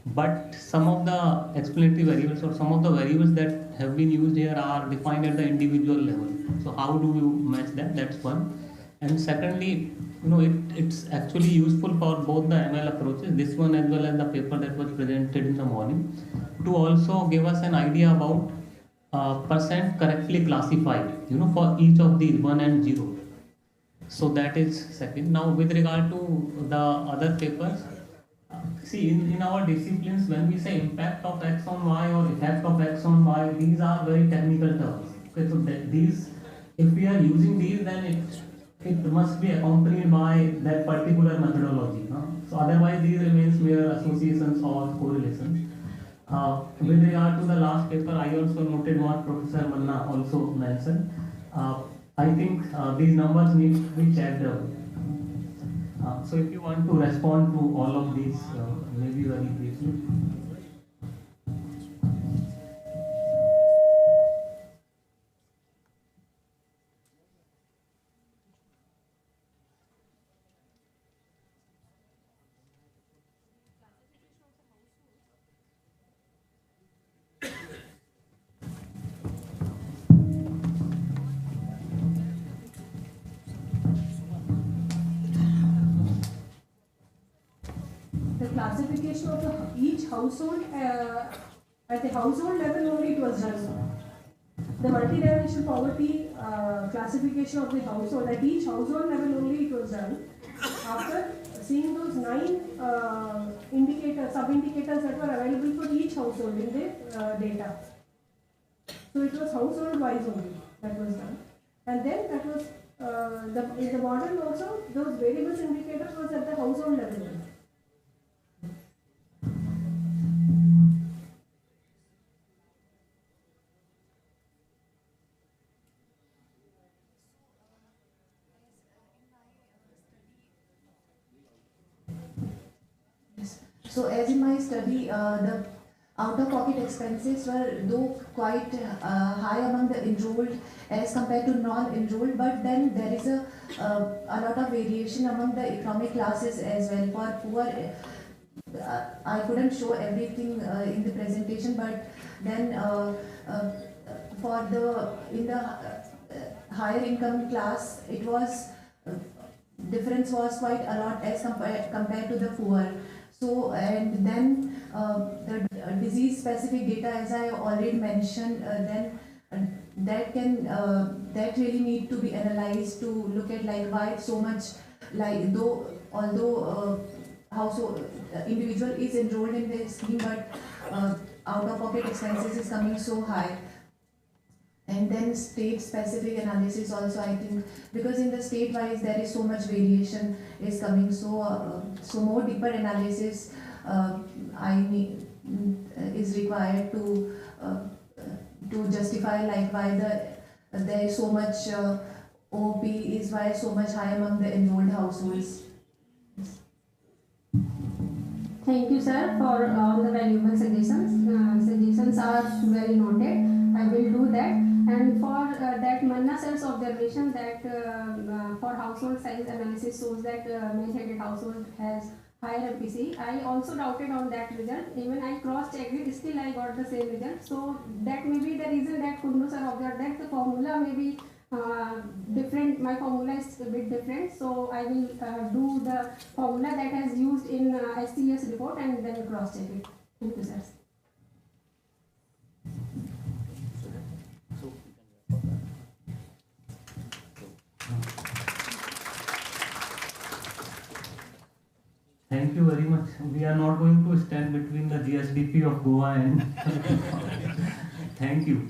but some of the explanatory variables or some of the variables that have been used here are defined at the individual level. So how do you match that? That's one. And secondly, it's actually useful for both the ML approaches, this one as well as the paper that was presented in the morning, to also give us an idea about percent correctly classified, for each of these 1 and 0. So that is second. Now with regard to the other papers, see in our disciplines when we say impact of X on Y or effect of X on Y, these are very technical terms. Okay, so these, if we are using these, then it must be accompanied by that particular methodology. So otherwise these remains mere associations or correlations. With regard to the last paper, I also noted what Professor Manna also mentioned. I think these numbers need to be checked out. So if you want to respond to all of these, maybe very briefly. Classification of each household at the household level only it was done. The multidimensional poverty classification of the household at each household level only it was done. After seeing those 9 indicators, sub-indicators that were available for each household in the data. So it was household wise only that was done. And then that was in the model also those variables indicators was at the household level only. So as in my study, the out-of-pocket expenses were though quite high among the enrolled as compared to non-enrolled, but then there is a lot of variation among the economic classes as well. For poor, I couldn't show everything in the presentation, but then in the higher income class, it was difference was quite a lot as compared to the poor. So, and then the disease-specific data, as I already mentioned, then that really need to be analyzed to look at like why so much, like although household individual is enrolled in the scheme, but out-of-pocket expenses is coming so high. And then state-specific analysis also, I think, because in the state-wise there is so much variation is coming, so more deeper analysis is required to justify like why there is so much OP is why so much high among the enrolled households. Thank you, sir, for all the valuable suggestions. Suggestions are very noted. I will do that. And for that Manna sir's observation that for household size analysis shows that male-headed household has higher MPC. I also doubted on that result. Even I cross-checked it, still I got the same result. So that may be the reason that Kundu sir observed that the formula may be different. My formula is a bit different. So I will do the formula that has used in HCES report and then cross-check it. Thank you, sir. Thank you very much. We are not going to stand between the GSDP of Goa and thank you.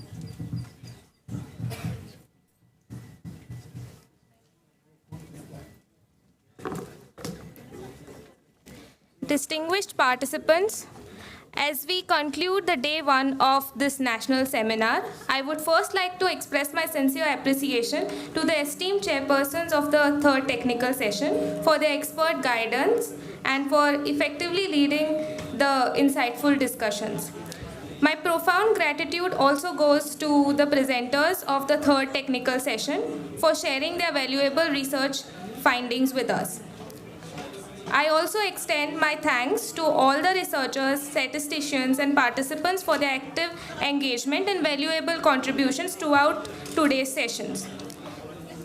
Distinguished participants, as we conclude the day one of this national seminar, I would first like to express my sincere appreciation to the esteemed chairpersons of the third technical session for their expert guidance and for effectively leading the insightful discussions. My profound gratitude also goes to the presenters of the third technical session for sharing their valuable research findings with us. I also extend my thanks to all the researchers, statisticians, and participants for their active engagement and valuable contributions throughout today's sessions.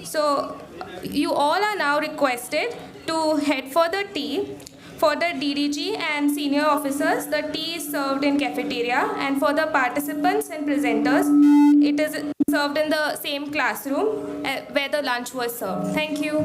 So, you all are now requested to head for the tea. For the DDG and senior officers, the tea is served in cafeteria, and for the participants and presenters, it is served in the same classroom where the lunch was served. Thank you.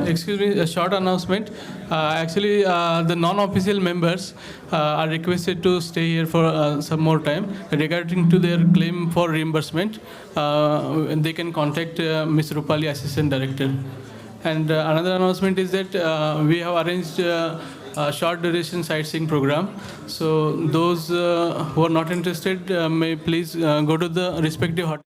Excuse me, a short announcement. Actually, the non-official members are requested to stay here for some more time regarding to their claim for reimbursement. They can contact Ms. Rupali, Assistant Director. And another announcement is that we have arranged a short duration sightseeing program. So those who are not interested may please go to the respective hotels.